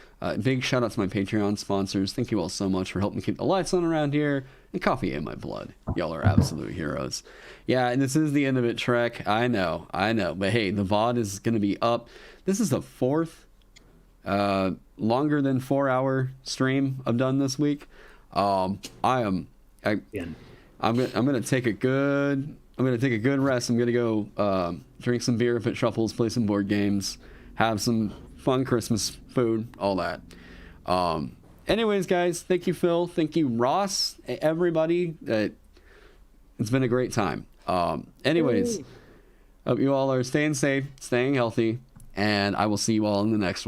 Big shout out to my Patreon sponsors. Thank you all so much for helping keep the lights on around here and coffee in my blood. Y'all are absolute heroes. Yeah, and this is the end of it, Trek. I know. But hey, the VOD is going to be up. This is the fourth longer than 4-hour stream I've done this week. I'm gonna take a good rest. I'm gonna go drink some beer if it shuffles, play some board games, have some fun Christmas food, all that. Anyways, guys, thank you, Phil. Thank you, Ross. Everybody. It's been a great time. Anyways, hope you all are staying safe, staying healthy, and I will see you all in the next one.